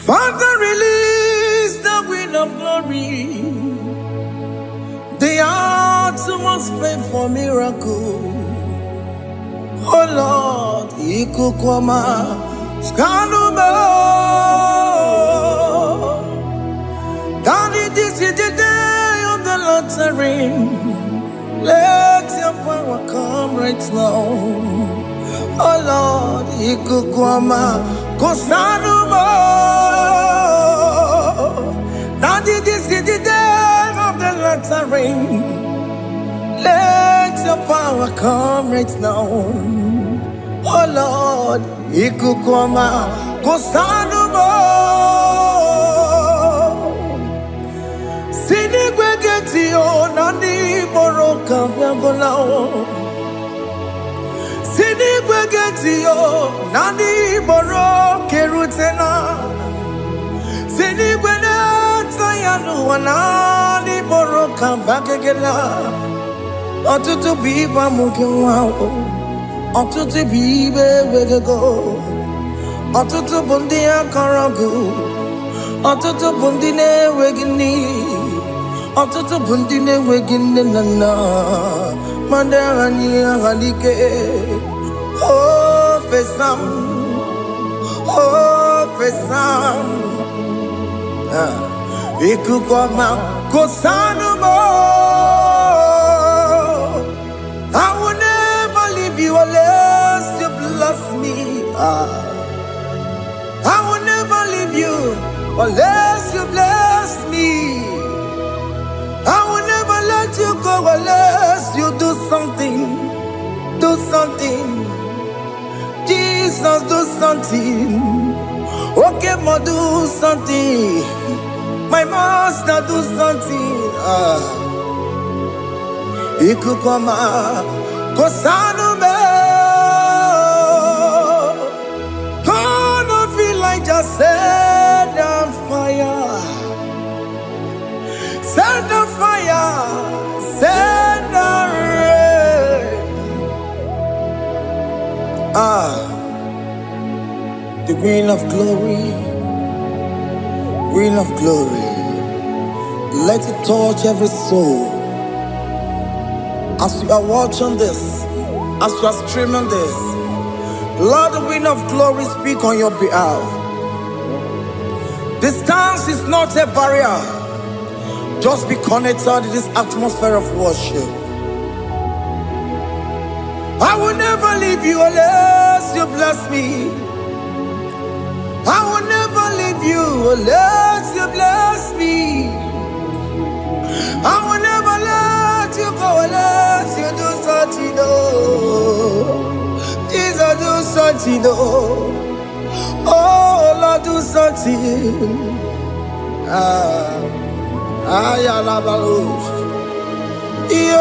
Father, release the wind of glory. The hearts must pray for miracle. Oh Lord, Ikukwama, Skanuma. Daddy, this is the day of the Lord's ring. Let your power come right now. Oh Lord, Ikukwama, Kosanuma. Daddy, this is the day of the Lord's ring. Let your power come right now. Oh Lord, Ikukwama, Kosanuma. Sinigwegetio, Nandi Boroka, Viagolao. Sinigwegetio, Nandi Boroke Rutena. Sinigweneta Yanu, Nandi Boroka, Bagagela. Otutu biba mukiwao, otutu bibe wegego, otutu bundi akaragu, otutu bundi ne wegini, otutu bundi ne wegini nana, mandarani halike, oh fesam, Ikukwama kosanumo. I will never leave you unless you bless me. I will never leave you unless you bless me. I will never let you go unless you do something. Do something. Jesus, do something. Okay, ma, do something. My master, do something. Ikukwama, Kosanume. Gonna feel like just set on fire. Set on fire. Set on rain. The wind of glory. Wind of glory. Let it touch every soul. As you are watching this, as you are streaming this, Lord, the wind of glory speak on your behalf. Distance is not a barrier. Just be connected to this atmosphere of worship. I will never leave you unless you bless me. I will never leave you unless you bless me. I will never let you go unless you do something. Jesus, do something. Oh Lord, do something. Ayalabalush. Yo.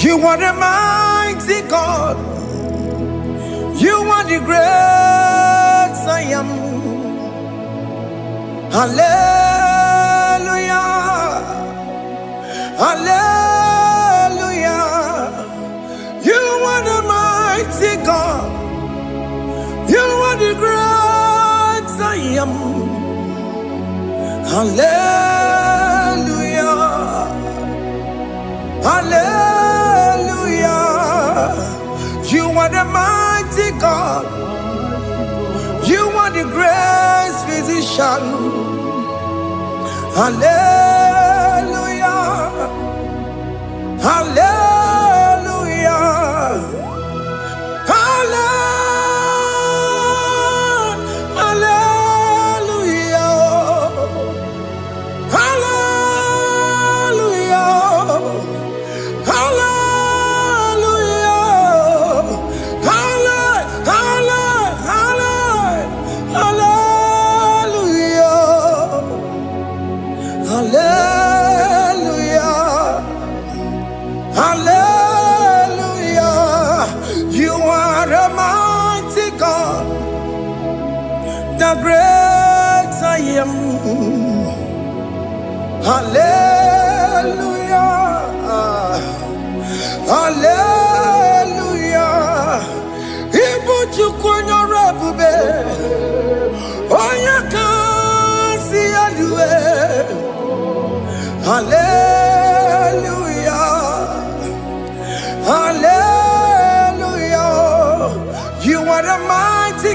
You are the mighty God. You are the great I am. Hallelujah. Hallelujah. You are the mighty God. You are the great I am. Hallelujah. Hallelujah. You are the mighty God. You are the great physician. Hallelujah. Hallelujah. The great I am. Hallelujah. Hallelujah.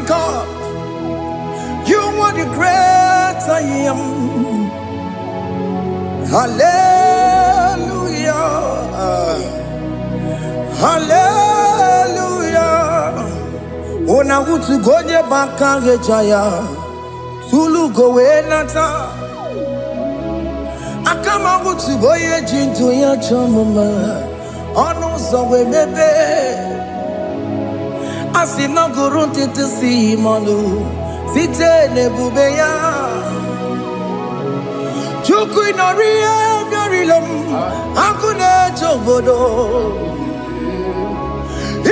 God. You are the great I am. Hallelujah. Hallelujah. Ona utu gonye baka gejaya. Tulu gowe nata. Akama utu boye jintu ya chomama. Ono zowe mebe. Asina gurun titi si manu. Site nebubeya. Chuku inoria garilum. Akune chobodo.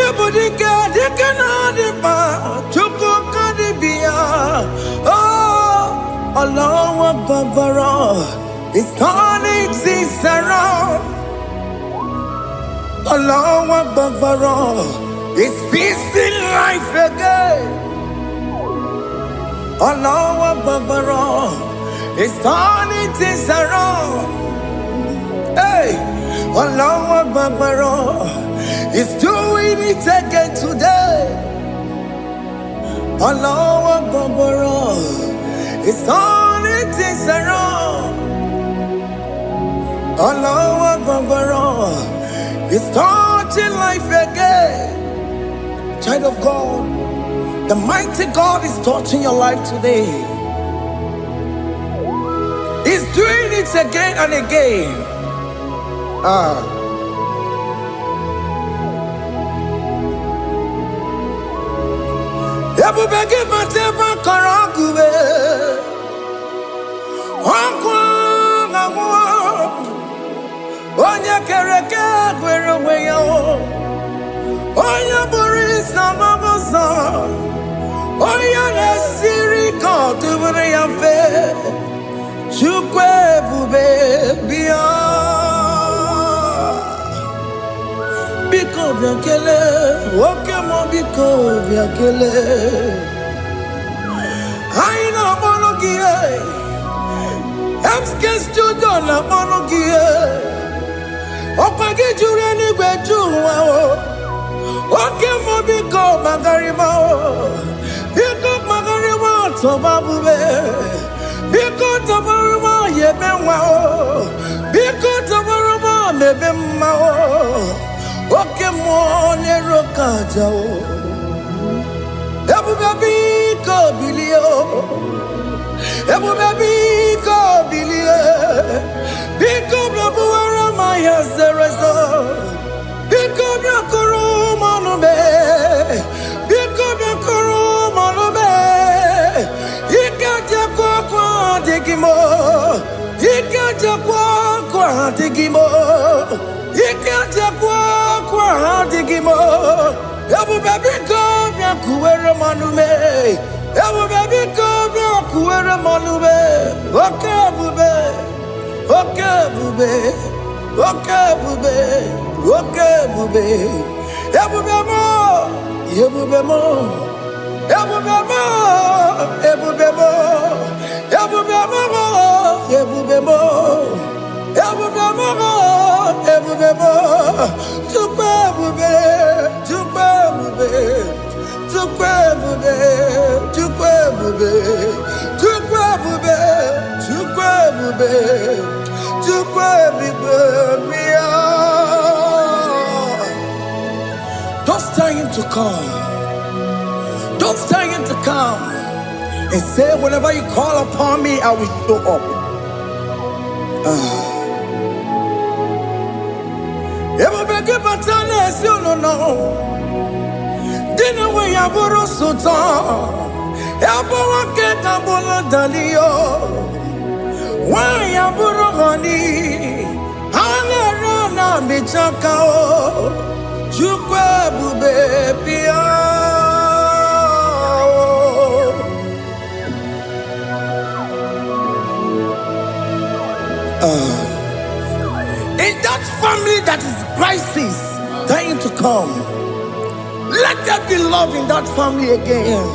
Ibudika dikana dipa. Chuku kadibia. Oh, Allah Babara. It's turning things around. Allah Babara. It's fixing life again. Allah Babara. It's turning things around. Hey, Allah Babara. It's doing it again today. Allah Babara. It's turning things around. Allah Babara. It's touching life again. Child of God, the mighty God is touching your life today. He's doing it again and again. Onya kereke gwerewe yo. Onya boris na mamosa. Onya nesiri kotubure ya fe. Chukwe bube biya. Biko biakele. Oke mo biko biakele. Haina monogie. Emske studio na monogie. Opage jure ni gwejuwa o. Oke mo biko magarima o. Biko magarima tobabube. Biko tobaruma yebenwa o. Biko tobaruma mebemma o. Oke mo nerokaja o. Ebube biko bilio. Ebube biko bilie. Biko blabuara maya zerezo. Biko blakuru manube. Biko blakuru manube. Ikaja kwa digimo. Ikaja kwa digimo. Ikaja kwa digimo. Ebube biko blakuere manube. Ebube biko blakuere manube. Okay bube. Okay bube. Okay bube. Okay bube. Ebube mo. Ebube mo. Ebube mo. Ebube mo. Ebube mo. Ebube mo. Ebube mo. Ebube mo. Tukwe bube. Tukwe bube. Tukwe bube. Tukwe bube. Tukwe bube. Tukwe bube. Tukwe bube. Don't tell him to come. Don't tell him to come. And say, whenever you call upon me, I will show up. Everybody but you don't know. Dinner way I borrow so tall. Elbow get a bullet dalio. Why I borrow honey? I'll run a bichakao. Chukwe bube pia. In that family that is crisis, trying to come, let there be love in that family again.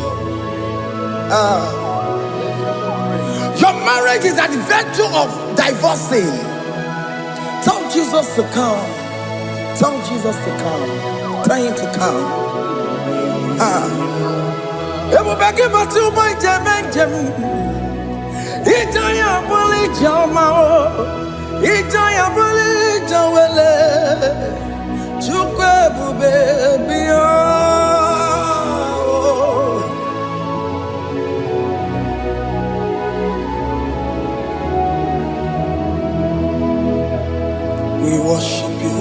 Your marriage is at the verge of divorcing. Tell Jesus to come. Tell Jesus to come. Trying to come. Ebu begi batu boy jemenjem. Ijaya buli jamao. Ijaya buli jawele. Chukwe bube biyo. We worship you.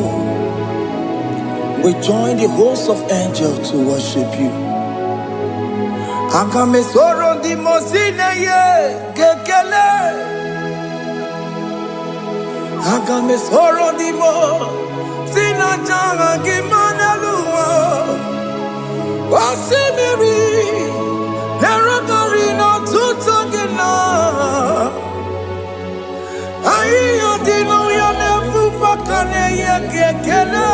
We join the host of angels to worship you. Akame soro di mosine ye kekele. Akame soro di mo sina changa kimana luwa. Wasimiri nerokari no tutogina. Ayo dino ya nefu fakane ye kekele.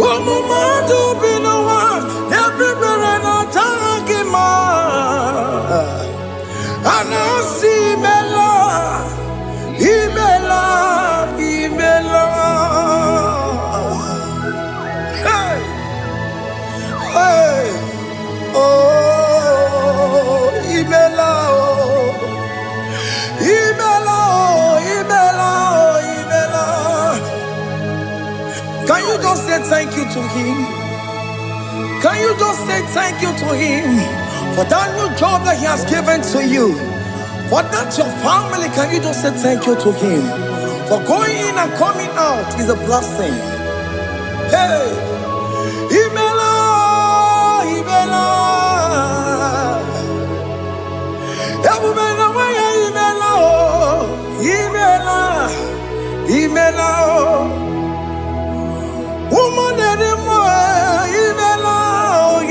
Omumadu binowa nebibere no tangima. Anasi mela, imela, imela. Hey, hey, oh, imela, oh, imela, oh, imela, oh, imela. Can you just say thank you to him? Can you just say thank you to him for that new job that he has given to you? For that your family, can you just say thank you to him? For going in and coming out is a blessing. Hey, Imela, Imela, Imela, Imela, Imela, woman anymore, Imela,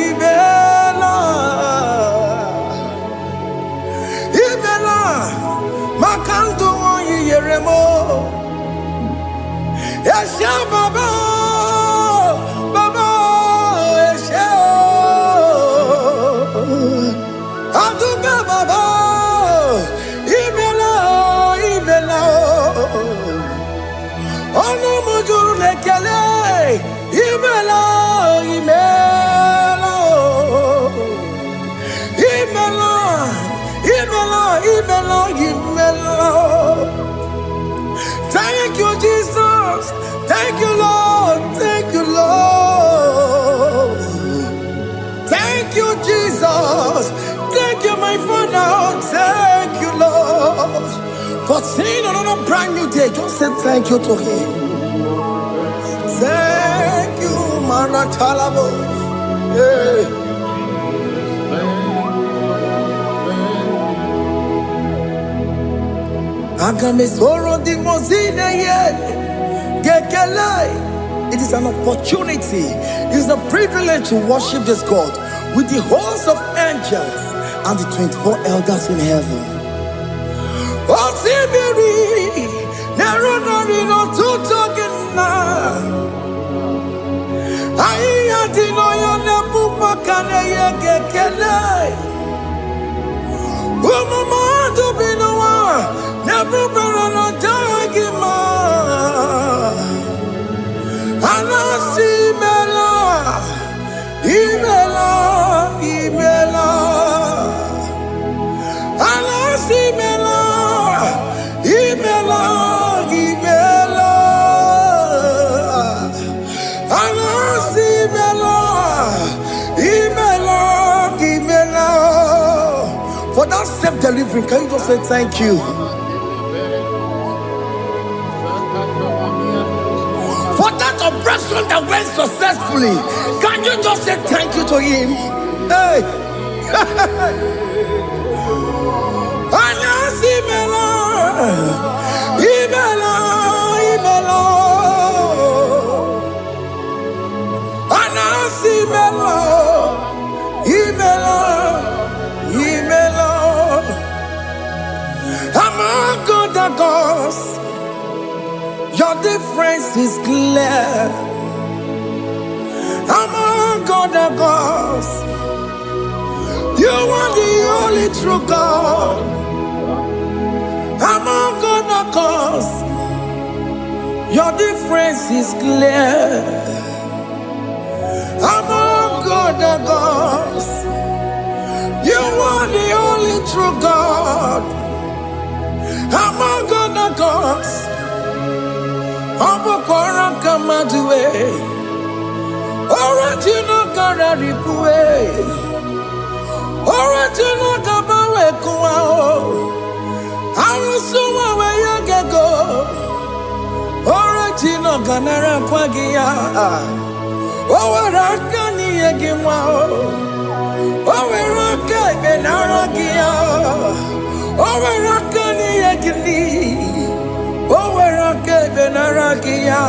Imela, Imela, Makandu Yeremo, Yasha Baba, Baba, Yasha, Aduba Baba, Imela, Imela. Ono mujuru lekele, imela, imela, imela, imela, imela, imela. Thank you, Jesus. Thank you, Lord. Thank you, Lord. Thank you, Jesus. Thank you, my Father. Thank you, Lord. For seeing another brand new day, just say thank you to him. Thank you, Manatalabo. Yeah. Agame soro di mozine ye gekele. It is an opportunity, it is a privilege to worship this God with the host of angels and the 24 elders in heaven. Osimiri, nerunari no tutogina. Aiya dino ya nebu makane ye gekele. Umumadu binowa, nebu berano jagima. Anasi mela, imela, imela. Anasi mela. Imela, Imela, Anasi Imela, Imela, Imela. For that self-delivery, can you just say thank you? For that operation that went successfully, can you just say thank you to him? Hey. Anasi Imela. Imela, Imela, Anasi Imela, Imela, Imela. Among other gods, your difference is clear. Among other gods, you are the only true God. Among other gods, your difference is clear. Among other gods. You are the only true God. Among other gods, Abukora Kamadue, Original Kararipue, Original Kabawe Kuao, Arusuma Wayagego, Original Ganara Kwagia, Owarakani Yagimao, Owaraka Benaragia, Owarakani Yagini, Owaraka Benaragia,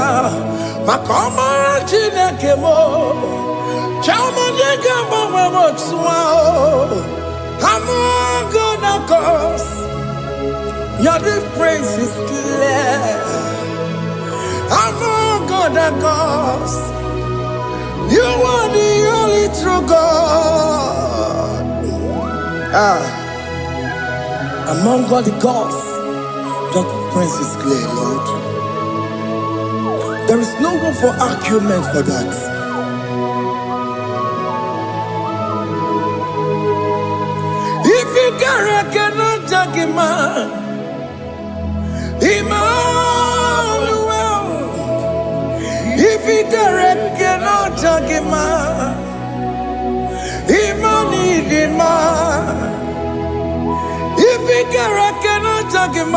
Makoma Chinakemo, Chamanega Mamamotswao, Amagonakos, your difference is clear. Amagonakos. You are the only true God. Among all the gods, your difference is clear, Lord. There is no room for argument for that. If you cannot judge him, Emmanuel. If you cannot judge him, Emmanuel. If you cannot judge him,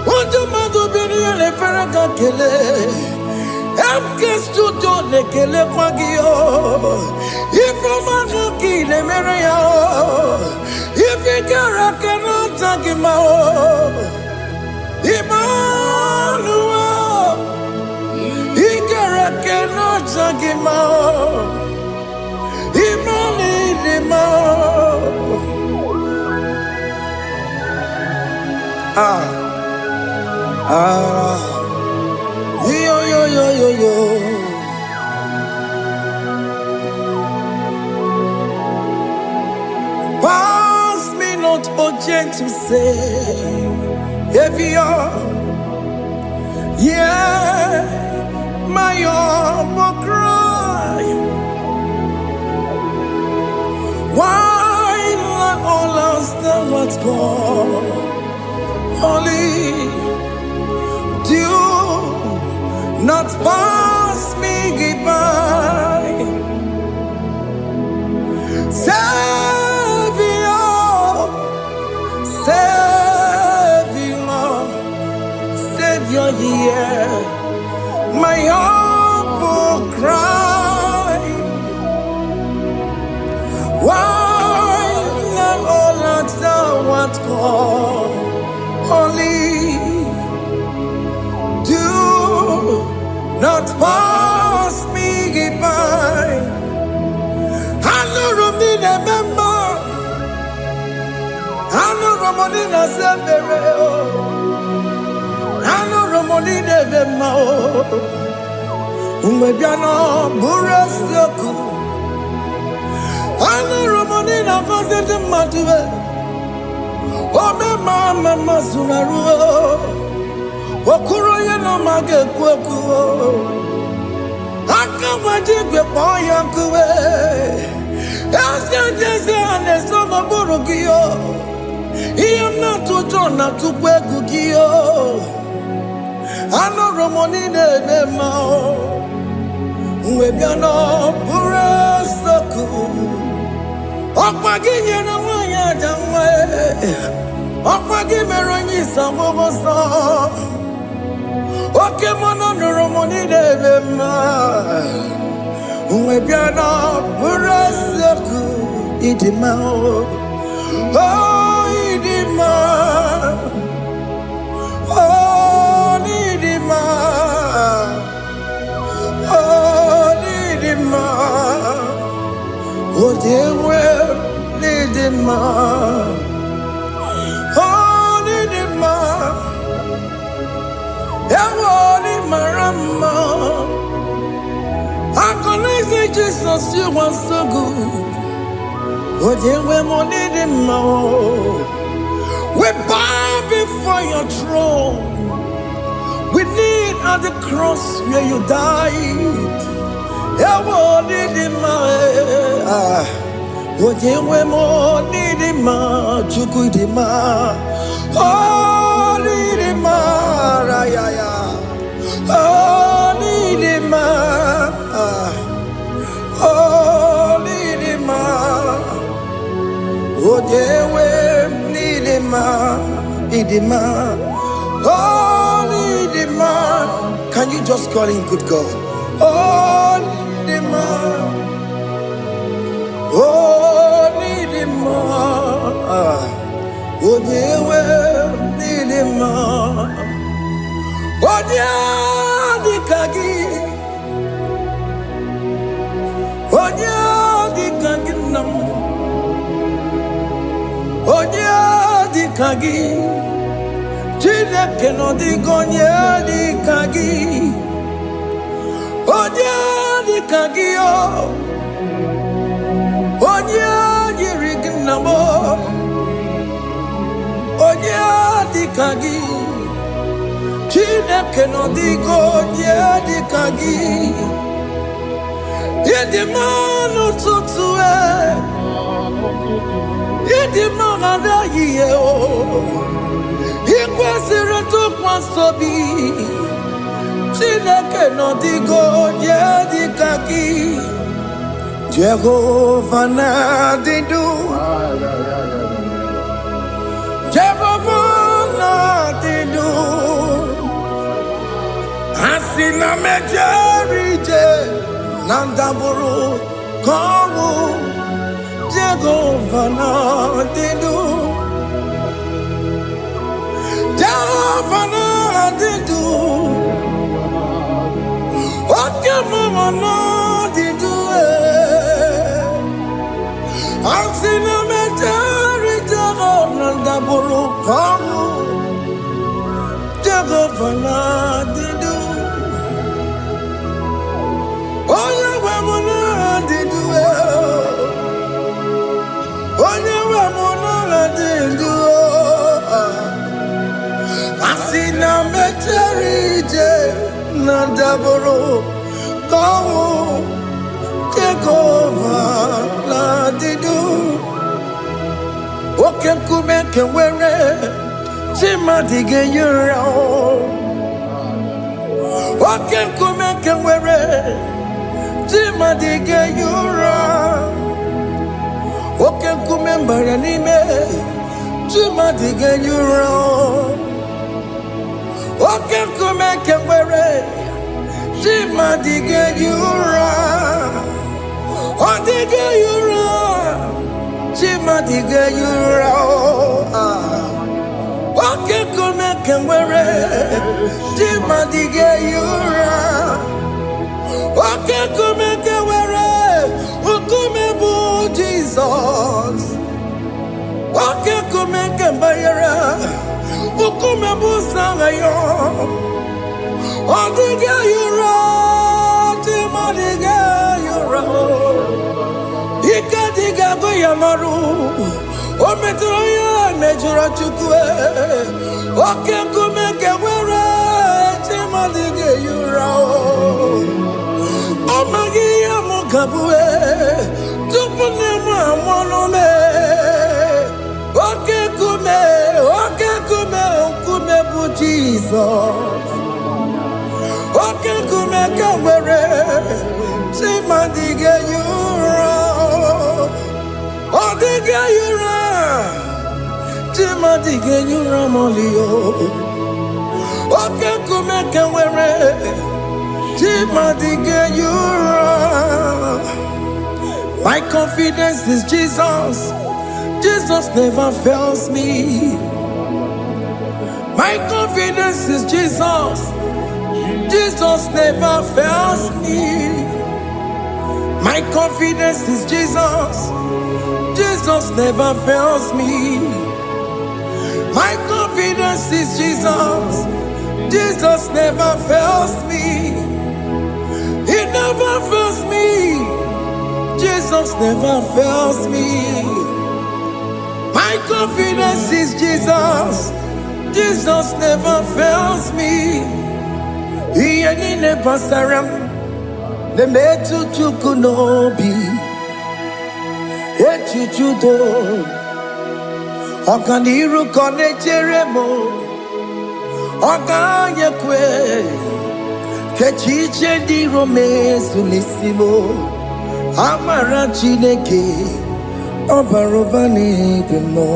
what do you do? Be the Ferraga Kele. I'm guest to do the Kele Pagio. If I'm not kill the Maria, if you cannot judge him, Emmanuel. Cannot judge him out. Yo. Pass me not, O gentle say, if you're, yeah. My humble cry, why let all else than what's gone? Only do not pass me by. Savior, yeah. My humble cry, why not all answer what call? Only do not pass me by. I know Romina member, I know Romanina Zambere. Ano Romoni de Mao Umebiano Burasioku Ano Romoni na Vase de Matue Ome Mama Masunaru Wakuro Yeno Mage Kweku Aka Wajigwe Poyankuwe Eska Jese Ane Soma Burugio Iye Natu Jona Tukweku Gio Ano Romoni de Mao Umebiano Burasoku Okpagi Yena Wanya Jamwe Okpagi Meronyi Samoboso Oke Mono Romoni de Mao Umebiano Burasoku Idimao Oh Idimao Oh, dear, well, lead him on. Oh, lead him on. I can say Jesus, you are so good. Oh, dear, well, lead him on. We bow before your throne. We kneel at the cross where you died. Ewo nidima, ojewe mo nidima, chukudima, oh nidima, rayaya, oh nidima, oh nidima, ojewe nidima, idima, oh nidima. Can you just call him good God? Oh nidima. Oh, need him more. Oh, dear, well, need him more. Oh, dear, the kagi. Oh, dear, the kagi. Oh, dear, the kagi. Chile cannot go near the kagi. Oh, dear, the kagi. Oh. Onya yirignamo, onya dikagi, chine keno digo onya dikagi, yedimano tutue, yedimano da yeo, ikwesire tukwasobi, chine keno digo onya dikagi. Jehovah Nadidu, Jehovah Nadidu, Asina Mejerije, Nandaburu, Kawu, Jehovah Nadidu, Jehovah Nadidu, Okemama Nadidu. Asina metari jago nanda buru kamu jago fana didu. Oya wamuna didu. Oya wamuna didu. Asina metari nanda buru kamu jago fana didu. Oke kume kewere, chima dige yura. Oke kume kewere, chima dige yura. Oke kume mbaranime, chima dige yura. Oke kume kewere, chima dige yura. Odige yura. Chima diga yura, oke kume kewere. Chima diga yura, oke kume kewere. Ukume bu Jesus, oke kume kembayera. Ukume bu sangayo, odiga yura. Chima diga yura. Ikadiga goyamaru, o metroya mejura chukwe, o kenkume kewere, chimadiga yura. O magiya mukabue, tupune mwamonome, o kenkume okume bu Jesus, o kenkume kewere, chimadiga yura. Odiga yura, chima diga yura molio. Oke kume kewere, chima diga yura. My confidence is Jesus. Jesus never fails me. My confidence is Jesus. Jesus never fails me. My confidence is Jesus. Jesus never fails me. My confidence is Jesus. Jesus never fails me. He never fails me. Jesus never fails me. My confidence is Jesus. Jesus never fails me. He never surrender. the metu chukunobi, echuchudo, okaniru konecheremo, okanyekwe, kechiche di romezu nisimo, amara chineke, obarobane demo.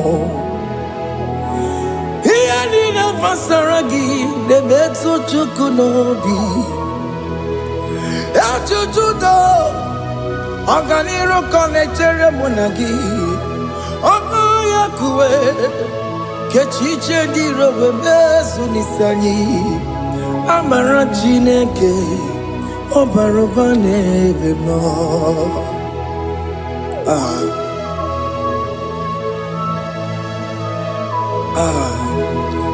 Hiyanina masaragi, the metu chukunobi, echuchudo, oganiru konechere monagi, obayakwe, kechiche di robemezu nisani, amara chineke, obarobane demo.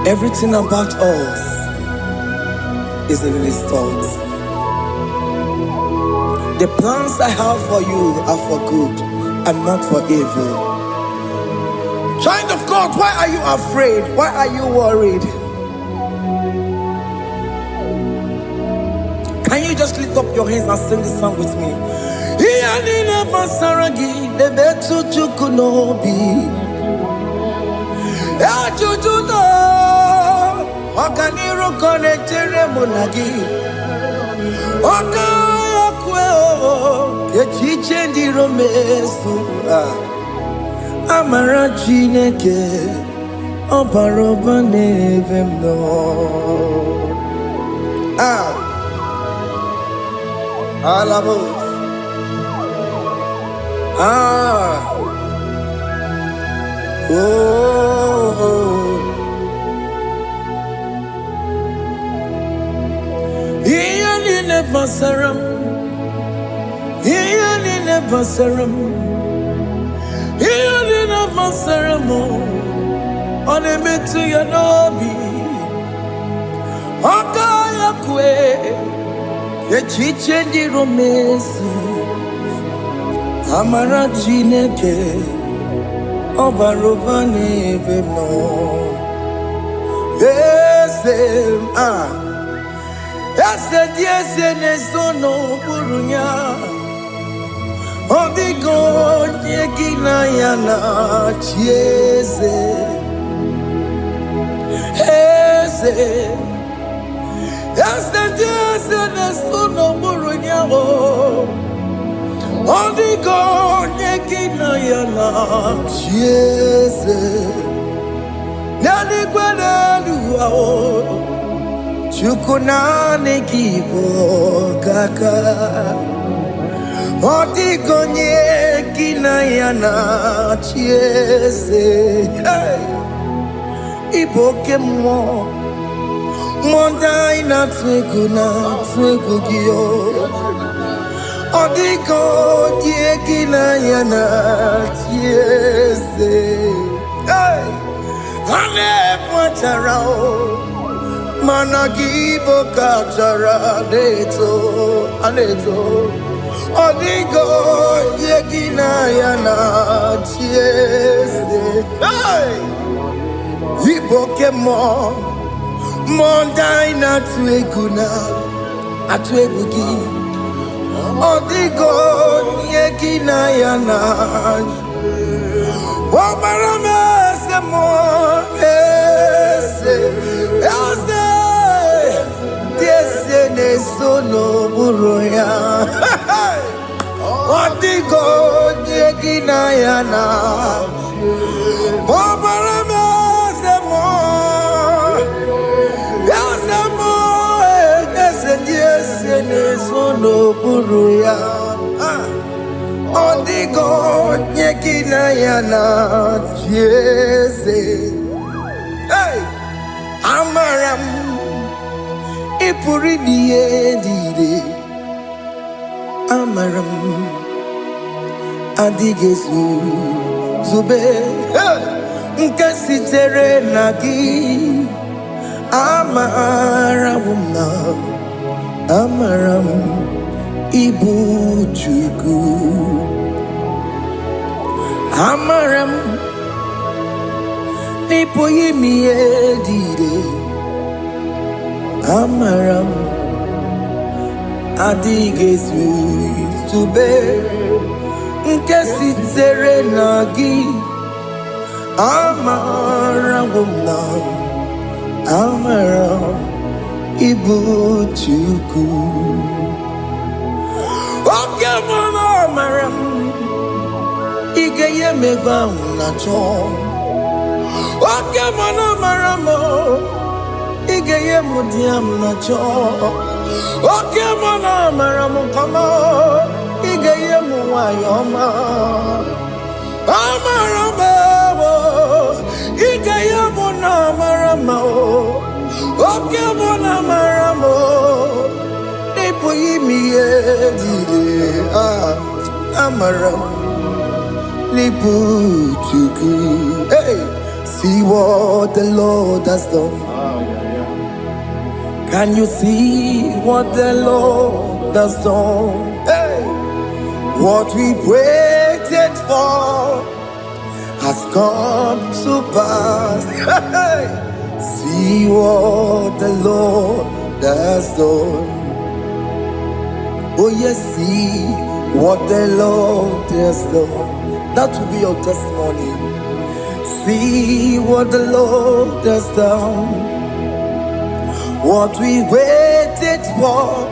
Everything about us is in His thoughts. The plans I have for you are for good and not for evil. Child of God, why are you afraid? Why are you worried? Can you just lift up your hands and sing this song with me? Iyanina masaragi nebetu chukunobi, echuchudo, okaniru konechere monagi, okayakwe, kechiche ndi romesu, amara chineke, obarobane vemno. Alabos. Iyanine basaram, iyanine basaram, iyanine basaram. Onemetu yanobi, okayakwe, kechiche ndi romesu, amara chineke, obarobane vemno. Ese diese nesono burunya, odigo nyegina yana chiese. Ese diese nesono burunya, odigo nyegina yana chiese. Nani gwenelu chukunane kibo kaka, odigo nyegina yana chiese. Iboke mo mondai na twegu giyo, odigo nyegina yana chiese. Ane pacharao, managibo kachara aneto, odigo yegina yana chiese. Iboke mo mondai na atwegugi, odigo yegina yana. Obarame semo ese nesono buruya, odigo yegina yana. Obarame semo ese nesono buruya, odigo nyekina yana chiese. Amaram ipuri diye, amaram adigezu zube, nkasitere nagi, amaram ibu chuku, amaram nipo yimi edide, amaram Adigezu Tube Nkesi Nagi Amara Wumna Amara Ibu Chuku Okemana Amaram Igeye Megam Nacho Okemana Maramo Igeye Mudiam Nacho Okemana Maramo Kama Igeye Muayoma Amaramo Igeye Muna Maramo Okemana Maramo Nipoyimiye Dide Amaram Niputuku. Hey, see what the Lord has done. Can you see what the Lord has done? Hey, what we waited for has come to pass. Hey, see what the Lord has done. Oh yes, see what the Lord has done. That will be your testimony. See what the Lord has done. What we waited for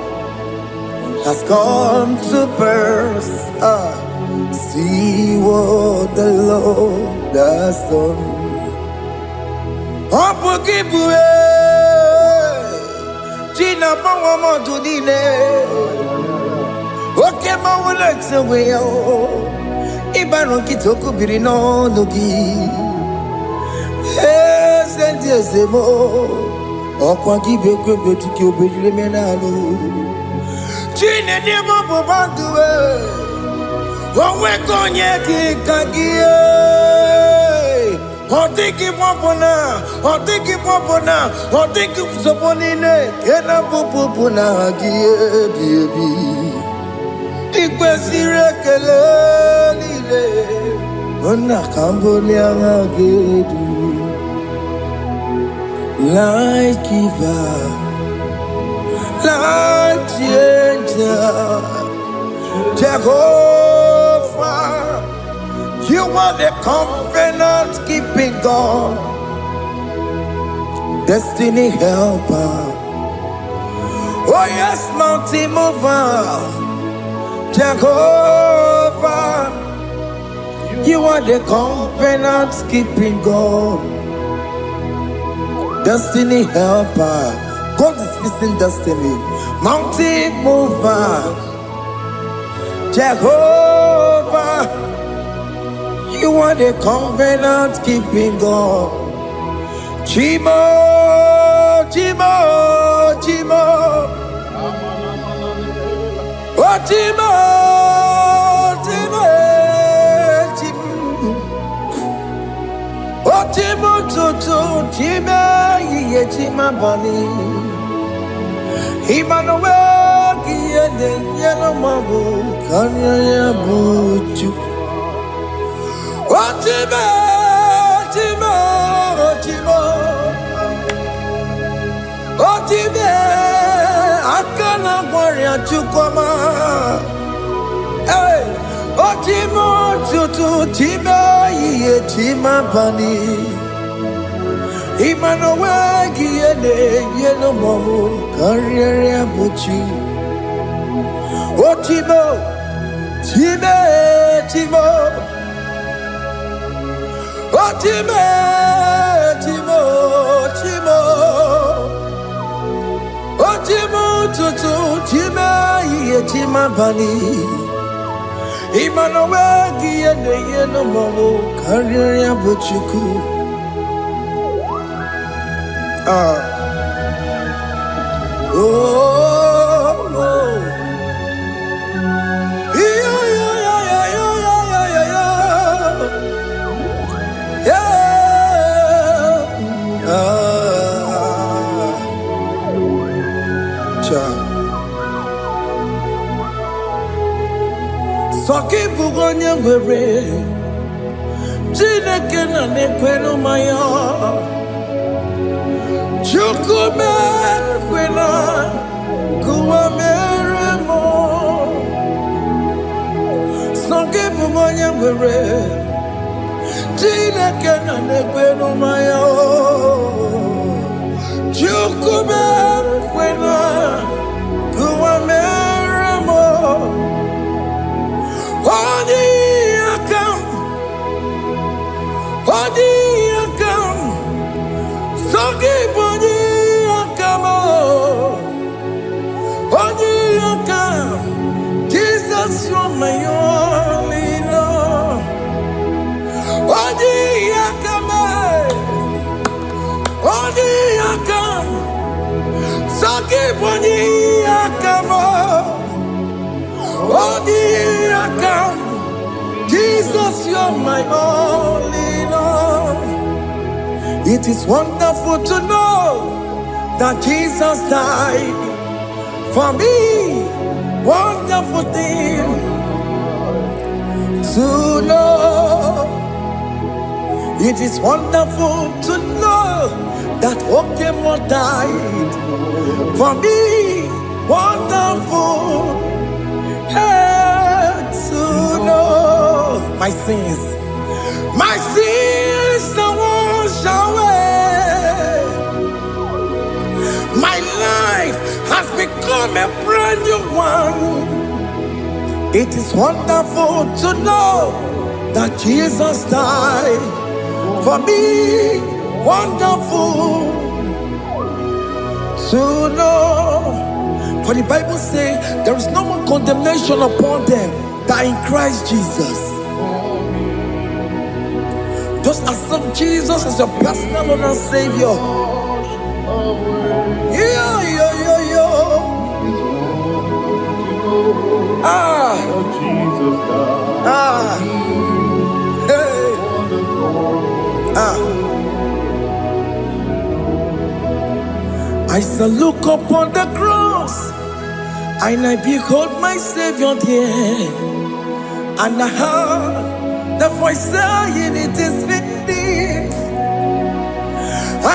has come to pass. See what the Lord has done. China Pawamo Tudine. Okay, Mawalex away. Ibaron Kitoku Birino Nogi. Yes, and yes, mo. Okwagi Beko Betuki Oberemenalo. Chine Demo Bobandue. Owe Konyeki Kagie. Otiki Popona. Otiki Popona. Otiki Soponine. Kena Popona Gie Baby. Ikwesire kelelile ona kambolia gedu like giver like changer Jehovah, you are the covenant keeping God, destiny helper. Oh yes, mountain mover. Jehovah, you are the covenant keeping God, destiny helper. God is fixing destiny. Mountain mover. Jehovah, you are the covenant keeping God. Chimo, Chimo, Chimo. Oh, Chimo, Chimo, Chimo. Oh, Chimo, Chimo, Chimo, Ye, Chimo, Bani. Emmanuel, Giede, Yellow Mabu, Kanya Buchu. Oh, Chimo, Chimo, Chimo. Oh, Chimo, Akana Warrior Chukoma. Hey, oh, Chimo, Chutu, Chimo, Ye, Chimo, Bani. Emmanuel, Giede, Yellow Mabu, Kanya Buchu. Oh, Chimo, Chimo, Chimo. Oh, Chimo, Chimo, Chimo. Oh, Chimo, Tutu, Chimo, Ye, Chimo, Bani. Emmanuel, Giede, Yellow Mabu, Kanya Buchu. Oh, oh, yeah, yeah, yeah, yeah, yeah, yeah, yeah, yeah. Soki bugonye gwere, Chineke na nekweno maya. Chukume kwena kuwa mere Chineke na nekwe n'umaya Chukube kwena kuwa meramo Odi akam Sogi boni akamo Odi akam Jesus you're my only Lord Odi akam Sogi boni akamo Odi akam Jesus you're my only Lord. It is wonderful to know that Jesus died for me. Wonderful thing to know. It is wonderful to know that Okemo died for me. Wonderful to know my sins are washed away. My life has become a brand new one. It is wonderful to know that Jesus died for me. Wonderful to know. For the Bible says there is no more condemnation upon them that in Christ Jesus. Just accept Jesus as your personal Lord and Savior. Yeah. I shall look upon the cross, and I behold my Savior there, and I heard the voice saying, "It is finished."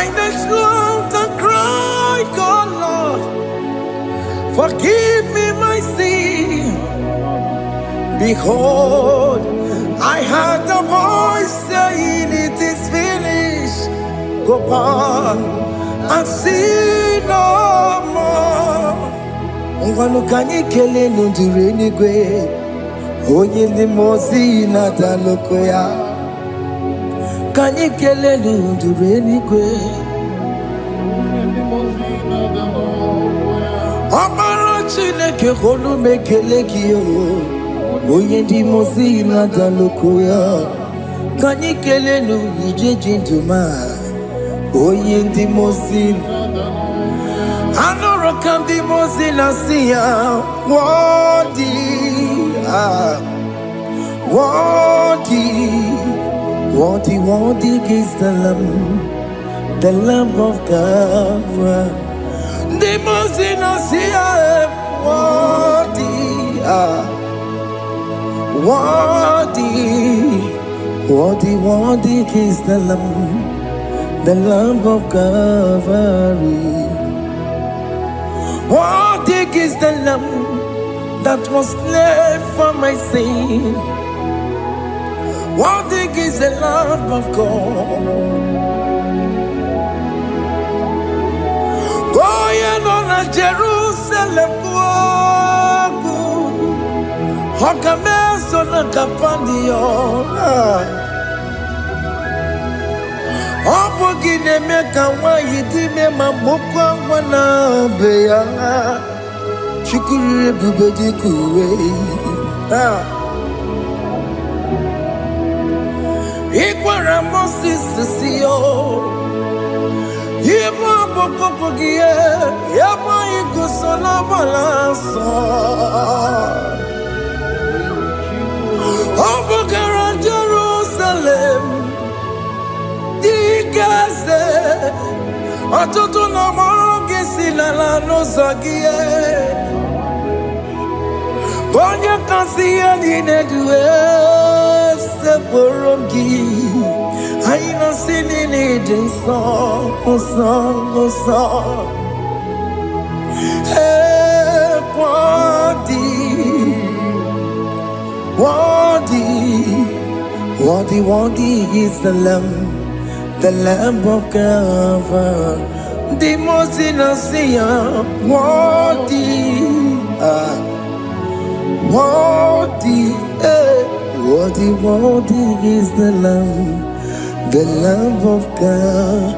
I knelt and cried, "God, Lord, forgive me my sin." Behold, I heard the voice saying, "It is finished." Go on and sin no more. Ungwanu kanyi kele nundure nigwe. Onye ndi mozi na daloko ya. Kanyi kele nundure nigwe. Amara Chineke holu mekele kiyo. Onye ndi mozi na daloko ya. Kanyi kele nundure jinduma. Onye ndi mozi Anoro kandi mozi na siya Worthy is the Lamb of God. The mozi na siya Worthy is the Lamb of Calvary. Worthy is the Lamb that was slain for my sin. Worthy is the Lamb of God. Going on a Jerusalem walk. Hokameso na kapandio. Obogine meka wayidime mamukwa wana beya Chukuri bubedi kuwe Ikwara Moses siyo Yema bokopogie Yema igusola balanso Obogara Jerusalem Gaze, ọtụtụ na mọrọ gị si n'ala n'ụzọ gị onye kasị ihe niile duwe sekpụrụ gị anyị nọsi niile dị nsọ worthy Worthy is the Lamb of God, the most innocent, worthy, worthy is the Lamb of Calvary.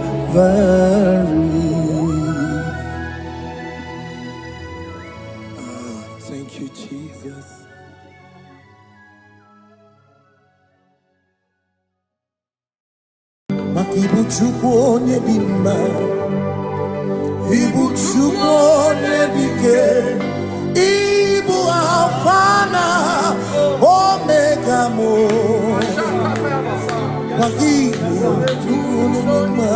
Thank you, Jesus. Ibu Chukwu onye dị mma, Ibu Chukwu onye dị ike, Ibu Alfa na Omega mo. Ibu Chukwu onye dị mma,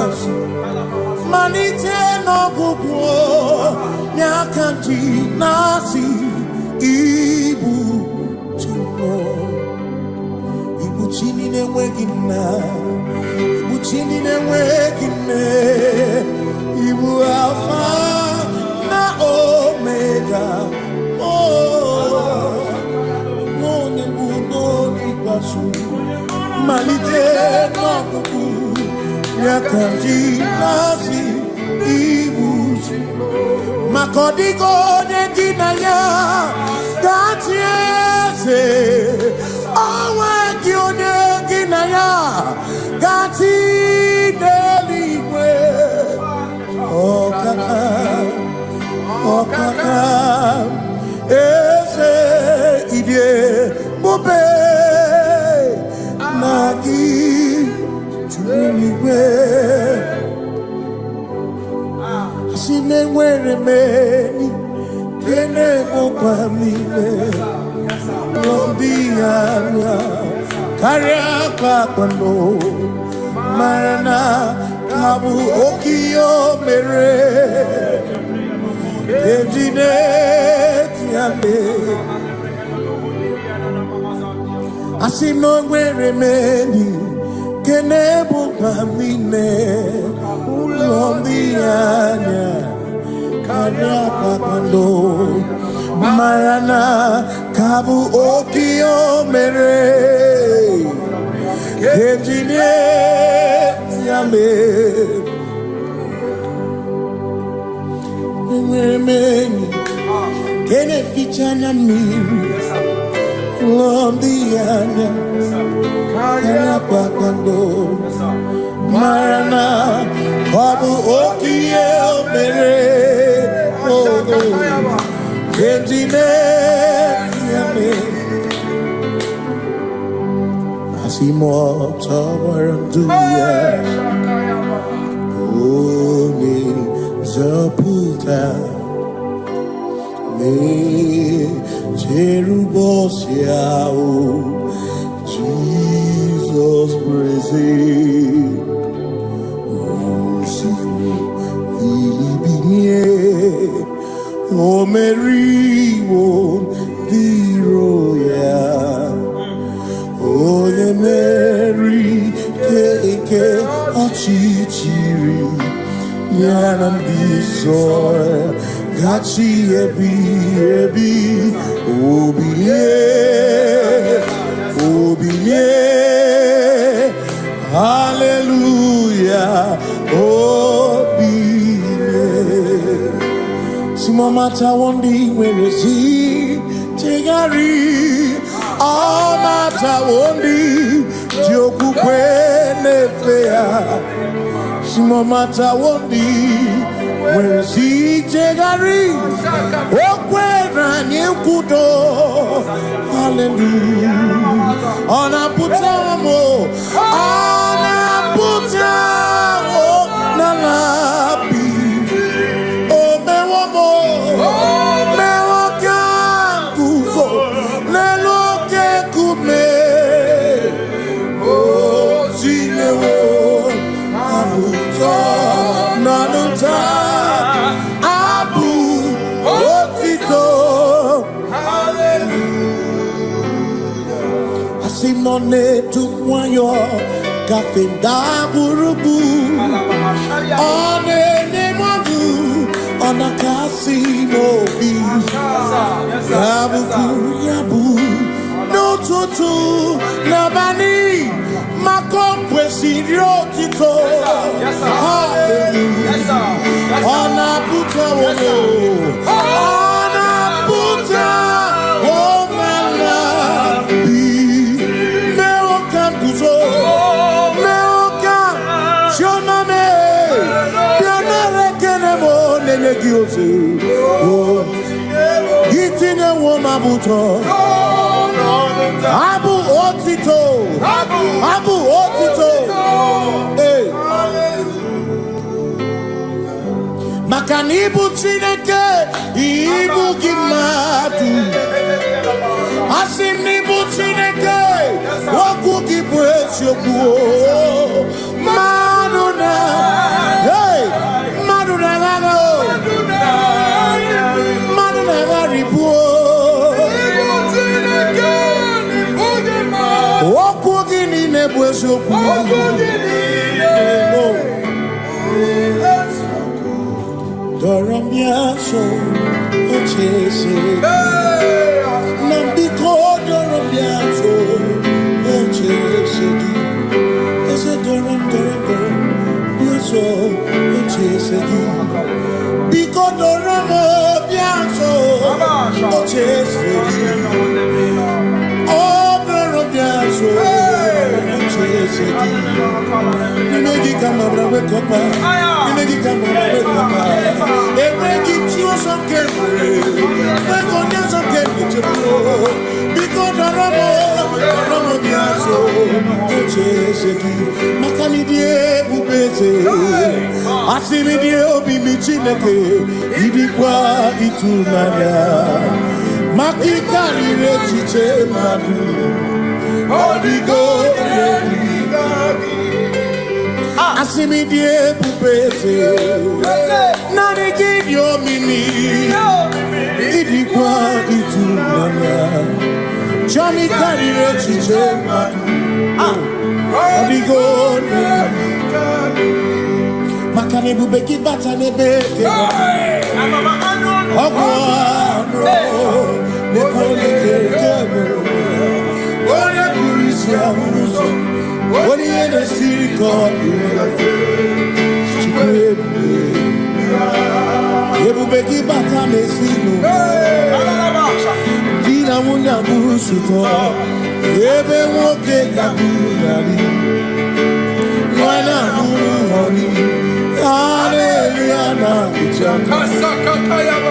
malite n'ọgwụgwụ n'aka ndị na-asị Ibu Chukwu, Ibu chi na-enweghị nna. Chini na-enweghị nne, Ibu Alfa na Omega, onye mbụ n'onye ikpeazụ, malite n'ọgwụgwụ ya ka ndị na-asị Ibu maka ọ dịghị onye gị na ya ga-achị eze, o nweghị onye gị na ya ga-achị n'eluigwe. Ọkaka eze ịdị ebube na gị juru eluigwe. Asị na enwere m enyi nke na-emekwa m niile, ndị anya karịa kpakpando, mara na ka bụ oke ihe o mere eji na-eti ya mee. Asị na o nwere m enyi nke na-ebukwa m niile, ụlọ ndị anya karịa kpakpando, mara na ka bụ oke ihe o mere eji na-eti ya mee. Enwere m enyi nke na-eficha anya mmiri, ụlọ ndị anya karịa kpakpando, mara na ọ bụ oke ihe o mere eji na-eti ya mee. Asị m ọtọ gbara ndụ ya, onye nzọpụta na-echere ụbọchị ahụ Jizọs bụ eze. Osimiri bilie, o meriwo ndị iro ya, onye meri ike ọchịchịrị ya na ndị nsọ gachi ebi. Obilie, hallelujah, obilie. Simomata wondi werezi tegari, amata wondi jokukwe nefea. Simomata wondi werezi tegari, okwera nyekudo, hallelujah. Ona putamo nalabi, o mewamo mewakanguzo leloke kume, o zinewo abuto nanuta abu otito, hallelujah. Asimone tumwayo kafenda burubu, one nemodu ona kasi mobi, yabu no tutu nabani Tito. Yes, sir. Hallelujah. Yes, sir. Honor Buta. Honor Buta. Oh, my love. Welcome to so. Welcome. Shoname. Yanare kenemo nenegiosu. Oh. Gitine woma buto. Abu Otito. Abu Otito. Hey. Makanibu Chineke. Ibu Gimatu. Asinibu Chineke. Waku Gibwesyoku. Maduna. Hey. Maduna Gano. Maduna Garibu. Okugini nebwesoku. Doramiaso ochese. Nambiko doramiaso ochese. Ese doram biaso ochese. Biko doramiaso ochese. Nimegi kama brawe kopa, nimegi kama brawe kopa. Emegi tiyo sonkere, mekonya sonkere chebo. Biko daramo biaso, ocheseki. Makani die bubeze, asimi die obi michineke. Idikwa itunanya, makikari rechiche madu. Odigo, asimi die bubeze, nani give your mimi, idikwa itunanya, chami karire chiche madu, odigo, makane bubeki bata nebeke, ogwano, nekone kekebe. What you in the city called Ebubeki bata mesino Dina muna busuto Ebe woke kabudali Wana munu honi Hallelujah na bichaka Kasaka kayaba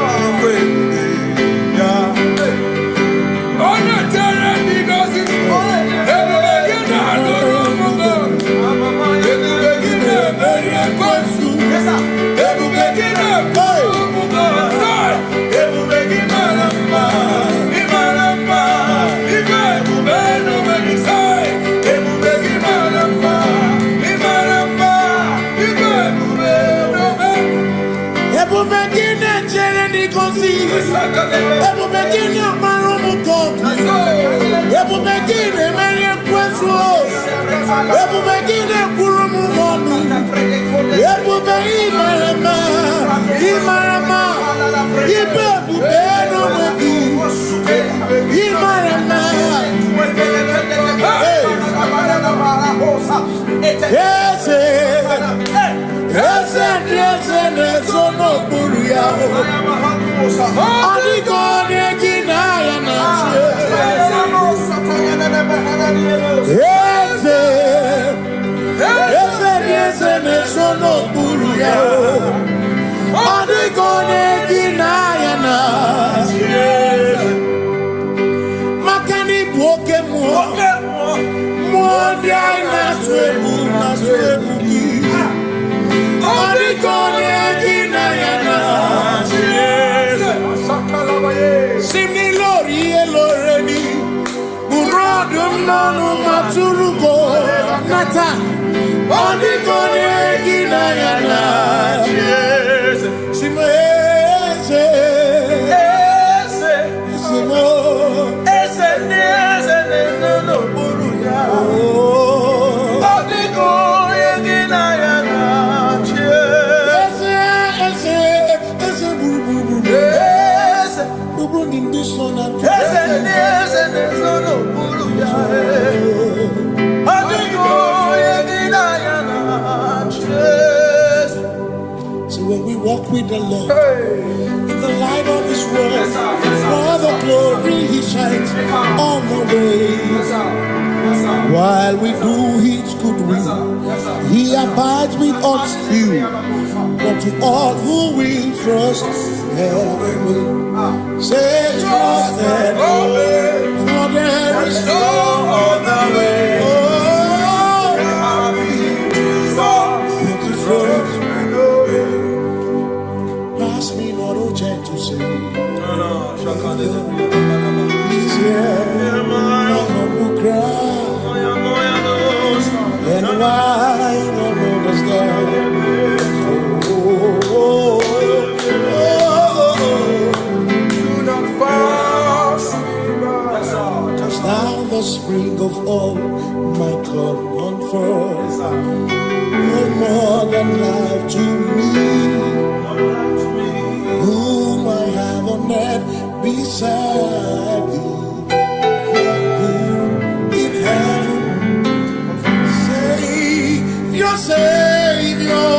walk with the Lord in the light of His word, for the glory He shines on the way. While we do His good will, He abides with us few, but to all who will trust and obey. Say trust and obey, for there is no other way. Oh, but to trust and obey. Pass me not, O gentle Savior. He's here, my humble cry. And why don't understand? Do not pass touch down the spring of all my cup unfurls. No more than life to me, whom I have on earth beside thee. In heaven, your Savior,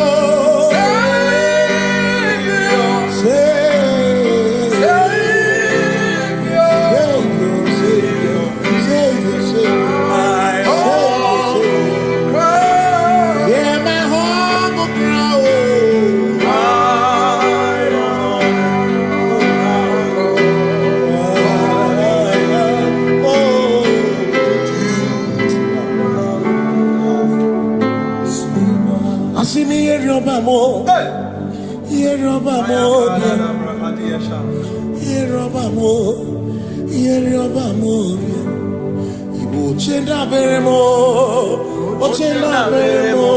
Igbo chenda beremo, ochenda beremo,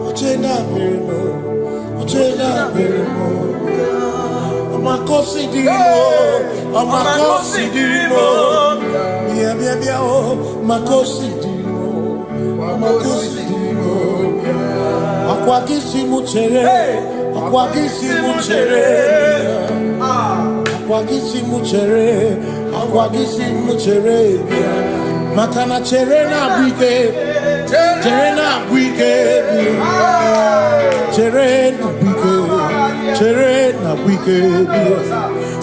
ochenda beremo, ochenda beremo. Amakosi dirimo, amakosi dirimo, bia bia bia oh, makosi dirimo, amakosi dirimo. Akwakisi muchere, akwakisi muchere. Akwagisi muchere, makana chere na bwike, chere na bwike,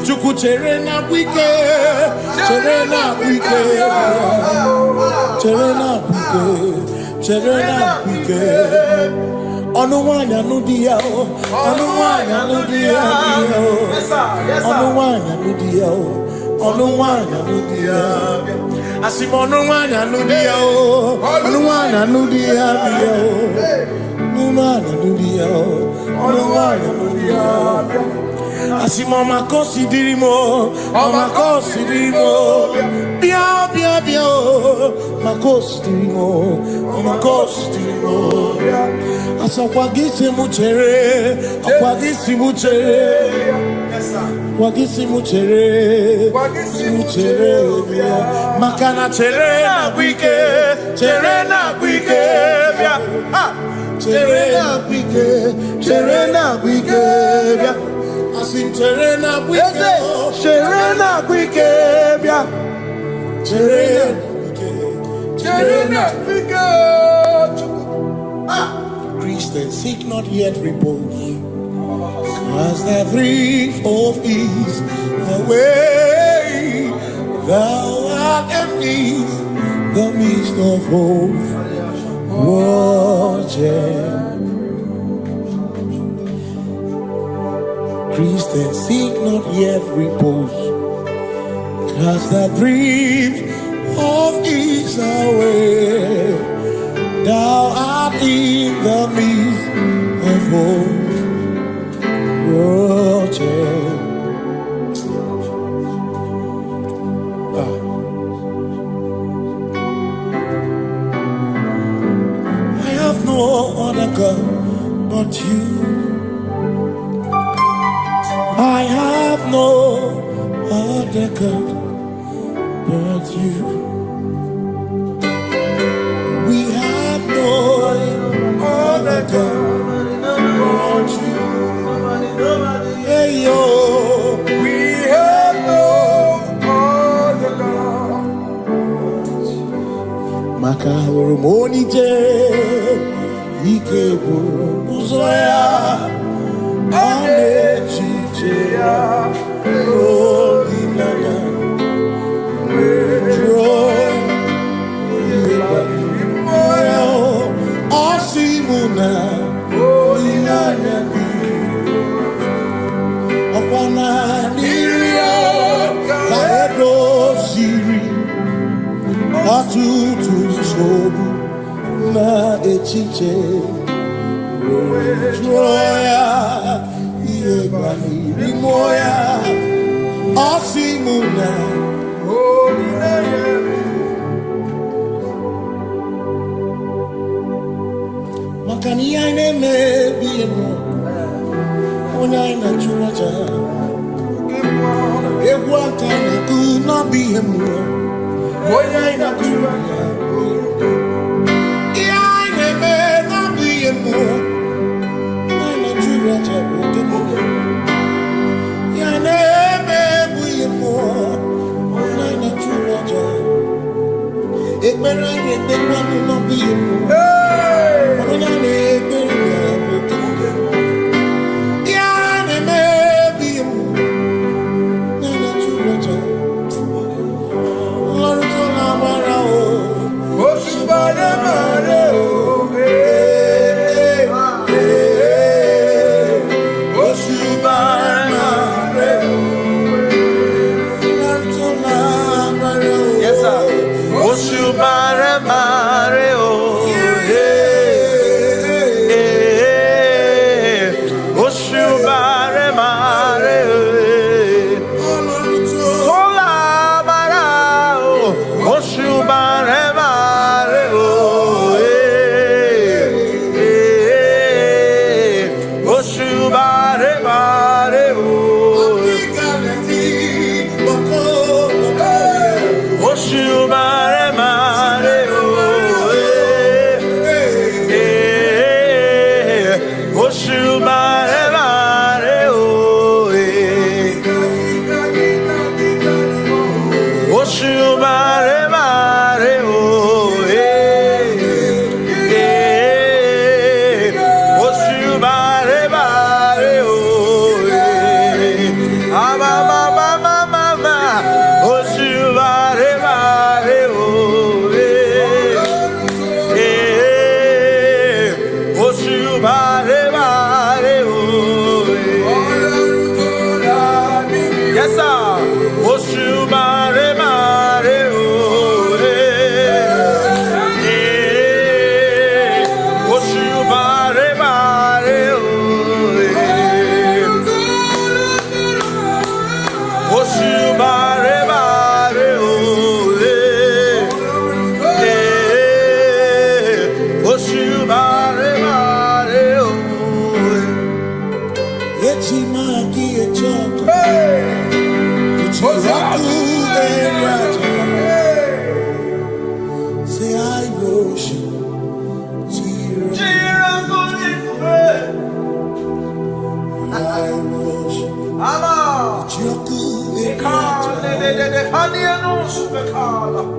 chuku chere na bwike, chere na bwike. Onuwanya nudia, onuwanya nudia, onuwanya nudia, onuwanya nudia. Asim onuwanya nudia, onuwanya nudia, onuwanya nudia, onuwanya nudia. Asim omakosi dirimo, bia bia bia, makosi dirimo, makosi dirimo. Asakwagisi muchere, akwagisi muchere, akwagisi muchere, makana chere na bwike, chere na bwike, chere na bwike, asim chere na bwike, chere na bwike, chere na bwike. Christians seek not yet repose, cause the brief of ease the way thou art empty the midst of hope. Christians seek not yet repose, cause the brief of ease the way thou art in the midst of hope. I have no other God but you. I have no other God but you. We have no other God but you. Hey yo, we have no other God. Makahuru monite, ikebu uzoya. tutu sobu na echiche joya iebani rimoya osimuna makani ine mebi mo ona ina churaja egwaka na ku no bi mo ona ina churaja ine me no bi mo ona churaja ine me bi mo ona ina churaja ekpere ni ekpere no bi mo ona ni ekpere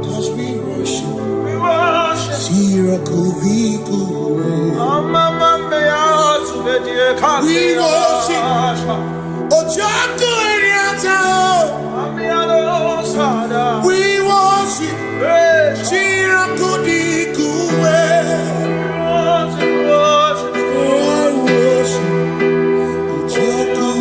Cause we worship, Jehovah.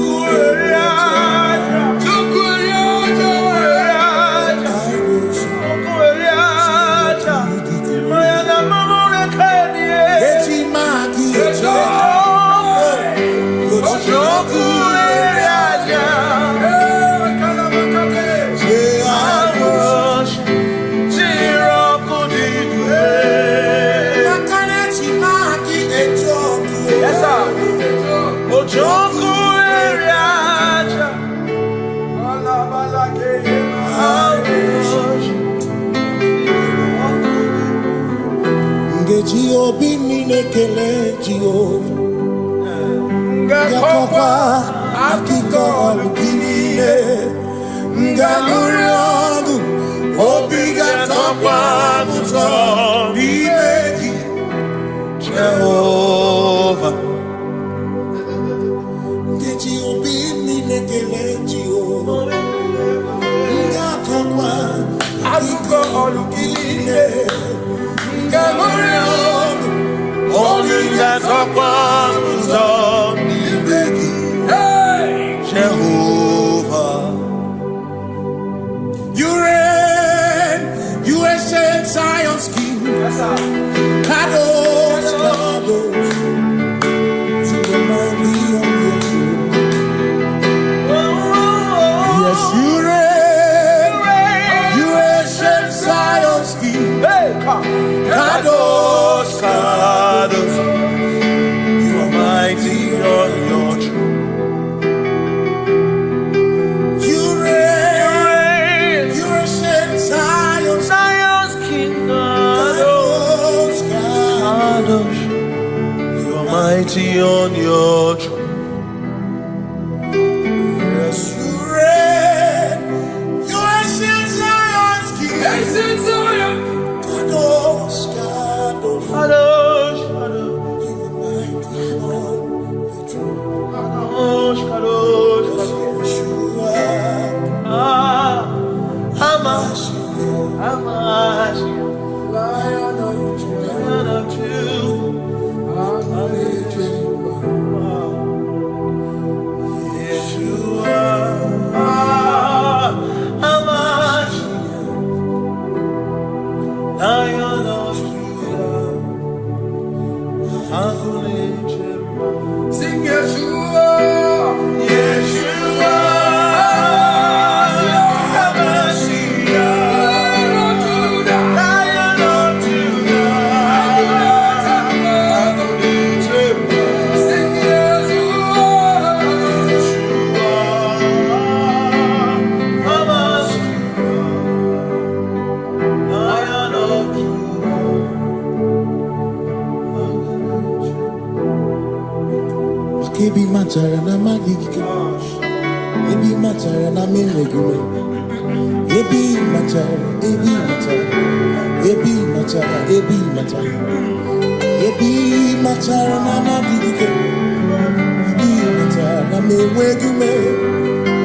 Jehovah. You reign, you ancient Zion's King. Kadosh, Kadosh, to the mighty on your throne. Yes, you reign, you ancient Zion's King. Kadosh, Kadosh, you are mighty on your throne. You reign, you ancient Zion's King. Kadosh, Kadosh, you are mighty on your throne. Yes, you reign, you ancient Zion's King. Ancient Zion. Kadosh, Kadosh, Kadosh, Kadosh, you are mighty on your throne. Kadosh, Kadosh, Kadosh, you are. Hamash, Lion of Judah. Sing Yeshua, Yeshua, Hamashiach, Lion of Judah, sing Yeshua, Yeshua, Hamashiach, Lion of Judah. Kebi matara na magigike, ebi matara na memegume, ebi matara, ebi matara, ebi matara, ebi matara, ebi matara na magigike, ebi matara na memegume,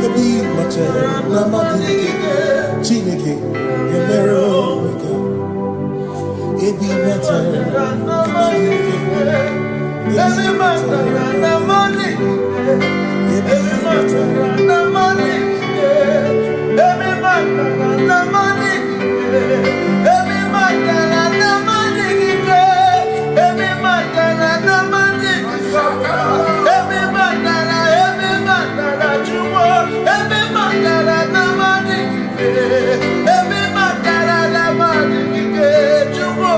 ebi matara na magigike, Chineke yemero weka, ebi matara na magigike. Every matter na money, every matter na money, every matter na money, every matter na money, every matter na money, every matter na jumo, every matter na money, every matter na money, jumo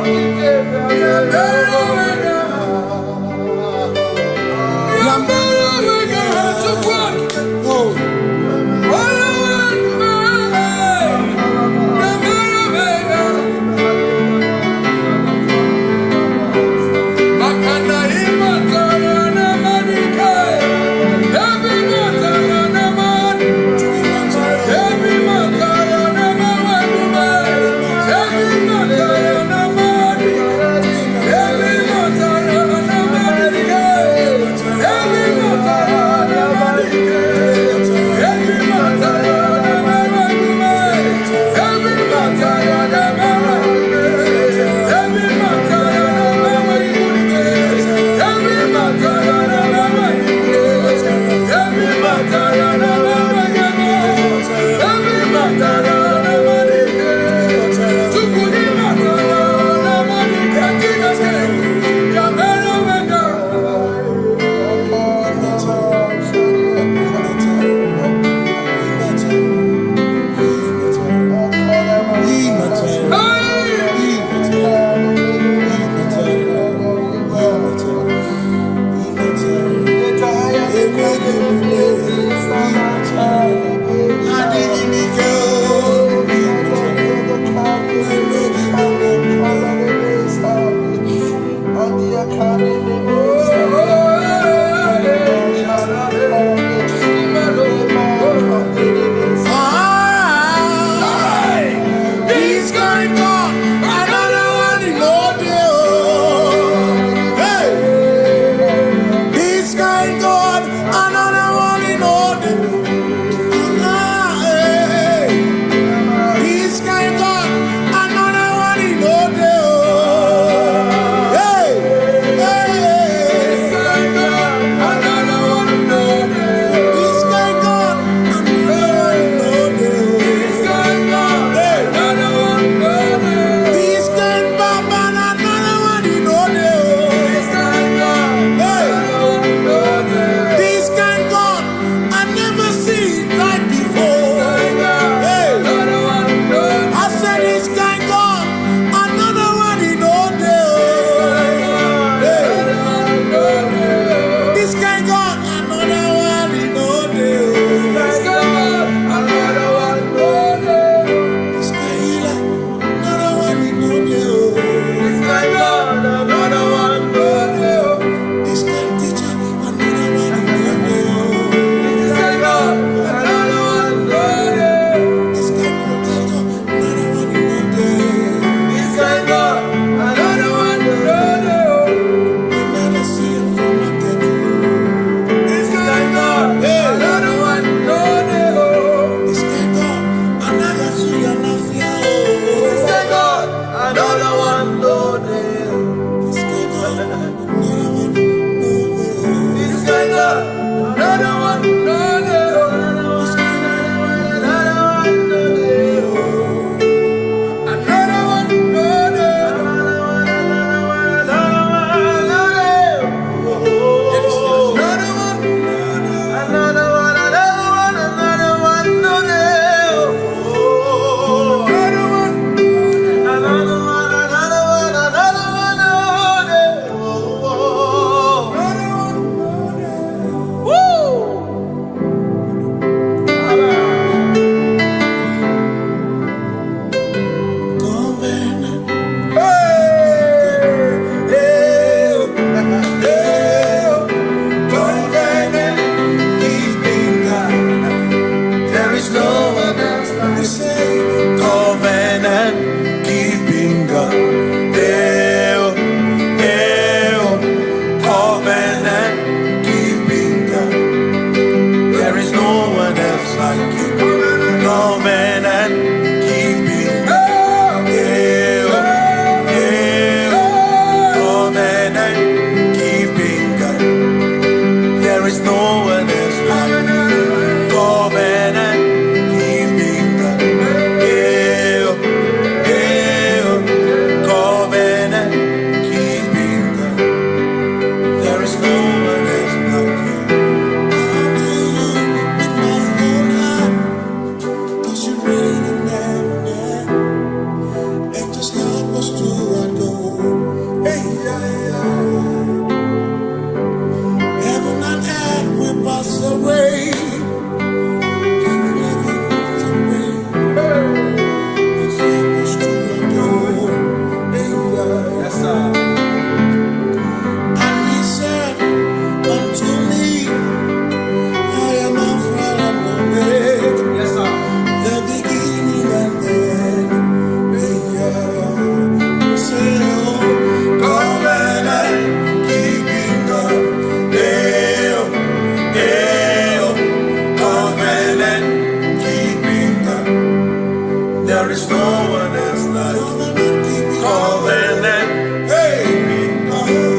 is no one else like you. Covenant. Hey.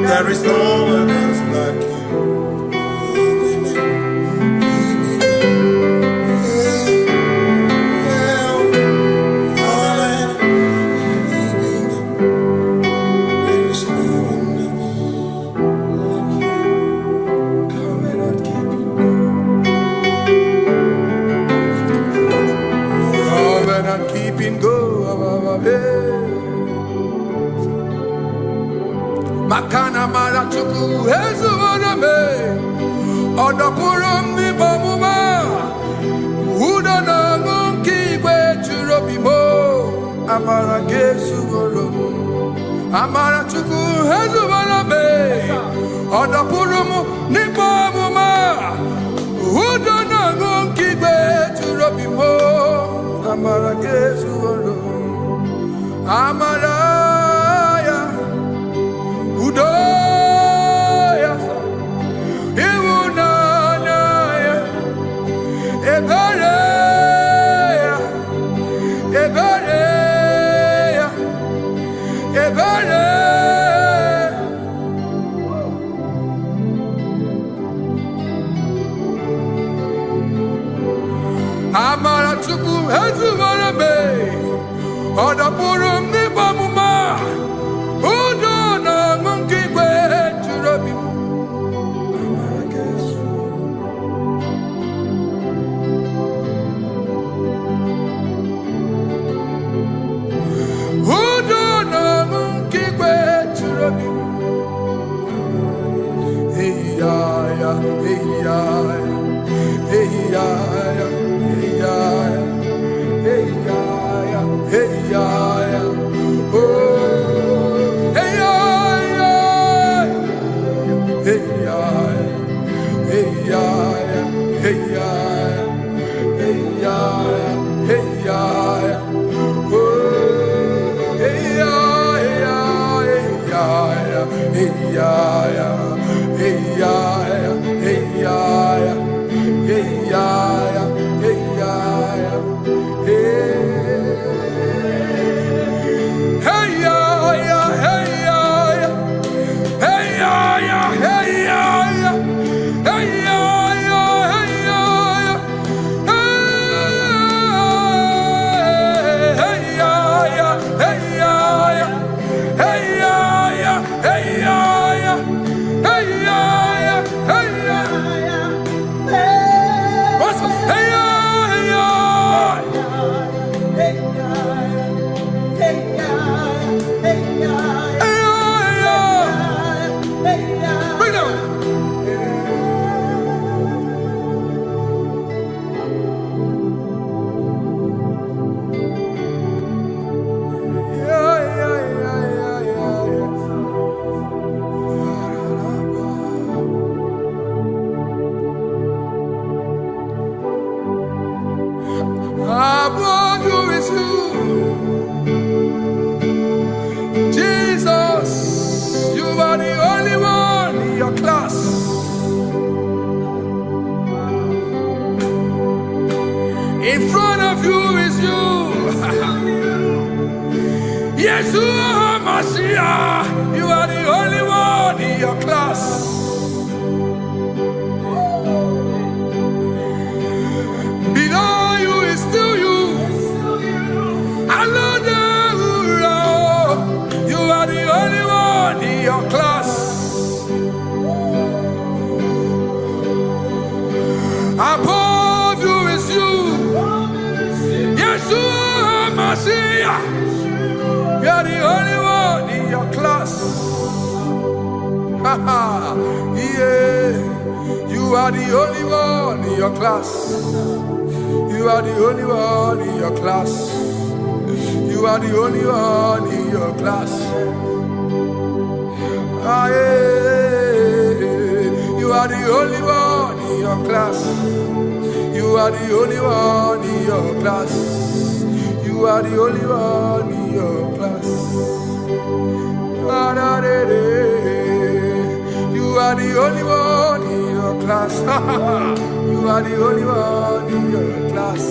There is no one else like you. Covenant keeping go. Makana mara chuku hezu waname odapurum ni bamuma uda na ngonki gwe churobimo amara gesu goro amara chuku hezu waname odapurum ni bamuma uda na ngonki gwe churobimo amara gesu goro amara Udoya, Iwunanaya, Ebereya, Ebereya, Ebereya. Amara chuku hezu marabe, odapurum ni bamuma. In front of you is you. Yeshua Mashiach, you are the only one in your class. Below you is still you. You are the only one in your class. Above you is you. Yeshua Mashiach, you are the only one in your class. Yeah, you are the only one in your class. You are the only one in your class. You are the only one in your class. Ah, yeah. You are the only one in your class. You are the only one in your class. You are the only one in your class. Ah, da, da, da. You are the only one. class. You are the only one in your class.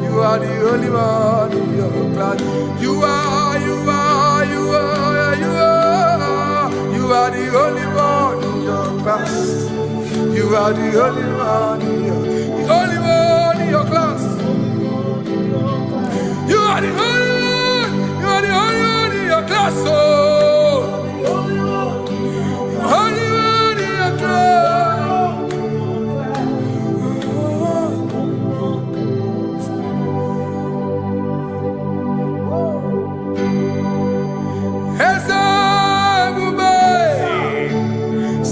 You are the only one in your class. You are the only one in your class. You are the only one in your class. You are the only one. You are the only one in your class. Oh, only one in your class.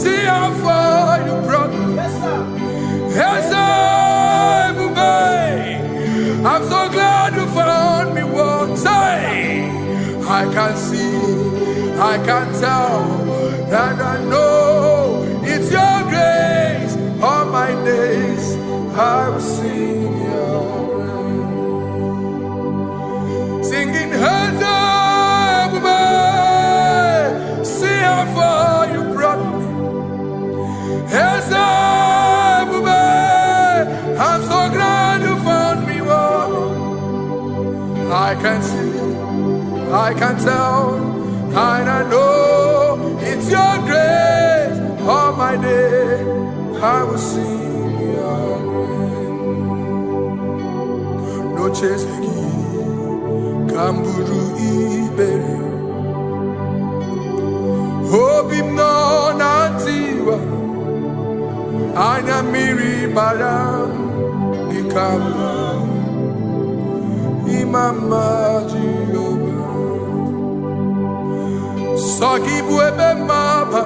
See how far you brought me. I'm so glad you found me once. I can see, I can tell, and I know it's your grace. All my days I will sing your grace. Singing hands up, see how far you brought me. Hands up, I'm so glad you found me one. I can see, I can tell, and I know it's your grace. All my day I will sing your grace. No chasing, Kamburu Iberi. Hope him no nantiwa. Anya miri baram ikama. Imama Jehovah. Sagibu ebe maba.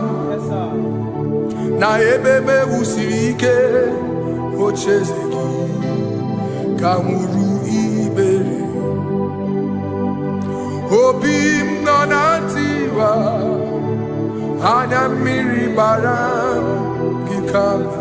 Na ebe me usirike. Ochezeki. Kamuru ibere. Obim nanantiwa. Anya miri baram ikama.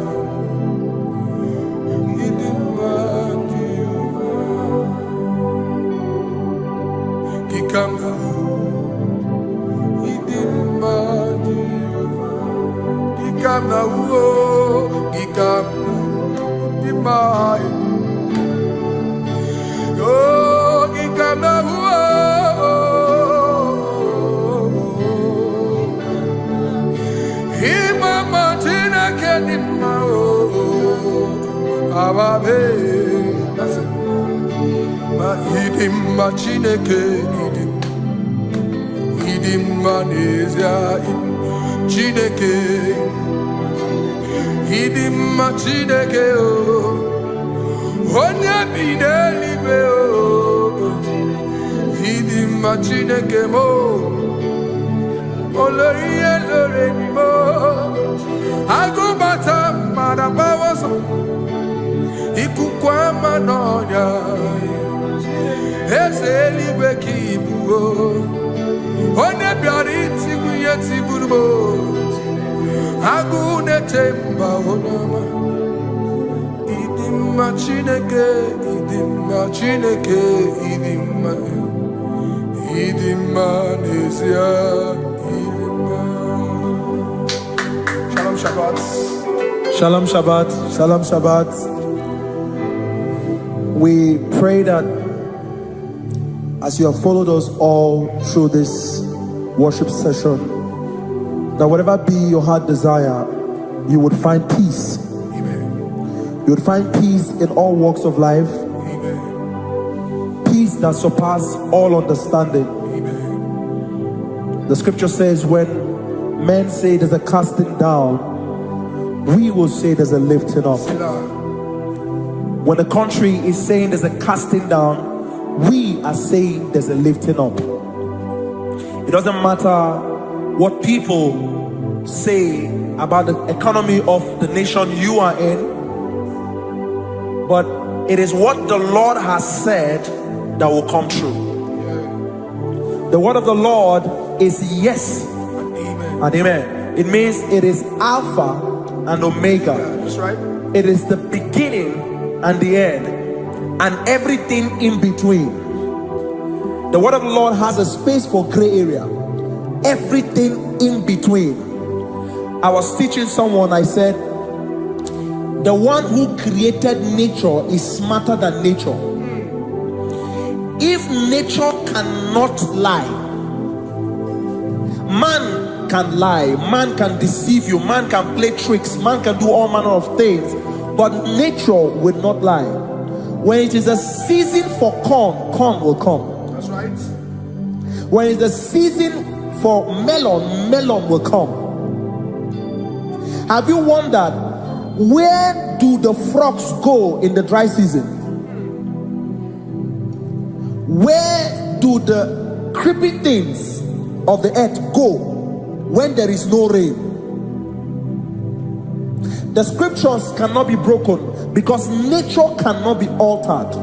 Chineke idim manezia Chineke idim Chineke o onye bi n'eluigwe o idim Chineke mo olori elore ni mo agụbata mara bawaso ikuku ama n'ọnya eze eluigwe ka ibu o onye bịara itigbu ihe tigburu m agụ na-eche mba onye ọma ịdị mma Chineke ịdị mma Chineke ịdị mma n'ezie ịdị mma. Shalom Shabbat. Shalom Shabbat. Shalom Shabbat. We pray that as you have followed us all through this worship session, that whatever be your heart desire, you would find peace. Amen. You would find peace in all walks of life. Amen. Peace that surpasses all understanding. Amen. The scripture says when men say there's a casting down, we will say there's a lifting up. When the country is saying there's a casting down, we are saying there's a lifting up. It doesn't matter what people say about the economy of the nation you are in, but it is what the Lord has said that will come true. The word of the Lord is yes and amen. It means it is Alpha and Omega. That's right. It is the beginning and the end, and everything in between. The word of the Lord has a space for gray area. Everything in between. I was teaching someone, I said, the one who created nature is smarter than nature. If nature cannot lie, man can lie, man can deceive you, man can play tricks, man can do all manner of things, but nature will not lie. When it is a season for corn, corn will come. That's right. When it's a season for melon, melon will come. Have you wondered, where do the frogs go in the dry season? Where do the creeping things of the earth go when there is no rain? The scriptures cannot be broken because nature cannot be altered.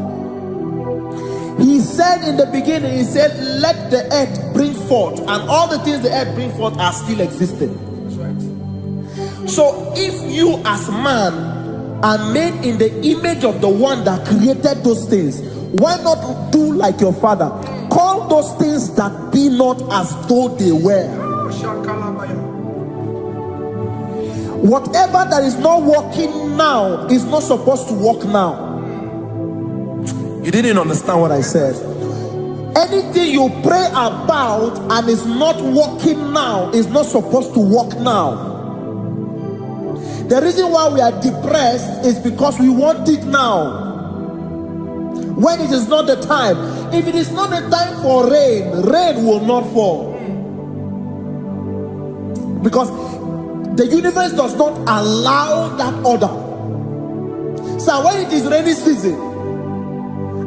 He said in the beginning, he said, let the earth bring forth, and all the things the earth bring forth are still existing. That's right. So if you as man are made in the image of the one that created those things, why not do like your father? Call those things that be not as though they were. Whatever that is not working now is not supposed to work now. You didn't understand what I said. Anything you pray about and is not working now is not supposed to work now. The reason why we are depressed is because we want it now, when it is not the time. If it is not the time for rain, rain will not fall, because the universe does not allow that order. So when it is rainy season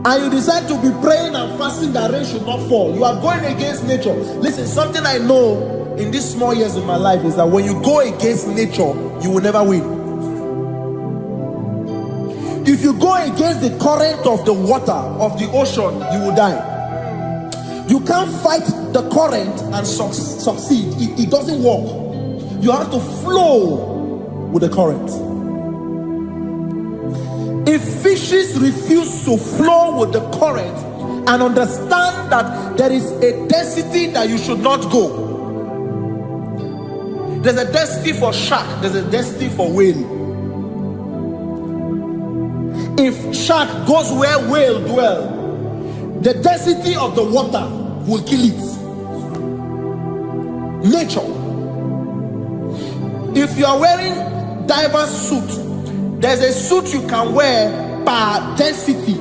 and you decide to be praying and fasting that rain should not fall, you are going against nature. Listen, something I know in these small years of my life is that when you go against nature, you will never win. If you go against the current of the water of the ocean, you will die. You can't fight the current and succeed. It doesn't work. You have to flow with the current. If fishes refuse to flow with the current and understand that there is a density that you should not go, there's a density for shark, there's a density for whale. If shark goes where whale dwell, the density of the water will kill it. Nature. If you are wearing diver's suit, there's a suit you can wear per density.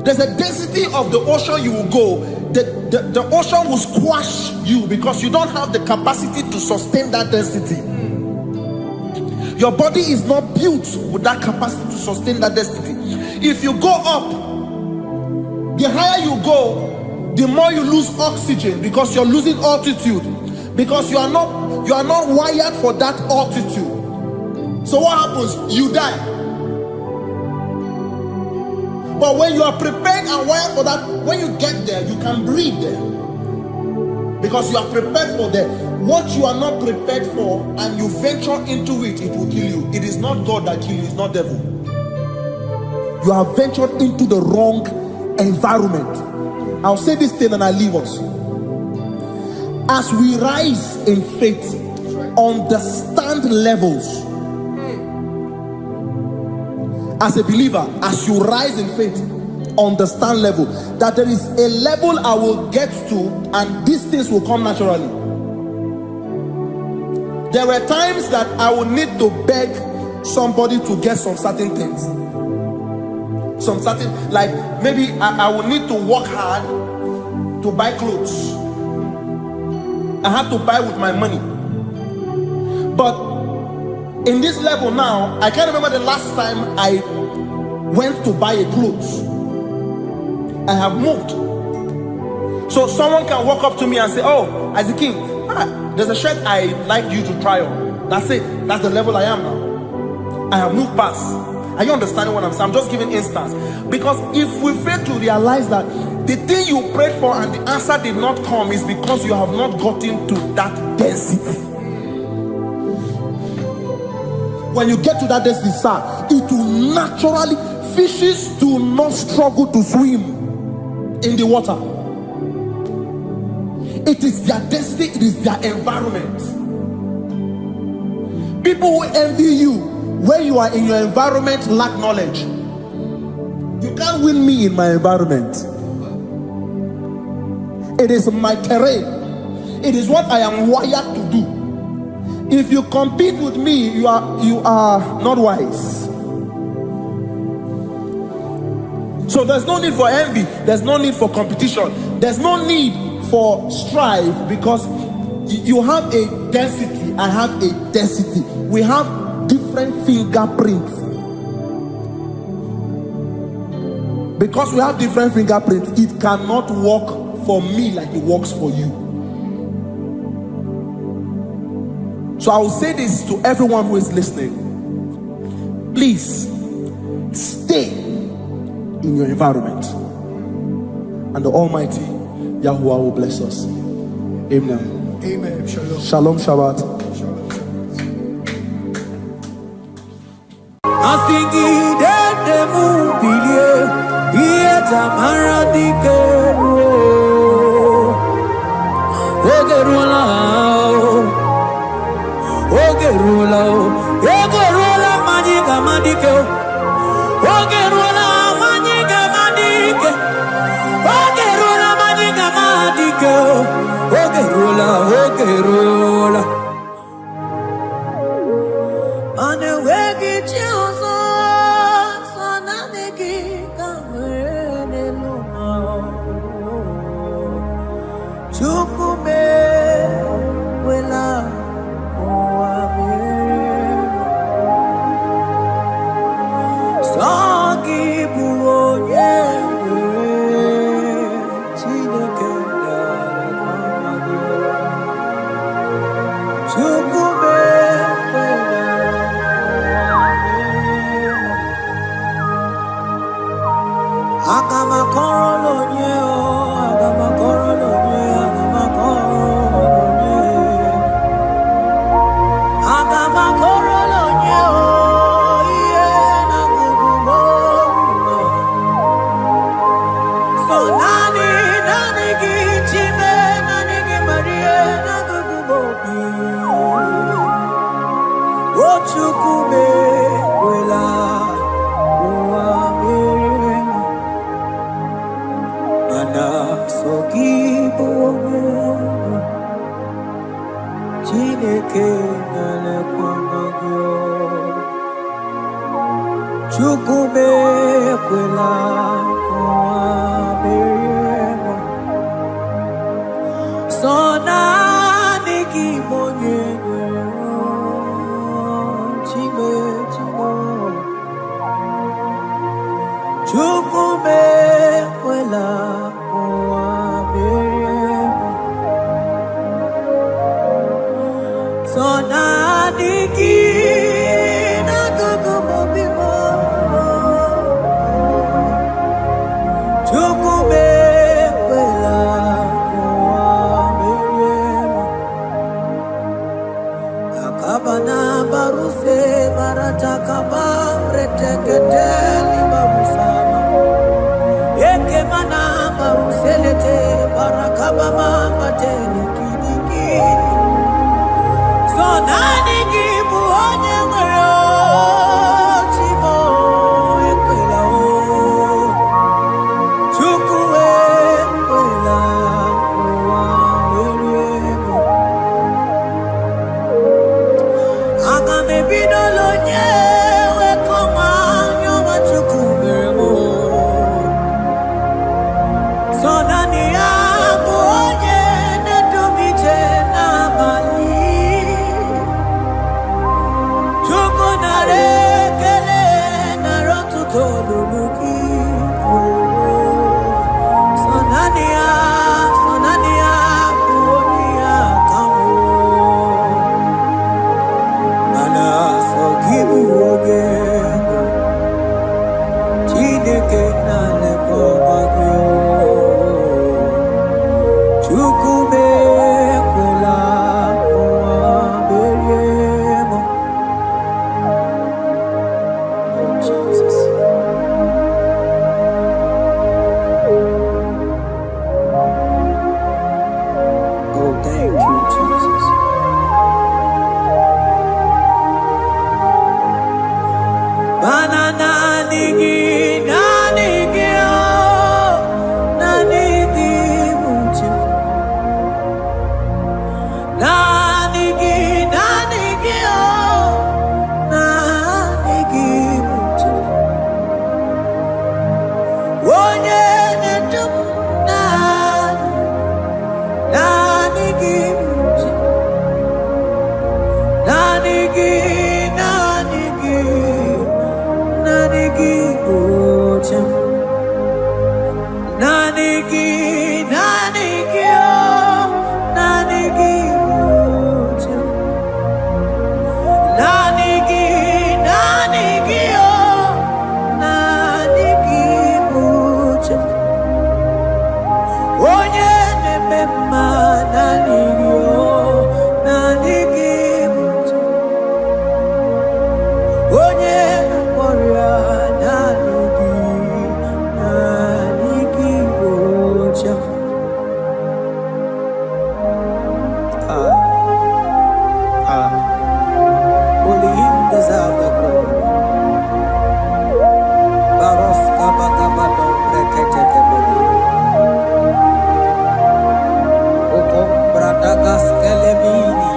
There's a density of the ocean you will go. The ocean will squash you because you don't have the capacity to sustain that density. Your body is not built with that capacity to sustain that density. If you go up, the higher you go, the more you lose oxygen because you're losing altitude, because you are not wired for that altitude. So what happens? You die. But when you are prepared and wired for that, when you get there, you can breathe there, because you are prepared for that. What you are not prepared for and you venture into it, it will kill you. It is not God that kills you, it's not devil. You have ventured into the wrong environment. I'll say this thing and I leave us. As we rise in faith, understand levels. As a believer, as you rise in faith, understand level. That there is a level I will get to and these things will come naturally. There were times that I would need to beg somebody to get some certain things. Some certain, like maybe I would need to work hard to buy clothes. I have to buy with my money. But in this level now, I can't remember the last time I went to buy a clothes. I have moved. So someone can walk up to me and say, oh, Isaac King, there's a shirt I like you to try on. That's it. That's the level I am now. I have moved past. Are you understanding what I'm saying? I'm just giving instance. Because if we fail to realize that the thing you prayed for and the answer did not come is because you have not gotten to that density. When you get to that density, sir, it will naturally, fishes do not struggle to swim in the water. It is their destiny, it is their environment. People who envy you Where you are in your environment, lack knowledge. You can't win me in my environment. It is my terrain. It is what I am wired to do. If you compete with me, you are not wise. So there's no need for envy. There's no need for competition. There's no need for strife, because you have a density. I have a density. We have different fingerprints. Because we have different fingerprints, it cannot work for me like it works for you. So I will say this to everyone who is listening. Please stay in your environment, and the Almighty Yahuwah will bless us. Amen. Amen. Shalom. Shalom Shabbat. Ibu Only him deserve the glory. Baros kabagabado breketekebeli. Okom bradagas kelemini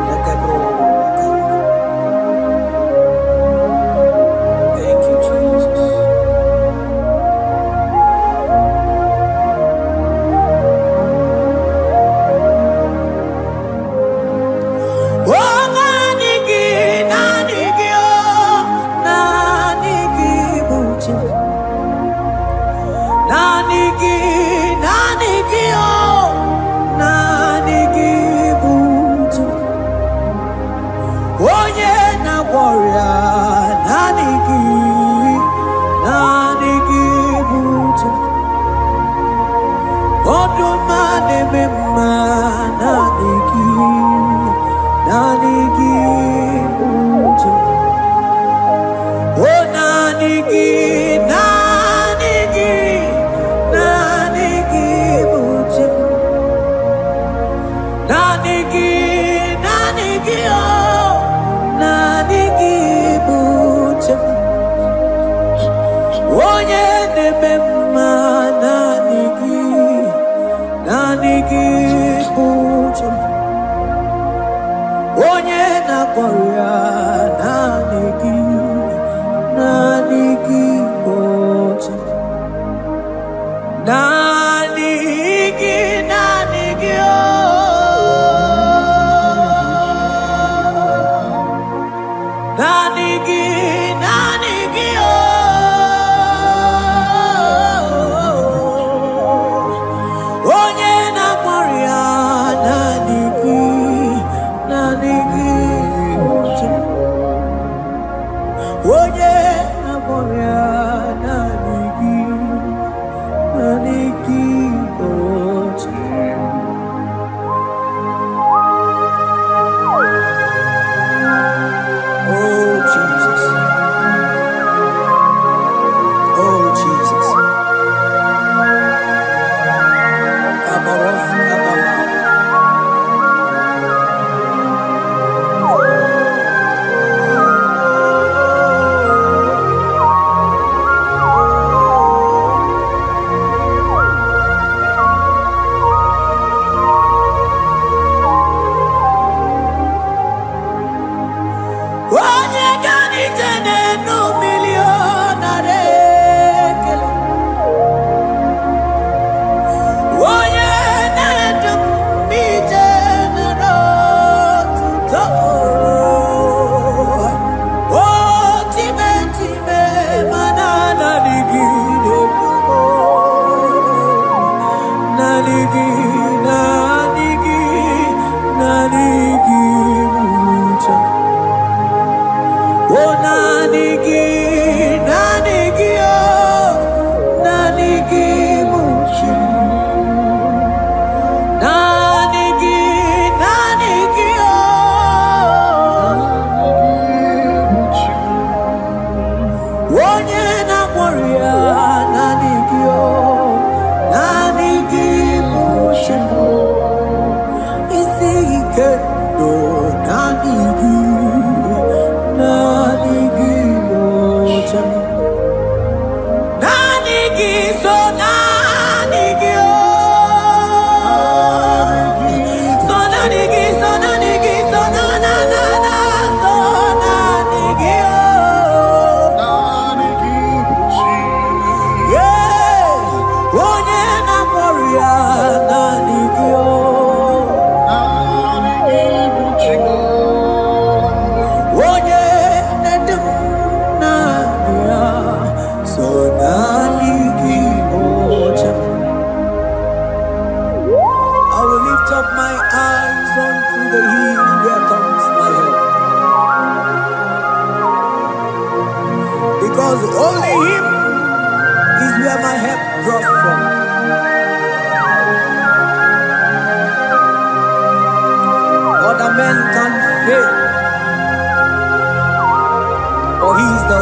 lekebro. Thank you, Jesus. Oh, nani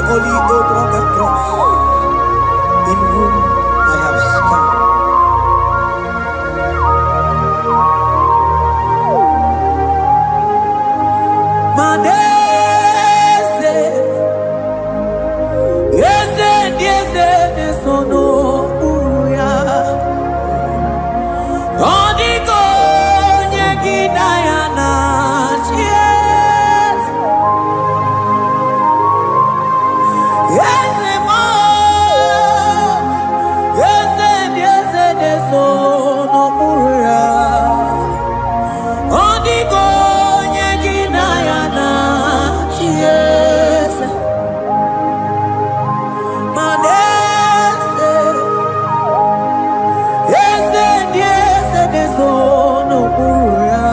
holy Abraham cross, in whom I have stand. Madese, yese, sono uya. Odiko nyegina yana yes. Yese mo, yese, sono uya. Odiko nyegina yana yes. Madese, yese, sono uya.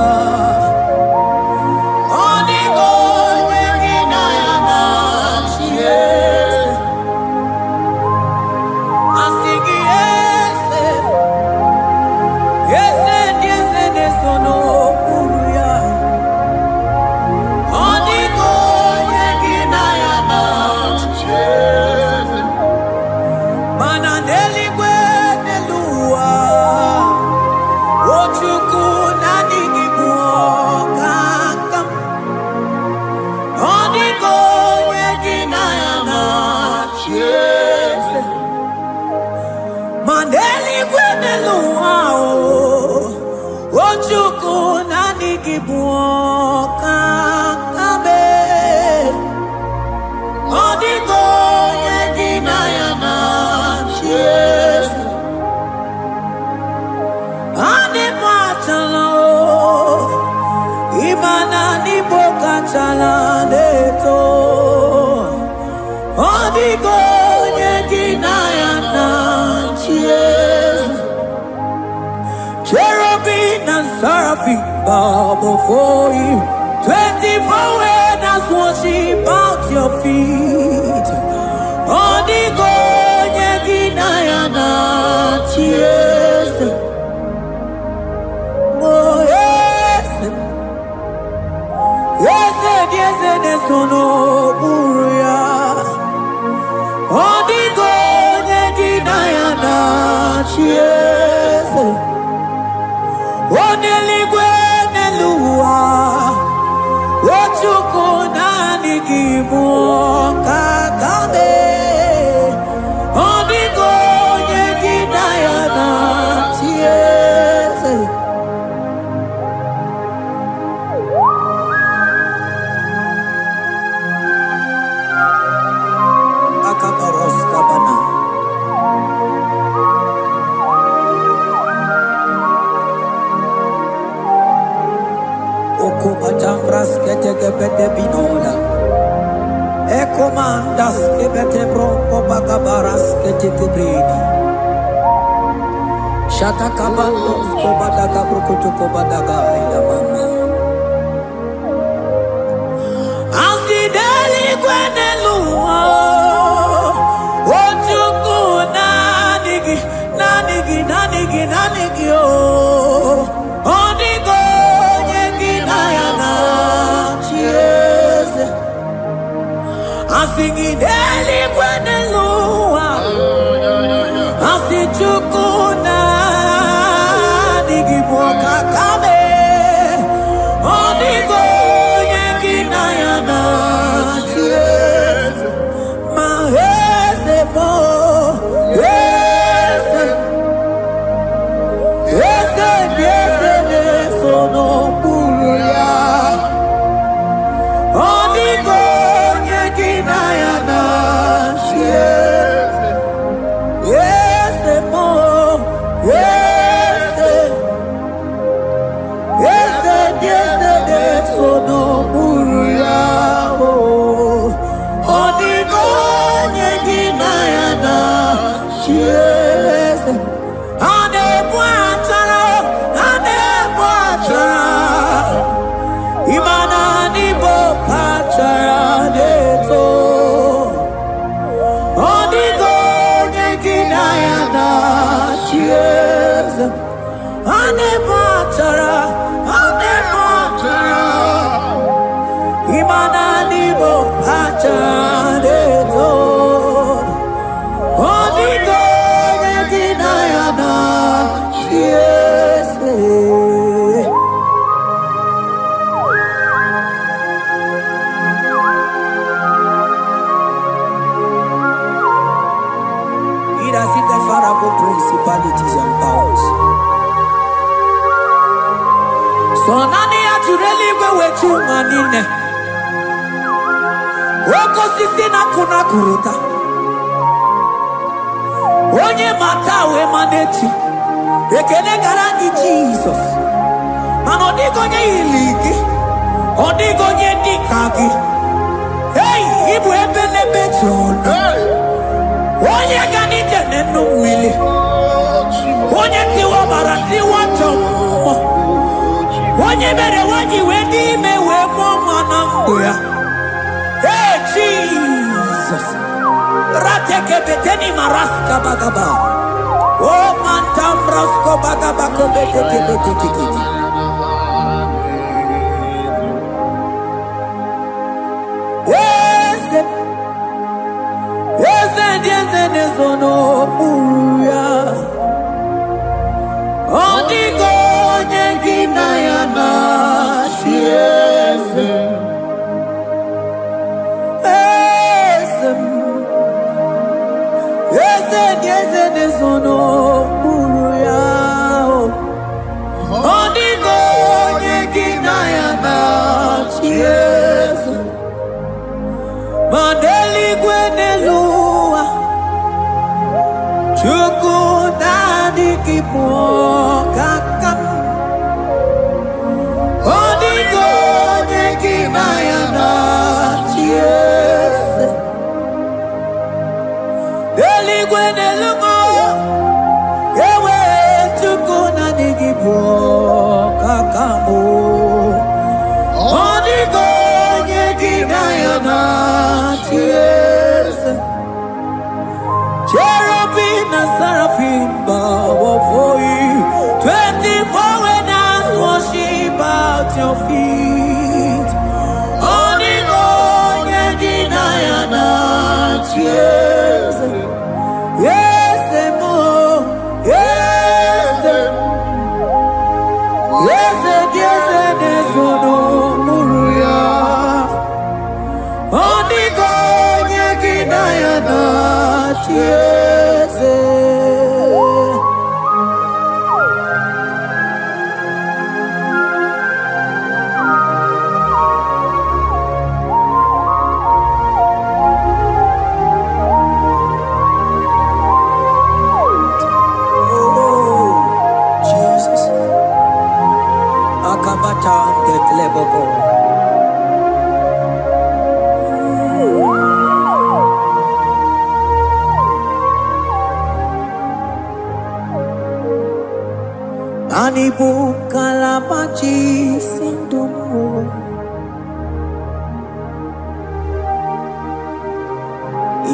Odiko nyegina yana yes. Asigi yese, sono uya. Odiko nyegina yana yes. Mananeli kwenelua Ochuku nanigi muokakam Odiko nyegina yana yes. Maneli kwenelua Ochuku nanigi muokakam Odiko nyegina yana yes. Ane machala imana ni boka chala neto. Odiko nyegina yana yes. Cherubim and seraphim bow before you. 24 elders worship at your feet. Odiko nyegina yana yes. Oh yes, yes, sono uya. Odiko nyegina yana yes. Oneligwe nelua. Ochuku nanigi muokakame. Odiko nyegina yana yes. Akabaros kabana. Okobajambras ketekebete binola. Ekomandas kebete bronco bagabaras ketekebrini. Shatakabandos kobadaga brukutu kobadaga ila mama. Asideli kwenelua. Ochuku nanigi oh. Odiko nyegina yana yes. Asigideli kwenelua. Asichuku nanigi muokakame. Odiko nyegina yana yes. Mahese mo yes. Yes, sono uya. Odiko nyegina yana yes. Yes, mo yes. Yes, sono uya. Odiko nyegina yana yes. Ane bwatara. Imana ni boka chara neto. Odiko nyegina yana yes. Ane bwatara. Imana nibo hachadeto. Onigo yeginayana. Yes. It has hit the Pharaoh principalities and powers. So nani actually go with you manine. Woko sisi na kuna kuruta. Onye mata we manechi. Ekele garanti Jesus. Mano digo nye iligi. Odigo nye dikagi. Hey, ibu ebele beton. Onye gani jene numili. Onye tiwa barati wachomo. Onye bere wanyi wedi me we moma nanguya. Hey Jesus. Rateke beteni maraska bagaba. Oh mantam rasko bagaba ko beteke beteke. Yes. Yes, nesono uya. Odigo nyengina yana. Yes. Yes, nesono uya. Odigo nyengina yana. Yes. Mandeli gwenelua. Chuku nani kipo kakam. Odigo nyekina yana. Yes. Deli gwenelua. Ewe chuku nani kipo kakamu. Odigo nyekina yana. Yes. Cherubim and seraphim bow before you. 24 when us worship at your feet. Onigo yedinayana. Yes. Yes, emo. Yes. Yes, yes, yes, no muruya. Onigo yedinayana. Yes. Oh, Jesus. Akabata dekleboko. Anibu kalabachi sindumo.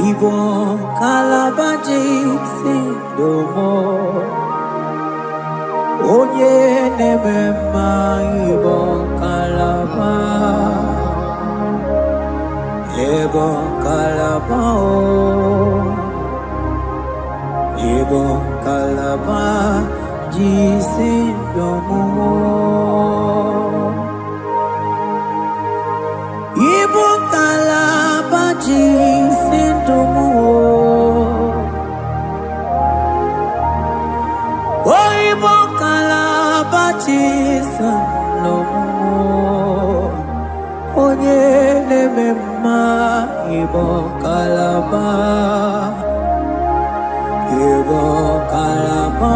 Ibo kalabachi sindumo. Onye nemema ibo kalaba. Ibo kalaba o. Ibo kalaba. Jisindomo. Ibo kalaba jisindomo. Oh, Ibo kalaba jisindomo. Onye nemema Ibo kalaba. Ibo kalaba.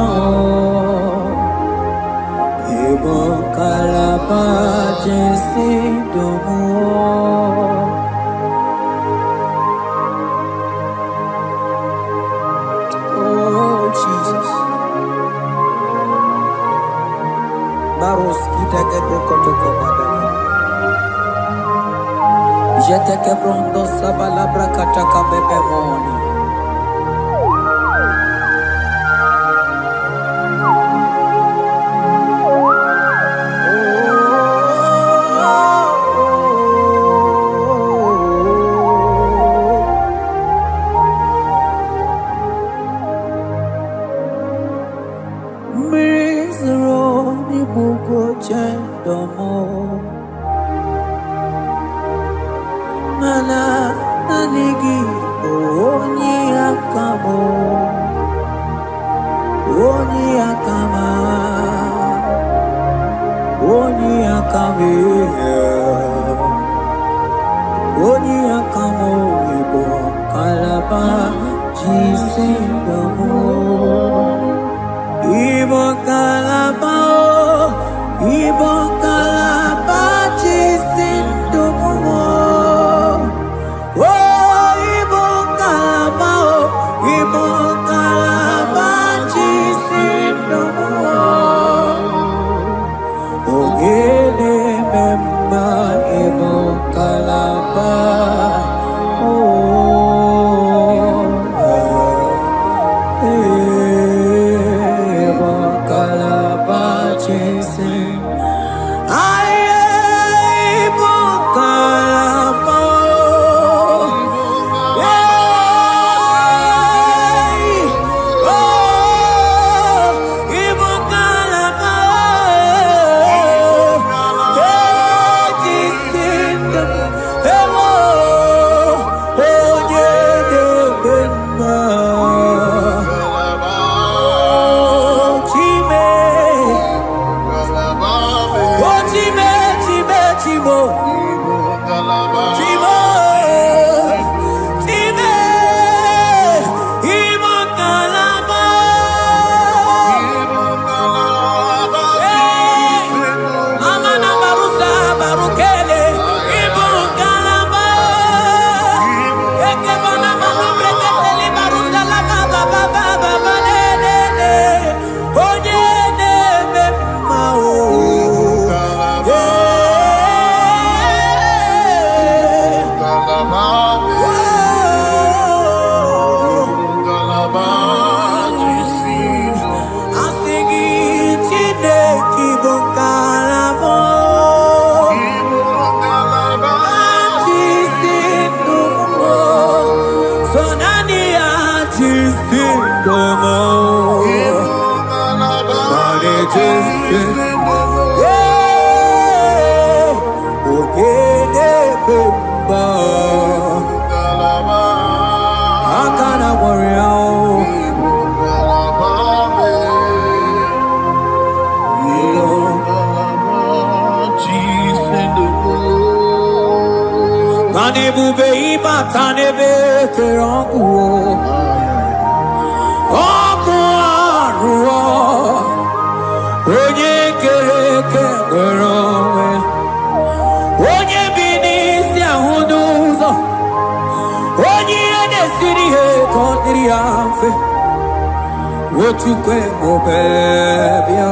Ibo kalaba jisindomo. Oh Jesus. Baros kita kebrokotoko badana. Jete kebrondo sabalabra kataka bebemoni. Oni akamo Igbo kalaba jisindomo. Igbo kalaba jisindomo. Oh, Igbo kalaba jisindomo. Ogene memba Igbo kalaba. Ebube ibata n'ebe kere ọkụ arụọ onye kere eke nwere onwe onye bi n'isi ahụ n'ụzọ onye ihe na-esiri ihe ka ọ dịrị ya mfe otukwe obe bịa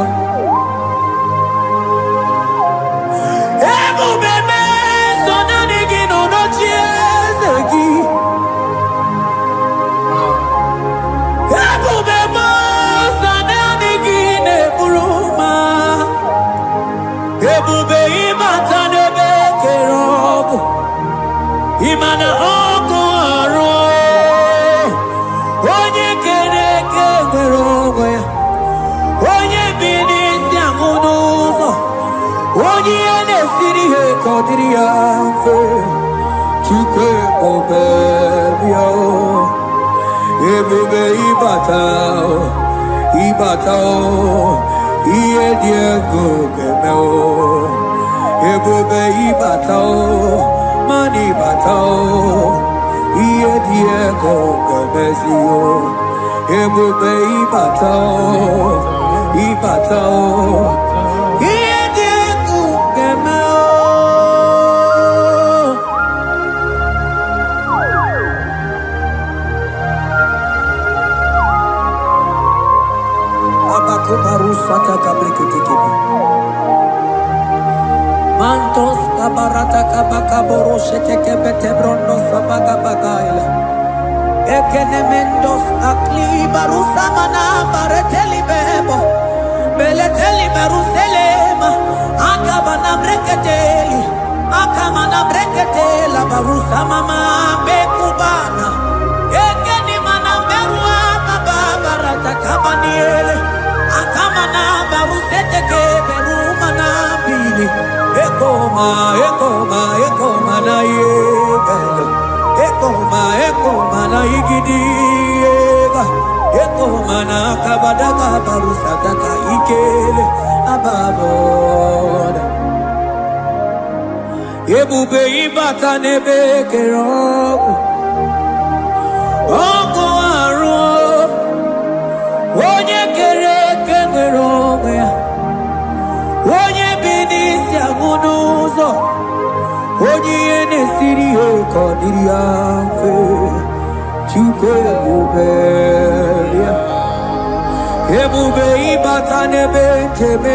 Imana ọkụ arụ onye kere eke nwere onwe ya onye bi n'isi ahụ n'ụzọ onye ihe na-esiri ihe ka ọ dịrị ya mfe Chukwu ebube bịa ebube ịbata ihe dị ego ga-eme ebube ịbata Mani batao, iye diego gabezio, ebube ibatao, iye diego gameo. Abako barusata kabriketikebe. Mantos kabarata kabakaboro sheteke bete brondo sabaga bagaila. Ekenemendos akli barusa mana bareteli bebo. Beleteli baruselema. Akabana breketeli. Akamana breketela barusa mama bekubana. Ekeni mana berua kababarata kabaniele. Akamana baruseteke berumana bili. Ekoma na yegalo. Ekoma na igidiyega. Ekoma na kabadaka barusataka ikele ababoda. ebube ịbata n'ebe kere ọkụ arụ onye kere eke nwere onwe ya onye bi n'isi agụ n'ụzọ onye ihe na-esiri ya ka ọ dịrị ya mfe Chukwu ebube ya ebube ịbata n'ebe njem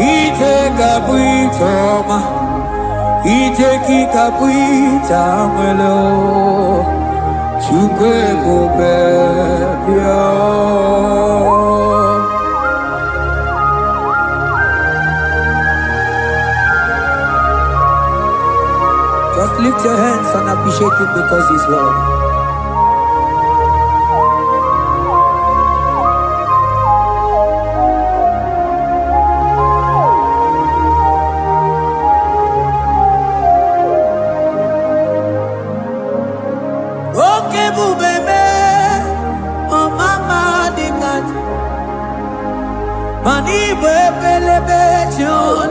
ije ga-abụ ije ọma ije gị ga-abụ ije anwele Chukwu ebube bịa Just lift your hands and appreciate him because he's worthy. Mani bebelebe John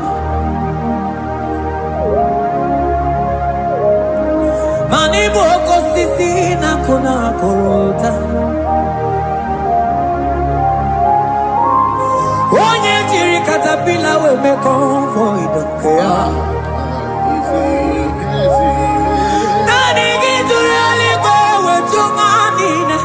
Mani boko sisi na kuna korota Onye jiri katapila we me convoy don't care Nani gizuri aliko we chumanina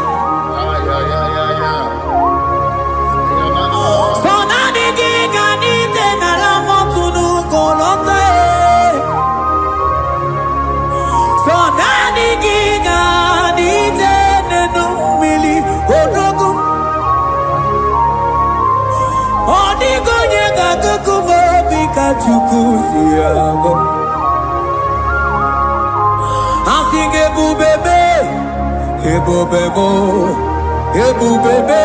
Chukuziago I sing ebubebe ebubebo ebubebe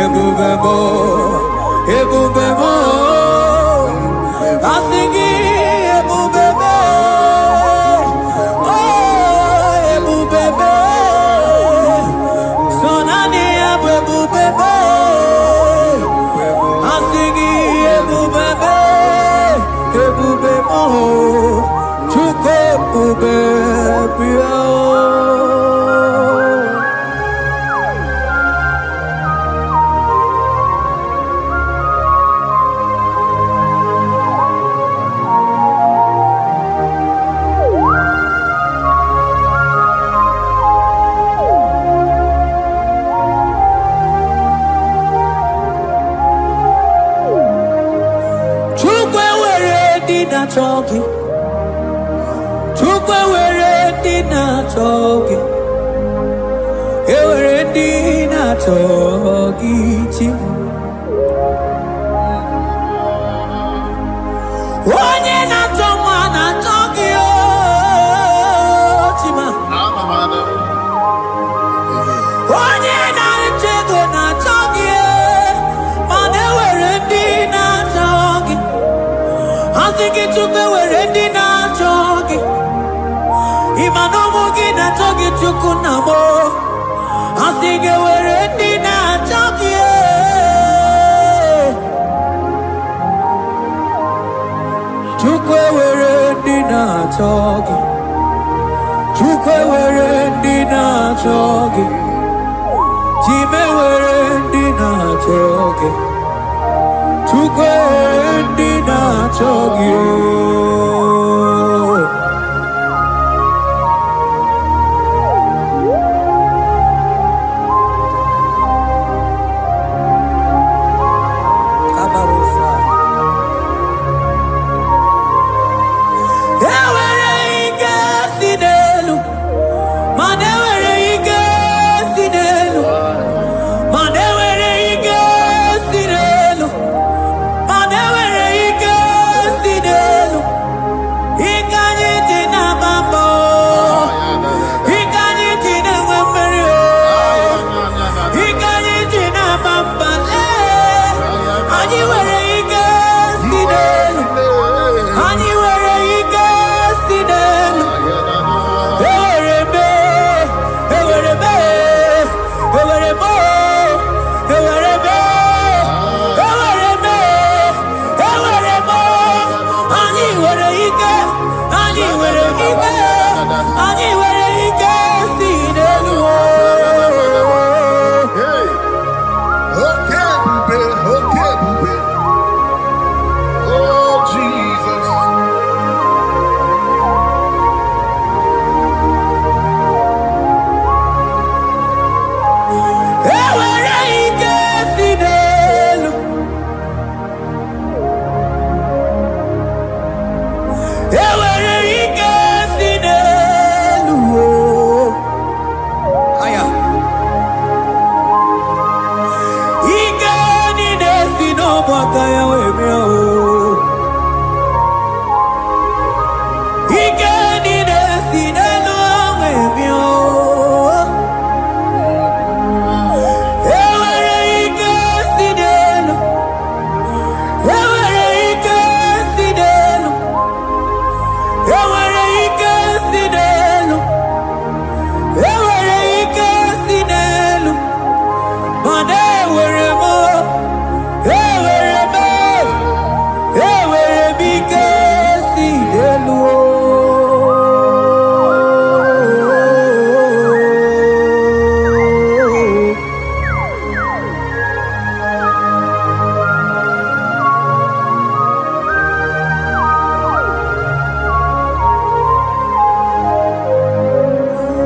ebubebo ebubebo I sing ebubebe oh ebubebe sonani ebubebe I sing ebubebe ebube mo Chukwu ebube bịa Talking, Chukwu were dinner talking, were dinner talking. Onye na toma na talking, chima. Onye na chego na talking, mane were dinner talking. I think it took away ready now, jogging. Imanomogi na jogi chukunamo. I think it were ready now, jogging. Chukwe were ready now, jogging. Chukwe were ready now, jogging. Jime were ready now, jogging. Chukwe ndi na chogi Kabarusa Ewere ike sinelu Mane were ike sinelu Mane were ike sinelu Ewere ike si n'elu aya ike niile si n'ọgbakọ ya wee bịa ike niile si n'elu wee bịa ewere ike si n'elu ewere ike si n'elu ewere ike si n'elu ewere ike si n'elu mana ewere m ike si n'elu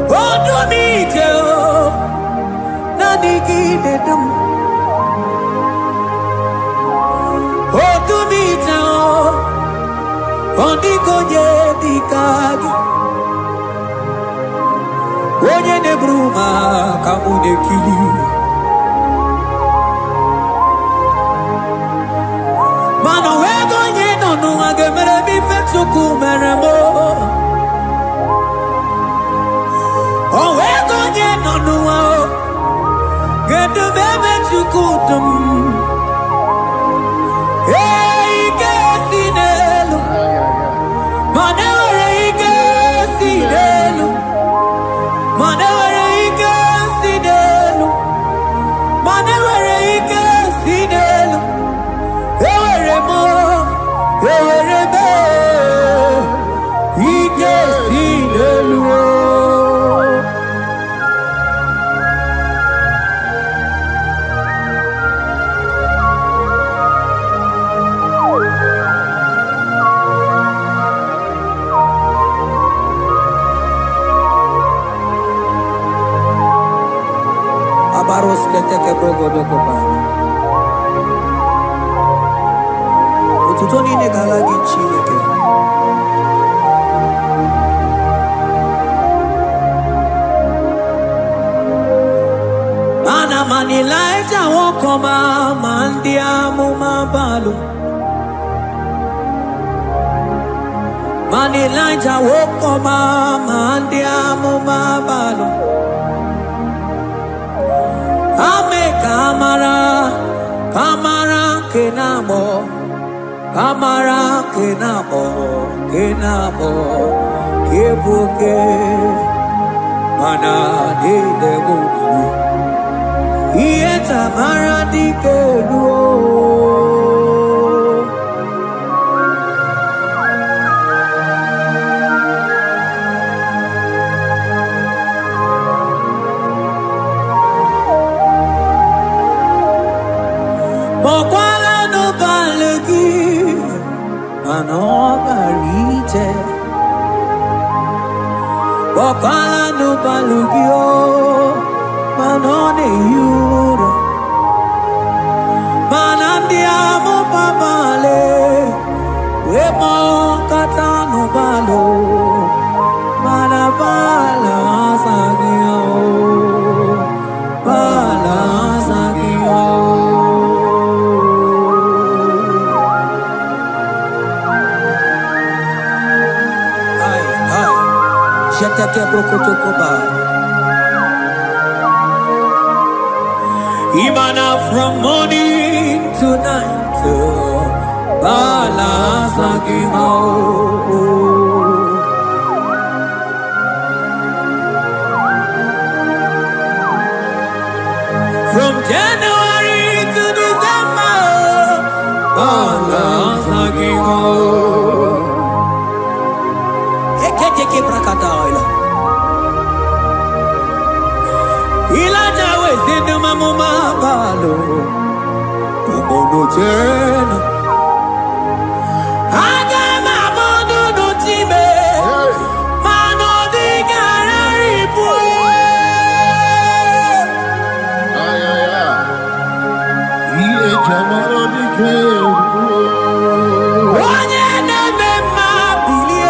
odumije nadigide dum odumije odigonye dịka gị onye na-eburu m aka mụ na-ekiri mana wee gonye nọ n'ụwa ga-emere m ife Chukwu mere m o wee gonye nọ n'ụwa ga-edube ebe Chukwu dum ike si n'elu mana ewere ike si n'elu mana ewere ike si n'elu mana ewere ike si n'elu ewere m ike si n'elu Abaros keteke brogodo kopana otuto niile gara gị Chineke ana man Elijah won't come man ndị amụma balụ man Elijah won't come man ndị amụma balụ ame kamara kenabo kamara kenabo kebuke mana dedebu iye tamara dikelu Mokwala no balegi mano barite Mokwala no balegi o mano ne yuro manandi amo babale wemo kata no balo manabala sagio bala sagio Jeteke brokotokoba Imana from morning to night Bala sagimo From January to December Bala sagimo Eketeke brakadaila Ilaja wezendo mamuma balo Umono jena Aga mamono no time Mano di garari pue Iye jamaro di ke Onye neme mabili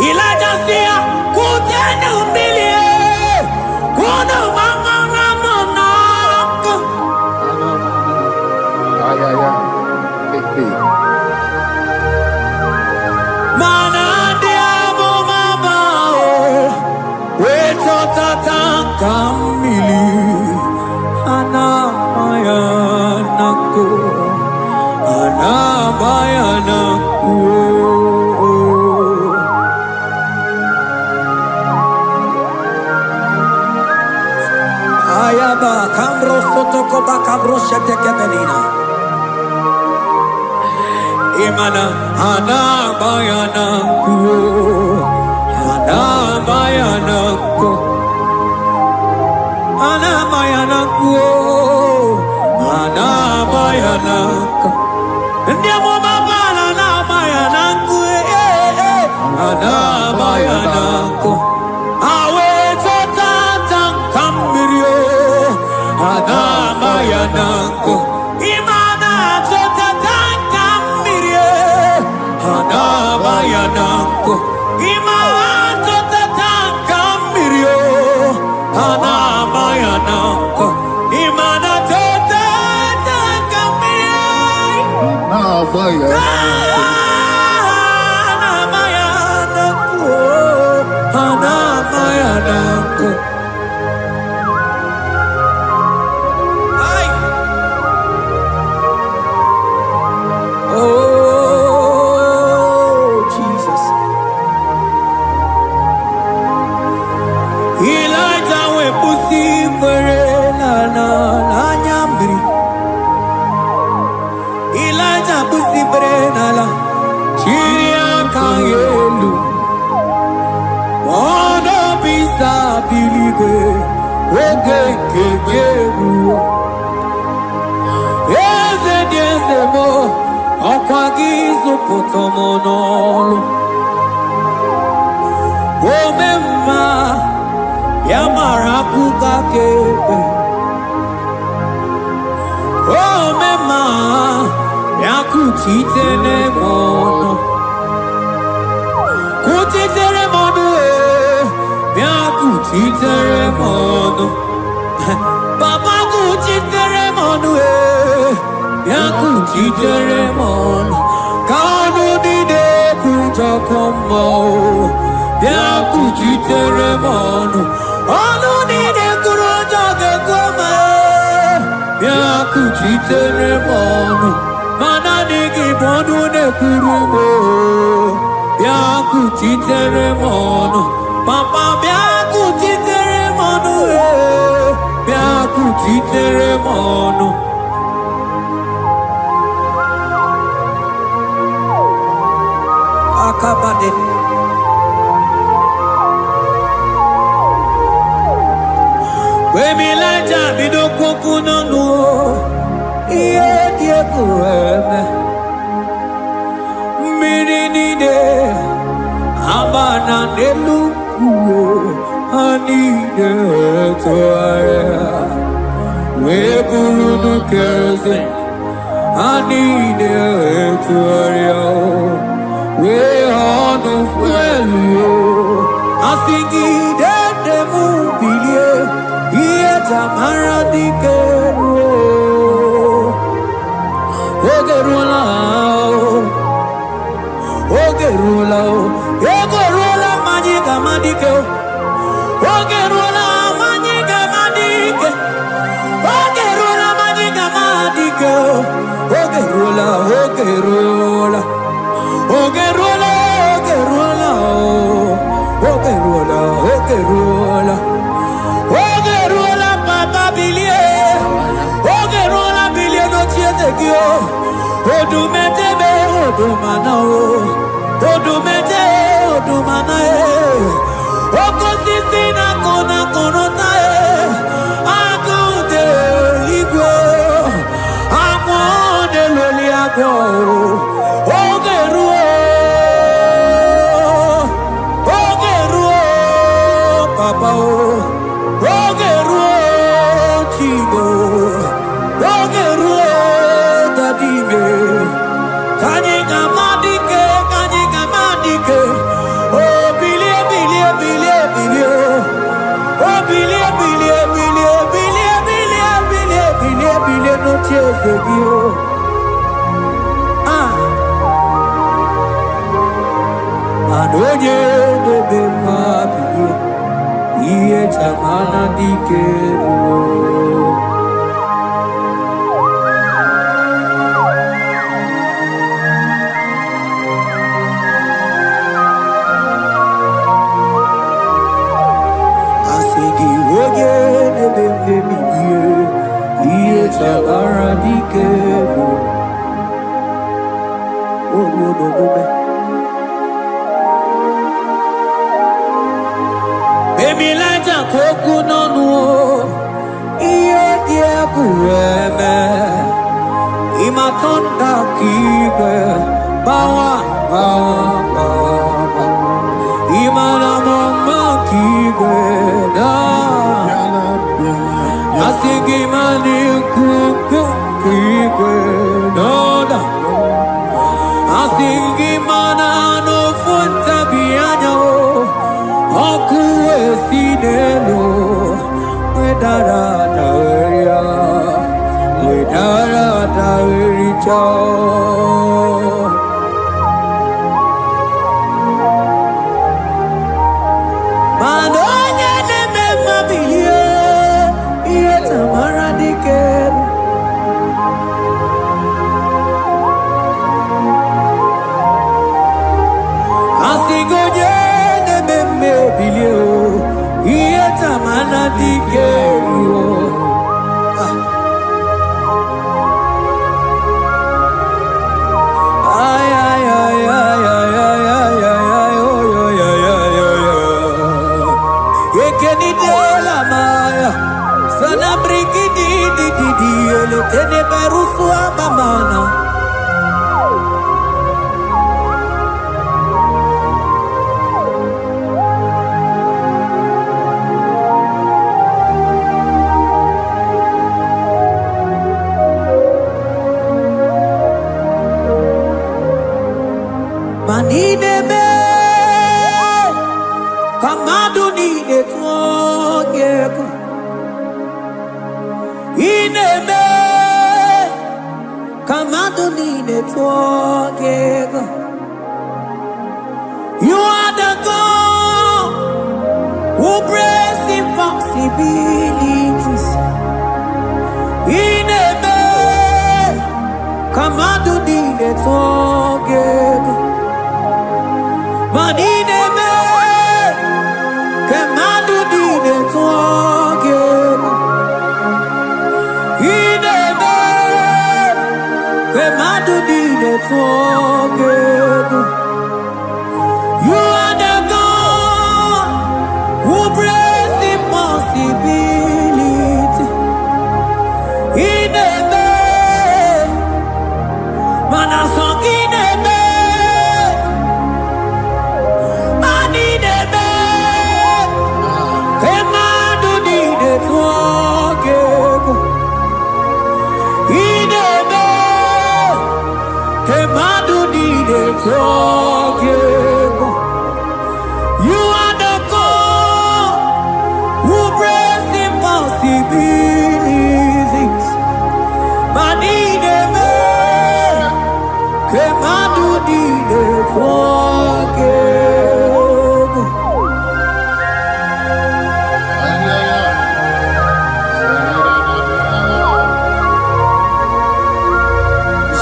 Elijah said, "Kutenu milie, kuno mangara monako." Mana diabo mabao, weto tatanka mili, ana mayanako, ana mayanako. Ayaba kambro sotoko bakabro sheteke belina. Imana ana bayana ku, ana bayana ku, ana bayana ku, ana bayana ku. Ndiamo mabala na bayana ku, ana bayana ku. Awe totata kambirio, ana bayana ku. Imana totata kambirio, ana bayana ku. Imana totata kambirio, ana bayana ku. Imana totata kambirio, ana bayana ku, ana bayana ku. Ay. Oh, Jesus. Elijah we pusi mere na nyambri. Elijah pusi mere na la chiria kayelu. Mono bisa bilige oge kegeru. Eze diese mo okwagizu potomonolo. Omemma yamara kukakebe. Omemma yakuchitene mono. Kuchitere mono yakuchitere mono. Baba kuchitere mono yakuchitere mono. Kanu dide kujakomo yakuchitere mono. Anu dide kurojage kome yakuchitere mono. Mana digi bodu ne kurumo yakuchitere mono. Papa yakuchitere mono yakuchitere mono. Akabade. Wemilaja bidoko no iye die kueme minini de abana neluku ani de toaya we buru keze ani de toaya we honu fuelio asingi de mubilie iye tamara dikero ogerula ogerula majiga madike ogerula majiga madike ogerula majiga madike ogerula ogerula ogerula ogerula ogerula ogerula papa bilie ogerula bilie no chiezekio odumete be odumana o odumete odumana e okosisi na kona konota e akude igwe akwa You are the God who breaks impossibilities. In a man, come on to the talking. But in a man, come on to the talking. In a man, come on to the talking. You are the God who breaks impossibility. In a man, man a song in a man, man in a man, come on to the talking. In a man, come on to the talking. You are the God who breaks impossibilities. Man in a man, come on to the forgive.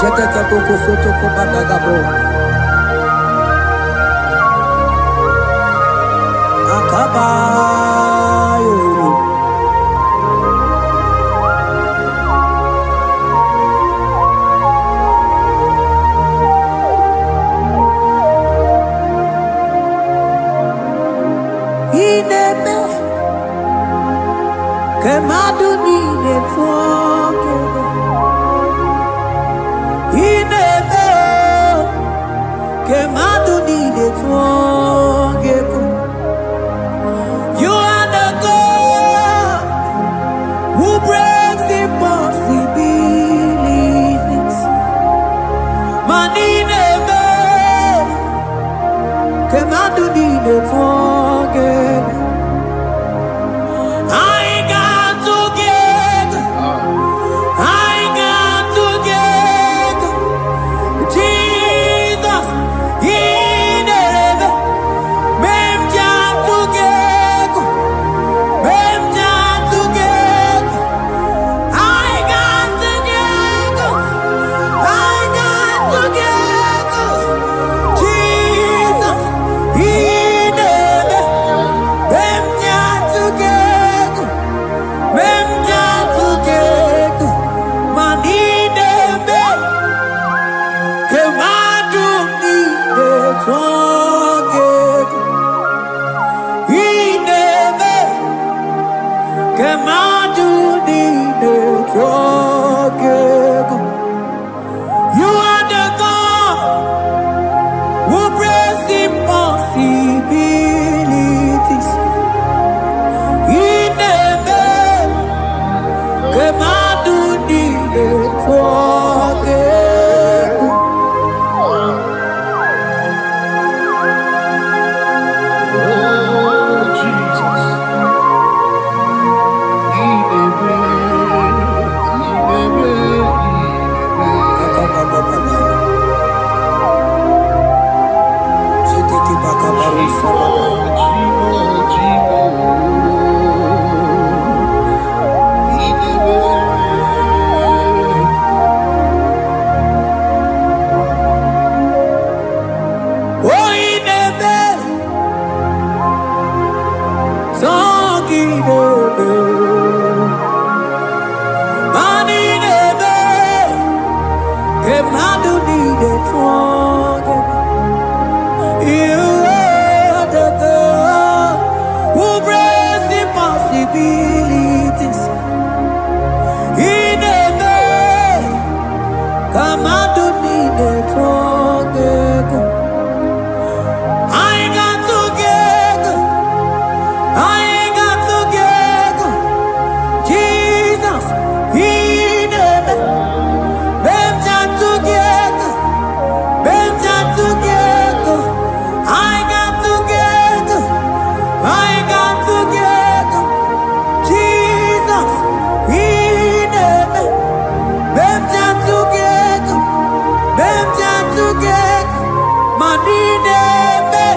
Jete ke poko soto ko badagabo. Akabayo. Ineme kemadu ni netwoke. Kemadu need it forget. You are the God who brings impossibilities. In a day, Kemadu need it forget. I got together. I got together. Jesus, He never. Them together. I got together. I got together. Jesus, He never. Them together. Money never.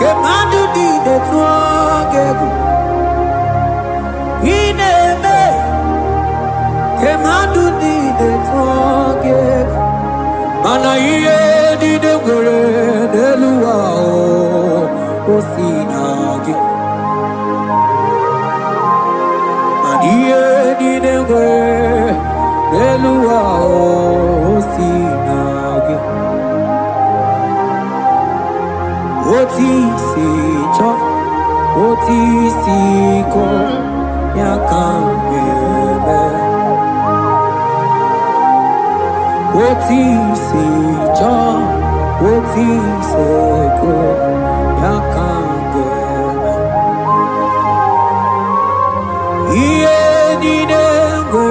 Kemadu did it together. He never. Kemadu did it together. Mana iye did the gore delua o sinagi. Mana iye did the gore delua o sinagi. Oti si cho, oti si ko yakambebe. Oti si cho, oti se ko yakambebe. Iye di dengwe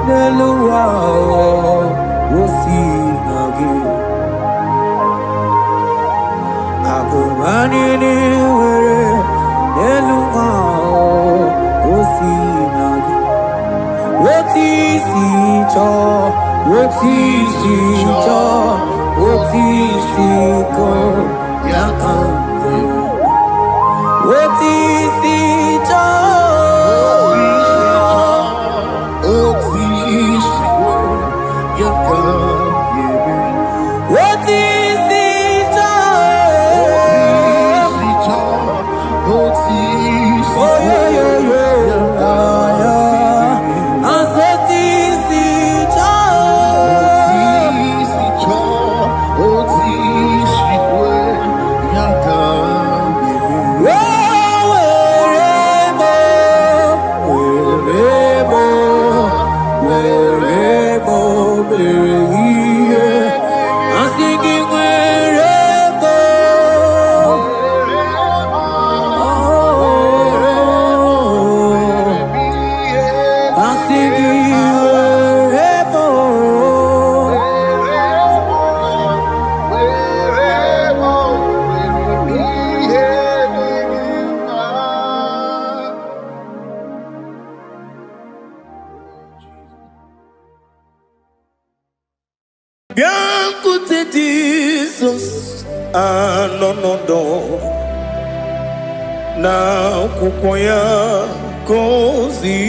nelua o sinagi. Agumani ni were neluma o sinagi. Oti si cho, oti si cho, oti si ko yakambe. Oti si cho, oti si ko yakambe. Oti si cho, oti si ko yakambe. Biancote Jesus, anonodo na kukoya kozi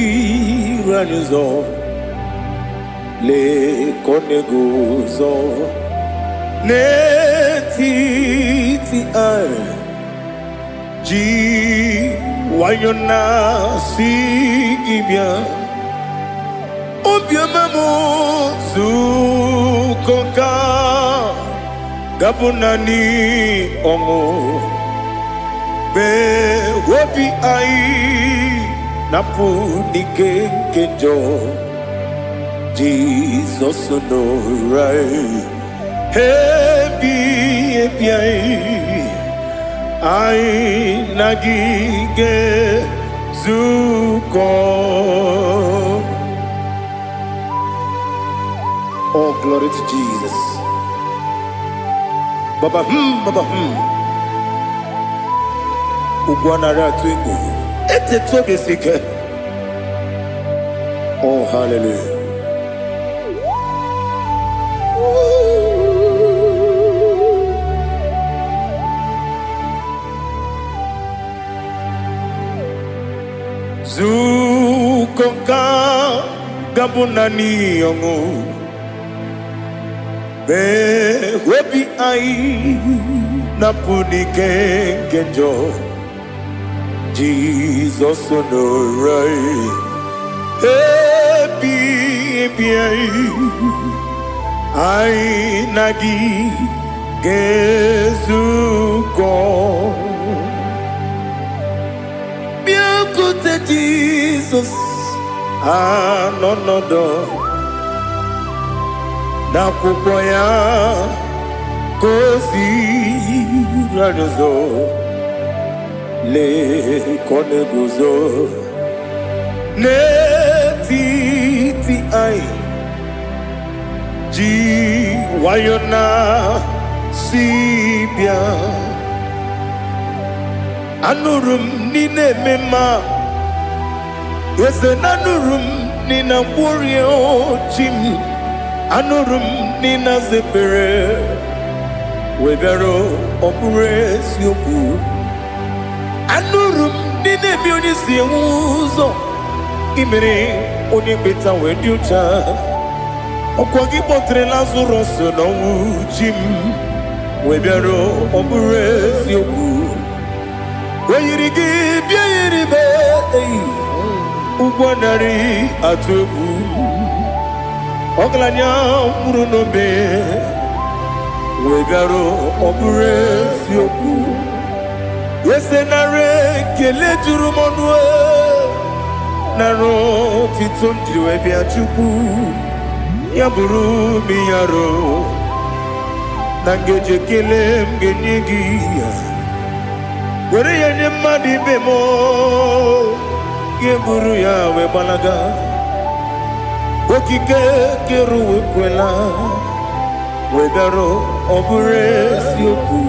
ranizo le konegozo ne titi ai ji wayona sigibia obiamamo zukoka gabunani omo be wobi ai napu nikenjo Jesus no right happy ai nagige zuko. Oh, glory to Jesus. Baba Baba Ugwanara twingu. Ete tobe sike. Oh, hallelujah. Zukonka gabunani yongu. Be webi ai napuni kenjo Jesus no right. Hey Ai nagi gezuko Biakute Jesus anonodo Nakwụkwọ ya kosi ranyozo Le kone guzo Netiti ai Ji wayona sibia Anurum nine mema Yese nanurum nina warrior chim Anurum nina zepere Webero opure sioku Anurum nine bioni siuzo Imere onye beta wediucha Okwagi potre Lazarus no jim Webero opure sioku Weyirigi biayiribe Ugwanari atubu Oglanya murunobe Wegaro opure sioku Yesenare kele jurumonwe Naro titondi webia chuku Yaburu miyaro Nangeje kele mgenyigi Were yenye madi bemo Yeburu ya webalaga Okike keru wekwela Wegaro obure sioku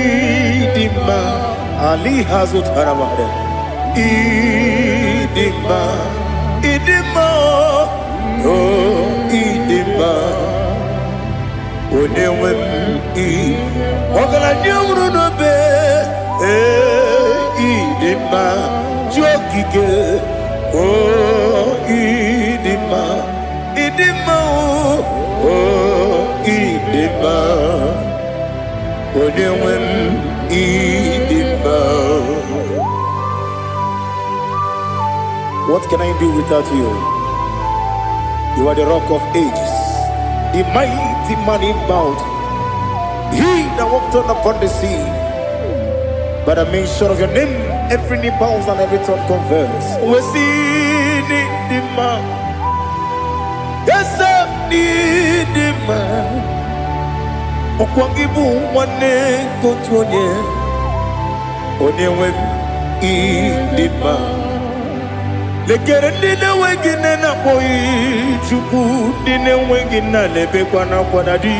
Idima Ali Hazut Haramade Idima Oh Idima Onewem Ogala nyamru no be Idima Jokike Oh Idima Oh Idima Onewem Idima What can I do without you? You are the rock of ages, the mighty man in mountain. He that walked on upon the sea. By the mention of your name, every knee bows and every tongue confesses. We see the man. Yes, I need the man. Okwangibu wane kotonye. Onyewe idima. Lekere nina wengine na boyi chuku nina wengine lebe kwa na kwa nadi.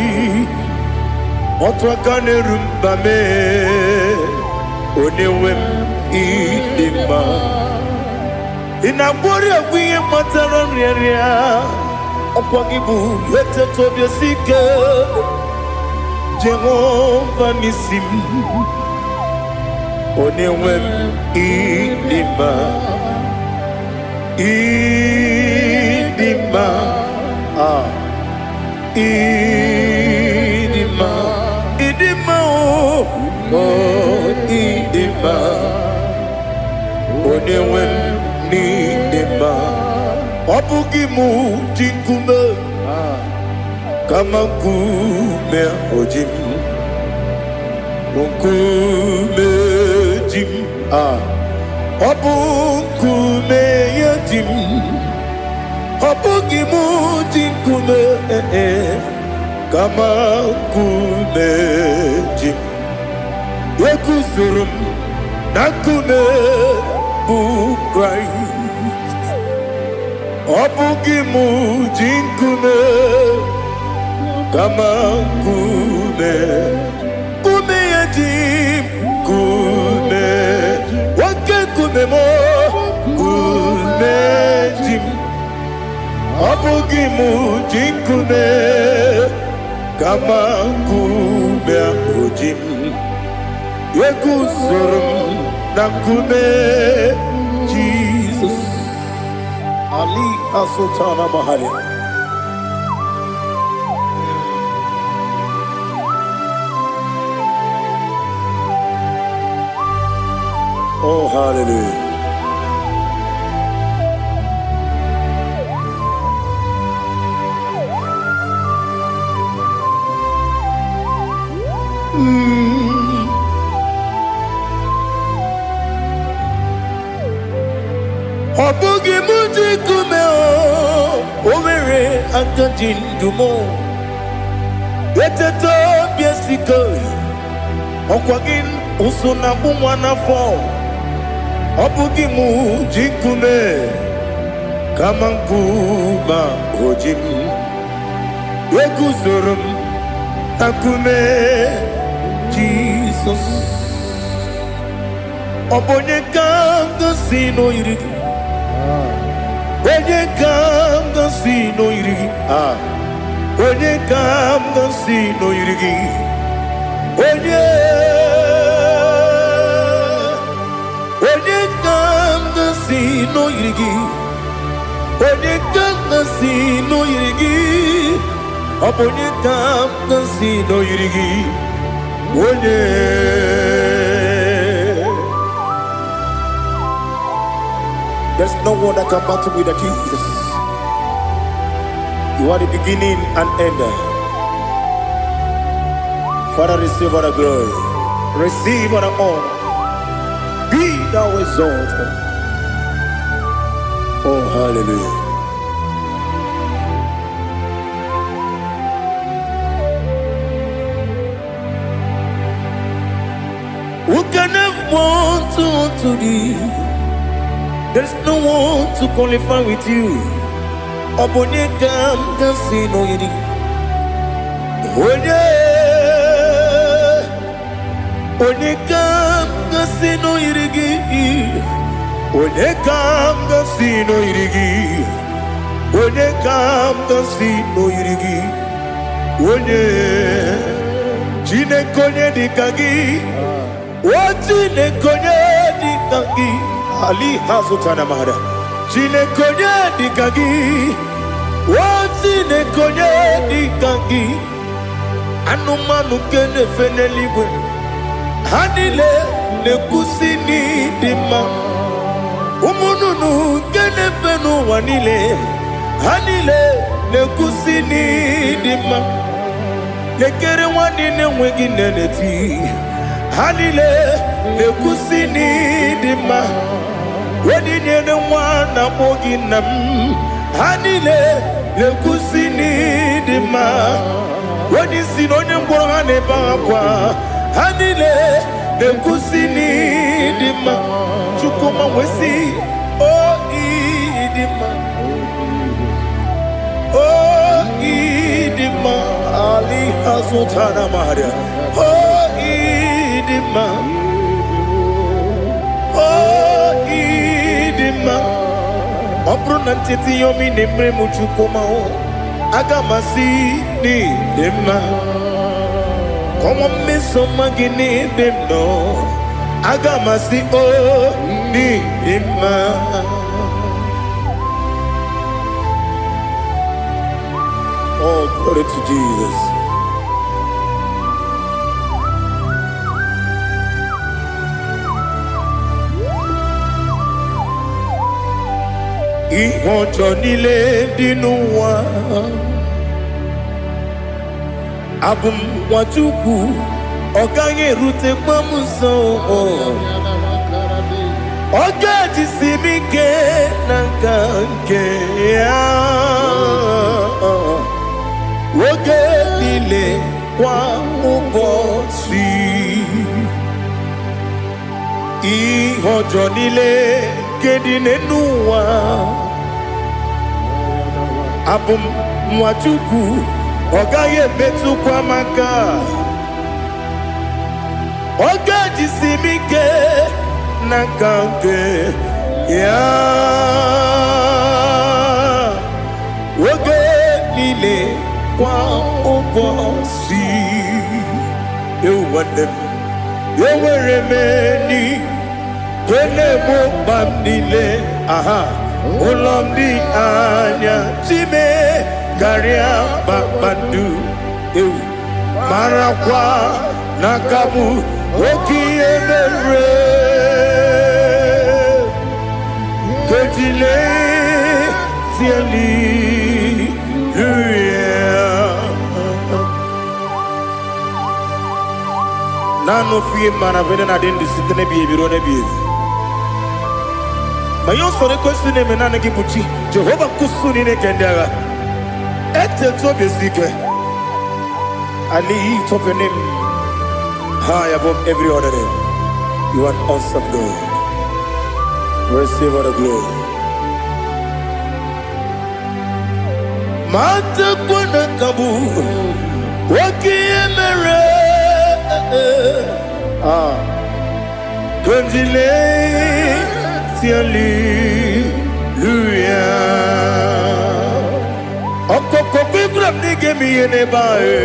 Otwakane rumba me. Onyewe idima. Inabori agwiye matara nyeria. Okwangibu yete tobye sike. Jehovah Nisim Onewem Idima Idima Idima Idima Oh Idima Onewem Idima Obugimu Jinkume Kama kume ojim Kume jim Obu kume yajim Obu gimu jinkume Kama kume jim Yekusurum Nakume Christ Obu gimu jinkume Kama kume yajim kume wake kume mo kume jim abugi mujim kume kama kume ojim yekuzurum na kume Jesus Ali Asultana Mahali. Oh, hallelujah. akajindumo eteto biesiko okwagin usuna bumwana fo obugi mu jikume kama nkuba ojim Yeguzorum akume Jesus Obonye kanga sino irigi Onye kanga sino irigi Onye kanga sino irigi Onye kanga sino irigi Onye kanga sino irigi Onye kanga sino irigi Onye There's no one that can battle with Jesus. You are the beginning and end. Father, receive all the glory. Receive all the honor. Be thou exalted. Oh, hallelujah. Who can have one to thee? There's no one to qualify with you. Obonye kam kasino yidi. Onye kam kasino yidi. Onye kam kasino yidi. Onye kam kasino yidi. Onye chine konye dikagi. Chine konye dikagi. Ali hazutana mahada. Chine konye dikagi. Chine konye dikagi. Anumanu kene feneliwe. Hanile ne kusini dima. Umununu kene fenu wanile. Hanile ne kusini dima. Nekere wanine wengi neneti. Hanile ne kusini dima. Wedi nyene wana mogi nam Hanile lekusini dima Wedi sinonye mbwangane bakwa Hanile lekusini dima Chukuma wesi Oh idima Oh idima Ali hazutana maria Oh idima Obruna ntiti yomi nemre muchukoma o Agamasi ni dema Komo miso magini demno Agamasi o ni dema Oh, glory to Jesus. Ihojo nile dinuwa Abum wajuku Oganye rute mamuso Oga jisimike nankanke Oge nile kwa ubosi Ihojo nile kedine nuwa Abum mwachuku Ogaye betu kwa maka Oga jisimike Nakanke Ya Oge nile kwa ubosi Ewanem Eweremeni Kwele mo bamdile aha Ulomdi anya Chime Garia babandu Marakwa Nakabu Oki emere Kejile Siali Nano fiye maravene na dendi sitene biye birone biye Mayon sore kwesune menane kibuchi Jehova kusuni ne kendaga I lift up your name high above every other name. You are an awesome God. Receive all the glory. Mata kuna kabu wakiemere Kanjile siali luya Okoko bigram nige miyene bae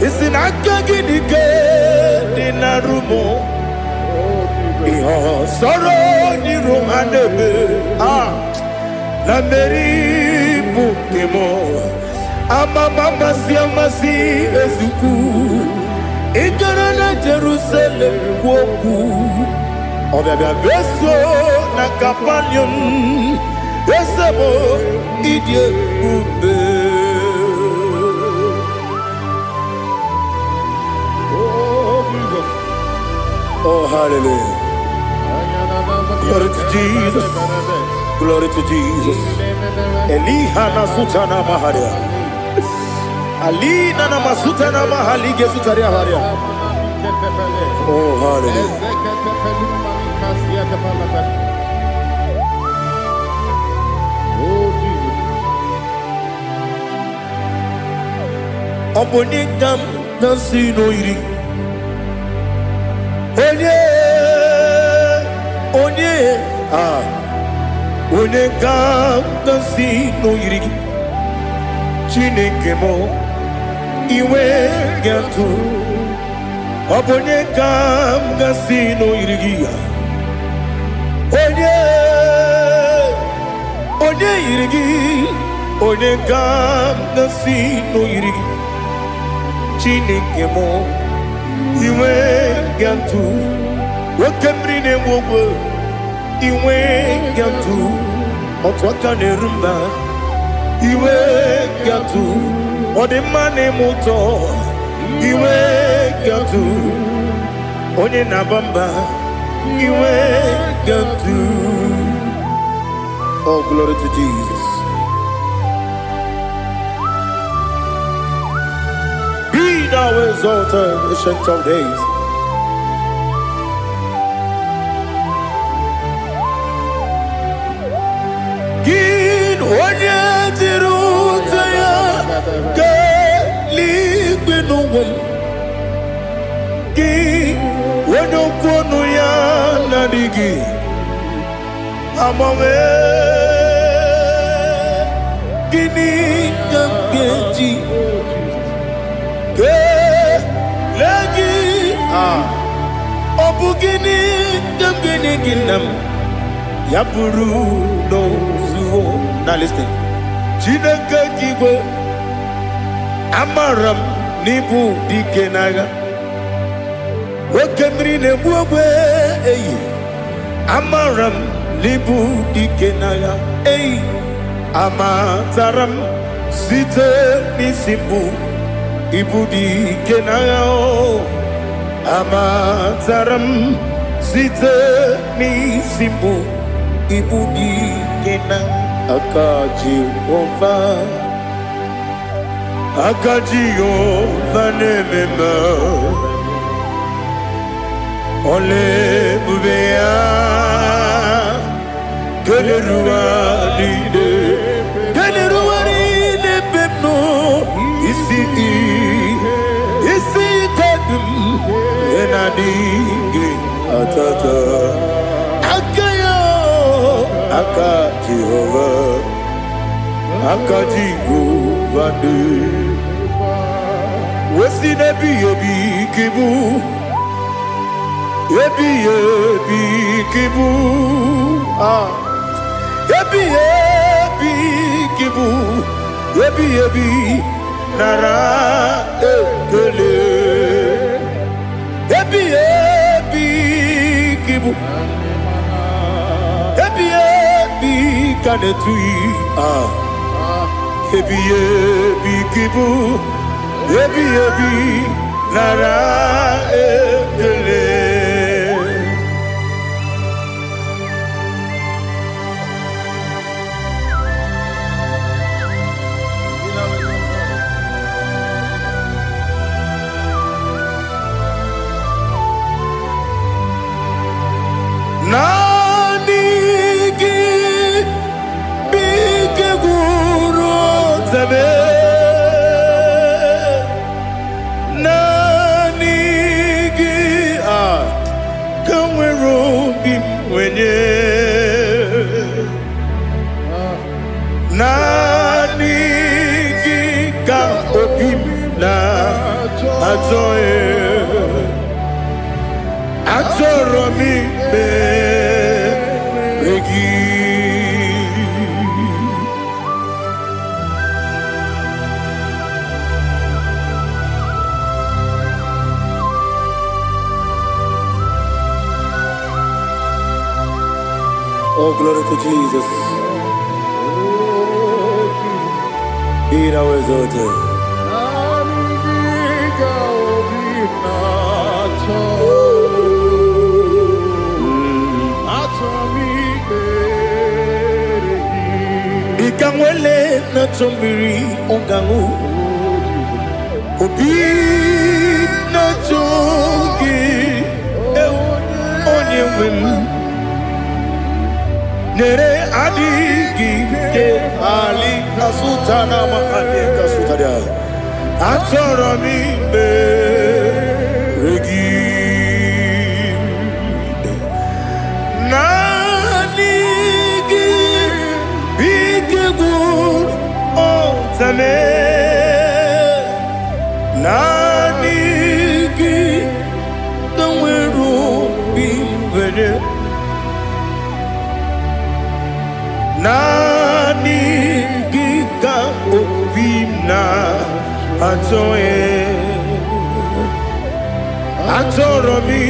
Isinaka gidike dinarumo Iho soro ni romanebe La meri bukemo Ama mama siamasi ezuku Ikarana Jerusalem woku Obebe beso na kapanium Esebo idye ube Oh Jesus Oh hallelujah Glory to Jesus Glory to Jesus Elihana sutana maharia Ali nana masuta na mahali gesutaria haria. Oh hallelujah. Oh Jesus. Obonikam nasino iri. Onye Onekam nasino iri. Chineke mo Iwe gatu Obonye kam gasino irigia Onye irigi Onye kam gasino irigi Chineke mo Iwe gatu Wakemri ne wogo Iwe gatu Otwaka ne rumba Iwe gatu Ode mane moto Iwe gatu Onye nabamba Iwe gatu Oh glory to Jesus. Be thou exalted, ancient of days. Gin onye tirutaya Ligbenuwem Gi Wonokwonu ya nadigi Amame Gini Gamgeji Ge Legi Obu gini Gamgini ginam Yapuru no zuho. Now listen Chineke kigwe Amaram nibu dikenaga Wakemri ne buwe Amaram nibu dikenaga Amataram site nisimbu Ibu dikenaga Amataram site nisimbu Ibu dikenaga Akaji ova Akajiyo vanemema Ole bubea Keleruwa lide pepno Isi kadum Enadinge atata Akayo Akajihova Akajihova Wesi nebi yebi kibu Yebi kibu Yebi kibu Yebi nara ekele Yebi kibu Yebi kanetui Yebi kibu Yebi nara ekele zame nanigi kanwero bim wenye nanigi ka obim na atoe atoro mi be regi. Oh, glory to Jesus. Be thou exalted. Ikangwele na chombiri ongangu obi na chogi onye wem nere adigi ke ali kasutana mahali kasutaria atoro mi be regi nanigi bikegur otame nanigi kanweru bimvere nanigi ka obimna atoe atoro mi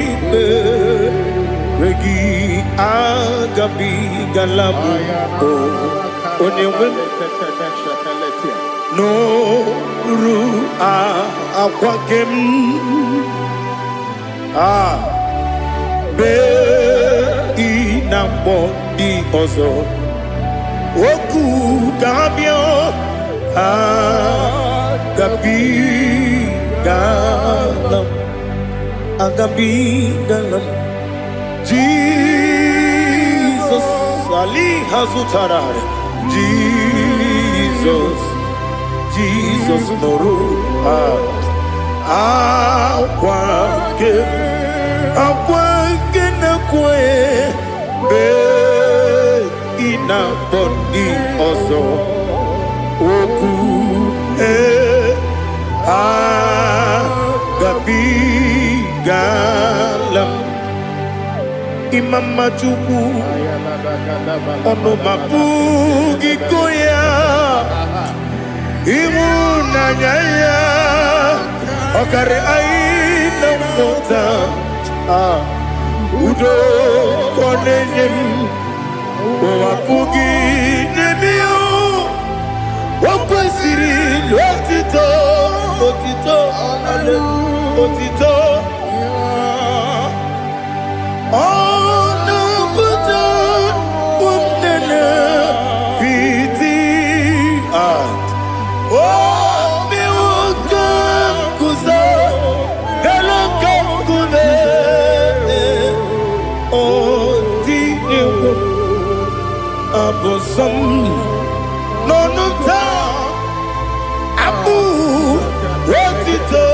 regi agabi galabu onyewe no ru akwakem be inambo di ozo oku kabio agabi galam Jesus Ali Hazutarare Jesus Noru akwake na kwe be ina bondi ozo oku gabi galam imama chuku ono mapugi koya imuna nyaya okare aina mota udo konenyem wapugi nemio wakwesiri lotito ale otito ono buto umnene piti mi wakam kuza galakam kune otine abosam nonuta abu otito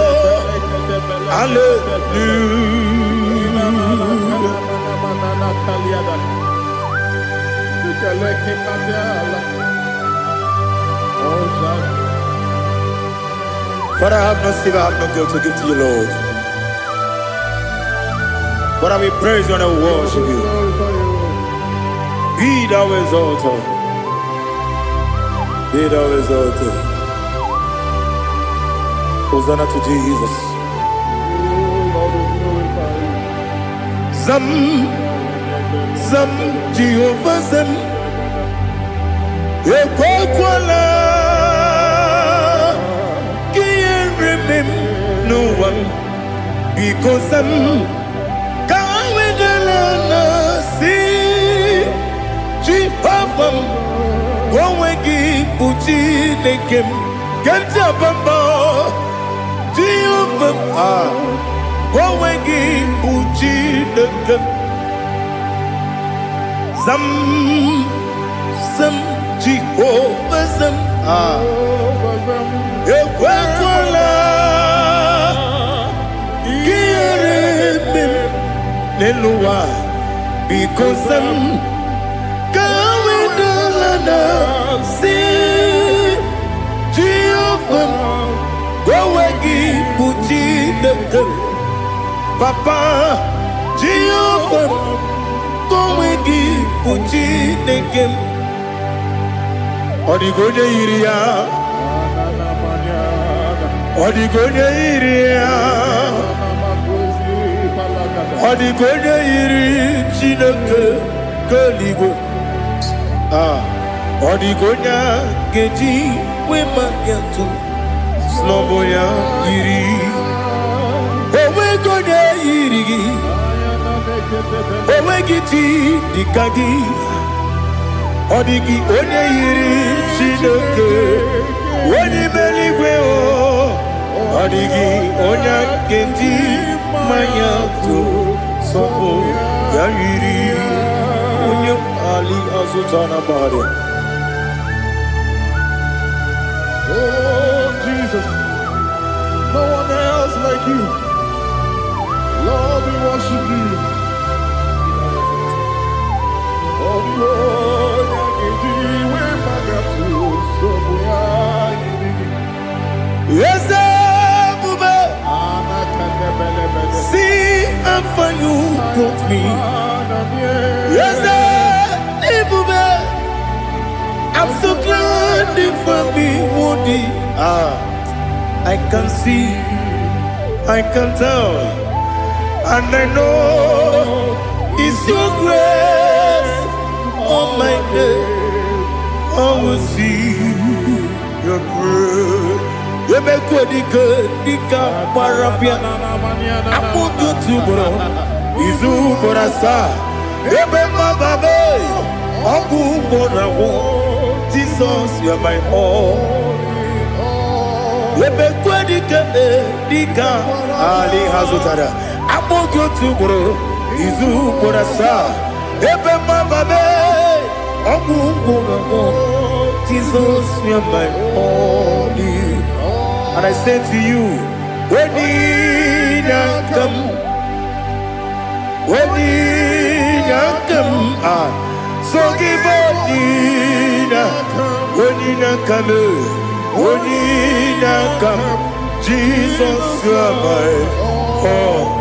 But I have no silver, I have no gold to give to you, Lord. But I will praise you and I will worship you. Be thou exalted. Be thou exalted. Hosanna to Jesus. Zam Jehovah Zam Ekwakwala Can't remember no one because I'm Kawedalana see Jehovah Gwawegi Uchi Nekem Kantabamba Jehovah Gwawegi Uchi Nekem Zam Jehovah Zam ekwekwala gịrị n'elu ụwa because kawedala na si Jehovah gowe gị bụ Chineke Papa Jehovah gowe gị bụ Chineke ọ dịghị onye yiri ya ọ dịghị onye yiri ya ọ dịghị onye yiri Chineke keligwe ọ dịghị onye ga-eji wee maka atụ n'ọbụ ya yiri onweghị onye yiri gị onweghị chi dịka gị ọ dịghị onye yiri Chineke onye eluigwe ọ dịghị onye ga-eji mmanya atụ n'ọbụ ya yiri onye ali azụta na bari. Oh, Jesus, no one else like you. Lord, we worship you. Oh, Lord, yes, Bube. See how far you brought me. Yes, Bube. I'm so glad you found me woody. I can see, I can tell, and I know it's your grace on my day. I will see your grace. You make good, Dika Parapia. I put you to bro. Izu Borasa. You make my baby. Aku Borawo. Jesus, you are my all. You make good, Dika Ali Hazutara. I put you to bro. Izu Borasa. You make my baby. Aku Borawo. Jesus, you are my all. And I say to you, when you come, so give up, when you come, Jesus, you are my all.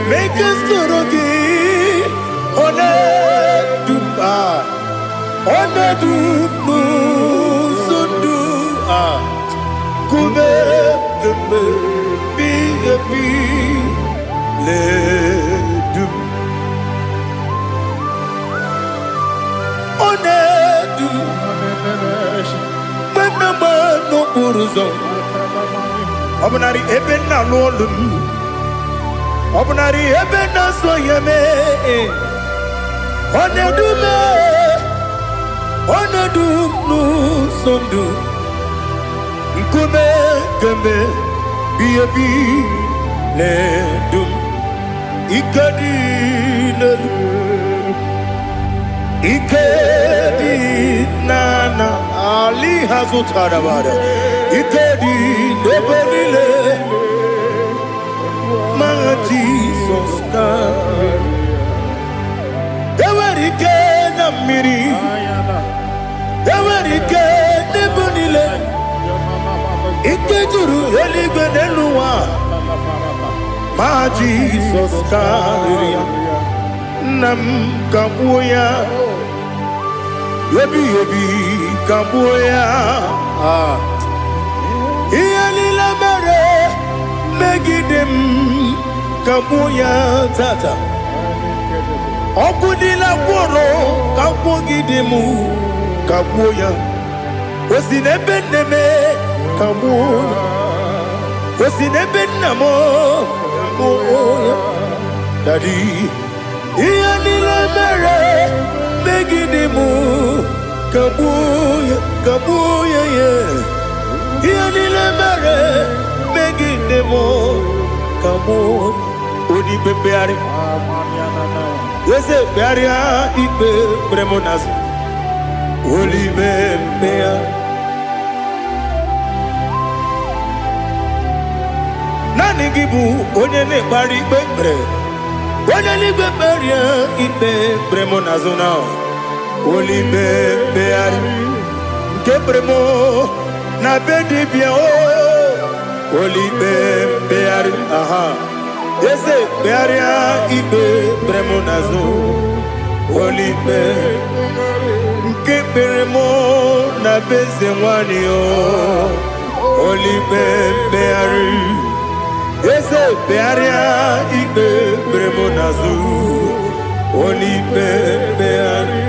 Make us Obnari ebena lolum Obnari ebena soyeme Onedu nu sondu Nkume keme Biyebi ledum Ikadi Ikedi nana Ali hazutara bada Ikedi nebelile Ma Jesus kare Ewerike na miri Ewerike nebelile Ikejuru eligwe neluwa Ma Jesus kare Nam kabuya Yebi kabuya Iyalila mere Megidem kabuya tata Okudila kworo kabugidemu kabuya Osinebenneme kamuya. Osinebennamo kamuya. Daddy, iyanile mere megidimu kamuya kamuya ye. Iyanile mere megidimu kamuya. Odi bebeari. Yese bearia ikbe bremonas. Oli bebea. Nani gibu onye ne bari bebre. Onye ni beberia ikbe bremonazona. Oli bebeari. Nke bremo na bedibia o. Oli bebeari. Aha. Yese bearia ikbe bremonazo. Oli bebeari. Keperemo na beze mwani o. Oli bebeari. Ese bearia ikbe bremo nazu. Oli bebeari.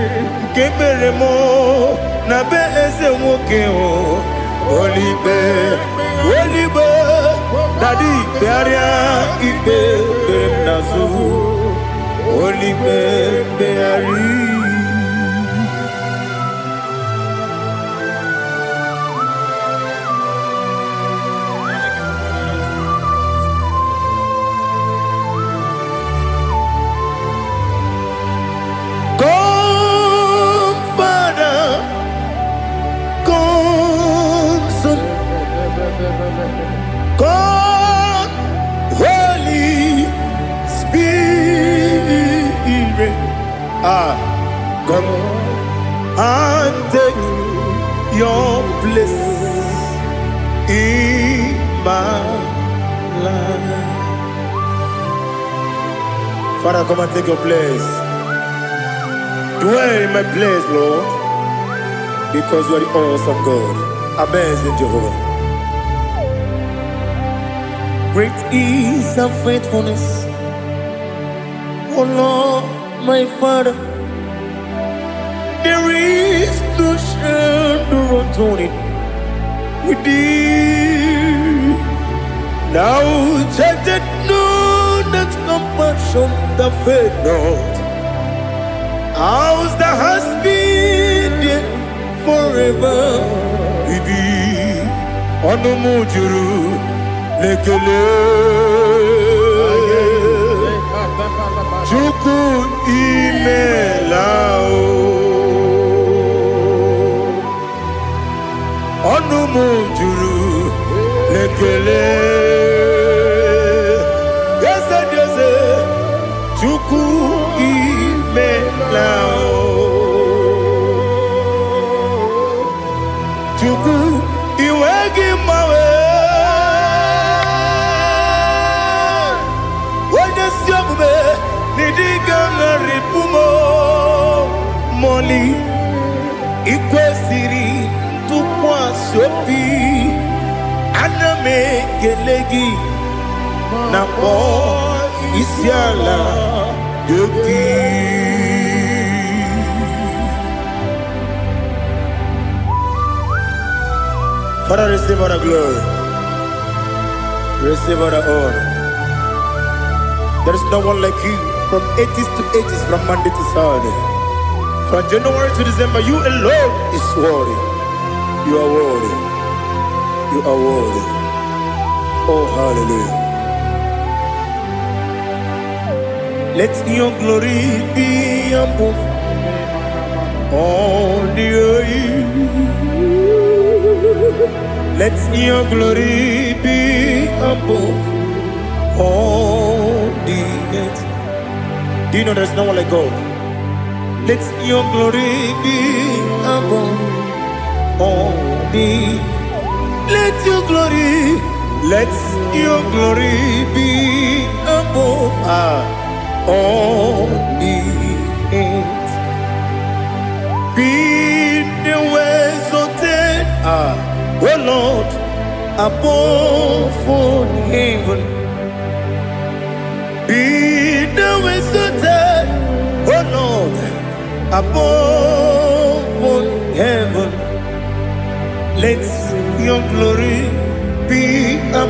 Keperemo na beze mwoke o. Oli be. Oli be. Daddy bearia ikbe bremo nazu. Oli bebeari. God, Holy Spirit, come and take your place in my life. Father, come and take your place. Dwell in my place, Lord, because you are the awesome God. Amazing Jehovah. Great is thy faithfulness, O Lord, my Father. There is no shadow of turning with thee. Now check that no, that compassion that faith not. Ours that has been there forever with thee. Onomujuru lekele Chuku imelao Onomujuru lekele Yese yese Chuku imelao Chuku iwegi mawe Moli ikwesiri tukwa sopi aname gelegi na po isiala yoki. Father, receive all the glory, receive all the honor. There is no one like you. From ages to ages, from Monday to Saturday, from January to December, you alone is worthy. You are worthy. You are worthy. Oh, hallelujah. Let your glory be above all the earth. Let your glory be above all the earth. Do you know there's no one like God? Let your glory be above all the. Let your glory be above all the earth. Be the ways of death, oh Lord, above all heaven. Be the visited, oh Lord, above all heaven.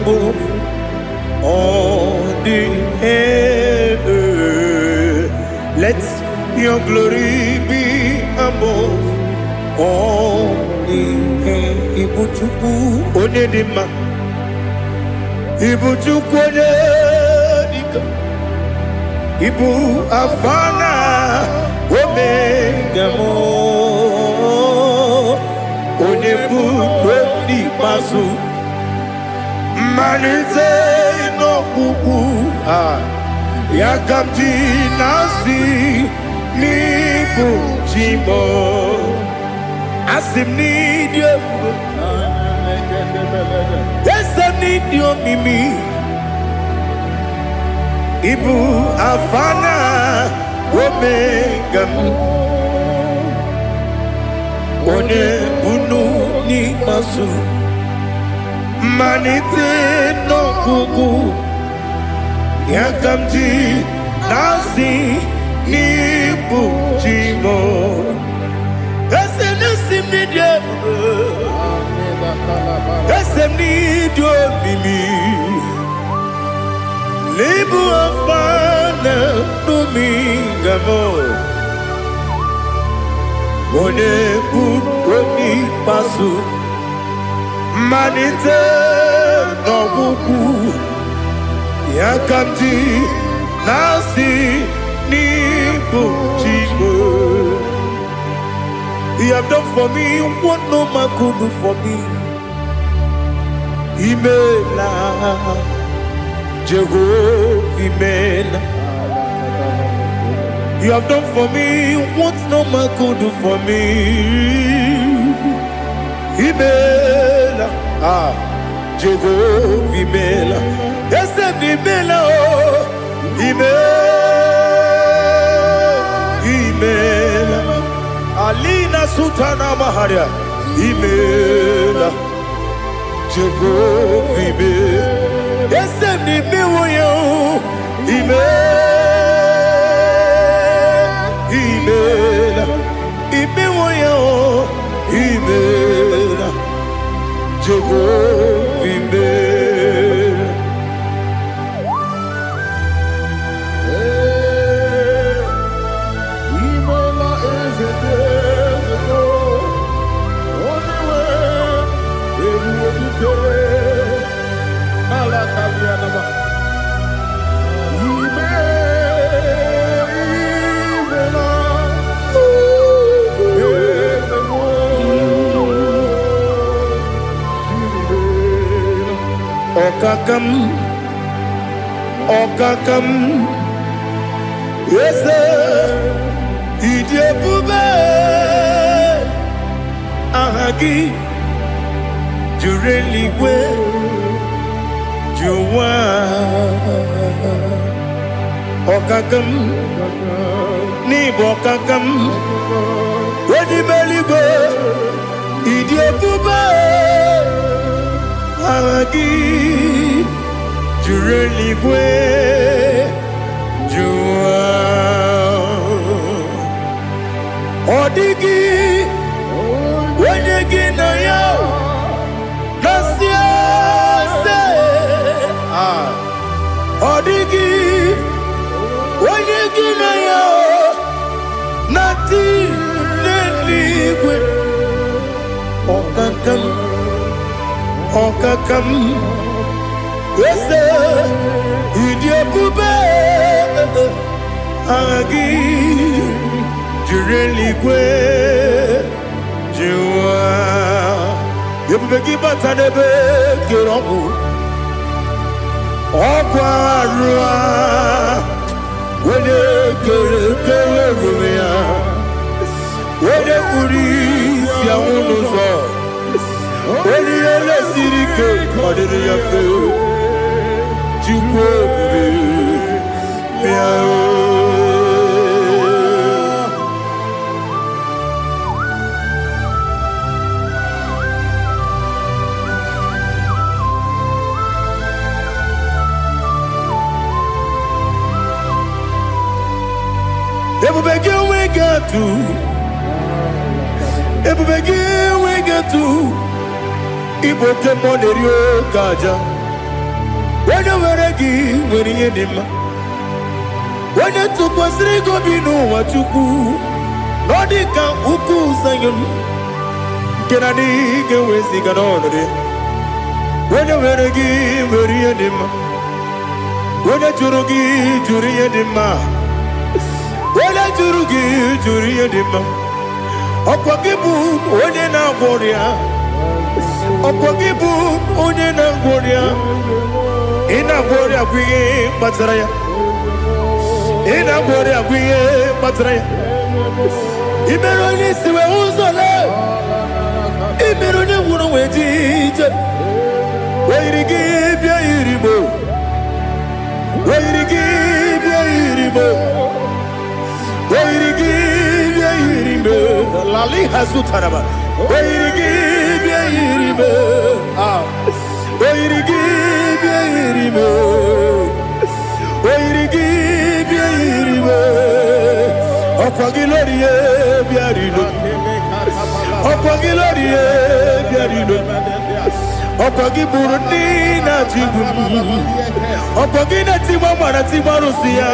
above all the earth. Let your glory be above all the earth. Ibuchukwu onye dị mma, Ibuchukwu onye dịka, Ibu afana omega mo, onye bụ n'ikpeazụ, mmalite n'ọgwụgwụ ya ka m ji na-asị n'ịbụ chi m. Asị m n'ịdị ebube, eze m n'ịdị omimi, Ibu afana omega m, onye bunu n'ikpeazụ, mmalite n'ọgwụgwụ ya ka m ji na-asị n'ịbụ chi m. Eze na-esi m n'ịdị ebube, eze m n'ịdị omimi, Libu afana omega m, onye bụ n'ikpeazụ, mmalite n'ọgwụgwụ ya ka m ji na-asị n'ịbụ chi m. You have done for me what no man could do for me. Imela Jehovah, Imela. You have done for me what no man could do for me. Imela, Jehovah, Imela. Yes, Imela, Imela. Alina Sutana Maharia, Imela, Jehovah, Imela. Yes, Imela, Imela, Imela, Jehovah, Imela. Imela is a devil, only way it will be good. Alakalianaba. Okakam, Okakam, yes, Idebube, Ahagi, Jureligwe, Juwa, Okakam, Nibokakam, Wedibeligwe, Idebube, Ahagi, Jureligwe, Juwa, Odigi, Wenyegi na ya, Nasia se, Odigi, Wenyegi na ya, Nati neligwe, Okakam, Okakam, Ese, Idebube, Agi, Jureligwe, Juwa, Yebubeki Batanebe, Kirobu, Okwarua, Wede Kere Rumia, Wede Kuri, Siamunuzo, Wede Ele Sirike, Madiri Yafe, Jukwe, Miao. Ebubegi we get to, Ebubegi we get to, Ibo Temonerio Kaja, When you were a give, when you did when you took was Rico Bino, what you cool, Nordica, Uku, Sayon, Kennedy, get with the Ganone. When you were a give, when you did when you Jurugi, Juria Dima, when I Jurugi, Juria Dima, Opakibu, Odena Boria, Opakibu, Odena Boria, Ina Boria, we Batraya, Ina Boria, we Batraya, Iberoni, Siwuzole, Iberoni, Wuno, Wait, where you give your Iribo. Where you give your Iribo? Where you give your Iribo? Lali Hazutaraba. Where you give your Iribo? Where you give your Iribo? Where you give your Iribo? Opagilorie biarilo. Opagilorie biarilo. Opagi Burundi na Jibu, Opagi na Timama na Timarusia,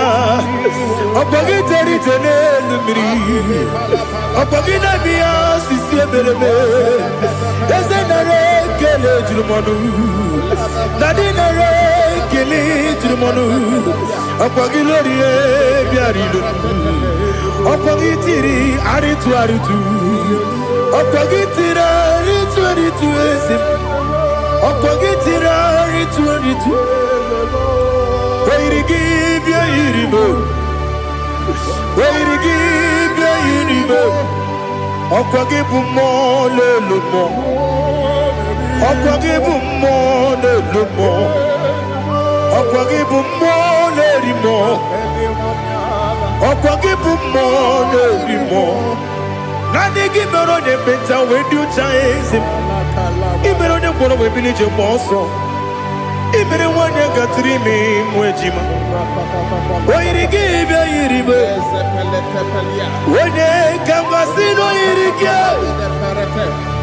Opagi Terry Tenelmi, Opagi na Mia Sisia Belebe, Yazenare Kele Jumanu, Nadinare Kele Jumanu, Opagi Lorie Biarilu, Opagi Tiri Aritu Aritu, Opagi Tira Aritu Aritu. Opagitira ritu where you give your iribo where you give your iribo Opagibu mo le lumo Opagibu mo le lumo Opagibu mo le rimo Opagibu mo le rimo Nani gimero de beta we do chase Ibero de bono we village bosso. Ibero one gatri me mwejima. Oiri give ya iribe. Wene kamasino irikia.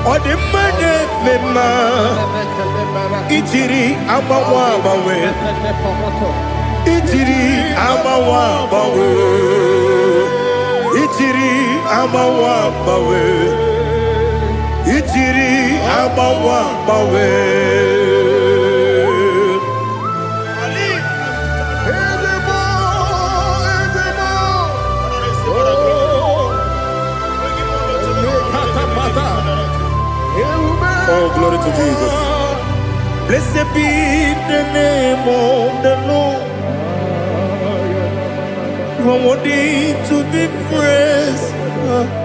Ode mane mema. Itiri amawa bawe. Itiri amawa bawe. Itiri amawa bawe. Itiri amawa bawe. Ali, oh, glory to Jesus. Blessed be the name of the Lord. You are worthy to be praised,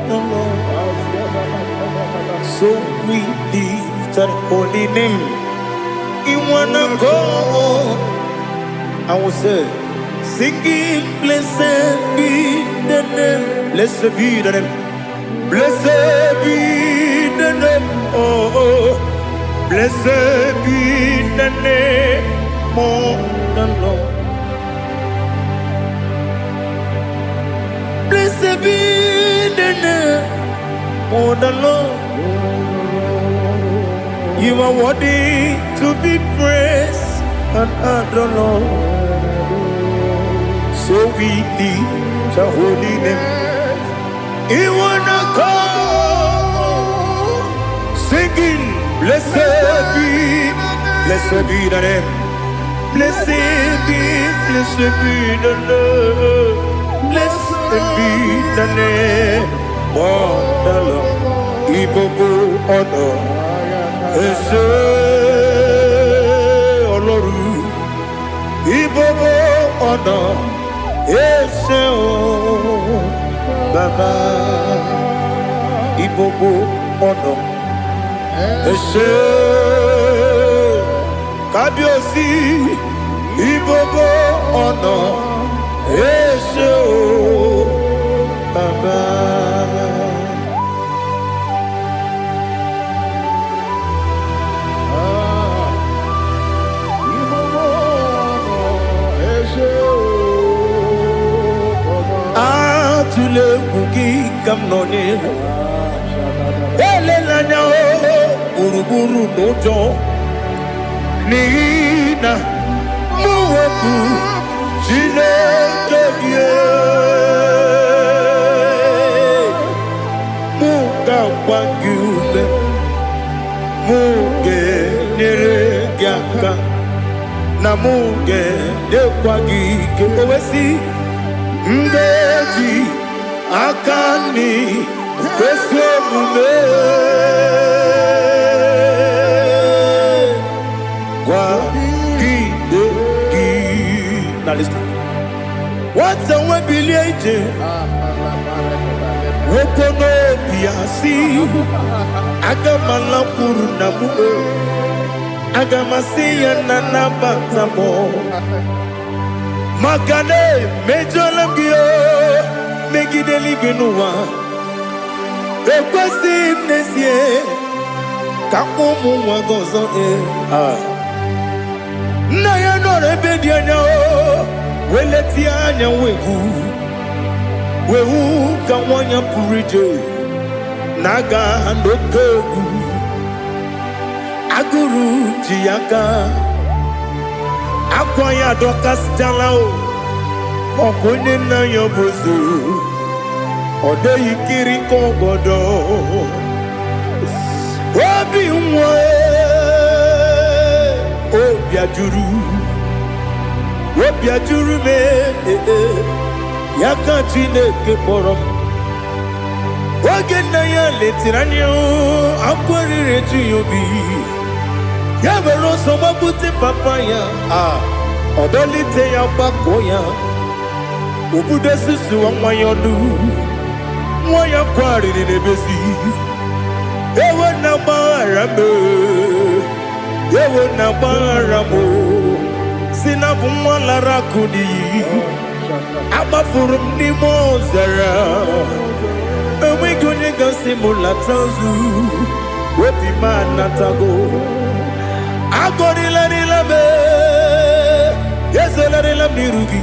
the Lord. So we lift that holy name. You wanna go? I will say, singing, blessed be the name, blessed be the name, blessed be the name, oh, blessed be the name of the Lord. Blessed be the name of the Lord. You are worthy to be praised and adored, Lord. So we lift your holy name. You wanna call, singing, blessed be the name, blessed be the Lord, blessed be the name of the Lord. Igbo honor. Ese Oloru Ibobo ọ̀nà Ese o Baba Ibobo ọ̀nà Ese Kábíyèsí Ibobo ọ̀nà Ese o Baba. Tule kuki kamnoni ele lanya o uruburu nojo nina muwepu Chineke muga wangume muge neregiaka na muge dekwagike owesi ndeji akani kwesomume Now listen. What's the one billion? Wokono biasi. Agamala purunamu. Agamasiya nanabatamo. Makane mejolamgio. Megideli benua. Ekwesi nesie. Kakomu wagozo na ya no rebedi anya o weleti anya wehu ka wanya purije naga ndokogu aguru jiyaka akwa ya dokas jala o okonye na yo bozu ode yikiri ko godo obi nwa Obiajuru me Yaka Chineke kpọrọ oge nna ya letiri anya akwarịrị eju ya obi ya were ọsọ gbapute papa ya ọdọlite ya gbakọ ya obodo susu nwa ya ọdụ nwa ya kwarịrị n'ebezi ewe na gbaghara me ewe na gbaghara mo si na bụ nwa lara kudi agbafuru m n'ime ọzara enweghị onye gasị m lata nzu obi m anatago agọrịlarịla m ezolarịla m n'iru gị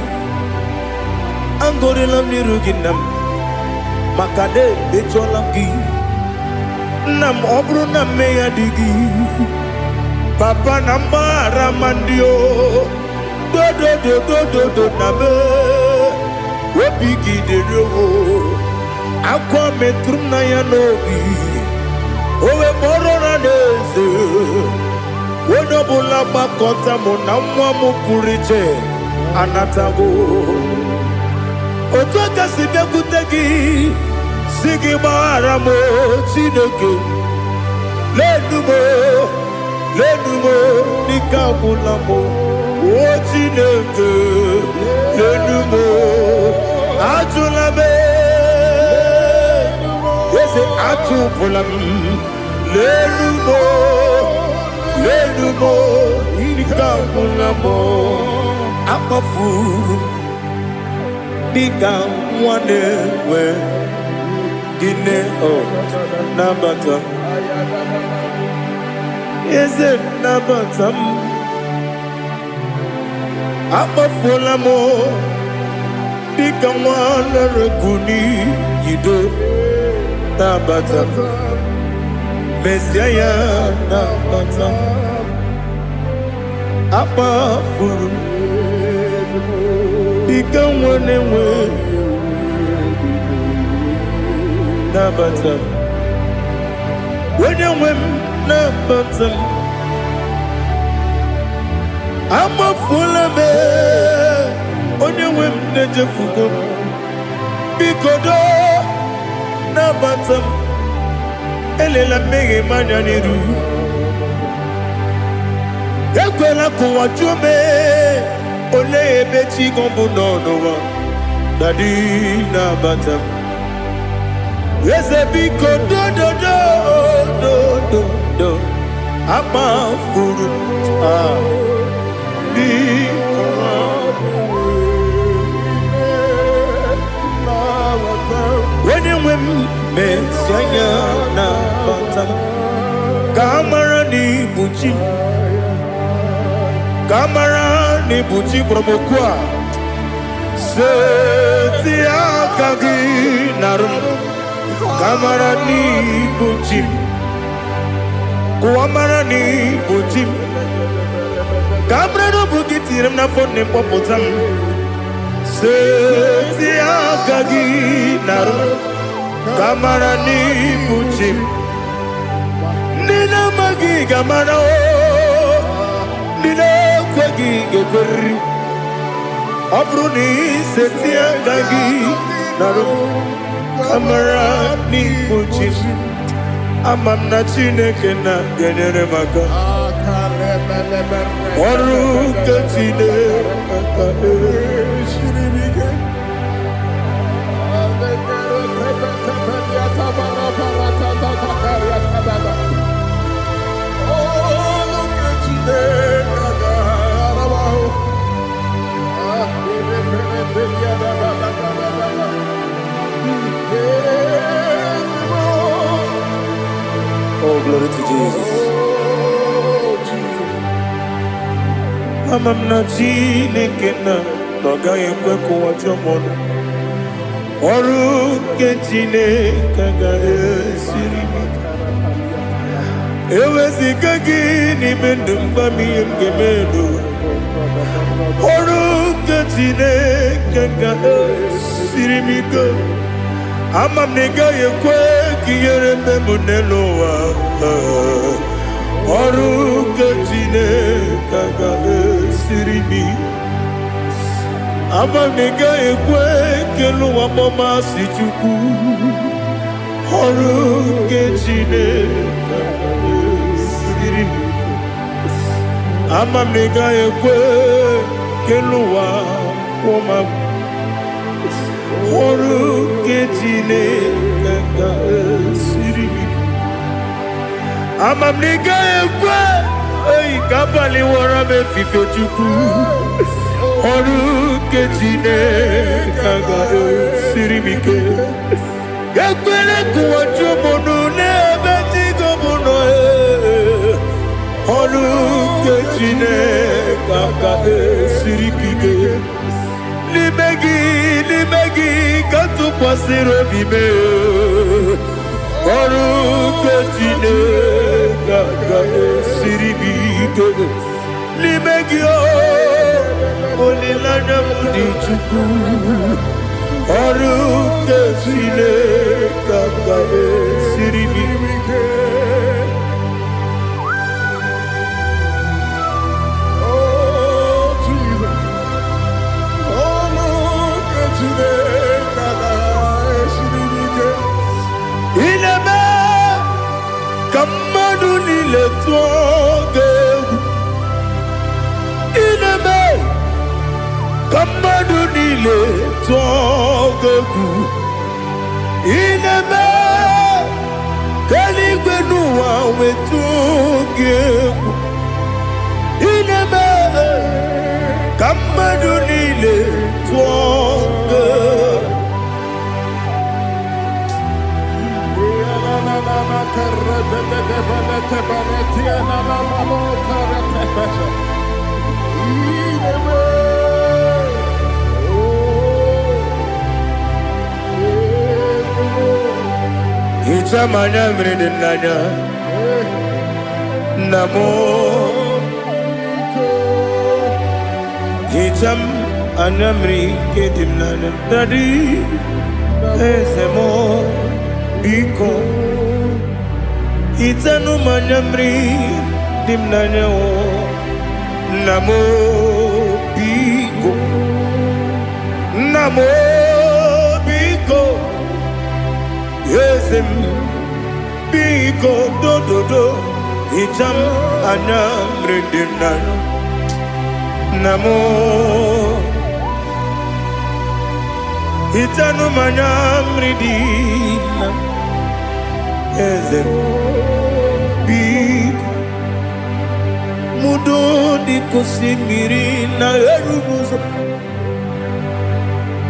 agọrịla m n'iru gị nna m maka na emejọla m gị nna m ọ bụrụ na mmehie dị gị papa na mgbaghara ma ndị o dodododododo na me obi gị dịrị o akwa metụrụ m na ya n'obi o wee kpọrọ na n'eze onye ọbụla gbakọta mụ na nwa m pụrụ iche anatago otu aka si bịakwute gị si gị gbaghara m Chineke lenumo dịka agwụla m o Chineke lenumo ajụla m eze atụpụla m lenumo dịka agwụla m akpafuru dịka nwa na-enwe gịnị nabata eze nabata m akpafuola m dịka nwa na-erekuni yido nabata mesia ya nabata akpafuru dịka nwa na-enwe nabata onye nwe m nabata m amafuola m onye nwe m na-ejefugo m biko do nabata m elela mmehie m anya n'iru ekwela ka ụwa jụọ m olee ebe chi gị bụ n'ụwa dadi nabata m eze biko do akpafuru onye nwe m mesi anya nabata m ka amara n'ibu chi ka amara n'ibu chi kpọrọ m okwu a seti aka gị narụ kamara n'ibu chi kụwamara n'ibu chi Kamrano bukitirim na phone popotam. Setia kagi naru. Kamarani buchim. Nina magi kamara o. Nina kwagi geberi. Abruni setia kagi naru. Kamarani buchim. Amam na chineke na genere maka. Oru kachine maka. Oh, glory to Jesus. Amam na chineke na noga yekwe kuwa chomono. Oru kechine kaga esirimi. Ewezi kagi ni mendumba miyemgemelo. Oru kechine kaga esirimi go. Amam nega yekwe kiyere memunelo wa. Oru kechine kaga esirimi. Amam nega yekwe kelu wa mama si chuku. Oru kechine kaga esirimi. Amam nega yekwe kelu wa mama. Oru kechine kaga esirimi. Amam nega yekwe ei kabali wara me fife chuku. Oru kechine kaga esirimi ke. Yakwele kuwa chomono nebe tigo mono e. Oru kechine kaga esirimi ke. Limegi katu pasiro bime. Oru kechine kaga esirimi ke. Limegi o olilanya mudi chuku. Oru kechine kaga esirimi ke. Oh Jesus, oh Lord, kechine kaga esirimi ke. Ineme kamadu nile tuoge. Ineme kamadu nile tuogeku. Ineme kaligwenu wa wetugeku. Ineme kamadu nile tuogeku. Ichamanya mridinanya namo. Icham anamri kedimnanya dadi ezemo biko. Itanu manyamri dimnanya o namo biko. Namo biko. Yesem biko do do do. Icham anamri dimnanya namo. Itanu manyamri dimnanya. Yesem biko. Mudo di kusimiri na erumuzo.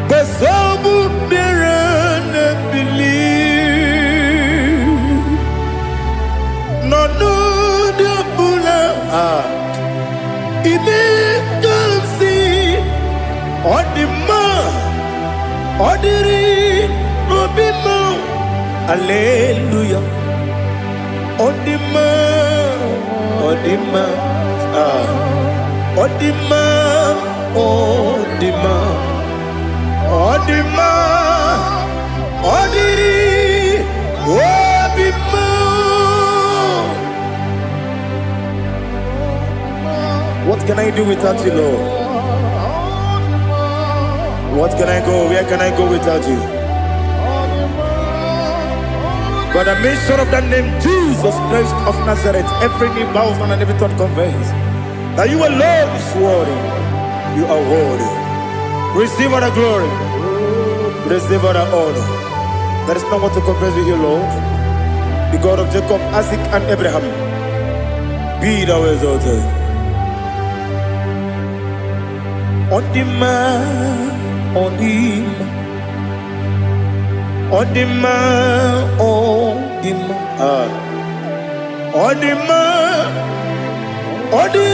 Besobu mirane believe. No no de bula. Ibe kansi. Odima. Odiri. Obima. Hallelujah. Odima. Odima. Odima, Odima, Odima, Odi, Odima. What can I do without you, Lord? What can I go? Where can I go without you? By the mention of that name, Jesus Christ of Nazareth, every knee bows down and every tongue confesses that you alone is worthy. You are worthy. Receive all the glory. Receive all the honor. There is no one to compare with you, Lord. The God of Jacob, Isaac, and Abraham. Be thou exalted. On the man, on the man. On the man, on the man, on the man, on the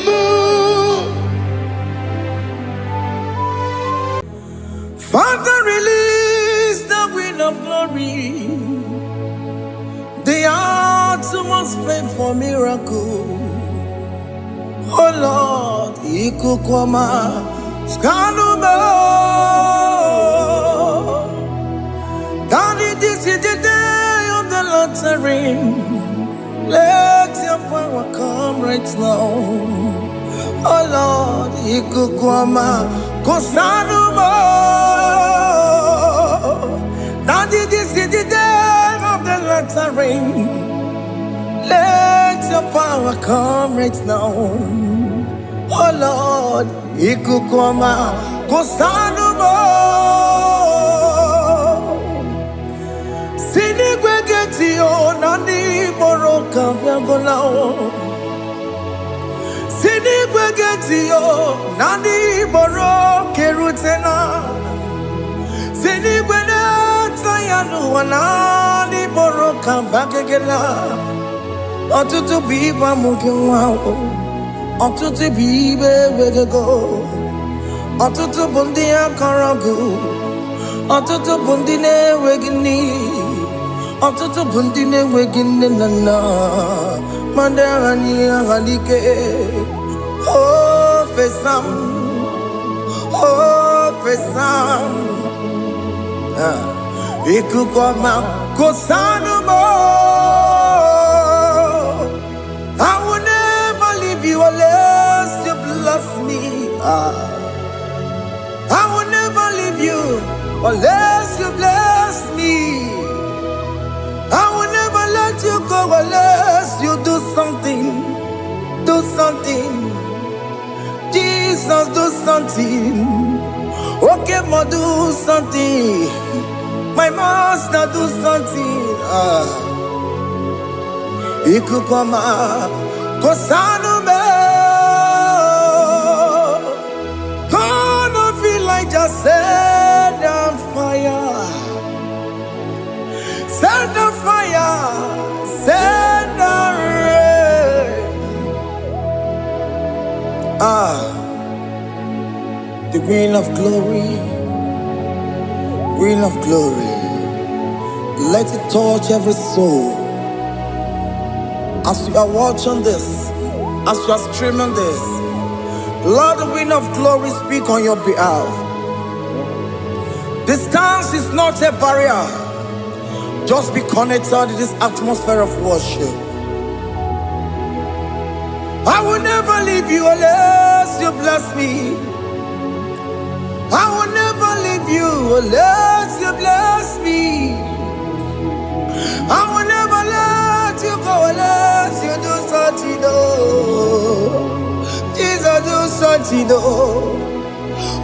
man. Father, release the wind of glory. The heart must pray for miracle. Oh Lord, Ikukwama, Skanuma. Daddy, this is the day of the lottery. Let your power come right now. Oh Lord, Ikukwama, Kosanuma. Daddy, this is the day of the lottery. Let your power come right now. Oh Lord, Ikukwama, Kosanuma. Sinigwegetio nani boroka vyangolao. Sinigwegetio nani boroke rutena. Sinigweneta yanu wanani boroka bakegela. Otutu biba mukiwao. Otutu bibe wegego. Otutu bundi akaragu. Otutu bundi ne wegini. Otutu bundi ne wegini nana. Mandani ahalike. Oh fesam. Oh fesam. Ikukwama kosanuma. I will never leave you unless you bless me. I will never leave you unless you bless me. I will never let you go unless you do something. Do something. Jesus, do something. Okay, ma, do something. My master, do something. Ikukwama, Kosanume. Gonna feel like just set on fire. Set on fire. Set on rain. The wind of glory. Wind of glory. Let it touch every soul. As you are watching this, as you are streaming this, Lord, the wind of glory speak on your behalf. Distance is not a barrier. Just be connected to this atmosphere of worship. I will never leave you unless you bless me. I will never leave you unless you bless me. I will never let you go unless you do something. Jesus, do something.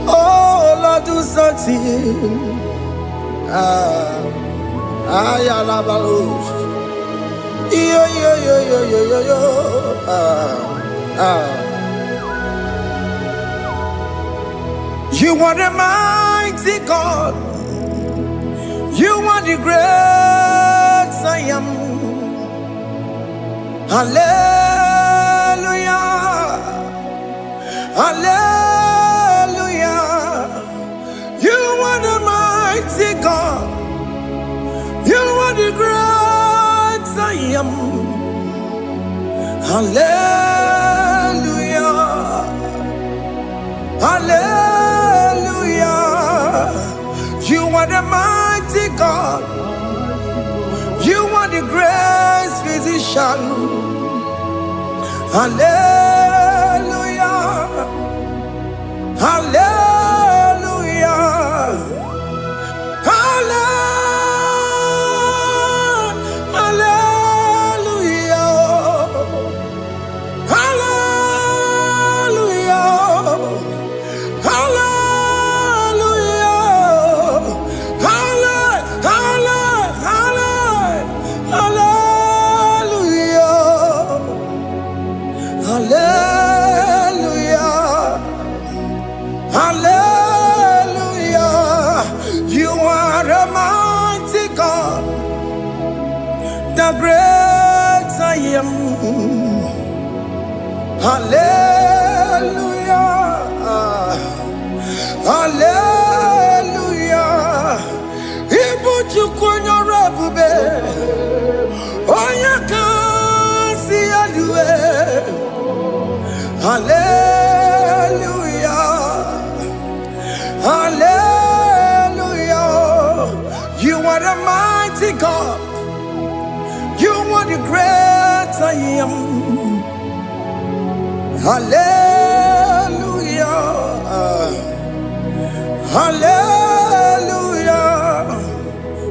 Oh Lord, do something. Ayalabalush. Yo. You are the mighty God. You are the great I am. Hallelujah. Hallelujah. You are the mighty God. You are the great I am. Hallelujah. Hallelujah. You are the mighty God. You are the great physician. Hallelujah. Hallelujah. Hallelujah. You are a mighty God, the great I am. Hallelujah. Hallelujah. Ibu chukwenyo rebube, onya kasi alue. Hallelujah. Hallelujah. You are the mighty God. You are the great I am. Hallelujah. Hallelujah.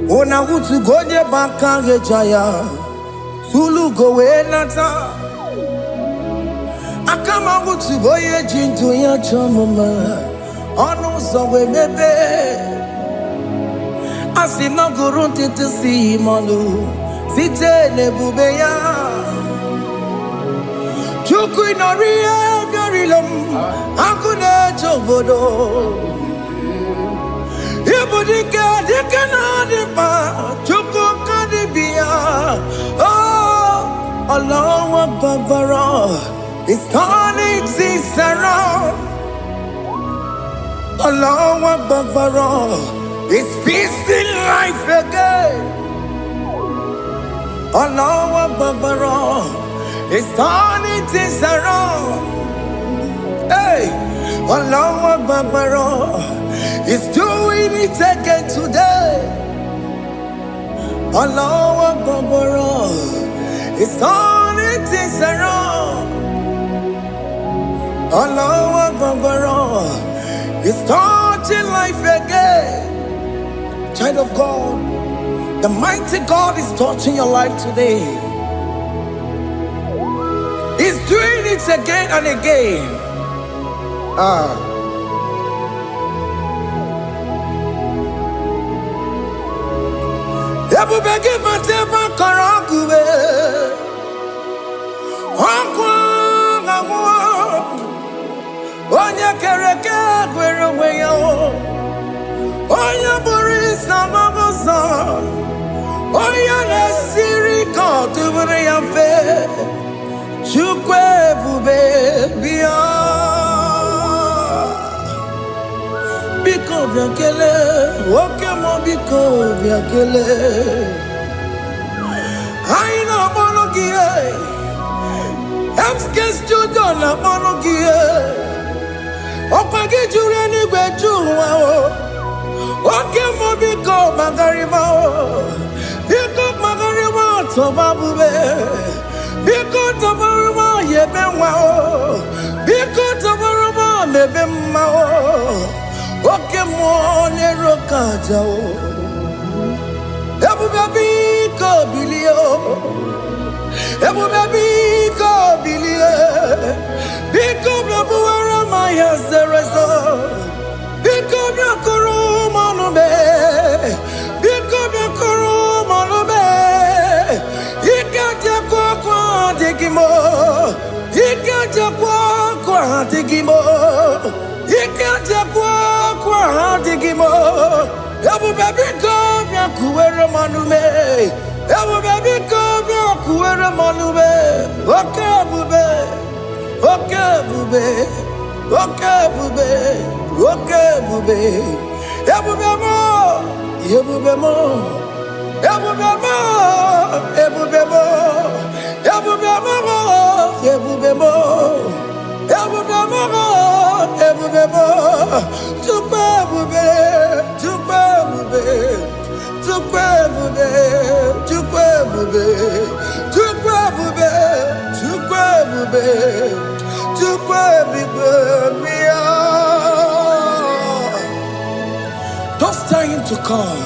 Ona utu gonye bakange jaya. Sulu gowe nata. Akama utu boye jintu ya chamama. Onu sowe mebe. Asina gurunti tisi manu. Site nebubeya. Chuku inorie garilom. Akune chobodo. Ibudike dikana dipa. Chuku kadibia. Oh, Allah Akbar. It's turning things around. Allah Akbar. It's peace in life again. Allah Akbar. It's turning things around. Hey, Allah Akbar. It's doing it again today. Allah Akbar. It's turning things around. Allah Akbar. It's touching life again. Child of God, the mighty God is touching your life today. He's doing it again and again. Ebubege mateba karakube. Onye kereke gwere onwe ya. Onye bụrụ isa magosa. Onye na-esiri ka ọ tụbụrụ ya mfe. Chukwu ebube bịa. Biko bịa kelee, oke mọ biko bịa kelee. Anyị na-akpọrọ gị Emske studio na-akpọrọ gị ọkwa gị juru eluigwe ju ụwa oke mọ biko magarịma biko magarịma tọba bube biko tọbarịma yebe nwa biko tọbarịma mebe mma oke mọ n'ero kaja ebube biko bilie ebube biko bilie biko bịabuwara ma ya zerezo biko bịakọrọ manube biko bịakọrọ manube ike jakwa kwa adịghị mo ike jakwa kwa adịghị mo ike jakwa kwa adịghị mo ebube biko bịakuwere manube ebube biko bịakuwere manube oke ebube oke ebube oke ebube oke ebube ebube mo ebube mo ebube mo ebube mo ebube mo ebube mo ebube mo ebube mo to come.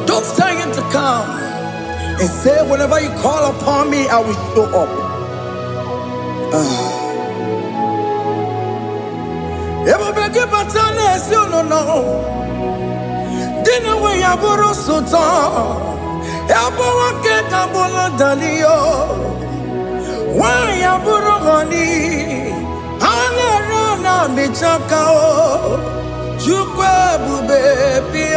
Don't tell him to come. And say, whenever you call upon me, I will show up. Everybody but unless you don't know. Dinner way I borrow so tall. Elbow get a bola dalio. Why I borrow honey? Ana me chakao. Chukwe baby.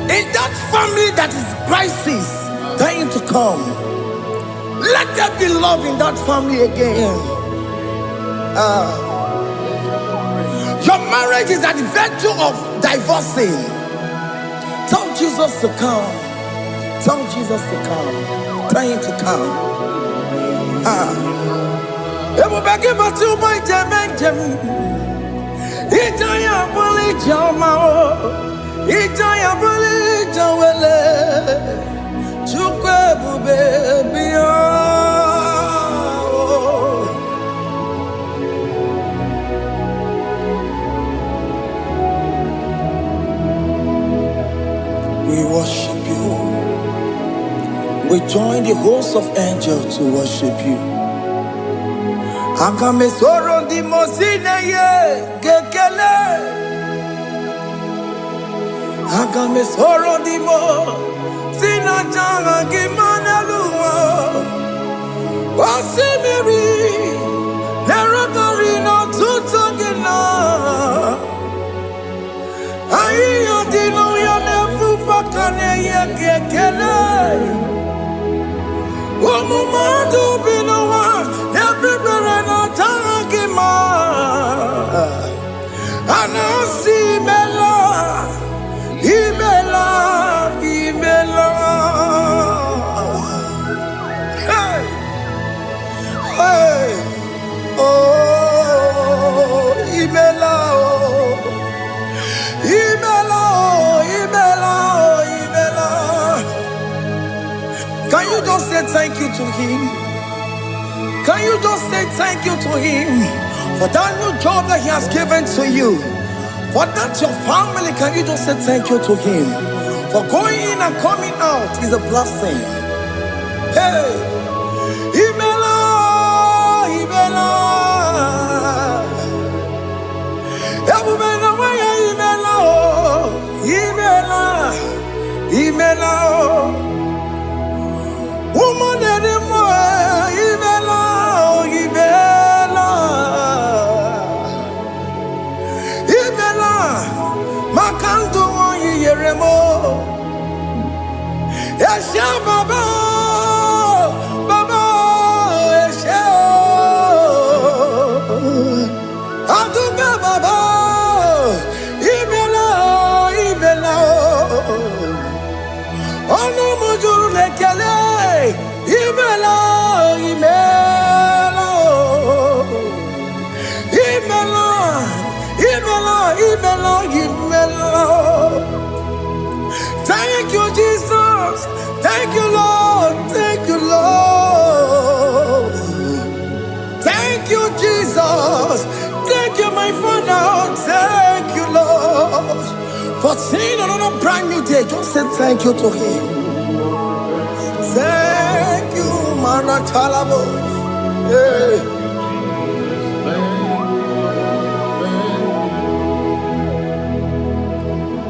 In that family that is crisis, dying to come, let there be love in that family again. Your marriage is at the virtue of divorcing. Tell Jesus to come. Tell Jesus to come. Tell him to come. It will be given to my Jemen. Itaya buli jamao, itaya buli jawele, chukwe baby. We worship you. We join the host of angels to worship you. Akame soro di mosine ye gekele. Akame soro di mo sina janga gimana luwa. Wasimiri nerotari no tutogina. Ayo dino ya nefu fakane ye gekele. Omumadu binowa everybody no tangima. Anasi mela, imela, imela. Hey, hey, oh, imela, oh, imela, oh, imela, oh, imela. Can you just say thank you to him? Can you just say thank you to him for that new job that he has given to you? For that your family, can you just say thank you to him? For going in and coming out is a blessing. Hey, Imela, Imela, Imela, Imela, Imela, woman anymore, Imela, Imela, Imela, Makandu Yeremo, Esha Baba, Baba, Esha, Aduga Baba, Imela, Imela, Ono Mujuru Lekele. Imela, Imela, Imela, Imela, Imela, Imela. Thank you, Jesus. Thank you, Lord. Thank you, Lord. Thank you, Jesus. Thank you, my Father. Thank you, Lord. For seeing another brand new day, just say thank you to him. Thank you, Manatalabo. Yeah.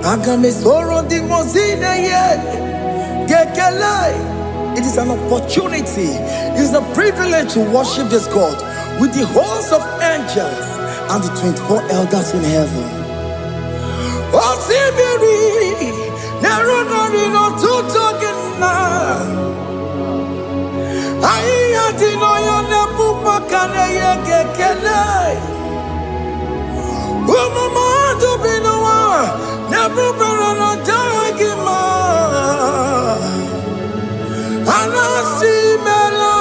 Agame soro di mozine ye gekele. It is an opportunity, it is a privilege to worship this God with the host of angels and the 24 elders in heaven. Oh, Sibiri, Nerunari no tutogina. Aya dino yo nebu makane ye gekele. Umama do binowa nebu berano jagima. Anasi mela,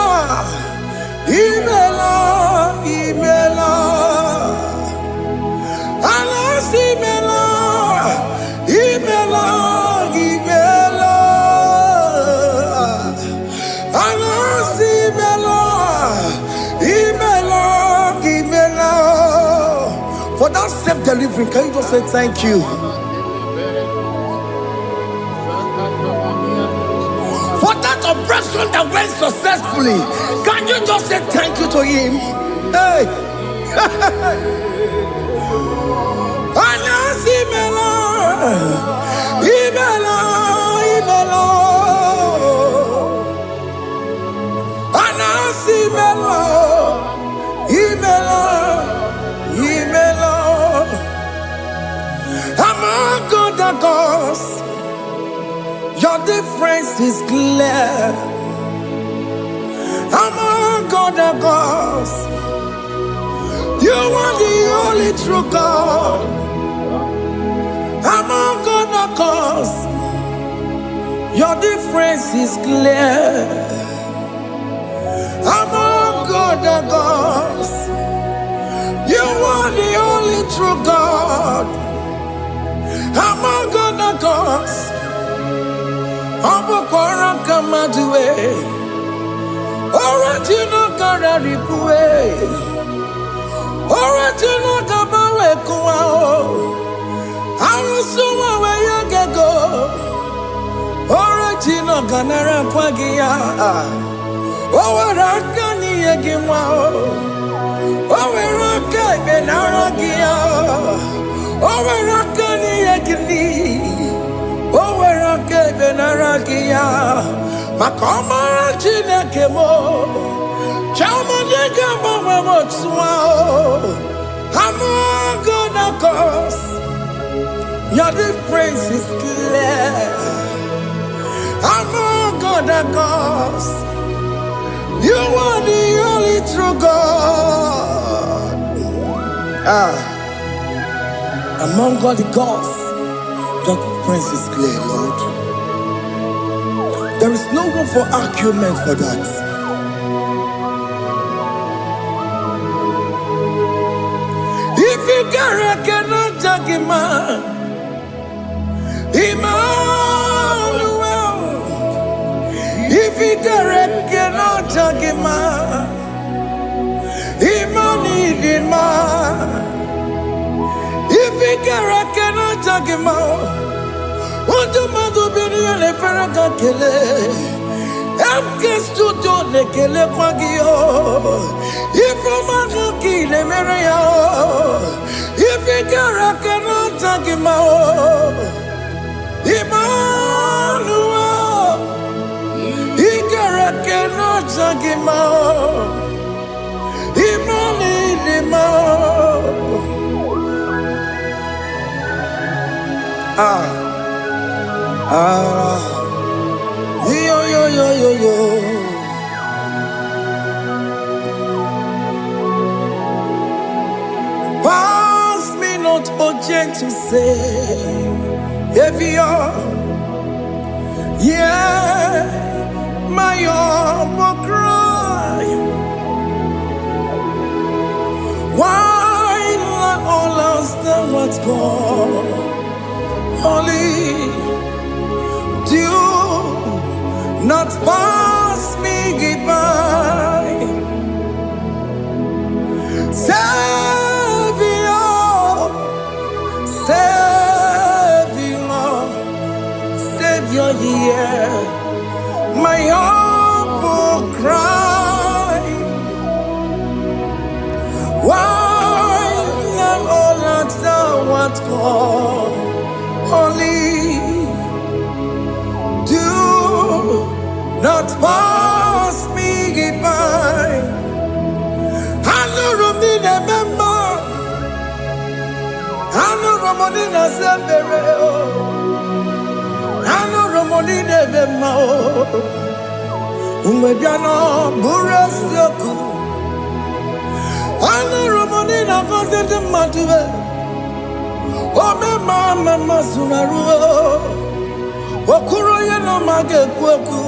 imela, imela. Anasi mela, imela, imela. Anasi For that self-delivery, can you just say thank you? For that operation that went successfully, can you just say thank you to him? Hey! Among other gods, your difference is clear. Among other gods, you are the only true God. Among other gods, your difference is clear. Among other gods, you are the only true God. Among other gods, Abukora Kamadue, Original Kararipue, Original Kabawe Kuao, Arusuma Wayagago, Original Ganara Pagia, Owarakani Yagimao, Owaraka Benaragia, Owarakani Yagini, Owaraka Benaragia, Makamara Chinakemo, Chamanega Mamamotswao, Among other gods, your difference is clear. Among other gods, you are the only true God. Among all the gods, your difference is clear, Lord. There is no room for argument for that. If you cannot judge him, Emmanuel. If you cannot judge him, Emmanuel. If you cannot judge him, what do you do? Be the Ferragakele. Studio Nekele Pagio. If I'm not kill Maria, if you cannot take him out, Emmanuel, he cannot take him out, yo. Pass me not, O gentle Savior, yeah, my humble cry. Why not all else than what's gone? Only do not pass me by. Savior, hear my humble cry. Why not all that thou art called? Only do not pass me by. Hano Ramonina Zembere, Hano Ramonina Bemao, Umediano Burasioku, Hano Ramonina Gozet Matue, Ome Mama Sunaru, Okuro Yano Mage Kwoku,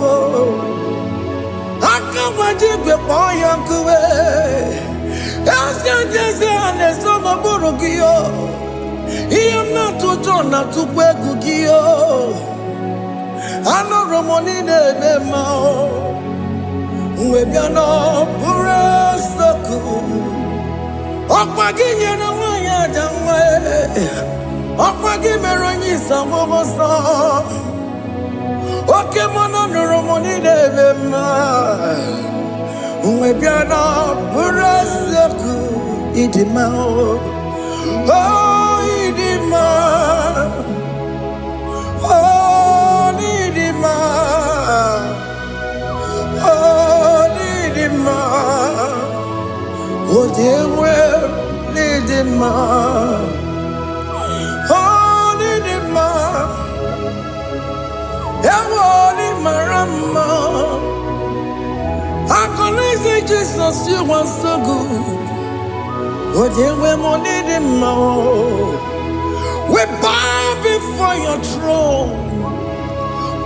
Akamajibe Poyankue. I am not to John, not to Pegugio. I know Romonine Bemao. Webiano, Purastoku. Okmagian, Okwagi meronyi sangogo sa. Oke mono nuromoni devema. Unwebiana buraseku idima. Oh idima. Oh idima. Oh idima. Oh dewe idima. Jesus, you are so good. Oh, dear, we bow before your throne.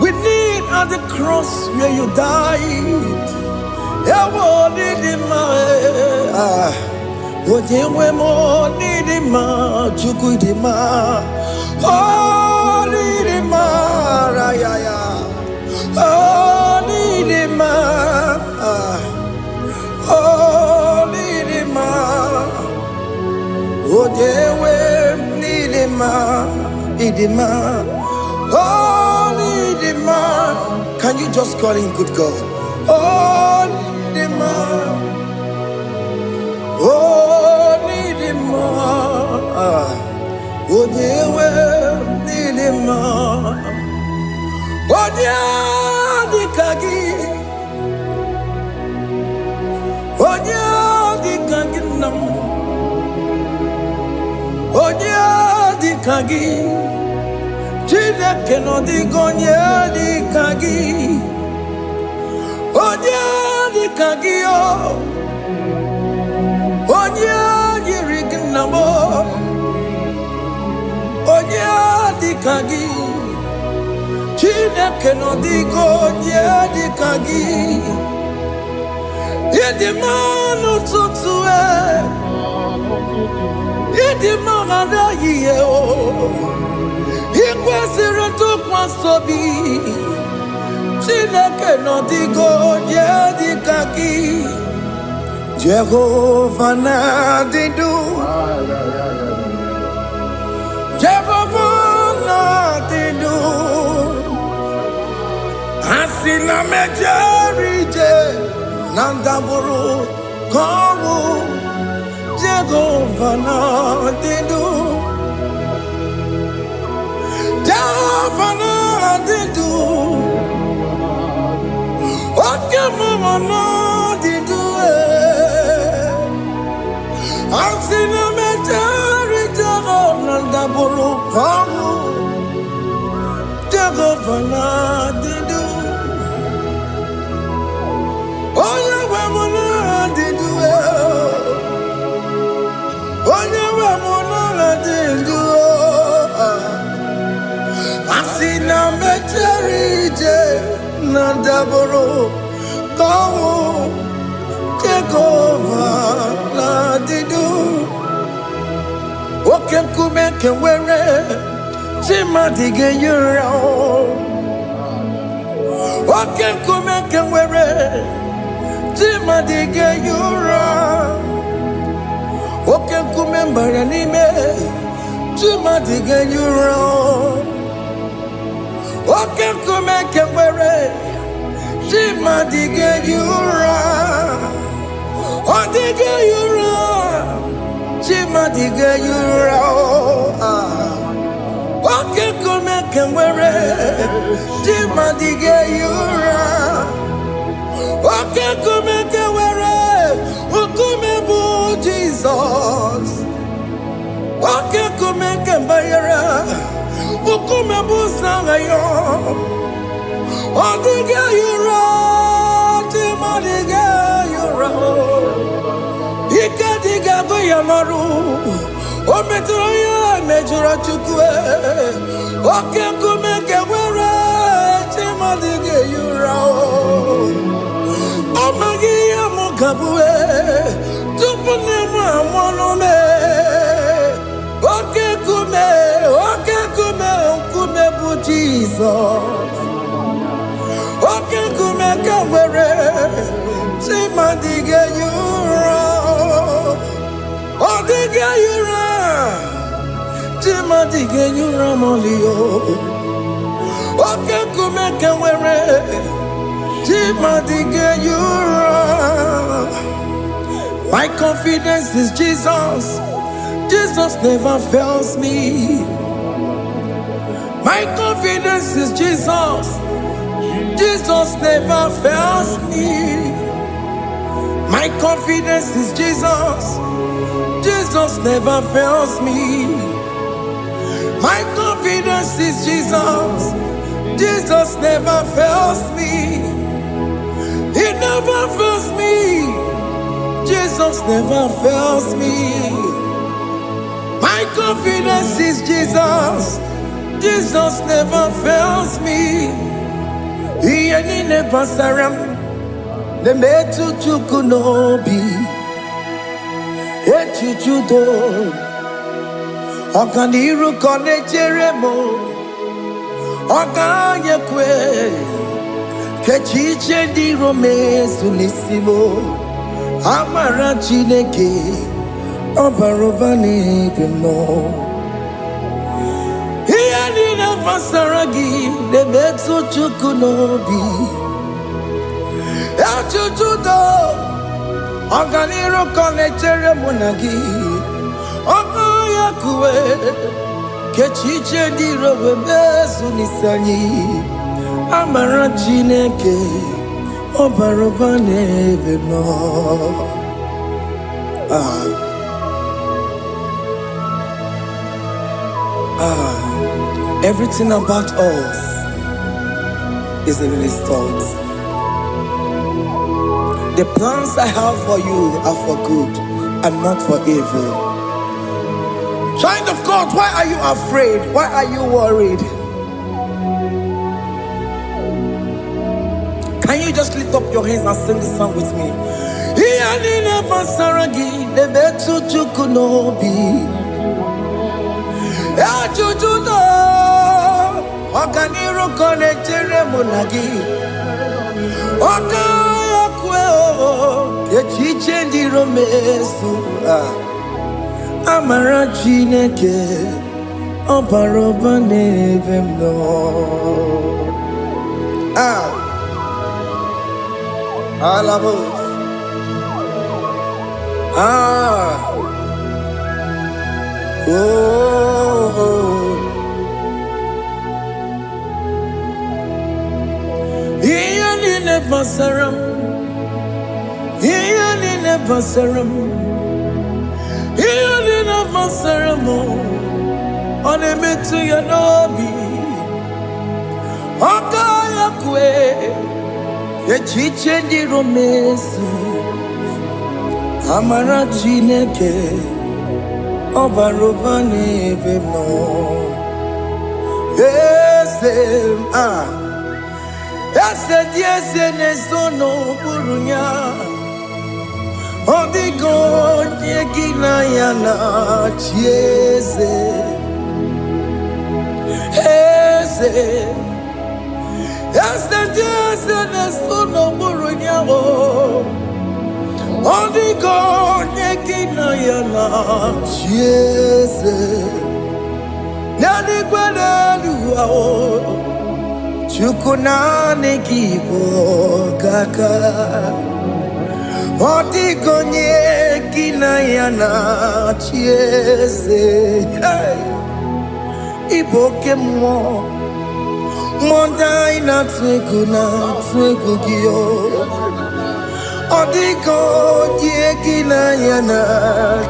We need at the cross where you died. Oh, dear, oh, dewe nidima, idima, oh nidima. Can you just call him good God? Oh nidima, oh nidima, oh dewe nidima, oh dewe kagi, oh dewe kagi nam. Onya di kagi, Chile keno di gonya di kagi. Onya di kagi o, Onya di rignamo. Onya di kagi, Chile keno di gonya di kagi. Yedi manu tutue. Idi mangada yiye o, ikwesiri tukwasobi. Chineke no digo nye dikaki. Jehovah na didu, Jehovah na didu. Asina mejerije, nandaburu kowu. Jehovah na didu, Jehovah na didu, Okemama na didu. Asina mejari Jehovah na daburu kamu. Jehovah na didu, Oyewemo na didu. Asina mecherije na daboro kawo Jehovah na didu. Oke kume kewere chima dige yura. Oke kume kewere chima dige yura. Oke kumembara nime chima dige yura. Oke kumeke were chima dige yura. Odige yura chima dige yura. Oke kumeke were chima dige yura. Oke kumeke were ukumebu Jesus. Oke kumeke bayara ukumebu sangayo. Odige yura chima dige yura. Ikadiga goyamaru ometroya mejura chukwe. Oke kumeke were chima dige yura. Amagiya mukabwe tupune mwamonome. Oke kume bu Jesus. Oke kume kawere chima dige yura. Odige yura dige nyuramolio. Oke kumeke were. Chima dige yura. My confidence is Jesus. Jesus never fails me. My confidence is Jesus. Jesus never fails me. My confidence is Jesus. Jesus never fails me. My confidence is Jesus. Jesus never fails me. He never fails me. Jesus never fails me. My confidence is Jesus. Jesus never fails me. He ain't never saram. The metu chukunobi. Echuchudo. Okaniru kone jeremo. Okanye kwe. Kechiche di romezu nisimo. Amara chineke. Obarobani no. Masaragi, the Metsu Chukunobi, Achuchudo, Oganiro Conectere Monagi, Okoyakue, Kechiche di Robebesu Nisani, Amarachineke, Obarobane Veno. Everything about us is in His thoughts. The plans I have for you are for good and not for evil. Child of God, why are you afraid? Why are you worried? Can you just lift up your hands and sing this song with me? Okaniro konechere monagi. Okaya kweo. Kechiche ndi romesu. Amara chineke. Oparoba nevemno. Alabos. Basaram, Ianina Basaram, Ianina Basaramo, on a metu yanobi, Okaya kwe, Echiche di romesu, Amara chineke, Obarobane vemno, yes, yes, nesono burunya. Odigo nyegina yana chieze. Yes, nesono burunya. Odigo nyegina yana chieze. Nani kwanaluwa. Chukunane kibo kaka. Odigonye kinayana chieze. Iboke mo. Mondai na twegugio. Odigonye kinayana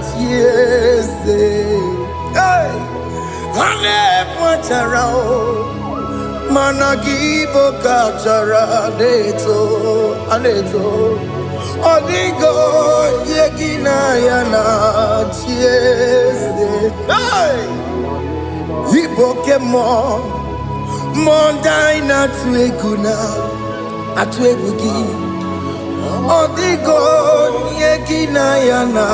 chieze. Ane pacharao. Managibo kachara aneto Odigo yegina yana chiese Iboke mo Mondai na tueguna Atuegugi Odigo yegina yana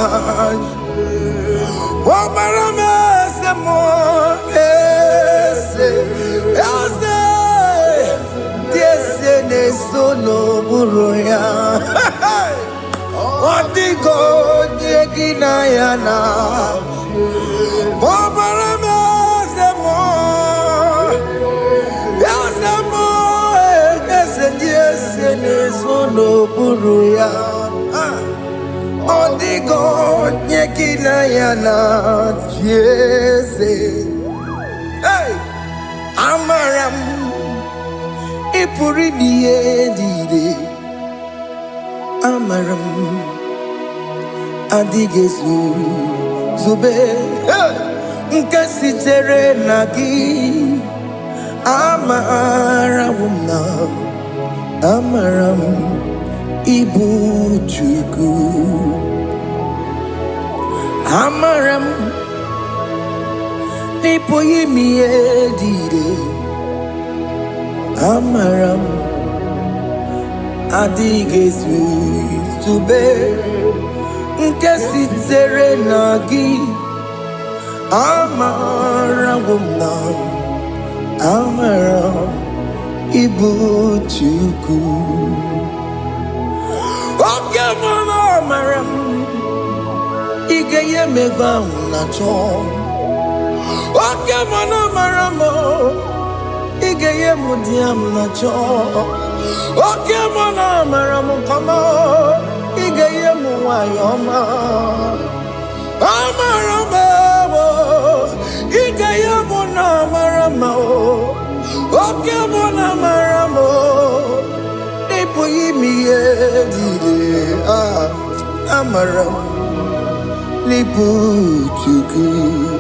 Wamarame se mo ese Nesono buruya. Odigo nyegina yana. Obaramese Suruya Odigo Nyekina Yana Jese Hey Amaram Ipuri Dide Amaram Adigesu Zube Nkasitere Nagi Amaramuna Amaram Ibu Chuku Amaram Nipo Yimi Edide Amaram Adigesu Zube Nkasitere Nagi Amaramuna Amaram Ibu Chuku Oke mwana Amaram Igeye meba unacho Oke mwana Amaram Igeye mudiam nacho Oke mwana Amaram kama Igeye muwayoma Amaram Igeye mwana Amaram Oke mwana Amaram Nipo yimi edide Amaram Nipo chuku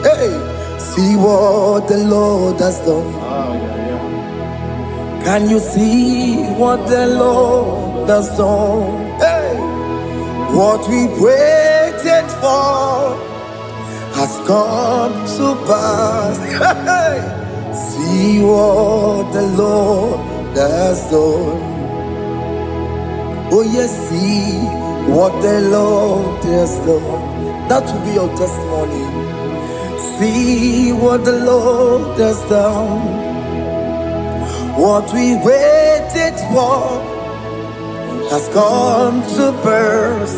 Hey, see what the Lord has done. Can you see what the Lord has done? Hey, what we waited for has come to pass. Hey, see what the Lord has done. Oh yes, see what the Lord has done. That will be your testimony. See what the Lord has done. What we waited for has come to pass.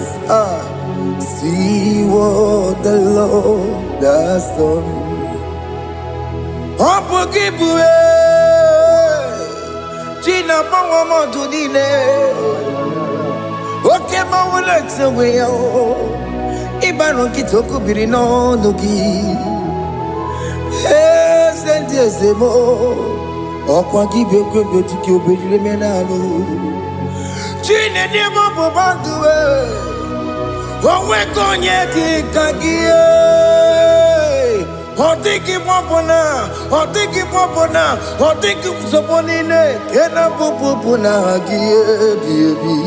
See what the Lord has done. China Pawamo Tudine. Okay, Mawalex away. Ibano Kitoku Birino Nuki. Yes, and yes, more. Okwa gibe kwebe tiki obedire menalo Chine demo bobanduwe Onwe konye tikagie Otiki popona Otiki soponine Kena popona hagie biebi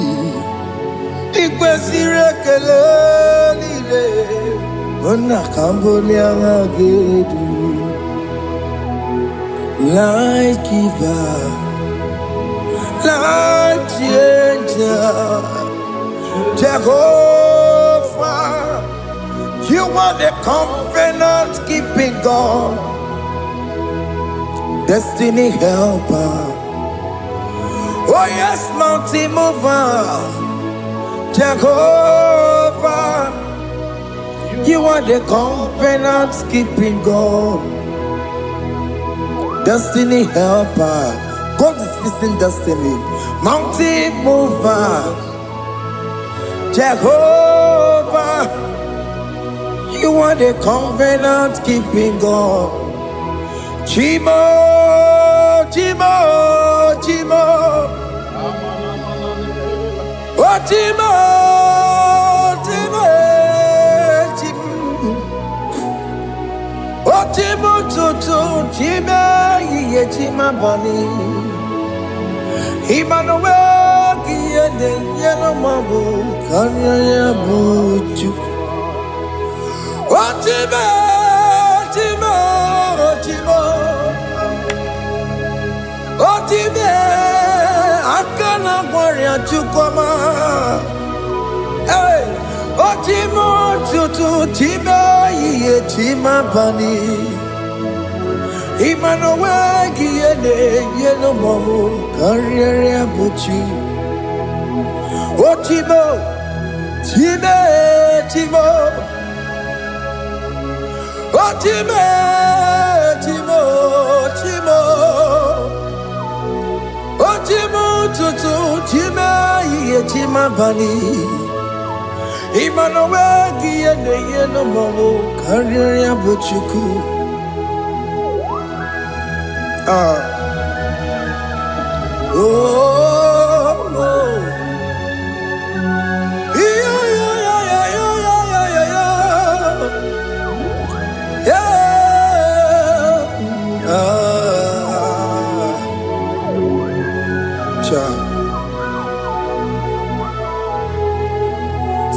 Ikwe sire kele lile Ona kamboni angagedu Life giver, life changer, Jehovah, you are the covenant keeping God, destiny helper. Oh yes, mountain mover, Jehovah, you are the covenant keeping God. Destiny helper, God is fixing destiny. Mountain mover, Jehovah, you are the covenant keeping God. Chimo, Chimo, Chimo, oh Chimo, Chimo, Chimo, oh Chimo, Chimo, Chimo. Chima bani Emmanuel Kiende Yellow Mabu Kanya Yabuchu Ochima Chima Ochima Ochime Akana Warrior Chukoma Hey Ochimo Chutu Chima Ye Chima bani Emmanuel Kiende Yellow Mabu Kanya Yabuchu Ochimo Chime Chimo Oh, Chimo, Chimo, Chimo. Oh, Chimo, Chimo, Chimo, mabani. Imano wegi ene yeno mo karya buchuku.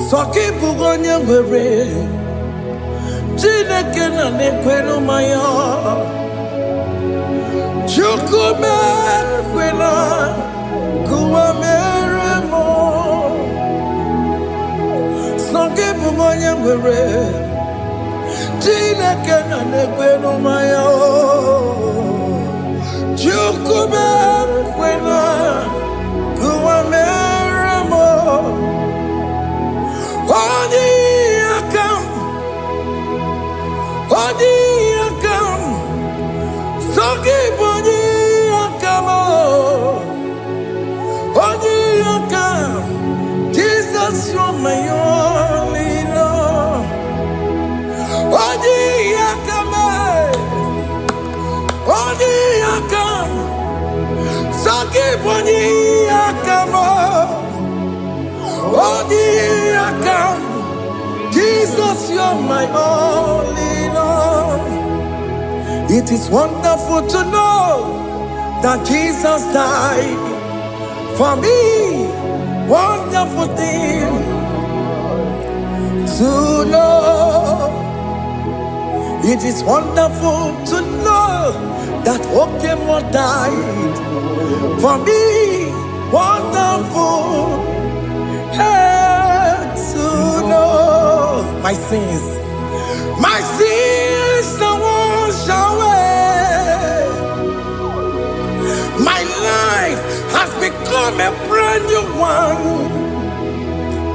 Soki bugonye gwere Chineke na nekwenu maya Chukume kwena Kuwa meremo Soki bugonye gwere Chineke na nekwenu maya Chukume kwena Kuwa meremo Odi akam, soki bodi akam, odi akam. Jesus, you're my only love. Odi akam, soki bodi akam, odi akam. Jesus, you're my only Lord. It is wonderful to know that Jesus died for me. Wonderful thing to know. It is wonderful to know that Okemo died for me. Wonderful. To know my sins are washed away. My life has become a brand new one.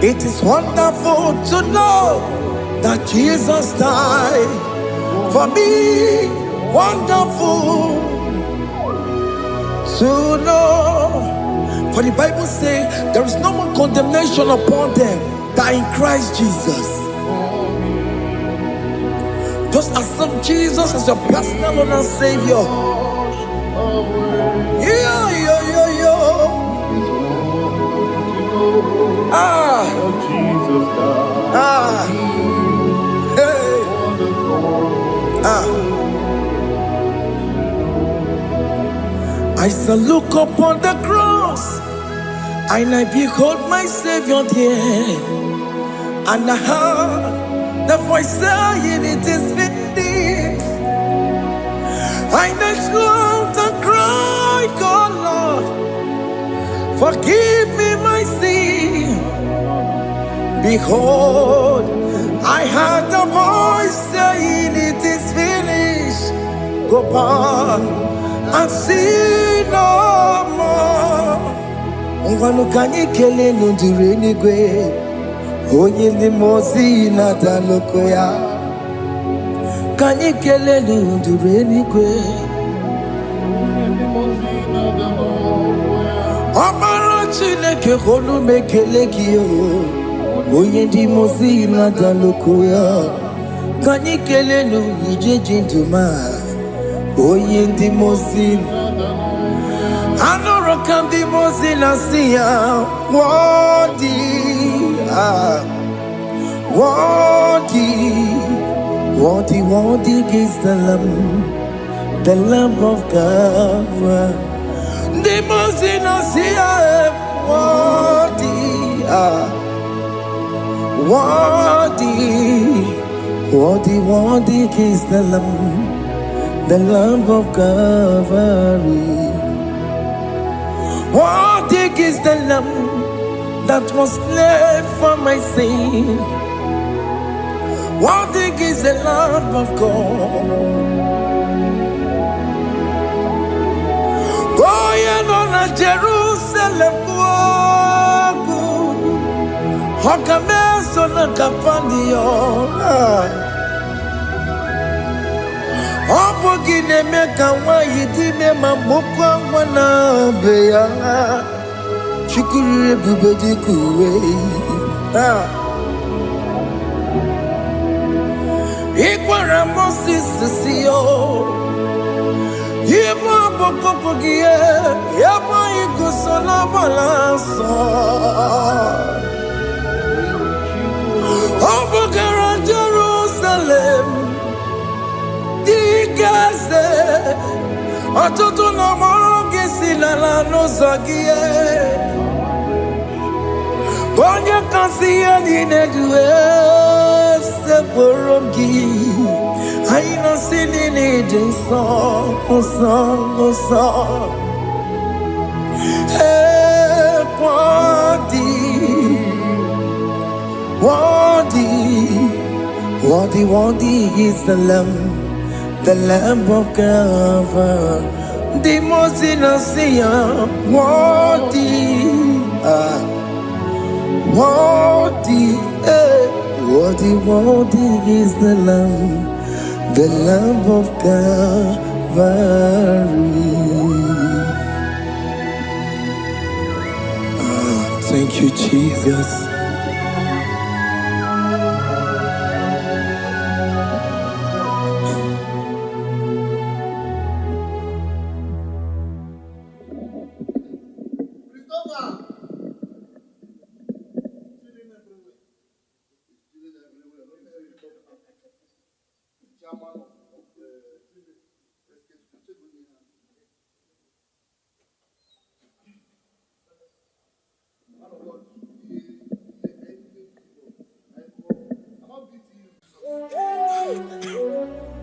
It is wonderful to know that Jesus died for me. Wonderful to know. For the Bible says there is no more condemnation upon them that in Christ Jesus. Just accept Jesus as your personal Lord and Savior. I shall look upon the cross and I behold my Savior there, and I heard the voice saying, it is finished. I next looked and cried, God, Lord, forgive me my sin. Behold, I heard the voice saying, it is finished. Go back and sin no more. Ngwanu kanyi kele nundure nigwe, onye ndi mozi na daloko ya. Kanyi kele nundure nigwe, Amara Chineke konu mekele kiyo, onye ndi mozi na daloko ya. Kanyi kele nu ije jinduma, onye ndi mozi. Anoro kandi mozi na siya, worthy is the Lamb of God. The mozi na siya, worthy is the Lamb of Calvary. Worthy is the Lamb that was slain for my sin. Worthy is the Lamb of God. Going on a Jerusalem, Hokameso na kapandio. Obogi ne meka wa yidime mamukwa wana beya. Chukuru ebube kuwe. Ikwara Moses siyo. Ibo boko gie. Yaba igusona balanso. Obugara Jerusalem. Digaze. Ọtụtụ na mọrọ gị si n'ala n'ụzọ gị onye kasị ihe niile duwe sepụrụ gị anyị nọsi niile dị nsọ nsọ nsọ worthy is the Lamb of God, the most innocent, worthy is the Lamb of God. Thank you, Jesus.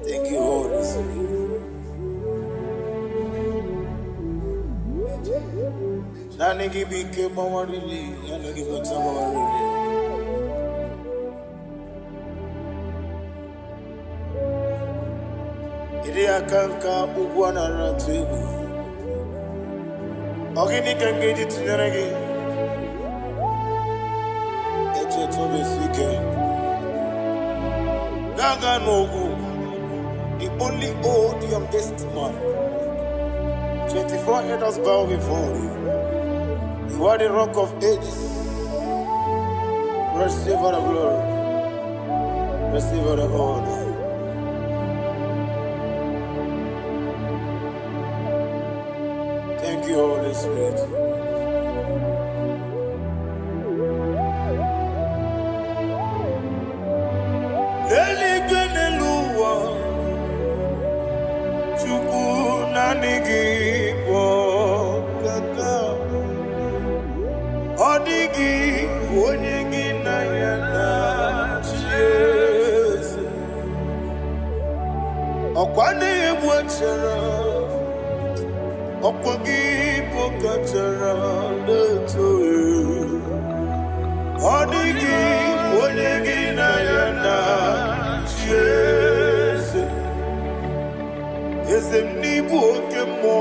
Thank you, Holy Spirit. Nani gibi ke mawarili, nani gibi tawarili. Iri akanka ugwana ratibu. Ogini kangeji tunyaregi. Eche tobe sike. Gaga Nogu, the only old youngest man. 24 elders bow before you. You are the rock of ages. Receive all the glory. Receive all the honor. Thank you, Holy Spirit. Okwani ebwachara okwagi pokachara leto odigi onyegi na yana Jesus ezem nibu okemo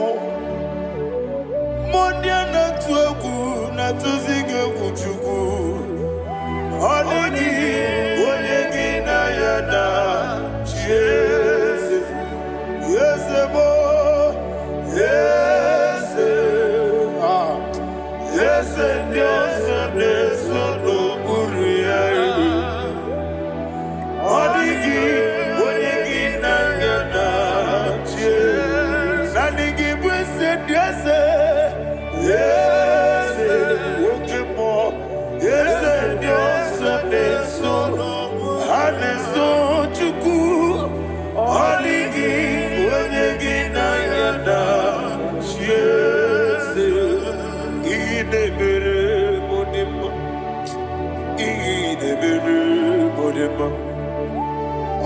mondia na tuegu na tuzige kuchuku odigi onyegi na yana Jesus yes mo yes yes Dios eso no ocurría odigi onyegi na yana Jesus nanigi bwese Dios yes okemo yes Dios eso no haneso chuku odigi onyegi na yana Jesus idebere modema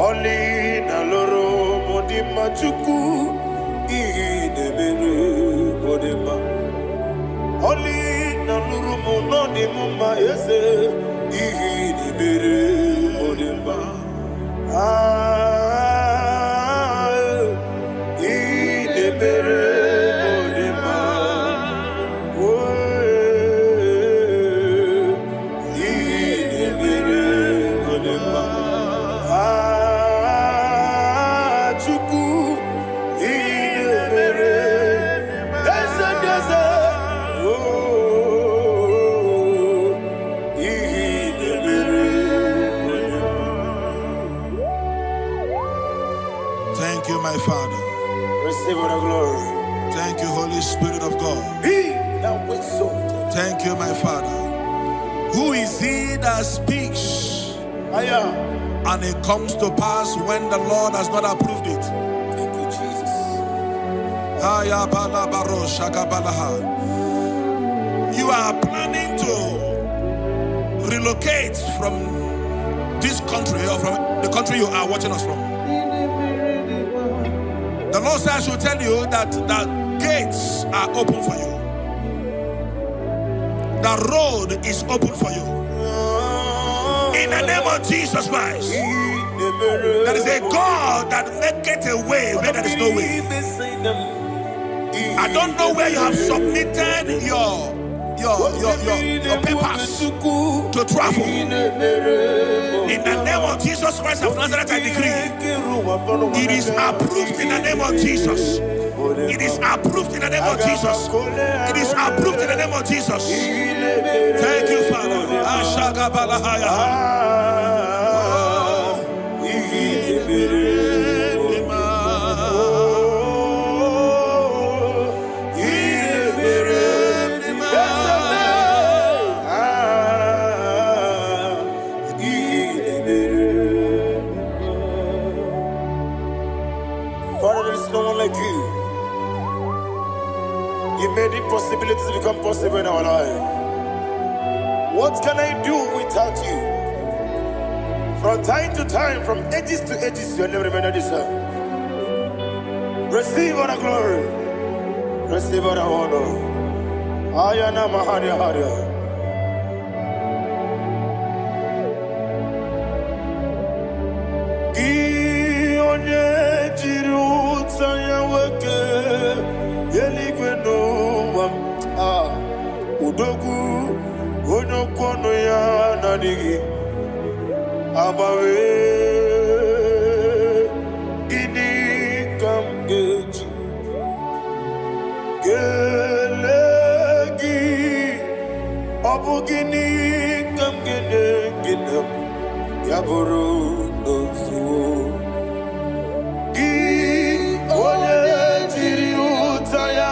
oli na loro modima chuku idebere modema oli na luru monodi mama ese idebere modema idebere modema idebere modema chuku idebere ese oh Thank you, my Father. Receive all the glory. Thank you, Holy Spirit of God. Be thou exalted. Thank you, my Father. Who is he that speaks and it comes to pass when the Lord has not approved it? Thank you, Jesus. You are planning to relocate from this country or from the country you are watching us from. The Lord says I should tell you that the gates are open for you. The road is open for you. In the name of Jesus Christ. There is a God that maketh a way where there is no way. I don't know where you have submitted your papers to travel. In the name of Jesus Christ of Nazareth, I decree it is approved in the name of Jesus. It is approved in the name of Jesus. It is approved in the name of Jesus. Thank you, Father. Father, there is no one like you. You made impossibilities become possible in our life. What can I do without you? From time to time, from ages to ages, you never remain the same. Receive all the glory. Receive all the honor. Ayana Mahania Haria. Udogu onokono ya nadigi abawe ini kamgeji gelegi abugini kamgene ginam yaburu dosu gi one jiri utaya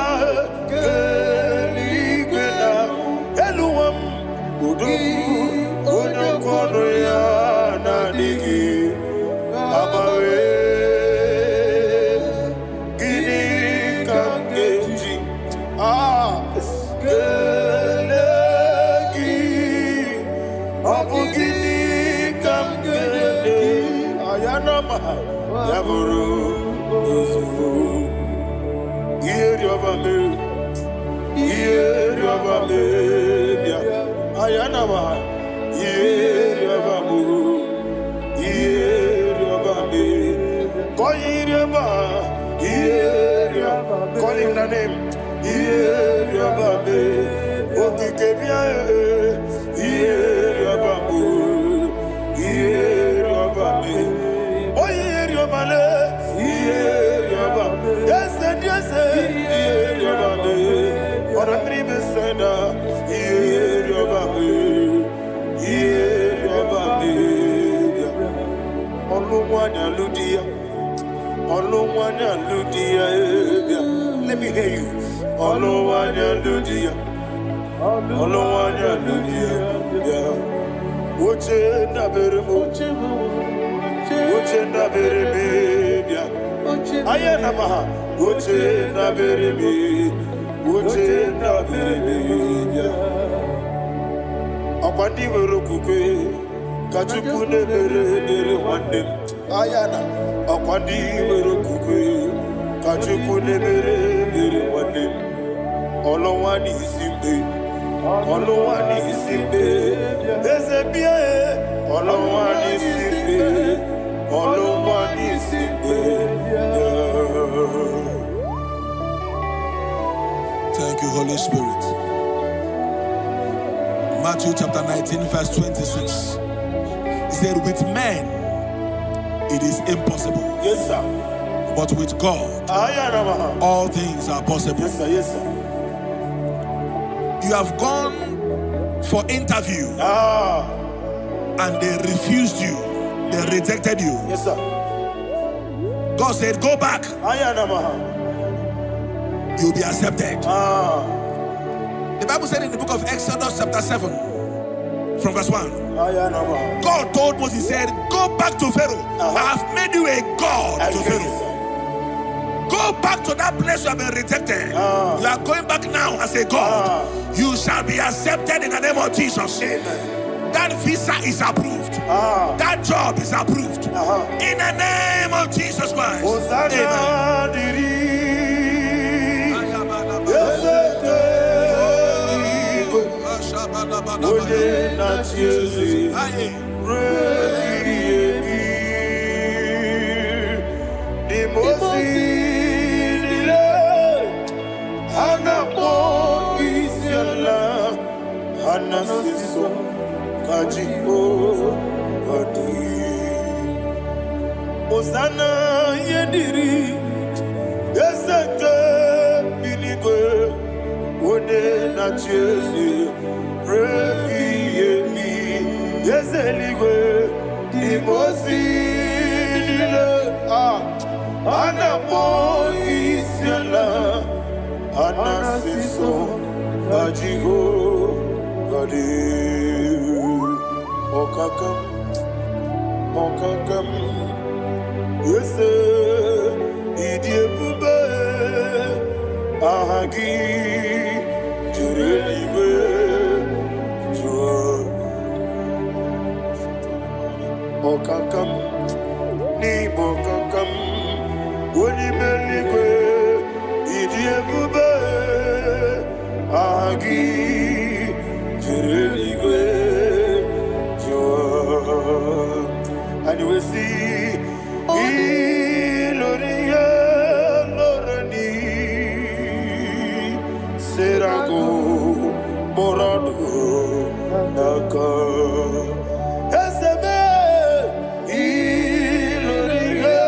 Onokono ya nadigi abawe gini kamgeji gelegi abu gini kamgene ayanama yaburu uzufu yeri obame bia ayanama Yeriabamu, Yeriabame, Koyiriaba, Yeriaba, call him the name, Yeriabame, Okikebia, Yeriabamu, Yeriabame, Oyeriabale, Yeriaba, yes, Yeriabame, or a dream is sender, Yeriabame. Let me hear you. Akwandi werokukwe kachuku nebere wande ayana akwandi werokukwe kachuku nebere wande olowani isimbe ezebia olowani isimbe Thank you, Holy Spirit. Matthew chapter 19 verse 26. He said, with men it is impossible. Yes, sir. But with God all things are possible. Yes, sir. Yes, sir. You have gone for interview and they refused you. They rejected you. Yes, sir. God said, go back. You'll be accepted. The Bible said in the book of Exodus chapter 7 from verse 1, God told Moses, he said, go back to Pharaoh. I have made you a God to Pharaoh. Go back to that place you have been rejected. You are going back now as a God. You shall be accepted in the name of Jesus. That visa is approved. That job is approved. In the name of Jesus Christ. Osana yediri ezeke binigwe one na Jesu rebi yemi ezeligwe imosi nile anapo isiala anasiso ajigo gadi okakam Yese idiebube ahagi jurelibe jua okakam ni bokakam wonimeligwe idiebube ahagi jurelibe jua and we see Iloria Lorani Serago Morado Naka Esebe Iloria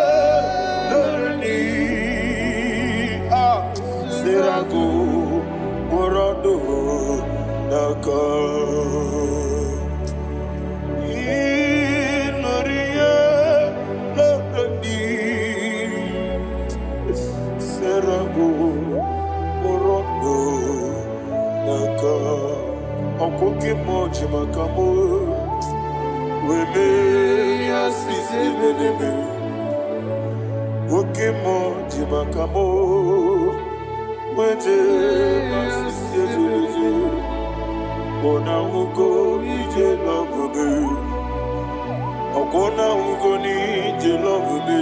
Lorani Serago Morado Naka Okoke moji makamo weme asisi meneme Oke moji makamo weje asisi ejeje Ona ugo ije love me Okona ugo ni ije love me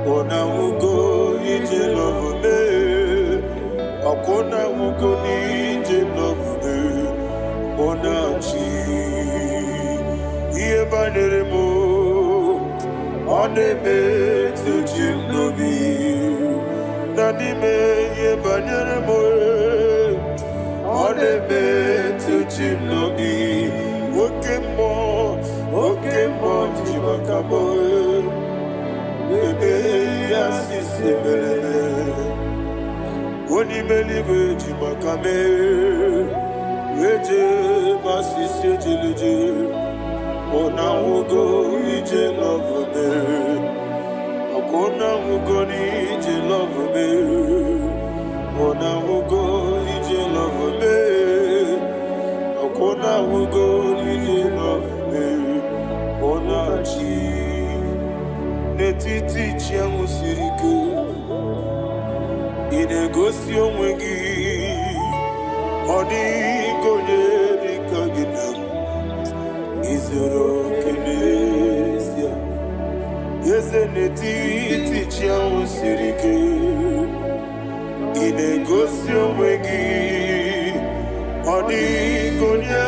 Ona ugo ije love me Okona ugo ni ije love me Onachi Iye banere mo Oneme tujim nobi Nanime iye banere mo Oneme tujim nobi Oke mo jimakamo Bebe yasisi melele Onimeliwe jimakame Eje masisi ejileje Ona ugo ije love me Akona ugo ni ije love me Ona ugo ije love me Akona ugo ije love me Ona chi Netiti chiamu sirike Inegosi onwegi Odigonye dikagina Izoro kenesia Yeze netiti chiamu sirike Inegosi onwegi Odigonye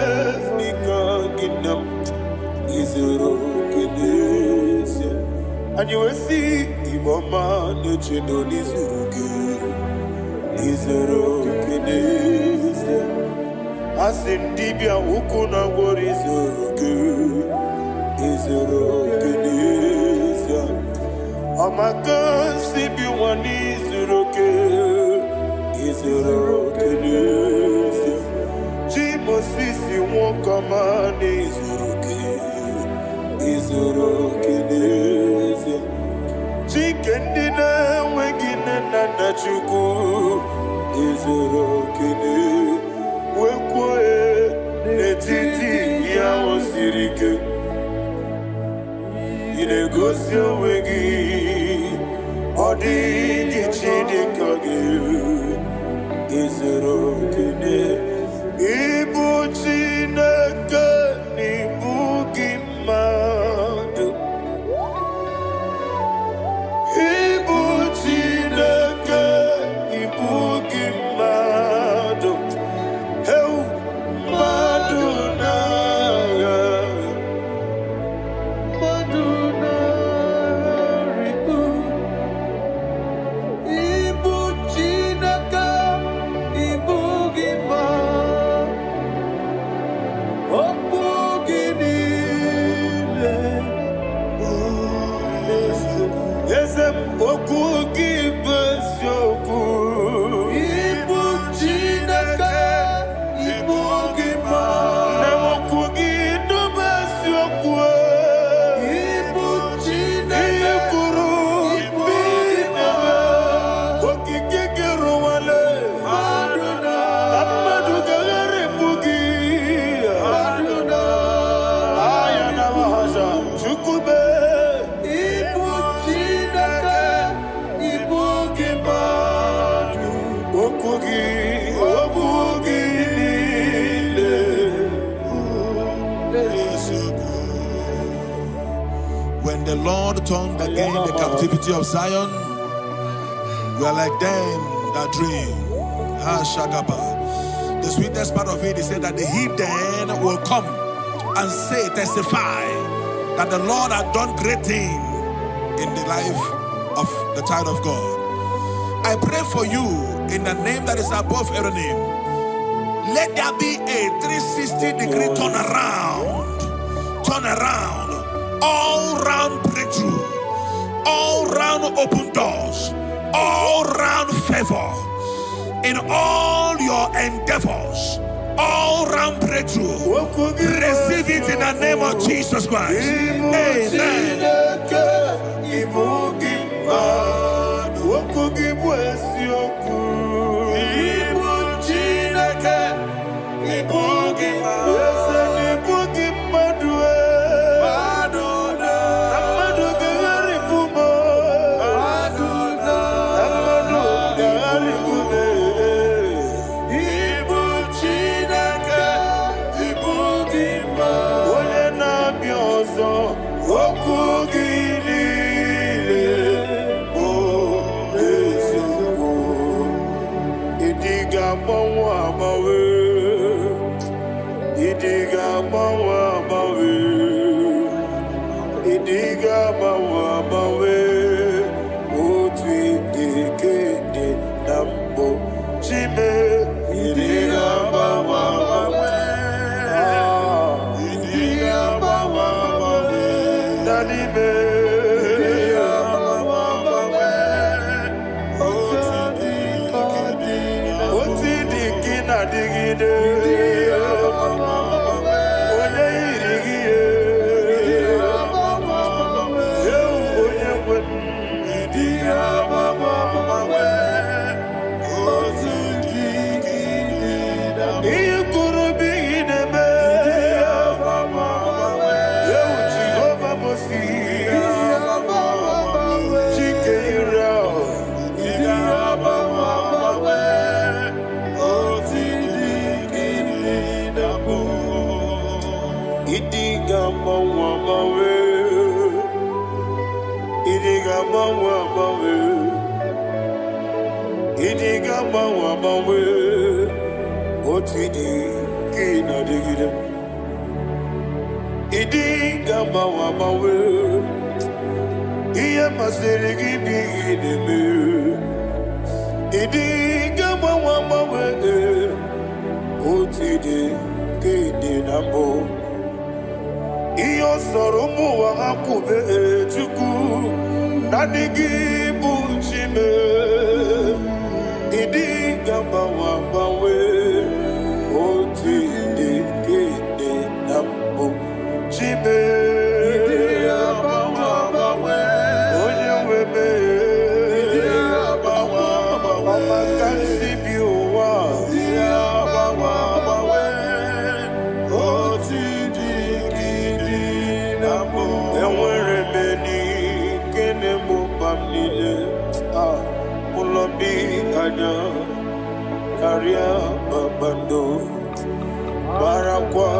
dikagina Izoro kenesia And you will see Iboma nechino nizuruke Izoro kenesia Asindibia ukuna wori Izoro kenesia Amaka sibi wani Izoro kenesia Jimo sisi wokama Izoro kenesia izuru okene wekwe n'etiti ya osiri ike ị na-egosi onwe gị ọ dịghị chi dị ka gị izuru okene ịbụ Chineke n'ịbụ gị mmadụ ịbụ Chineke ịbụ gị mmadụ heu mmadụ n'agha mmadụ na-arịgo ịbụ Chineke ịbụ gị mmadụ okwu gị niile eze okwu gị bụ eziokwu ịbụ Chineke ịbụ gị mmadụ okwu gị dube eziokwu ịbụ Chineke kwuru ịbụ gị mmadụ okike gị rụwale mmadụ gaghara ịbụ gị aya na mahaja chukwube ịbụ Chineke ịbụ gị mmadụ okwu gị niile When the Lord turned again the captivity of Zion, we are like them that dream. Ha Shagaba. The sweetest part of it is said that the heathen will come and say, testify that the Lord had done great things in the life of the child of God. I pray for you in the name that is above every name. Let there be a 360-degree turn around, all round breakthrough, all round open doors, all round favor in all your endeavors, all round breakthrough. Receive it in the name of Jesus Christ. Amen. nile Mulobi anya Karia babando Barakwa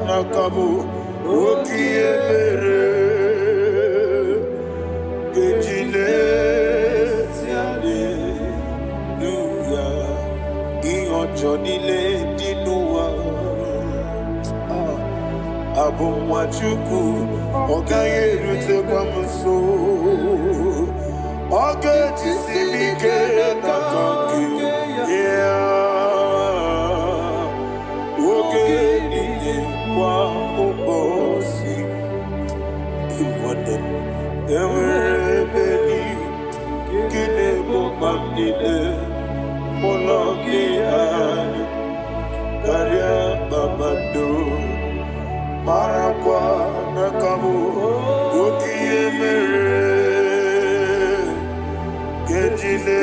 nakabu Okie mere Gejile Tiale Luya Iyojo nile dinuwa Abu Machuku Okaye rute kwa mso Oke jisimike na kanki Oke nini kwa ubosi Iwanen Emre beni Kine mumamnine Moloki ani Karya babando Marakwa nakabu Okie mere Gejile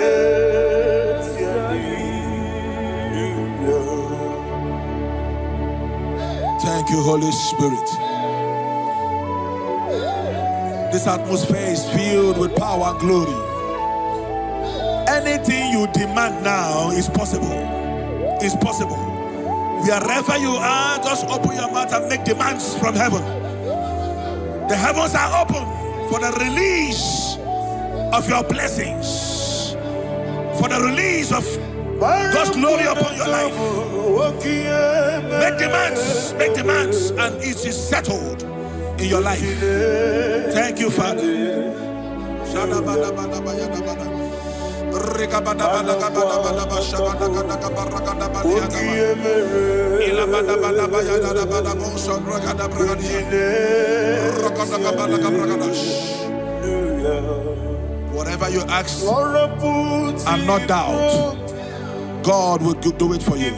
Thank you, Holy Spirit. This atmosphere is filled with power and glory. Anything you demand now is possible. It's possible. Wherever you are, just open your mouth and make demands from heaven. The heavens are open for the release of your blessings, for the release of God's glory upon your life. Make demands, and it is settled in your life. Thank you, Father. Whatever you ask and not doubt, God will do it for you.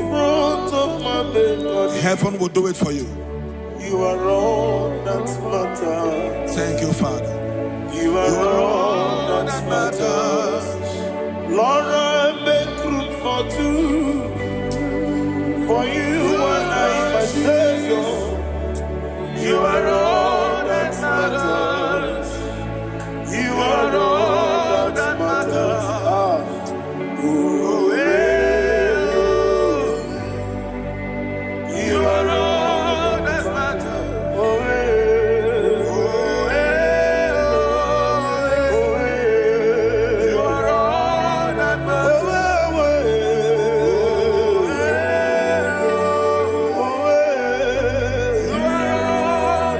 Heaven will do it for you. You are all that matters. Thank you, Father. You are all that matters. Lord, I make room for two. For you and I say so. You are all that matters. You are all that matters. You are all that matters. You are all that matters. You are all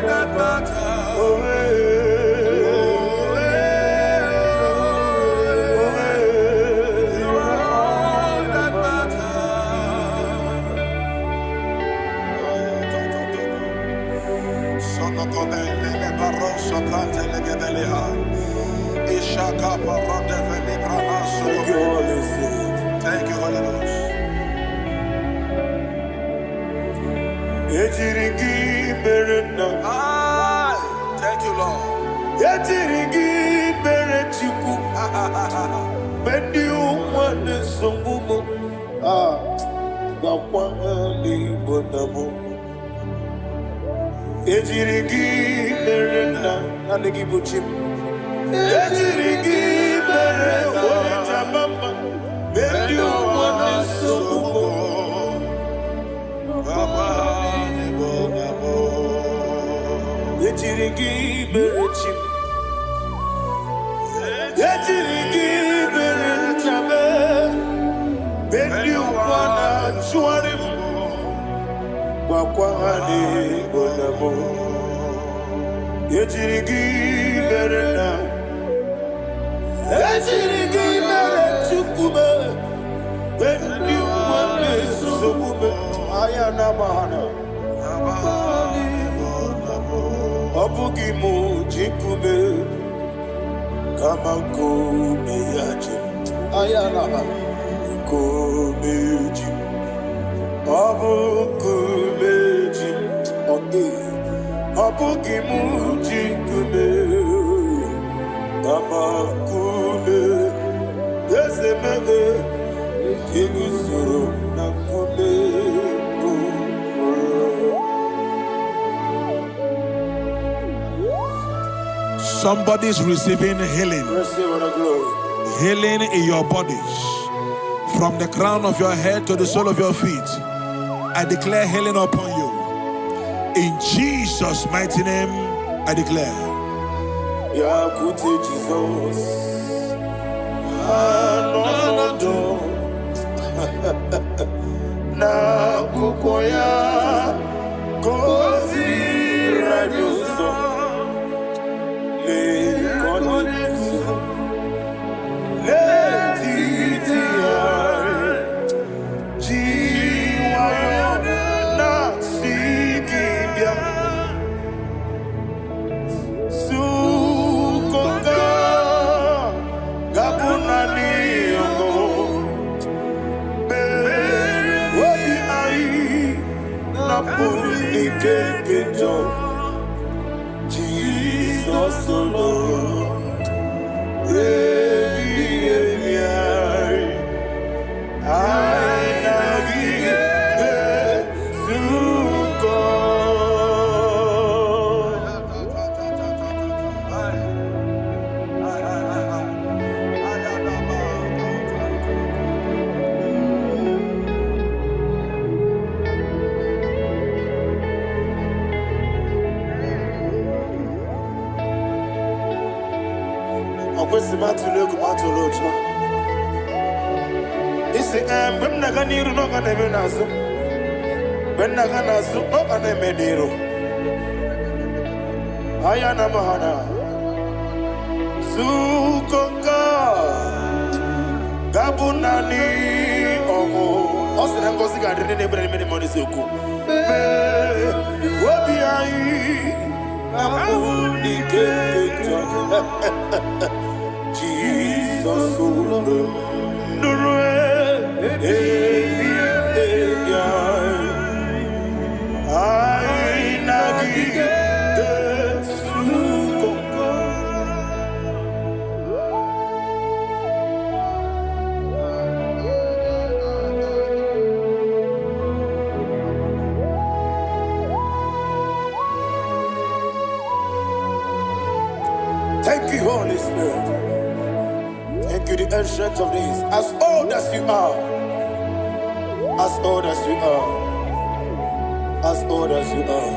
that Thank you, Holy Ghost. Thank you, Lord. Somebody's receiving healing. Receive the glory. Healing in your bodies. From the crown of your head to the sole of your feet. I declare healing upon you. In Jesus' mighty name, I declare. Yakute Jesus. No. Na kukoya kozi rajuzo le konezo le titiare jiwayo na sikibia sukonga gabuna niyongo Jesus alone. When Naganiru no can even answer. When Naganasu no can even Mediro. Ayana Mahana Sukonga Gabunani Omo Osina Kosika didn't ever many money Suku. What be I? Jesus, thank you, Holy Spirit. Thank you, the ancient of days. As old as you are. As old as you are. As old as you are.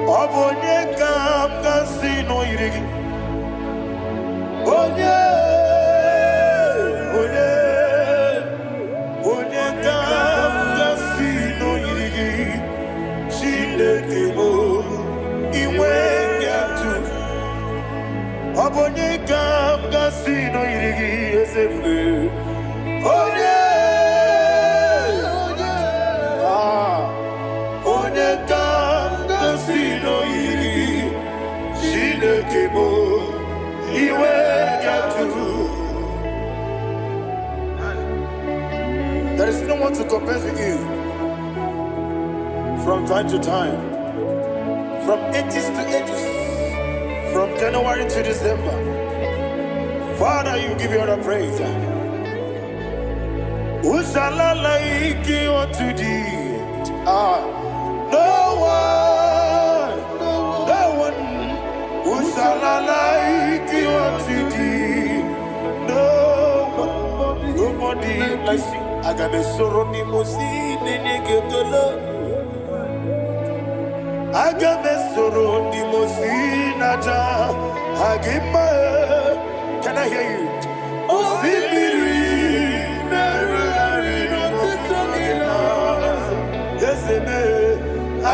Abonye kam kasino irigi. Onye kam kasino irigi. Shindekebo iwe yatu. Abonye kam kasino irigi esefe. Onye kam kasino irigi. Shindekebo iwe yatu. There is no one to compare with you. From time to time, from ages to ages, from January to December, Father, you give you all the praise. Who shall I like you unto thee? No one. Who shall I like you unto thee? No one, nobody like you. I got a sorrow, Agamesoro di Mosinaja Agima. Can I hear you? Osibiri Yes, I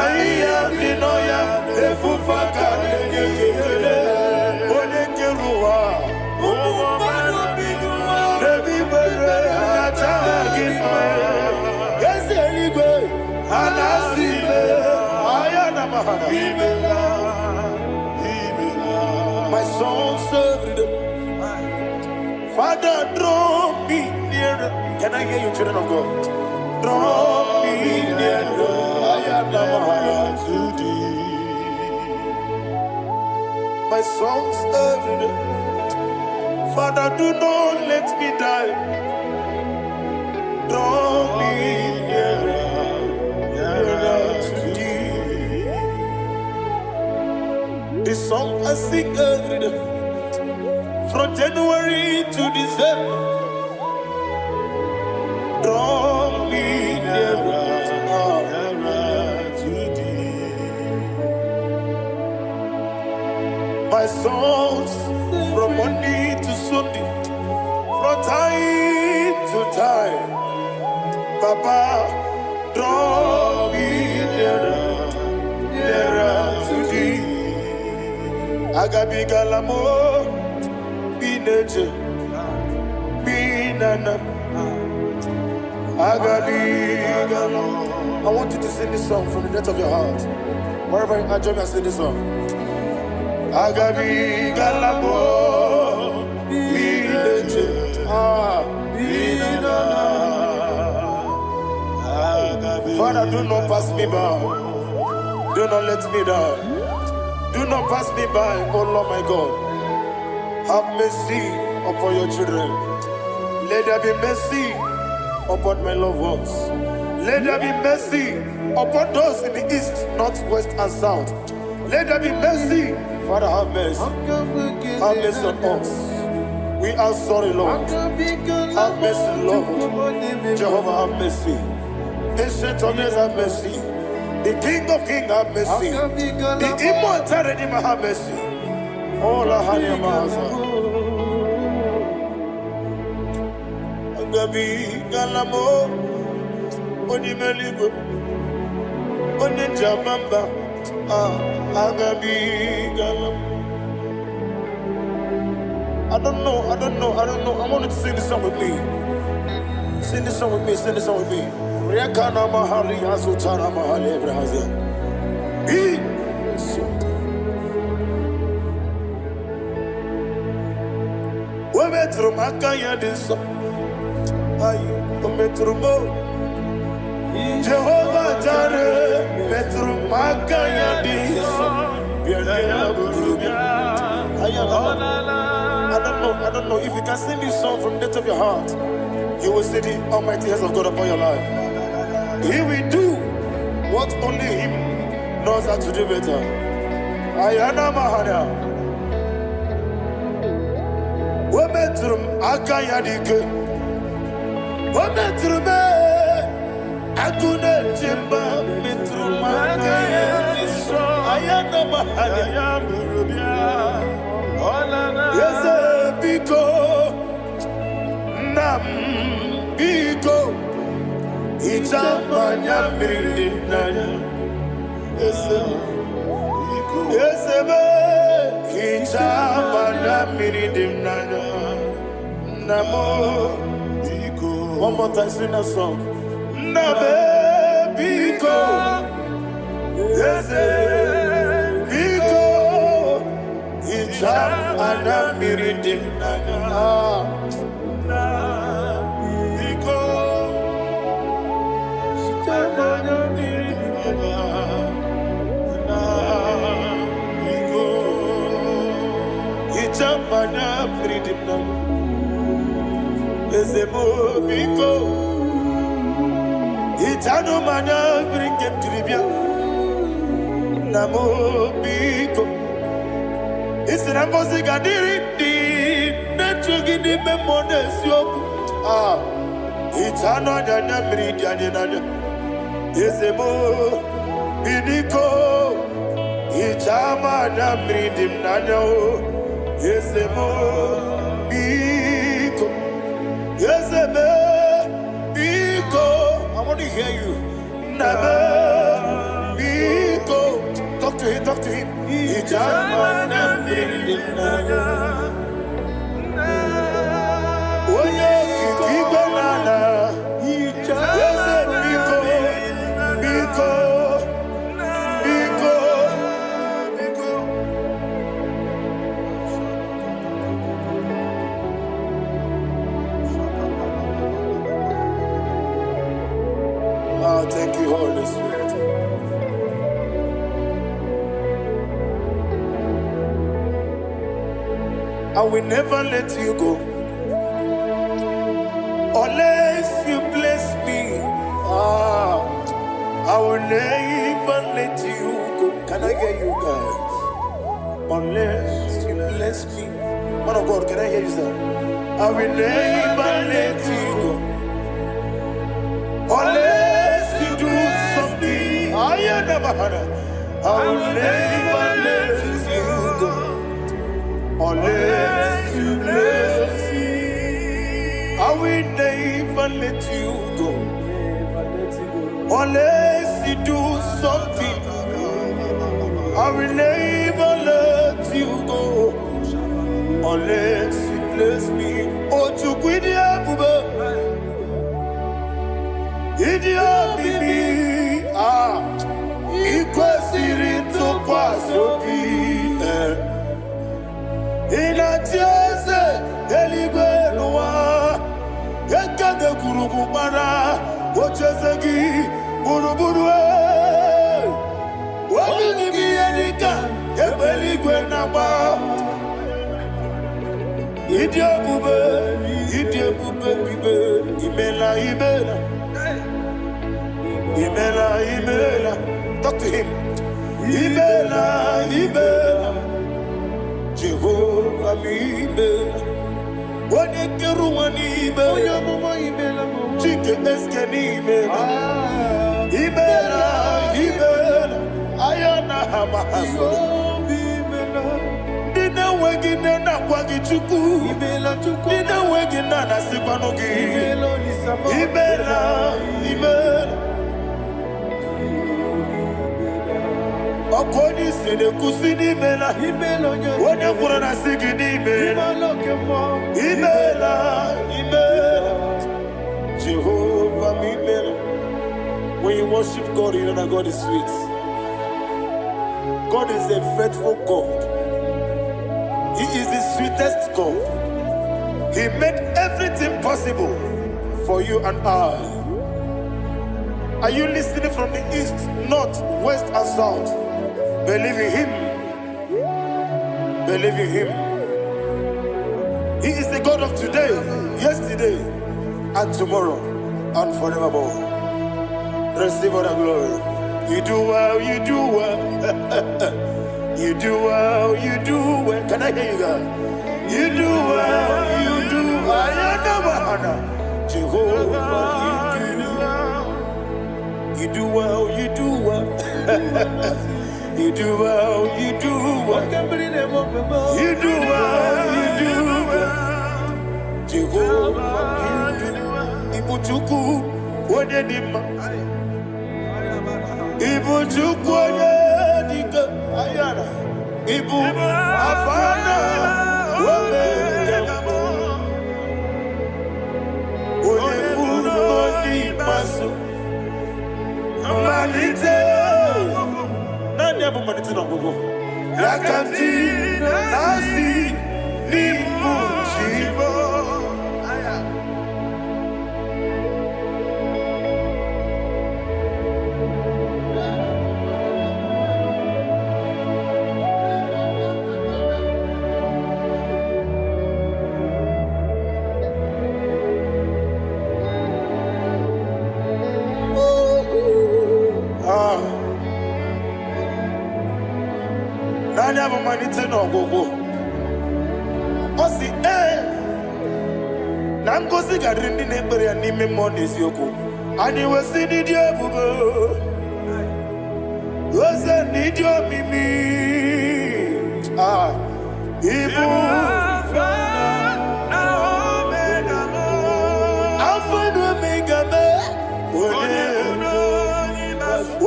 am Dinoya, Efufaka, Onekerua, Baby Bere, Natagima. Yes, anyway, Anasile. My soul served. Father, draw me nearer. Can I hear you, children of God? Draw me nearer. I am to thee. My soul served. Father, do not let me die. Draw me nearer to thee. This song I sing every day, from January to December. Draw me nearer to thee. My songs from Monday to Sunday, from time to time. Papa, draw me nearer to thee. Agabi galamo, be nature, be nana. Agabi galamo. I want you to sing this song from the depth of your heart. Wherever you are, join me and sing this song. Agabi galamo, be nature, be nana. Father, do not pass me by. Do not let me die. Do not pass me by, oh Lord my God. Have mercy upon your children. Let there be mercy upon my loved ones. Let there be mercy upon those in the east, north, west, and south. Let there be mercy. Father, have mercy. Have mercy on us. We are sorry, Lord. Have mercy, Lord. Jehovah, have mercy. Ancient of days, have mercy. The King of Kings, have mercy. The immortal Redeemer, have mercy. Oh, la hania maza. Agabi galamo, oni meligo, oni jamamba. Agabi galamo. I don't know. I want you to sing this song with me. Sing this song with me. Sing this song with me. Rekana mahali azutara mahali Ebrahazia. We metro makaya diso. Ayo, we metro mo. Jehovah Jare, metro makaya diso. I don't know if you can sing this song from the depth of your heart. You will see the almighty hands of God upon your life. He will do what only Him knows how to do better. Ayana Mahana. Wometrum Akayadike. Wometrum Akune Jimba. Metrum Akayadike. Ayana Mahana. Yes, Biko. Nam Biko. Itamanya Mirinaya. Yes, Itamanya Mirinaya. Namo Biko. One more time, sing that song. Nabe Biko. Yes, Biko. Itamanya Mirinaya. Mana freedom now. Ezemo biko. Itano mana bring him to Libya. Namo biko. It's an amazing adiri di. Nechugi di memones yoku. Itano jana bring jana. Ezemo biko. Itama na bring him nanya. Yesemo Biko. Yeseme Biko. I want to hear you. Nabe Biko. Talk to him. Ijamana Bindinaya. Oye Kikibanana. Yese Biko. Biko. Thank you, Holy Spirit. I will never let you go unless you bless me. I will never let you go. Can I hear you guys? unless you bless me. Man of God, can I hear you, sir? I will never let you go unless you do something. I will never let you go unless you bless me. I will never let you go unless you do something. I will never let you go unless you bless me. Oh, to Guidia Buba, Idia Bibi, Equasirin to Quasopi, in a Tiase, Elibenua, Ekade Kurubara, Ochesagi, Buruburu. What do you mean, Erika? Ebeligwenaba. Idia bube, bibe, imela. Talk to him. Imela, Jehovah mi imela. Wanekeru wani imela. Chike eskeni imela. Imela. Ayana hamahaso. Dina wegine na kwagi chuku. Dina wegine na sipanogi. Imela. Okoni sede kusini imela. Wone kurana sigini imela. Imela. Jehovah mi imela. When you worship God, you know that God is sweet. God is a faithful God. He is the sweetest God. He made everything possible for you and I. Are you listening from the east, north, west, and south? Believe in Him. Believe in Him. He is the God of today, yesterday, and tomorrow, and forevermore. Receive all the glory. You do well, you do well. You do well, you do well. Can I hear you guys? You do well, you do well. Jehovah, you do well, you do well. You do well, you do well. You do well, you do well. Jehovah, you do well. Ibuchuku, what did Ibu chukwoye dika ayana Ibu afana wame yambo Oyebu noni maso Manite Nani abu manite na gogo Yakanti nasi Nibu chibo Nani abu manite na gogo Osi na ngozi gadiri ndị na-ekpere ya n'ime mmụọ na eziokwu anyị wesi n'ịdị ebube oze n'ịdị omimi ibu Alpha na Omega me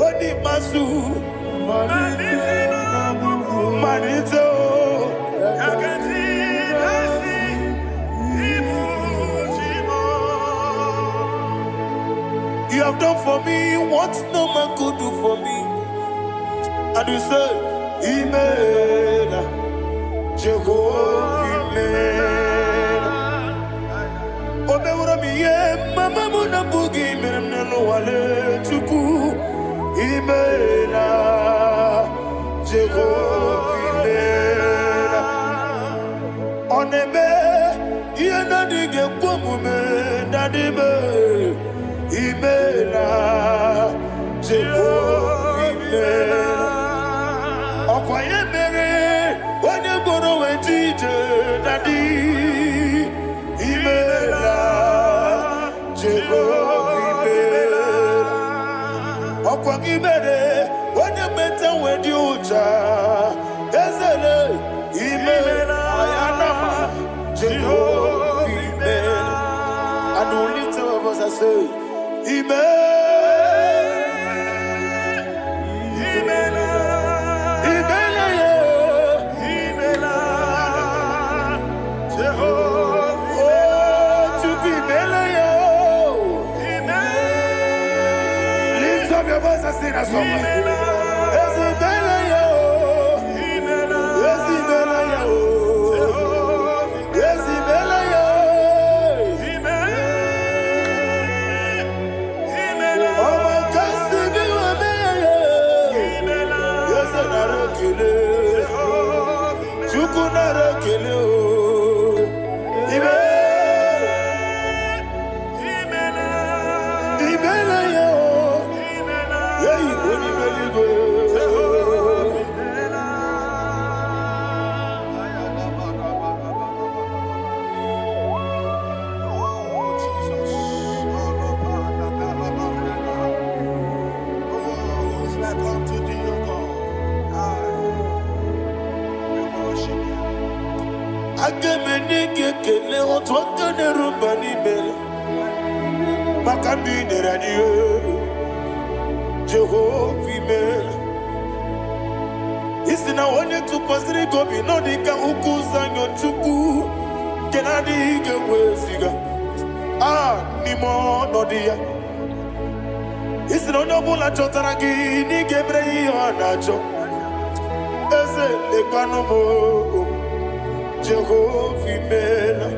onye masu manite You have done for me what no man could do for me. And you said, Imela, Jehovah, Imela. Obewura miye, mama muna bugi, miremnelo wale chuku. Imela, Jehovah, Imela. Oneme, iye nadige kumume, nadime. Imela, Jehovah, Imela. Okoye mere, imere onye meta wedi ucha ezele imere ayanama Jehovah imere. And we lift our voice and say imere. Sing a song. Kele otwaka ne rumba ni bele makambi ne radio Jehovah imela isina onye tukpasiri gobi no dika ukuza nyochuku kenadi gewesiga ni mo no dia isina onye bula chotara gi ni gebre yi onacho eze lekano mo Jehovah imela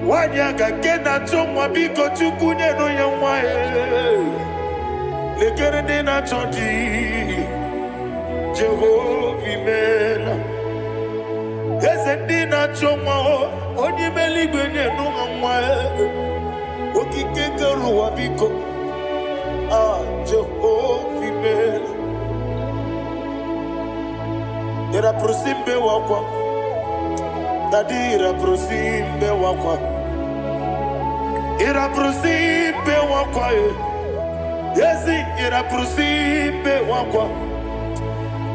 wanyaga kena chomwa biko chukunye no ya mwae lekere dina chodi Jehovah imela eze dina chomwa onye meligwe nye no mwae okike keruwa biko Jehovah imela era prosimbe wakwa Dadira prosimbe wakwa ira prosimbe wakwa yesi ira prosimbe wakwa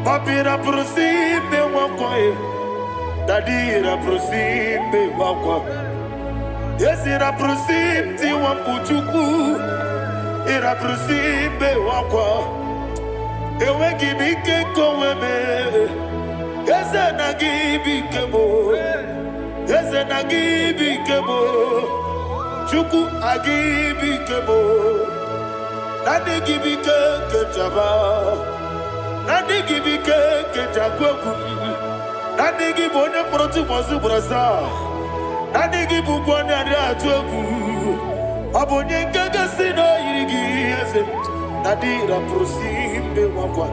papira prosimbe wakwa dadira prosimbe wakwa yesi ira prosimti wampuchuku ira prosimbe wakwa ewe gibike koweme Eze na gibi kebo, eze na gibi kebo, chuku agibi kebo, nadi gibi ke jaba, nadi gibi ke jagweku, nadi gibi one proti mozu brasa, nadi gibi bwane ade atweku, abonye kege sino irigi eze, nadi ra prosimbe wakwa.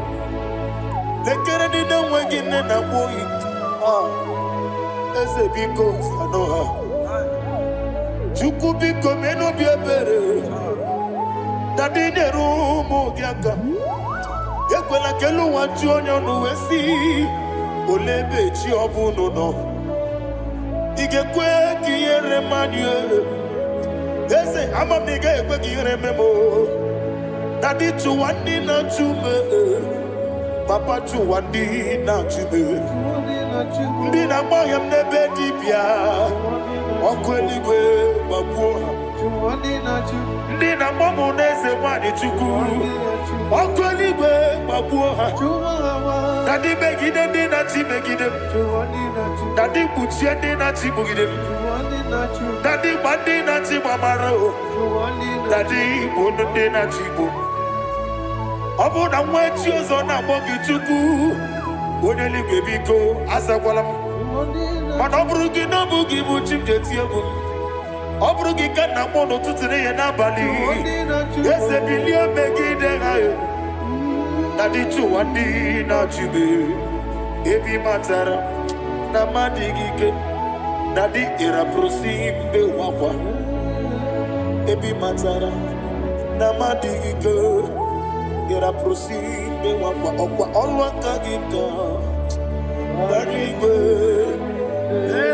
Lekere di na wegine na boyi eze biko sanoha Chuku biko meno biebere Dadi neru mogiaka Ekwela kelu waju onyo nuwesi Olebe chi obu no Igekwe kiyere manye Eze ama mige ekwe kiyere memo Dadi chuwandi na chume Papa chuwandi na chube Ndi na moyam nebe dibia Okweligwe mabuha Ndi na momu neze wani chuku Okweligwe mabuha Dadi megide ndi na chi megide Dadi kuchie ndi na chi mugide Dadi bandi na chi mamaro Dadi bono ndi na chi bo Obu na mwechi ozo na mogi chuku Oneli bebiko azakwala Mana oburu gi no bugi bu chimjeti ebu Oburu gi kana mono tutire ye na bali Yese bilio megide hayo Nadi chuwandi na chibe Ebi matara na madigike Nadi ira prosimbe wakwa Ebi matara na madigike Ira prosimbe wakwa okwa olwa kagika Barigwe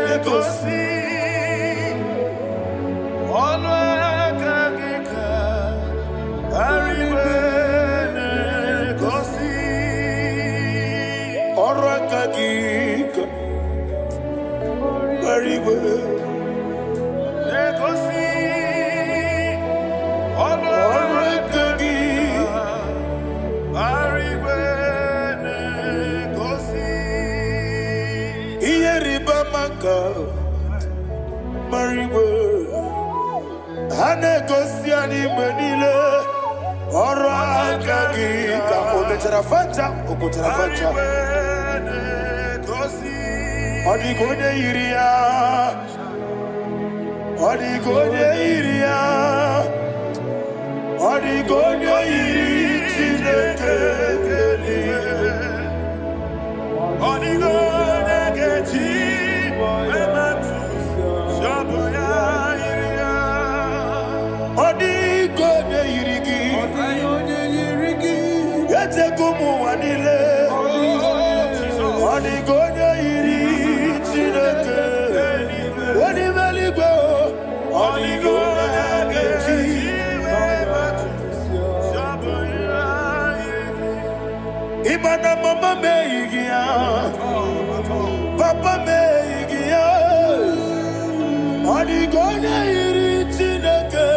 Legosi Olwa kagika Barigwe Orakagika Mariwe Negosi Orakagika Mariwe Negosi Iyeriba Maka Mariwe Hanegosi Animenile Orakagika Okoterafacha Odigode iria Odigode iri Chineke Odigode kechi Ematus Shaboya iria Odigode irigi Yetekumu wanile Odigode iri Chineke Onimeligwe Odigode kechi Imana mama meigia Papa meigia Odigode iri Chineke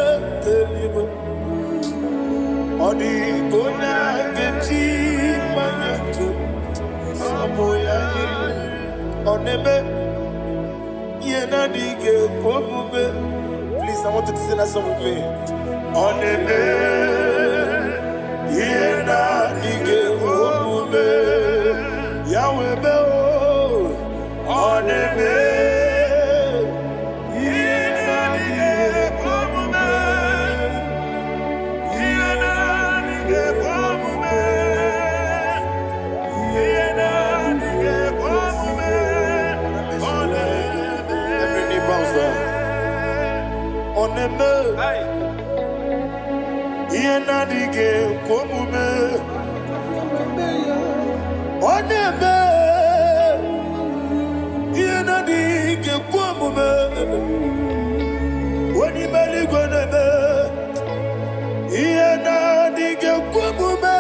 Odigode kechi Manyato Saboya Onebe Yenadige Pomube. Please, I want you to sing that song with me. Onebe Yenadige Pomube Yahweh Beo Onebe Yenadige Pomube Yenadige Pomube Yenadige Pomube Every knee bows down. Onebe Yenadige Pomube Onebe Yenadige Pomube Onimeligwe Onebe Yenadige Pomube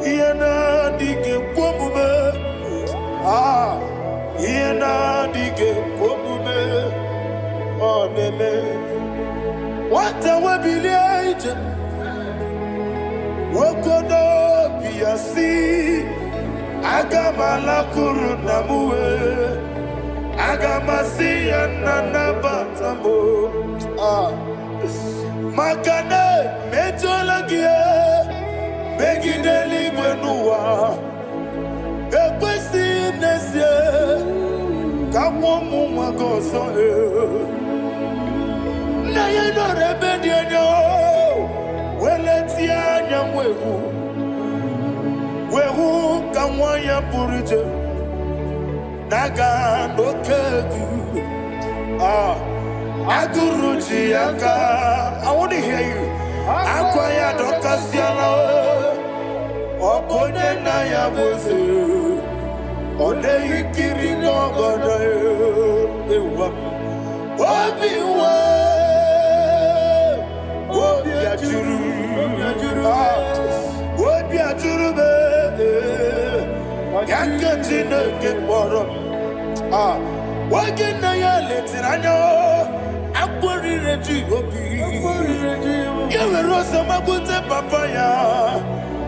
Yenadige Pomube Yenadige Pomube Onebe What a webillage Wokodo Piasi Agamala Kurunamue Agamasi Ananabatamo Makane Metolagie Begideli Benua Ekwesi Nesie Kamomu Magoso Na yeno rebedienyo Weletia nyamwehu Wehu kamwanya purije Naga nokegu Aguruji yaka I want to hear you Akwaya dokasiana Okonye na yabuze Ode ikiri nogoda Ewa Obiwa Obiajuru Obiajuru be Yakajine kekwarom Wagina ya letirano Akwari reji obi Yewe rosa magute papaya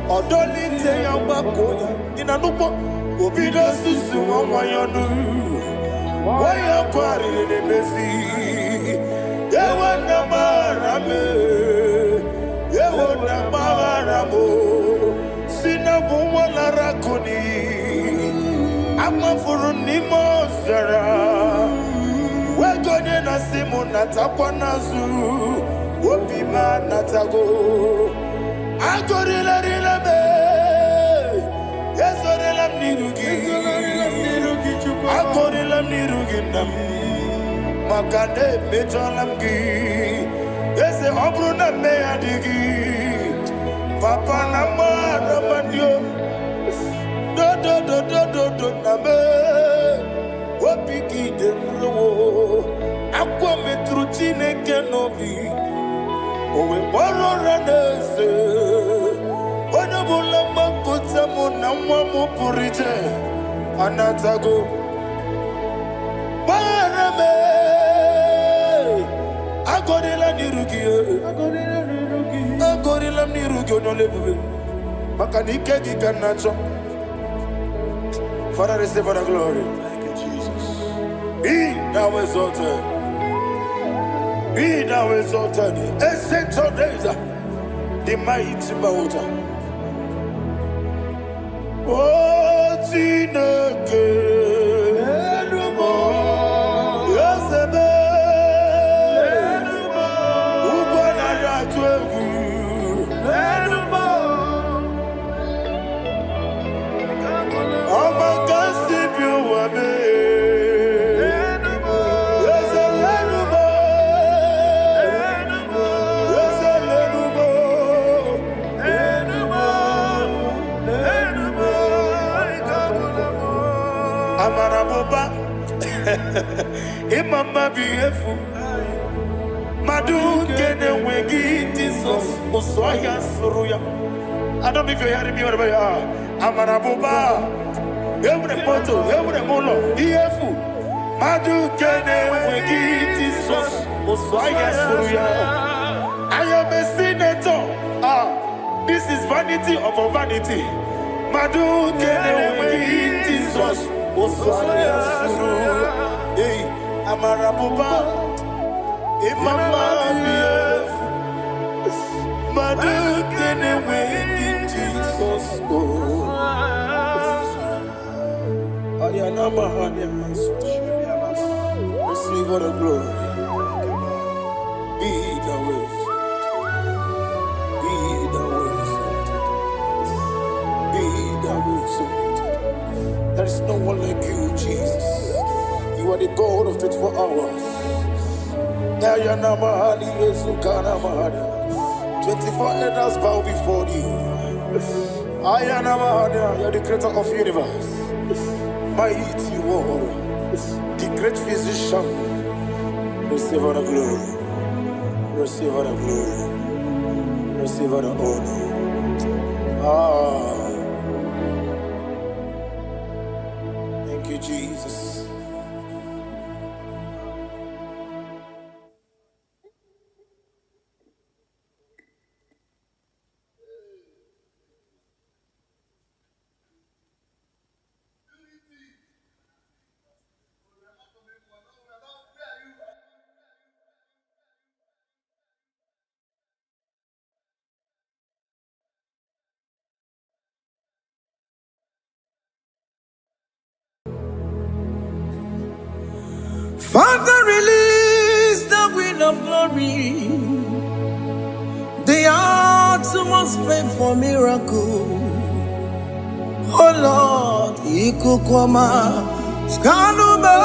Odoli te ya wakoya Inanupo Obido susu wamayonu Waya kwari nemezi Yewe namarame Yewe namaramo Sina buwala rakuni Ama furuni mozara Wegode na simu natakwa nazu Wopima natago Agorila rila me Yezorila mnirugi Agorila mnirugi nam Makane mejolamgi Yeze obru na meyadigi Papa na mara mandio Do na me Wopiki de mro Akwa metru Chineke nobi Owe boro ranese Wanabula makota na mwamu purije anatago barame agorela nirugi onolebube makanike giganacho. Father, receive the glory. Thank you, Jesus. Be thou exalted. Be thou exalted. Ancient of days, the mighty mountain. Oh, Chineke. Amaraboba, Imama beautiful. Madu kene wegi Jesus, Osoya Suruya. I don't know if you're hearing me wherever you are. Amaraboba, every photo, every molo, beautiful. Madu kene wegi Jesus, Osoya Suruya. I am a senator. This is vanity upon vanity. Madu kene wegi Jesus. Hey, Amaraboba, Imama, Madu kene wegi Jesus. Ayanama, receive all the glory. Be the way. Be the way. Be the way. There is no one like you, Jesus. You are the God of 24 hours. 24 elders bow before you. You are the creator of the universe. Mighty warrior, the great physician. Receive all the glory. Receive all the glory. Receive all the honor. Thank you, Jesus. Father, release the wind of glory. The heart must pray for miracle. Oh Lord, Ikukwama, Skanuma.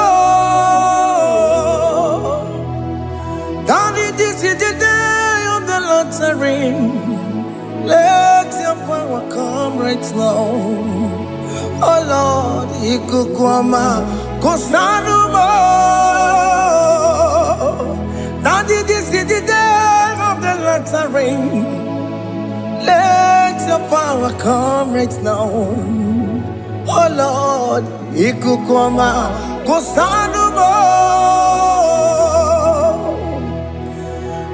Daddy, this is the day of the Lord's ring. Let your power come right now. Oh Lord, Ikukwama, Kosanuma. Daddy, this is the day of the Lord's ring. Let your power come right now. Oh Lord, Ikukwama, Kosanuma.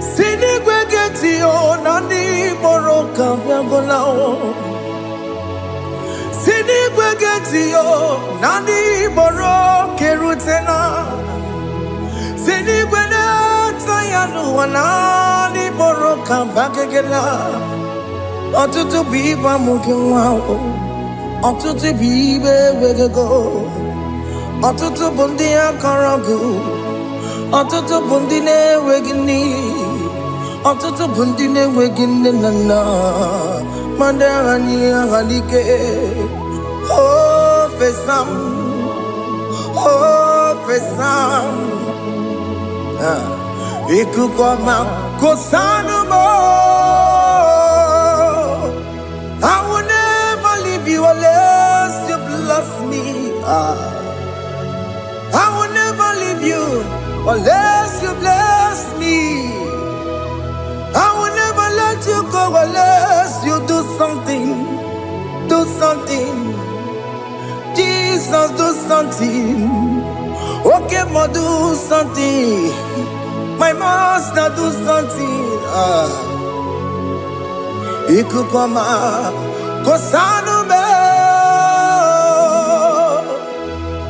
Sinigwegetio, Nani Boroka, Viagolao. Sinigwegetio, Nani Boroke Rutena. Sinigwena, Tayanu, Nani Boroka, Bagagela. Otutu biba mukiwa, otutu bibe wegego, otutu bundi akaragu, otutu bundi ne wegini, otutu bundi ne wegini nana, mandani halike, oh fesam, Ikukwama kosanuma. I will never leave you unless you bless me. I will never leave you unless you bless me. I will never let you go unless you do something something. Jesus, do something. Okay, ma, do something. My master, do something. Ikukoma, Kosanu me.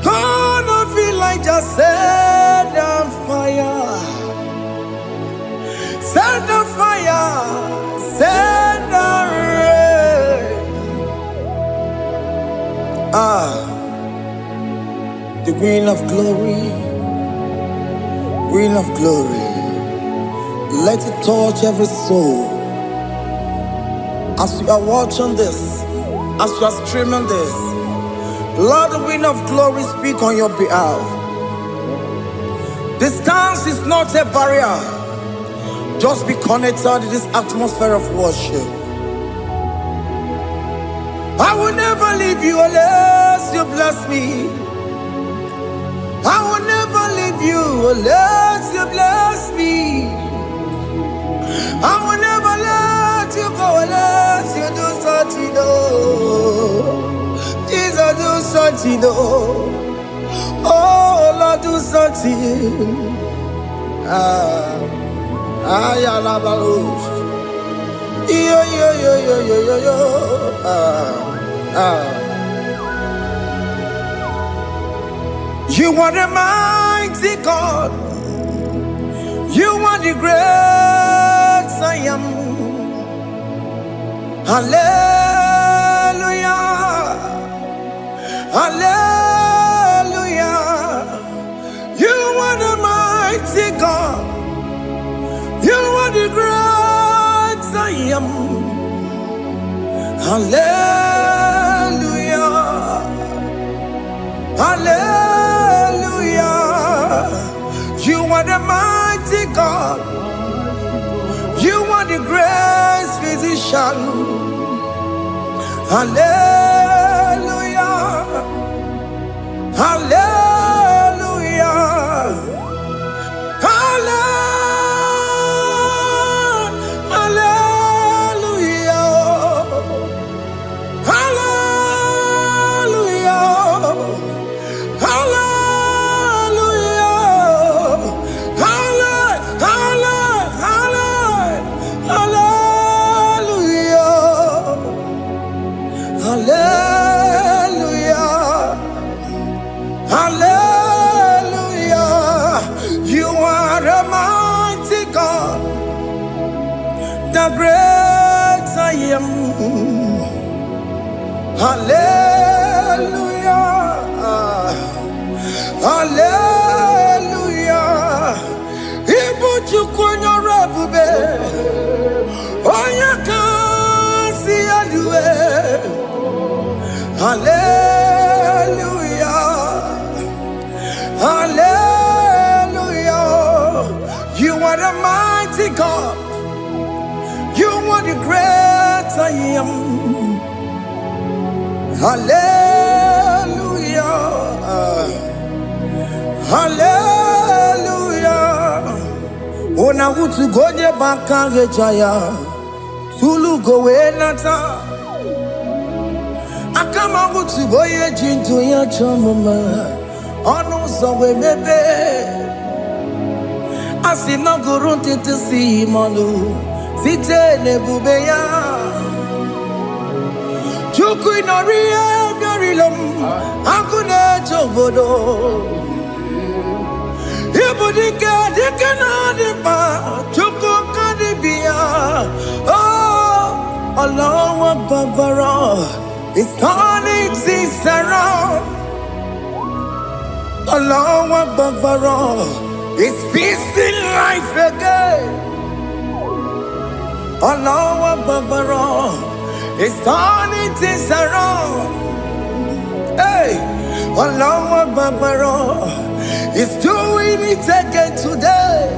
Gonna feel like just set on fire. Set on fire. Set on rain. The wind of glory. Wind of glory. Let it touch every soul. As you are watching this, as you are streaming this, Lord, the wind of glory speak on your behalf. Distance is not a barrier. Just be connected to this atmosphere of worship. I will never leave you unless you bless me. I will never leave you unless you bless me. I will never let you go unless you do something. Jesus, do something. Oh, Lord, do something. You are the mighty God. You are the great I am. Hallelujah. Hallelujah. You are the mighty God. You are the great I am. Hallelujah. Hallelujah. You are the mighty God. You are the great physician. Hallelujah. Hallelujah. The great I am. Hallelujah. Hallelujah. Ibu chukwonya rabube. Onya kasi adue. Hallelujah. Hallelujah. You are the mighty God. You are the great I am. Hallelujah. Hallelujah. Ona utu goje bakage jaya. Tulu gowe nata. Akama utu goye jintu ya chamama. Ono sowe mebe. Asina gurunti tisi manu. Site nebubeya Chuku inoriya garilom Akune chobodo Ibudika dikana dipa Chuku kadibia Oh Allah Akbar It's turning things around Allah Akbar It's feasting life again Allah Akbar, it's turning things around. Hey, Allah Akbar, it's doing it again today.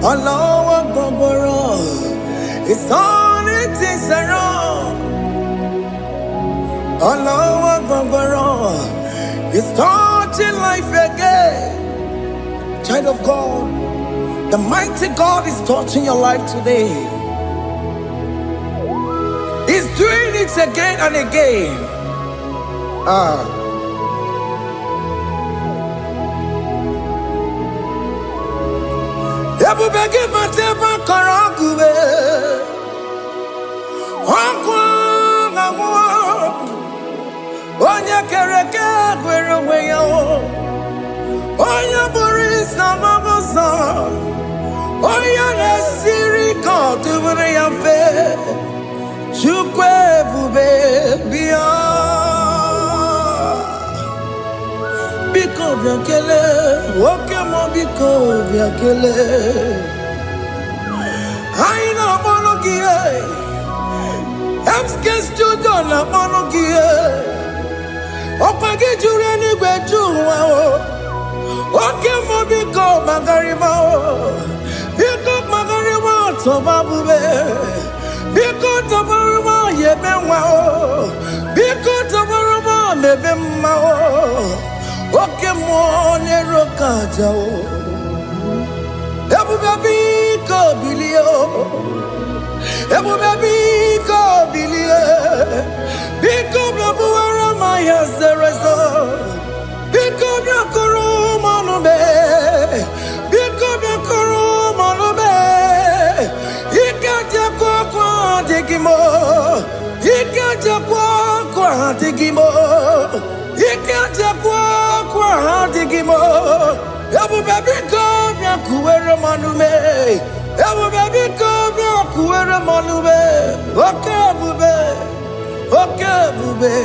Allah Akbar, it's turning things around. Allah Akbar, it's touching life again. Child of God, the mighty God is touching your life today. He's doing it again and again. Ebubege mateba karangube. Onya kereke gwere weyo. Onya borisa mabosa. Onya nesiri kotubure yamfe. Chukwe bube biya. Biko biakele. Woke mo biko biakele. Aina monogie. Emskes judona monogie. Opage jure ni gwejuwa o. Oke mo biko magarima o. Biko magarima toba bube. Biko tobaruma yebenwa o. Biko tobaruma mebemma o. Oke mo nero kaja o. Ebube biko bilio. Ebube biko bilie. Biko blabuara maya zerezo. Biko blakuru manube. Biko blakuru manube. Ikaja kwa digimo. Ikaja kwa digimo. Ikaja kwa digimo. Ebube biko blakuere manume. Ebube biko blakuere manume. Oke bube. Oke bube.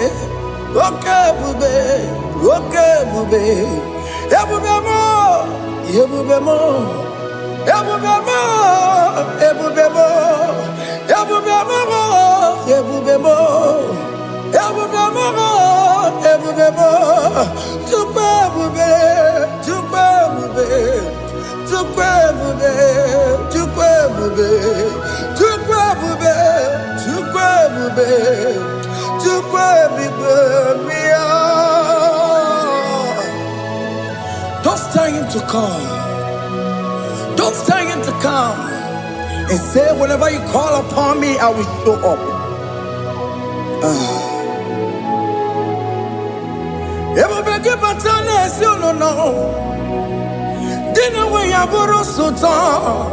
Oke bube. Oke bube. Ebube mo. Ebube mo. Ebube mo. Ebube mo. Ebube mo. Ebube mo. Ebube mo. Ebube mo. Tukwe bube. Tukwe bube. Tukwe bube. Tukwe bube. Tukwe bube. Tukwe bube. Tukwe bube. Don't stay him to come. Don't stay him to come. And say, whenever you call upon me, I will show up. Ebubege batane si no. Dina we yaboro sultan.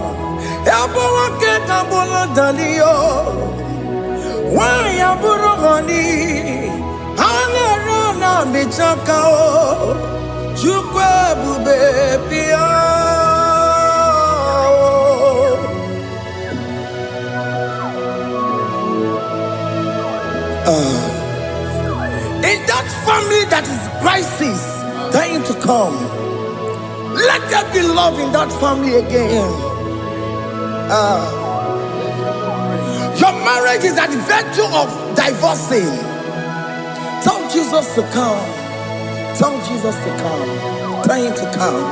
Yabo wake kabolo dalio. Wa yaboro gani. Ana rana michaka o. Chukwe bube pia. In that family that is crisis, dying to come, let there be love in that family again. Your marriage is at the verge of divorcing. Tell Jesus to come. Tell Jesus to come. Dying to come.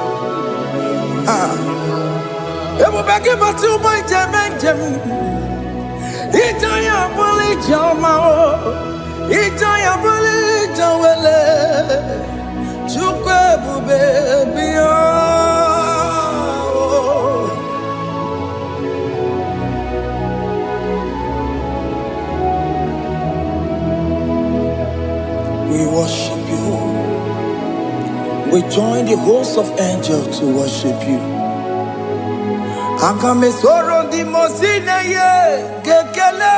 Ebubege batu boy jemenjem. Ijaya buli jamao. Ijaya buli jawele. Chukwe bube biya. We worship you. We join the host of angels to worship you. Akame soro di mosine ye kekele.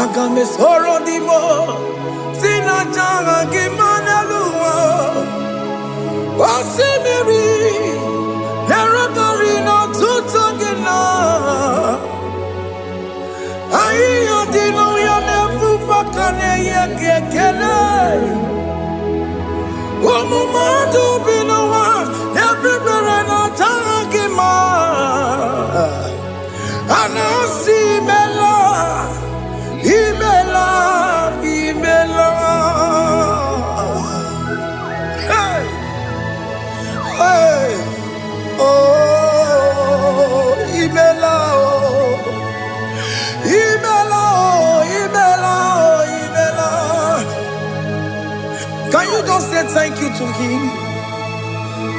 Akame soro di mo sina changa kimana luwa. Wasimiri nerokari no tutogina. Ayo dino ya nefu fakane ye kekele. Omumadu binowa everybody no tangima. Anasi mela, imela, imela. Hey, hey, oh, imela, oh, imela, oh, imela, oh, imela. Can you just say thank you to him?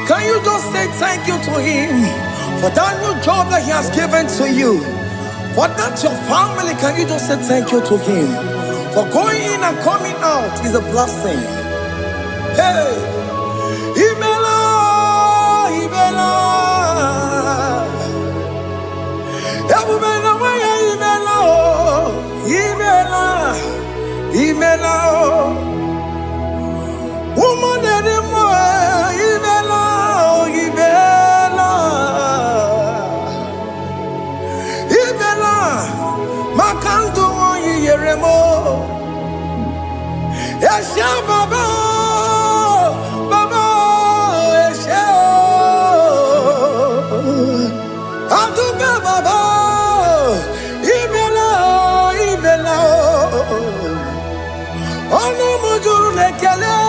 Can you just say thank you to him for that new job that he has given to you? For that your family, can you just say thank you to him? For going in and coming out is a blessing. Hey, Imela, Imela, Imela, Imela, Imela, woman anymore, Imela, Imela, Imela, Makandu Yeremo, Yasha Baba, Baba, Yasha, Aduka Baba, Imela, Imela, Ono Mujuru Nekele,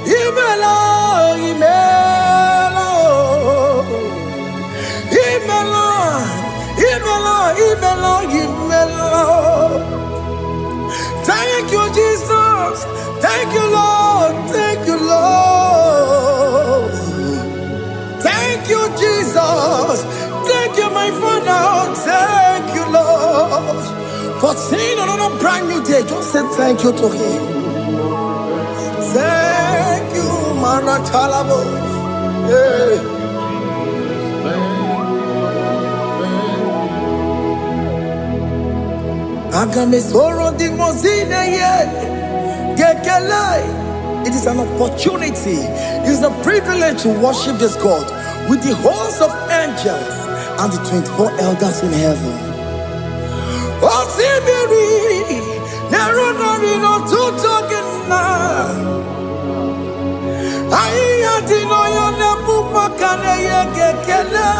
Imela, Imela, Imela, Imela, Imela, Imela. Thank you, Jesus. Thank you, Lord. Thank you, Lord. Thank you, Jesus. Thank you, my Father. Thank you, Lord. For seeing another brand new day, just say thank you to him. Thank you, Maratalabo. Yeah. It is an opportunity, it is a privilege to worship this God with the host of angels and the 24 elders in heaven. Oh, Sibiri, Nerunarino Tutogina, Ayatino Yonapupakane Gekele.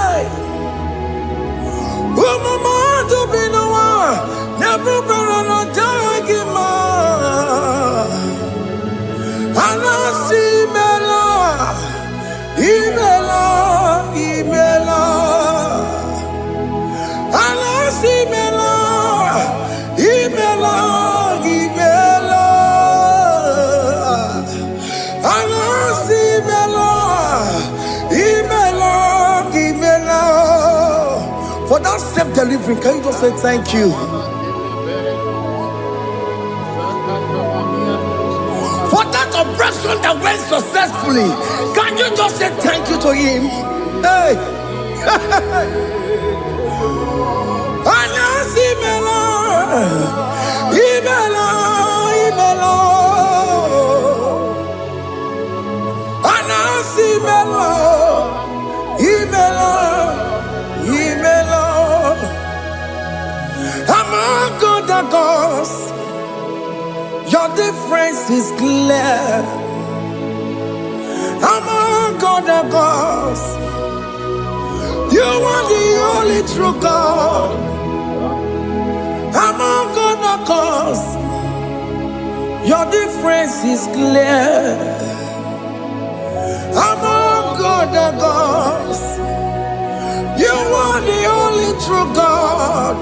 Mama to be no one, never better not Jagima. Anasi Mela, Imela, Imela. Anasi Mela, Imela, Imela. Anasi Mela, Imela, Imela. For that self-delivery, can you just say thank you? For that operation that went successfully, can you just say thank you to him? Hey! Anasi Mela, Imela, Imela. Anasi Mela, Imela. Among God and gods, your difference is clear. Among God and gods, you are the only true God. Among God and gods, your difference is clear. Among God and gods, you are the only true God.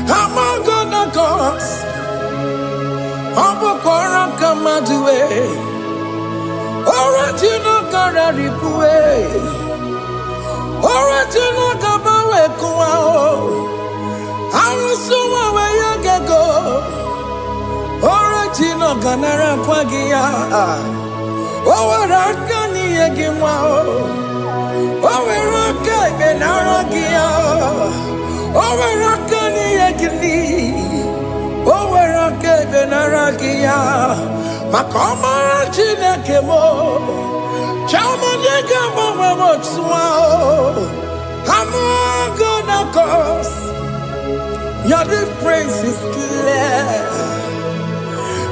Among God and gods, Abokora Kamadue, Original Kararipue, Original Kabawe Kuao, Arusuma Wayagego, Original Ganara Pagia, Owarakani Yagimao, Owaraka Benaragia. Owarakani Yagini, Owaraka Benaragia, Makoma Chinakemo, Chamanega Mamamotswao, Amagona Kos, your difference is clear.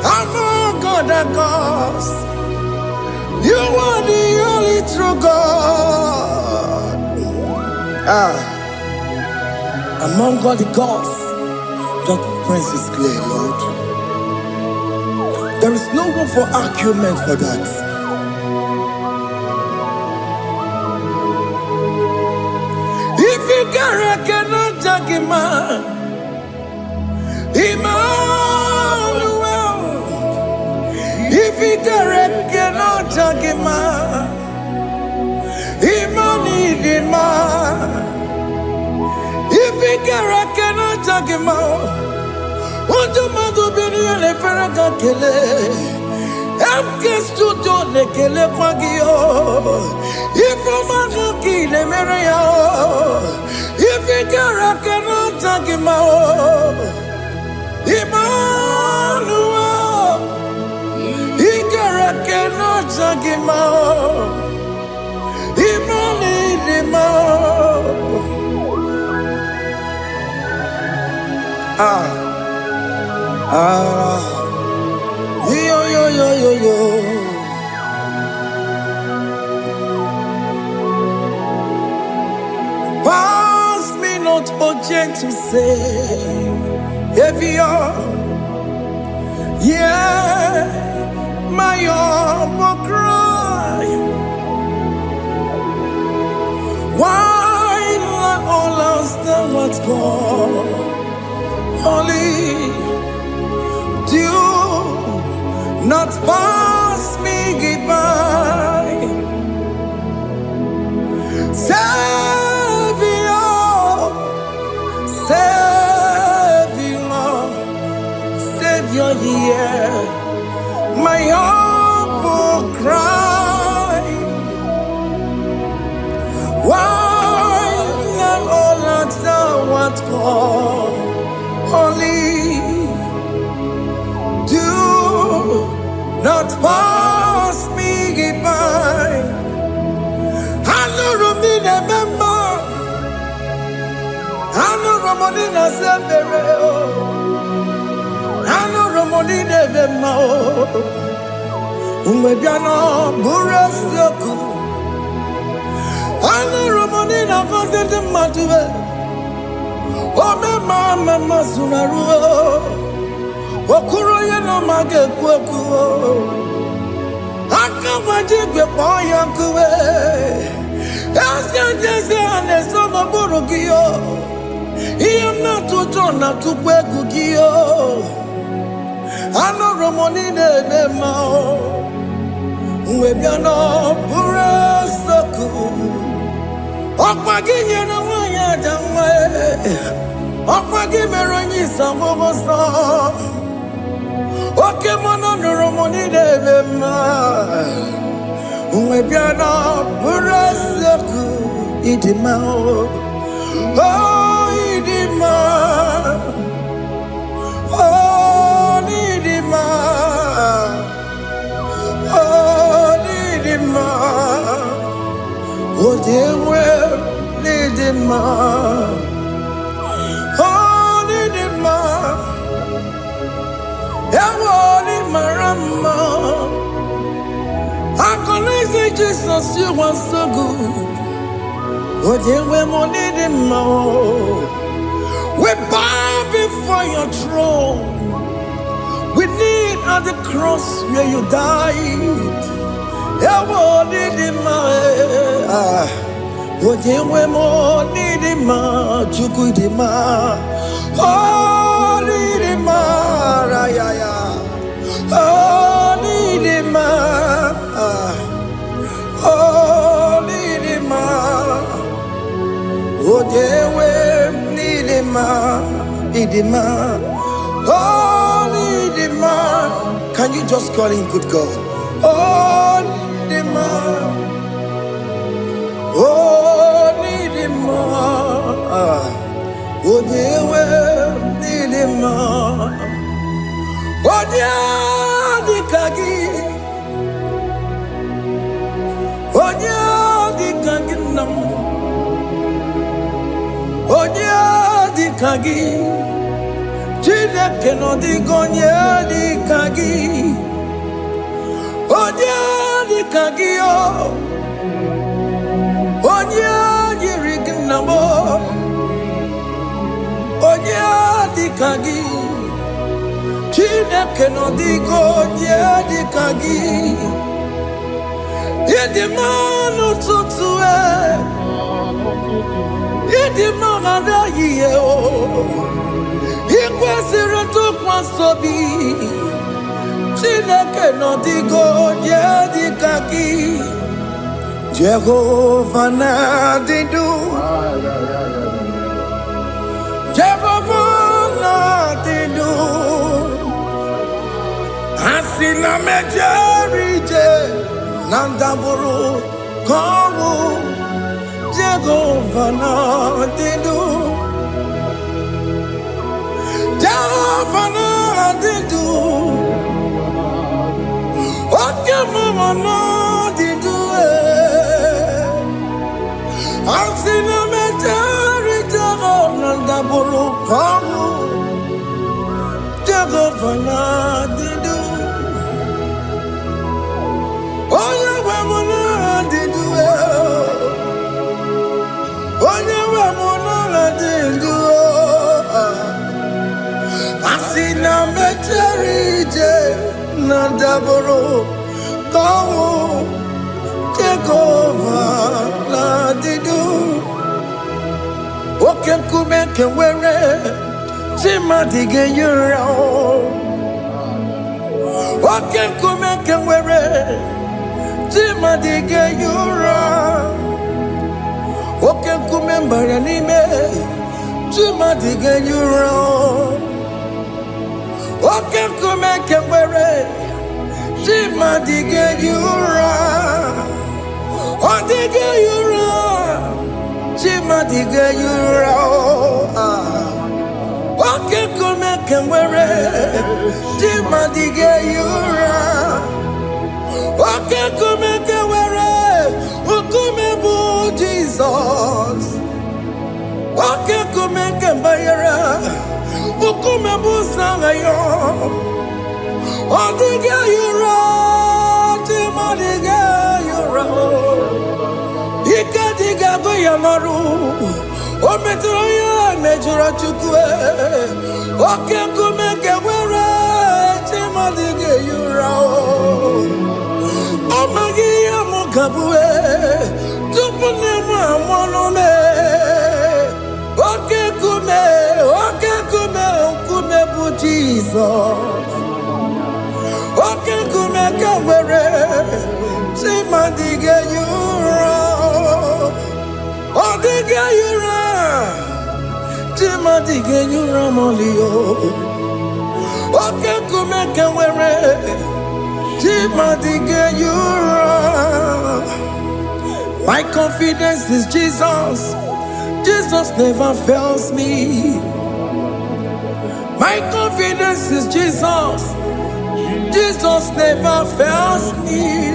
Amagona Kos, you are the only true God. Among all the gods, your difference is clear, Lord. There is no room for argument for that. If you cannot judge him, Emmanuel. If you cannot judge him, Emmanuel. If you Jagima, Ujumadu Bini Ferraga Kele, Emkes Tuto Nekele Pagio, Ifomana Kile Merea, Ifikara cannot Jagima, Emmanuel, Ikara cannot Jagima, Imanidima. Yo. Pass me not, O gentle Savior. Yeah, my humble cry. Why let all else than what's gone? Only do not pass me by. Savior, here, my humble cry. Why not all that thou art called? Only do not pass me by. Hano Romina Memma, Hano Romonina Zembere, Hano Romonina Memma, Umebiano Burasyoku, Hano Romonina Vazende Matue. Oh, mama, Sunaru. Okuro no mage kweku. Akamaje gbe poyankuwe. Asya jese ane sono borogio. Iyam na tuto na tukwegu gio. Ano romoni ne mao. Uwebiano pura soku. Okpagi nyena wanya jamwe. Okpagi meronyi samobosa. Oke mono romoni devema. Umebiana burasoku idima. Oh idima. Oh idima. Oh idima. Oh dewe idima. Marama, I connect Jesus, you are so good. Oh, dear, we need him more. We bow before your throne. We need at the cross where you died. Oh, need him more. Oh, dear, we need him more. Chukudima. Oh, need him more. Oh, Nidima, oh, Nidima, oh, Dewe, Nidima, Nidima, oh, Nidima. Can you just call him good God? Oh, Nidima, oh, Nidima, oh, Dewe, Nidima. Onya dikagi nam. Onya dikagi. Chile keno digonye dikagi. Onya dikagi yo. Onya yirignamo. Onya dikagi. Chineke no digo di kagi. Yedi manu tutue. Yedi magada yiye o. Ikwesire tu kwasobi. Chineke no digo di kagi. Jehovah na didu. Jehovah. didu asina mejerije nandaburu kowu Jehovah na didu Jehovah na didu Oke mama na didu asina mejerije nandaburu kowu Jehovah na didu Oya wemuna didu Oya wemuna didu Asina mecherije nandaburu kowu Jehovah na didu Oke kume kewere Chimadige yura Oke kume kewere Chimadige yura Oke kume mbara nime Chimadige yura Oke kume kewere Chimadige yura Odige yura Chimadige yura Oke kume kewere Chimadige yura Oke kume kewere Ukume bu Jesus Oke kume kewere Ukume bu sangayo Odige yura Chimadige yura Ika diga goyamaru Ometro ya mejura chukwe Oke kume kewere Chimadige yura Omagi ya mukabwe Tupune mwamonome Oke kume bu Jesus Oke kume kewere Chimadige yura Odige yura Chimadige yura molio Oke kume kewere Chimadige yura My confidence is Jesus Jesus never fails me My confidence is Jesus Jesus never fails me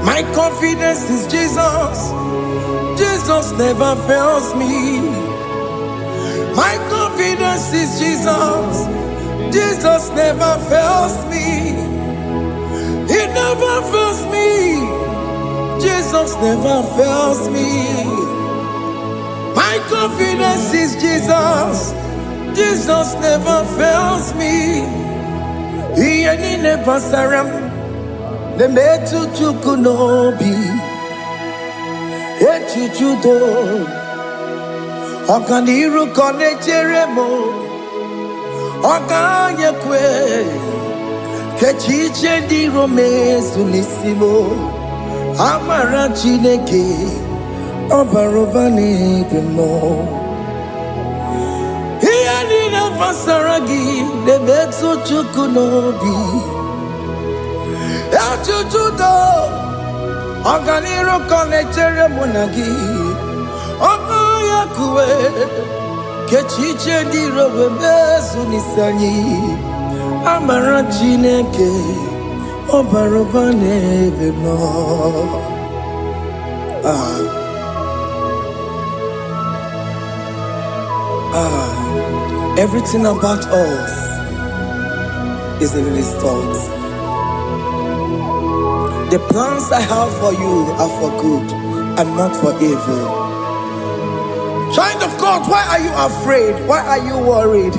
My confidence is Jesus Jesus never fails me My confidence is Jesus Jesus never fails me He never fails me Jesus never fails me My confidence is Jesus Jesus never fails me He never saram The metu chukunobi Echuchudo Okaniru kone cheremo Okanye kwe Kechiche di romezu nisimo Amara chineke Obarobani demo Hiya nina masaragi The metu chukunobi Echuchudo Okaniru kone cheremo nagi Okanye kwe Kechiche di romezu nisanyi Amara chineke Obarobane demo Everything about us is in His thoughts. The plans I have for you are for good and not for evil. Child of God, why are you afraid? Why are you worried?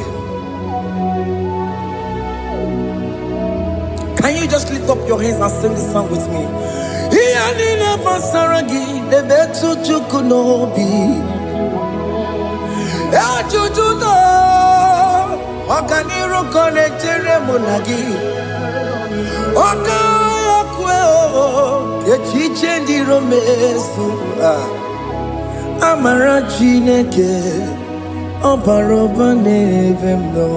Can you just lift up your hands and sing this song with me? Okaniro konechere monagi Okaya kweo Kechiche ndiro mesu Amara chineke Obaroba nevem no.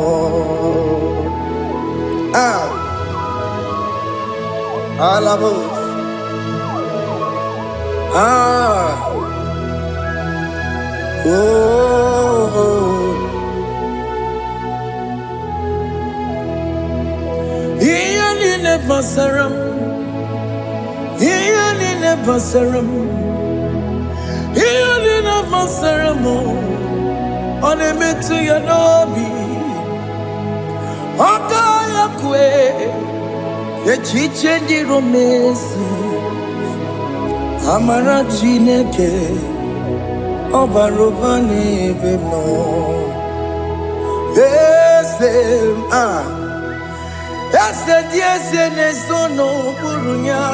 Alabos. Iyani basaram, iyani basaram, iyani basaram. One metu ya nobi, akaya kwe, echiche di romesi, amara chineke, obaroba nevem no. Ese diese nesono burunya,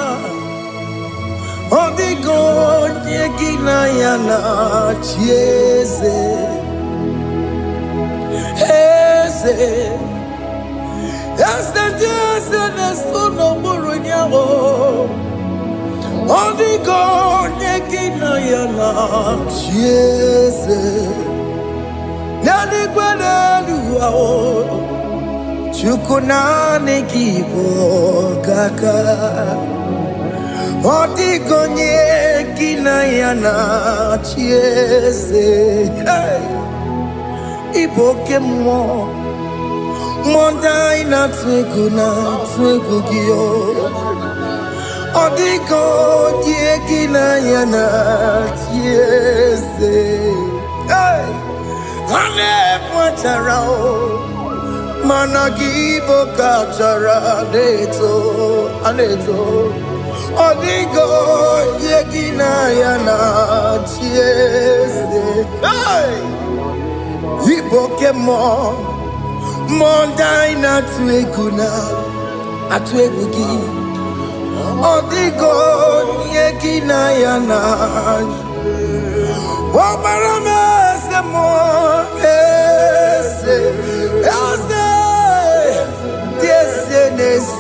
odigo nyegina yana chiese. Ese diese nesono burunya, odigo nyegina yana chiese. Nani gwanelu Chukunane kibo kaka Odigonye kinayana chiese Iboke mo Mondai na twegugio Odigonye kinayana chiese Ane pwacharao Managibo kachara aneto Odigo yegina yana chiese Iboke mo Mondai na atwegugi Odigo yegina yana Obarame se mo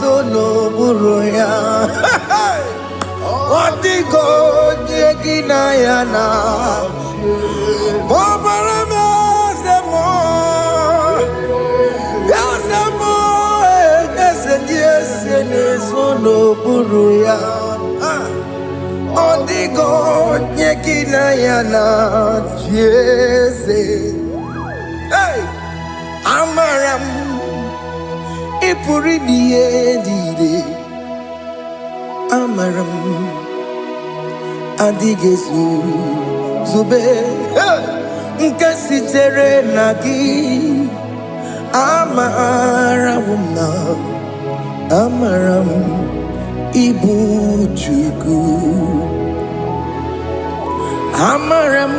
Sono buruya Odigo yegina yana Bobarame semo Yasemo Ese sono buruya Odigo yegina yana Jese Amaram Ipuri diye Amaram Adigezu Zube Nkasi tere nagi Amaramuna Amaram Ibu Chuku Amaram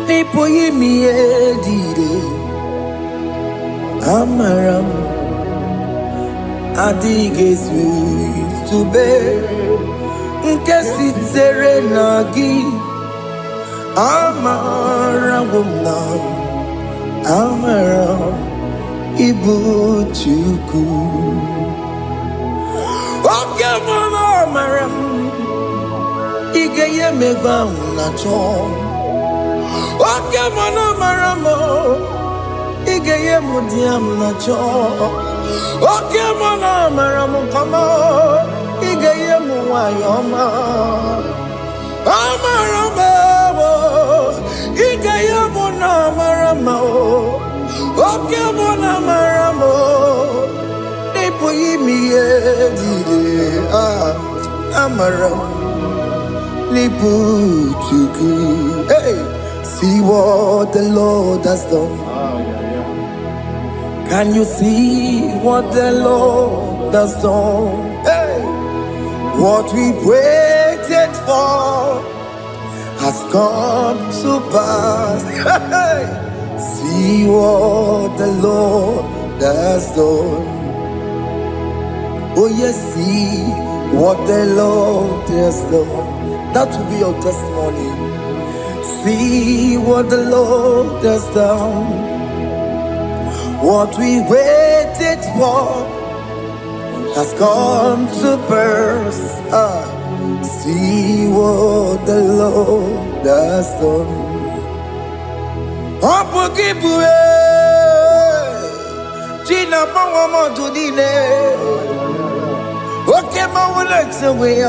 Nipoyi miye Amaram Adigezu Zube Nkesi tere nagi Amaramuna Amaram Ibu Chuku Oke mama Amaram Igeye meva unacho Oke mama Amaramo Igeye mudiam nacho Oke mama Amaramo kama Igeye muwayoma Amaramo Igeye muna Amaramo Oke muna Amaramo Nipo yimiye dide Amaram Nipo chuku Hey, see what the Lord has done. Can you see what the Lord has done? Hey, what we waited for has come to pass. Hey, see what the Lord has done. Oh yes, see what the Lord has done. That will be your testimony. See what the Lord has done. What we waited for has come to pass. See what the Lord has done. Opukibue China Pawa Motudine Oke Mawalexaway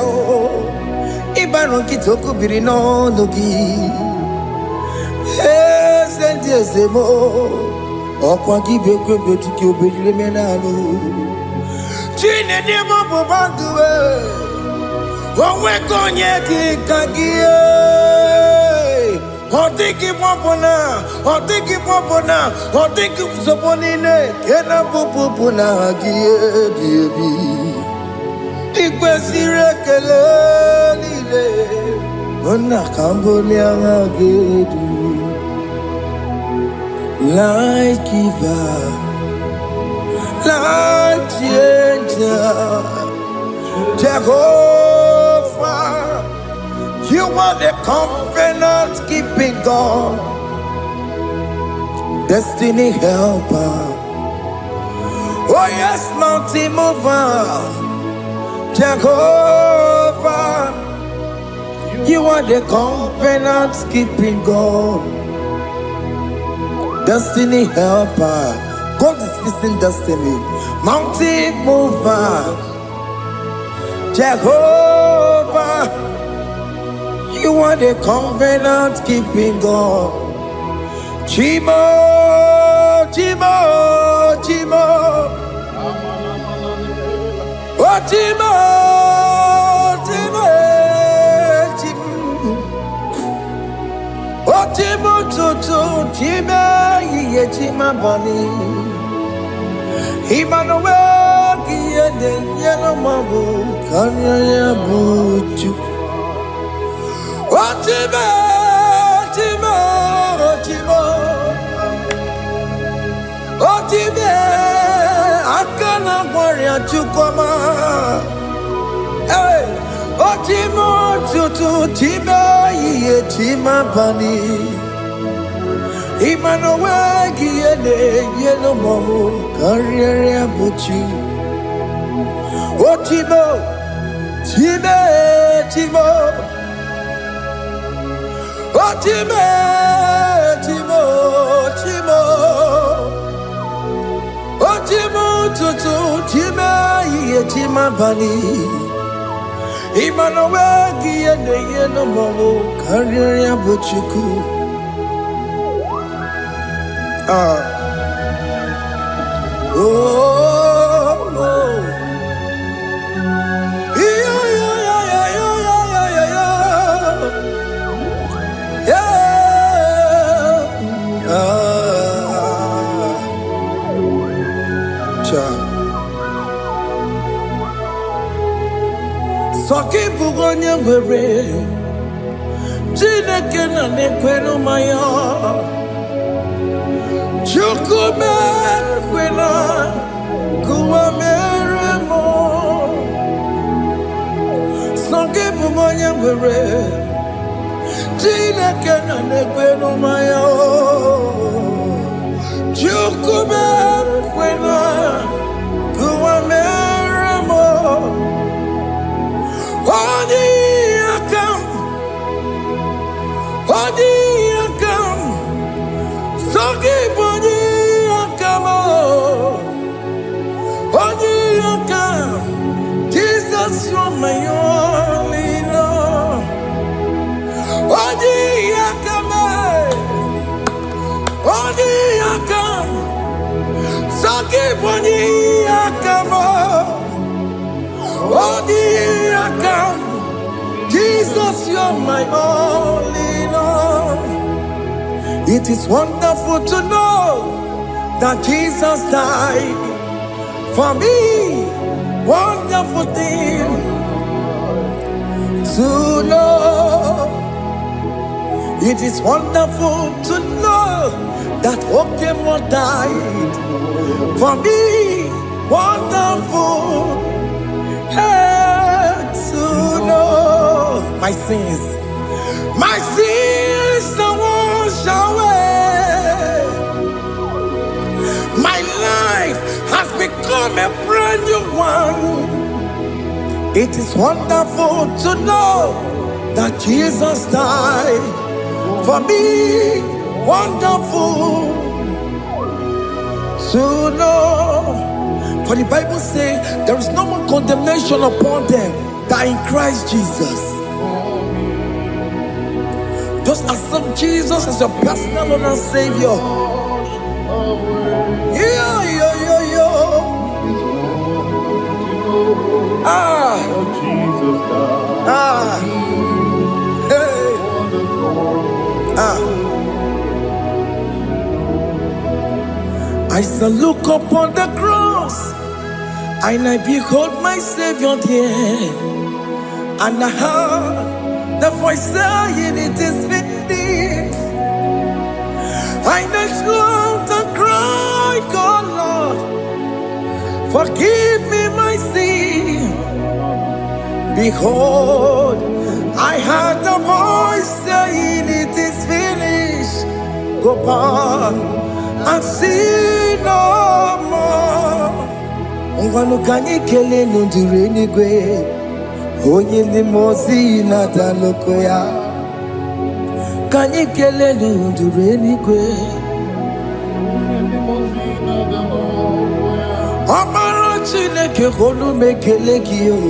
Ibaron Kitoku Birino Nogi Sentiesemo Okwa Kibeko Betiki Obedimenalo Chine Demo Bobanduwe Owe Konye Kagie Otiki popona, otiki popona, otiki soponine, kena popona gie diebi. Ikwesire kele lile, ona kambolia gedu. Light giver, light changer, Jehovah. You are the covenant keeping God, destiny helper. Oh yes, mountain mover, Jehovah. You are the covenant keeping God, destiny helper. God is fixing destiny. Mountain mover, Jehovah. You are the covenant keeping God. Chimo, Chimo, Chimo. Oh, Chimo, Chimo, Chimo. Oh, Chimo, Chimo, Chimo, Ye Chima Bani. Emmanuel, Kiede, Yellow Mabu, Kanya Buchu. Otimo, Otimo, Otimo, Otime, Akana Warrior Chukoma. Hey, Otimo, Tutu, Tima, Ye Tima Bani. Emmanuel, Giene, Yellow Momo, Carrier Buchi. Otimo, Time, Timo. Otimo, Timo, Timo, Otimo, Tutu, Tima, Ye Tima Bani. Emmanuel, Giene, Yellow Momo, Carrier Buchiku. Oh, oh. Soki bugonye were Chineke na nekweno maya Chukume kwena Kuwa mere mo Soki bugonye were Chineke na nekweno maya Chukume kwena Kuwa mere mo Odi akam, soki bodi akamo. Odi akam, Jesus you're my only love. Odi akam, soki bodi akamo. Odi akam. Jesus, you're my only Lord. It is wonderful to know that Jesus died for me. Wonderful thing to know. It is wonderful to know that Okemo died for me. Wonderful. Hey, to know my sins are washed away. My life has become a brand new one. It is wonderful to know that Jesus died for me. wonderful to know. For the Bible says there is no more condemnation upon them that in Christ Jesus. Just accept Jesus as your personal Lord and Savior. Yeah. I shall look upon the cross, and I behold my Savior there, and I heard the voice saying, "It is finished." I knelt and cried, "God, Lord, forgive me my sin." Behold, I heard the voice saying, "It is finished. Go back and sin no more." Ngwanu kanyi kele nundure nigwe, onye ndi mozi na daloko ya. Kanyi kele nundure nigwe, Amaro Chineke holu mekele kiyo,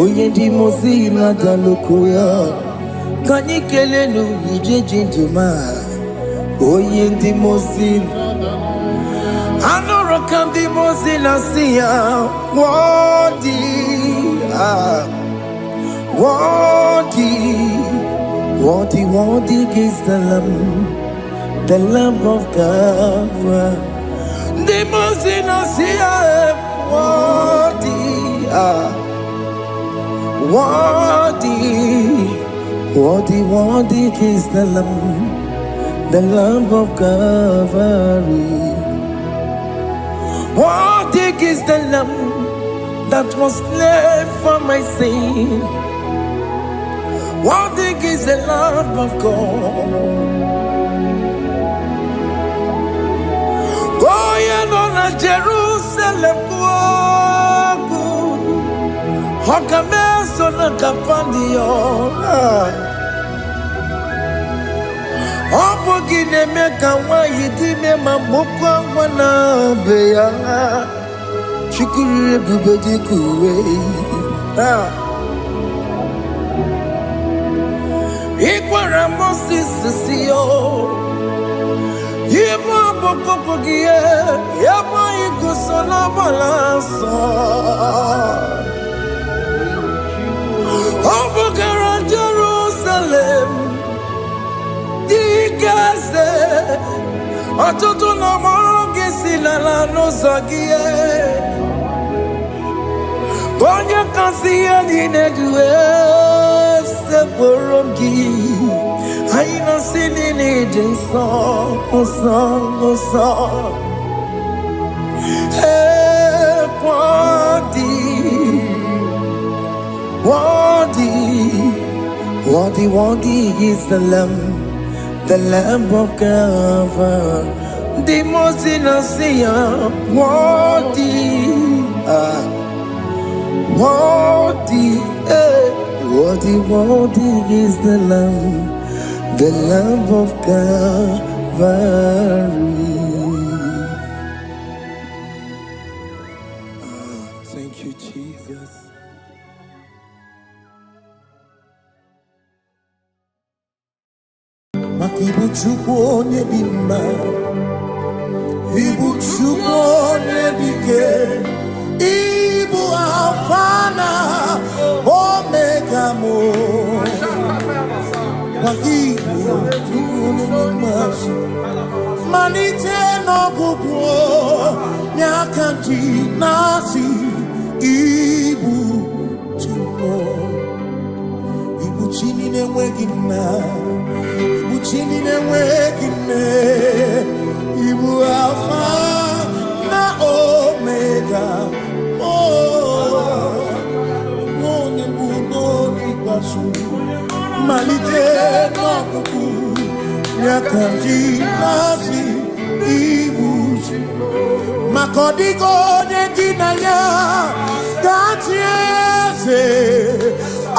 onye ndi mozi na daloko ya. Kanyi kele nundure jintuma, onye ndi mozi. Anoro kandi mozi na siya, worthy is the Lamb of God. The mozi na siya, worthy is the Lamb of Calvary. Worthy is the Lamb that was slain for my sin. Worthy is the Lamb of God. Going on a Jerusalem, Hokameso na kapandio. Opogine meka wa yidime mamukwa wana beya. Chukuri bubedi kuwe. Ikwara Moses siyo. Yema bokopogie. Yema igusola balanso. Opogara Jerusalem. Dikaze. Atoto na moge silala no zagie. Onye kansiye dinedue se borogi. Aina sini ni jinso, oso. Hey, worthy is the Lamb of God. The most innocent, worthy is the Lamb of Calvary. Thank you, Jesus. Ibu Chukwu onye dị mma, Ibu Chukwu onye dị ike, Ibu Alfa na Omega mo. Ibu Chukwu onye dị mma, malite n'ọgwụgwụ n'aka ndị na-asị Ibu Chukwu, Ibu chi na-enweghị nna. Chini na-enweghị nne, Ibu Alfa na Omega, onye mbụ n'oge ikpeazụ, malite n'ọgwụgwụ n'aka ndị na-asị Ibu maka ọ dịghị onye gị na ya ga-achị eze,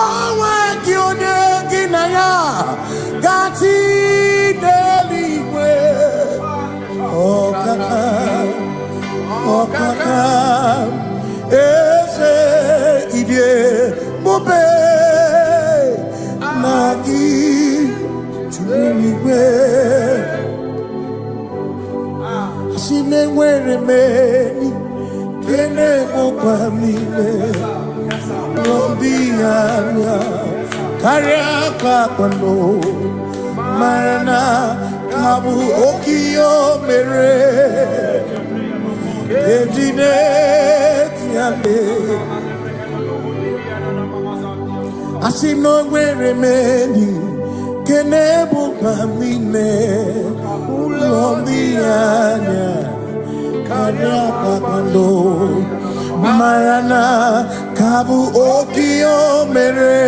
onwe gị onye gị na ya Gati deli Okaka, ese idie bobe nagi chuniwe asine nwere meni kene mopamile Lombianya karia kwano marana kabu okio mere Asino nwere meni kenebu pamine Lombianya karia kwano marana kabu okio mere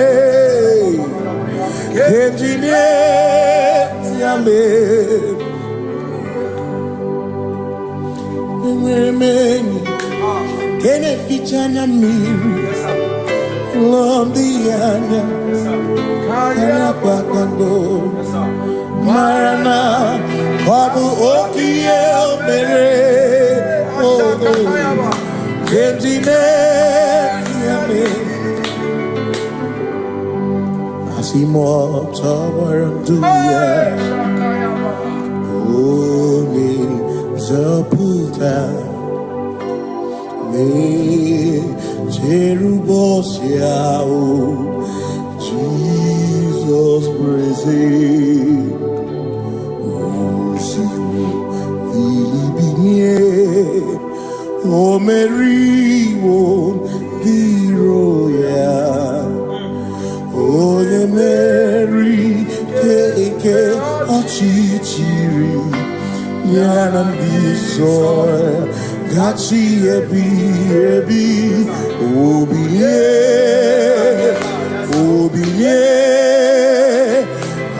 Ejine tiame Mweni kene fichana miri Lombianya kaya pakando marana kabu okie mere Ejine tiame Asimo tabaranduya Omi Zaputa Me Jerubosiao Jesus praise Osiu Vilibinye O Mary O Viroya O the Mary Keke Ochichiri Yanam bisoy gachi ebi obiye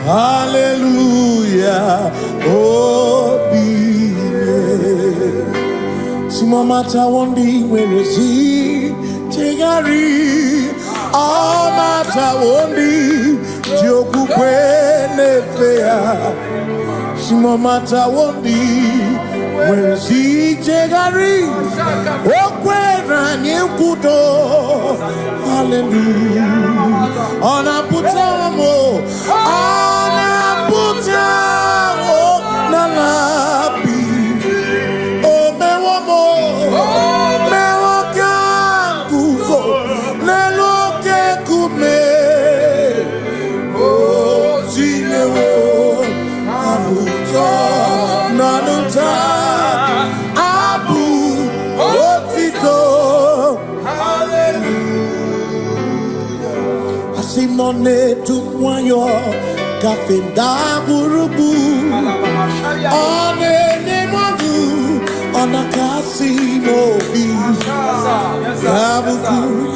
hallelujah obiye simomata wondi werezi tegari amata wondi jokukwe nefea Simomata wondi Wezi tegari Okwera nyekudo Hallelujah Ona putamo Nalabi O mewamo Mewakanguzo Leloke kume O zinewo Nanuta Abu Otito Hallelujah Asimone tumwayo Kafenda gurubu One nemadu Ona kasimo bi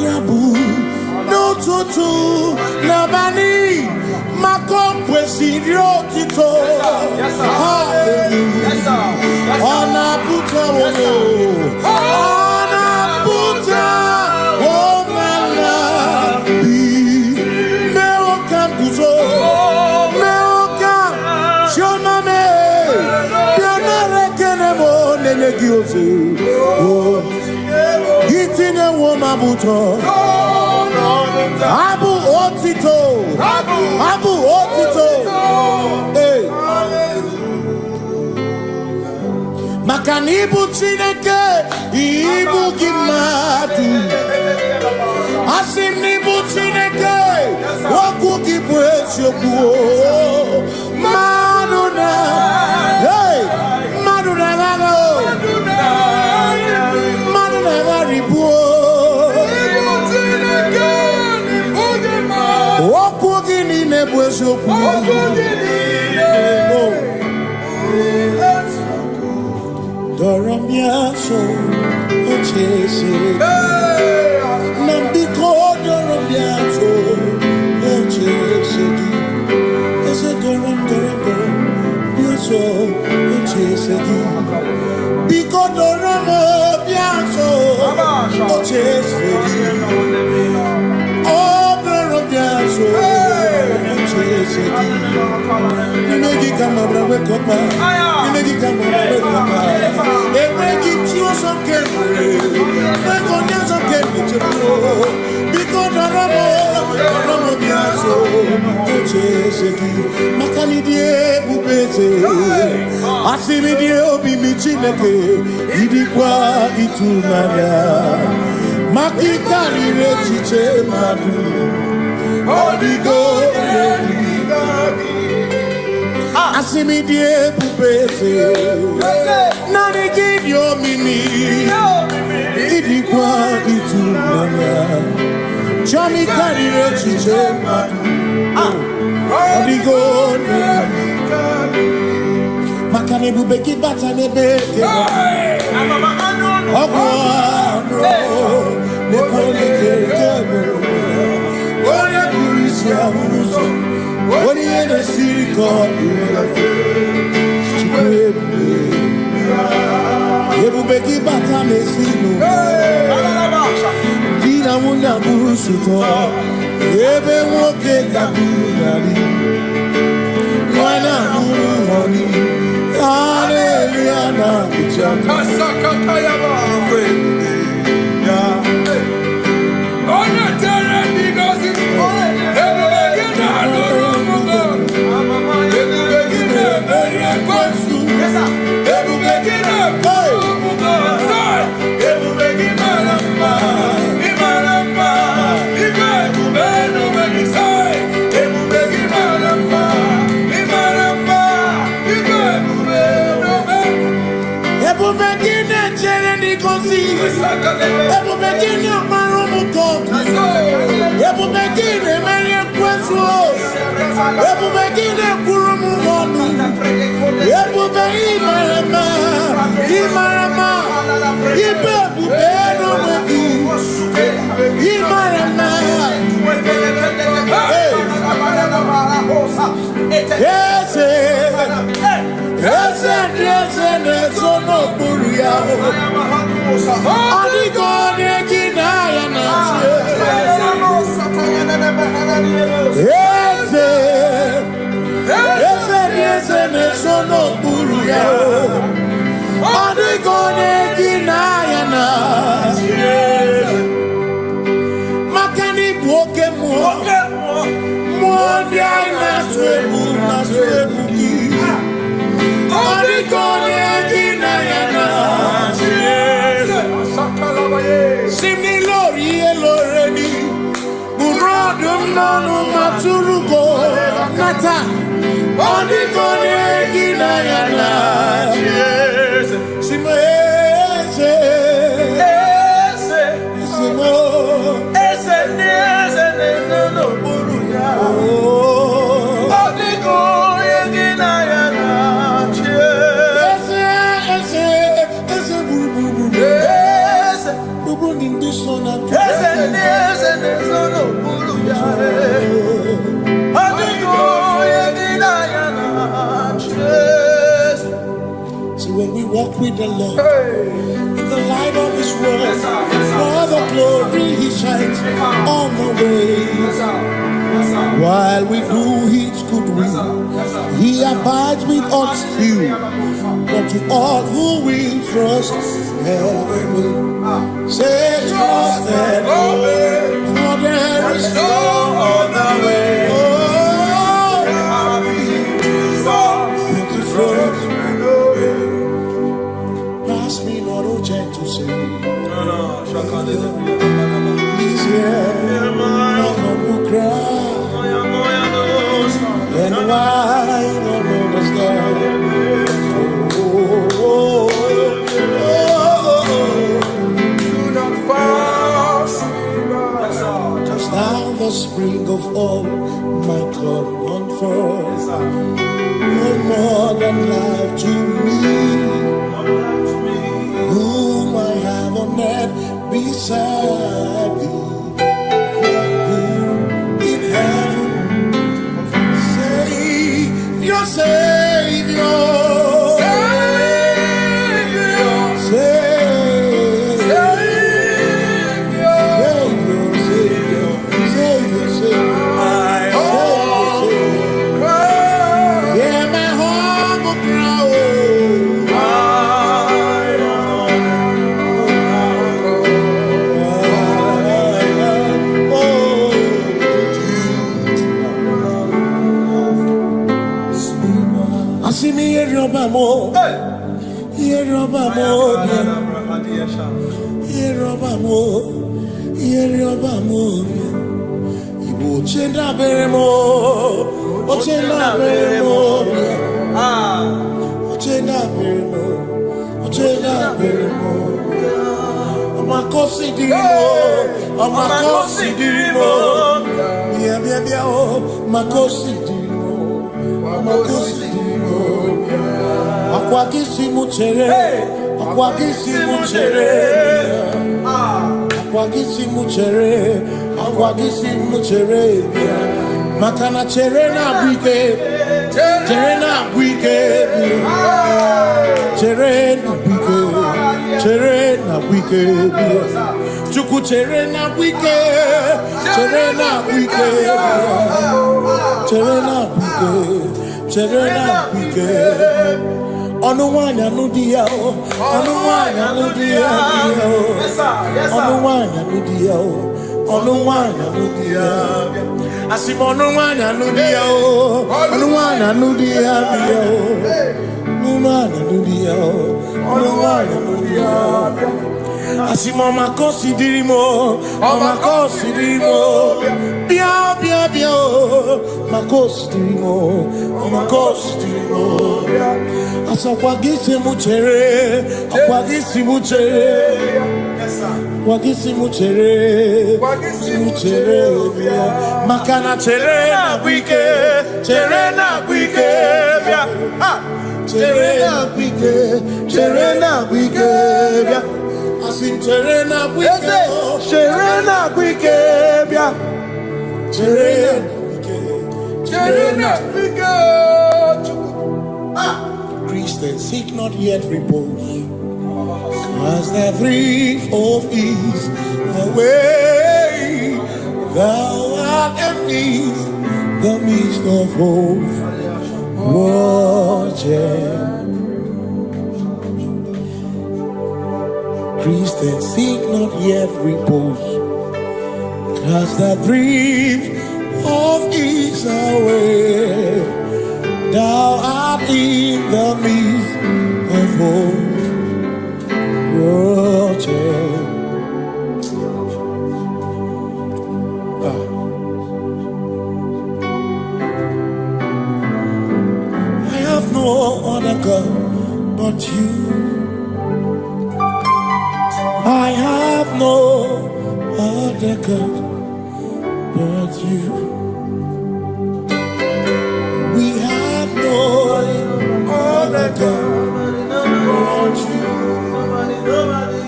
Yabu No tutu Nabani Makompwe sirio tito Hallelujah Ona puta wono Ona puta womala Bi Meokan kuzo Meokan Shoname Bianare kenemo Nene gioze Gitine woma buto Abu Otito Abu Otito Hey Makanibu Chineke Ibu Gimatu Asinibu Chineke Waku Gibwesyoku Maduna Hey Maduna Gago Maduna Garibu Wakugini nebwesoku Doramiaso Ochese Nambiko Doramiaso Ochese Ese Doram Biaso Ochese Biko Doramiaso Ochese Oh Doramiaso Ochese kama brawe koma. Imegi kama brawe koma. Imegi chio some kemre. Megonya some kemre chemo. Because Aramo biaso. Oche seki. Makani die bubete. Asimi die obi michineke. Idikwa itunanya. Makikari rechiche madu. Odigo Asimi die bubete. Nani give your mimi. Idikwa itunanya. Chami kari rechiche madu. Odigo Makane bubeki bata nebeke. Ogwano Nekone kekebe. Ore kurisia uruso. Ore ene siriko. Chikwebe. Ebubeki bata mesino. Dina muna busuto. Ebe woke kabunali. Wana muru honi. Hallelujah na kuchaka. Kasakatayaba. When we walk with the Lord, in the light of His word, for the glory He shines on the way. While we do His good will, He abides with us still. But to all who will trust and obey, say trust and obey, for there is no other way. But to trust. Pass me not a gentle say. He's here, my humble cry. And why don't understand? Do not pass. Just now the spring of all my cup unfurls. You're more than life to me. Whom I have on earth beside thee, in heaven, Savior, Savior. Yeah, my heart. mo. Yeroba mo. Yeroba mo. Yeroba mo. Ibo chenda beremo. Ochenda beremo. Ochenda beremo. Ochenda beremo. Amakosi dirimo. Amakosi dirimo. Bia bia bia oh. Makosi dirimo. Makosi dirimo. Akwagisi muchere. Akwagisi muchere. Akwagisi muchere. Akwagisi muchere. Makana chere na bwike. Chere na bwike. Chere na bwike. Chere na bwike. Chuku chere na bwike. Chere na bwike. Chere na bwike. Chere na bwike. Onuwanya nudia o. Onuwanya nudia o. Onuwanya nudia o. Onuwanya nudia. Asimonuwanya nudia o. Onuwanya nudia o. Onuwanya nudia o. Onuwanya nudia. Asimoma considerimo. Oma considerimo. Bia bia bia o. Ma considerimo. Oma considerimo. Asakwagisi muchere. Akwagisi muchere. Akwagisi muchere. Muchere. Makana chere na bwike. Chere na bwike. Chere na bwike. Chere na bwike. Asim chere na bwike. Chere na bwike. Chere na bwike. Chere na bwike. Christians seek not yet repose, cause the brief of ease away. Thou art amidst the midst of woes, watching. Christians seek not yet repose, cause the brief of ease away. Thou art in the midst of woes, watching. I have no other God but you. I have no other God but you. We have no other God but you.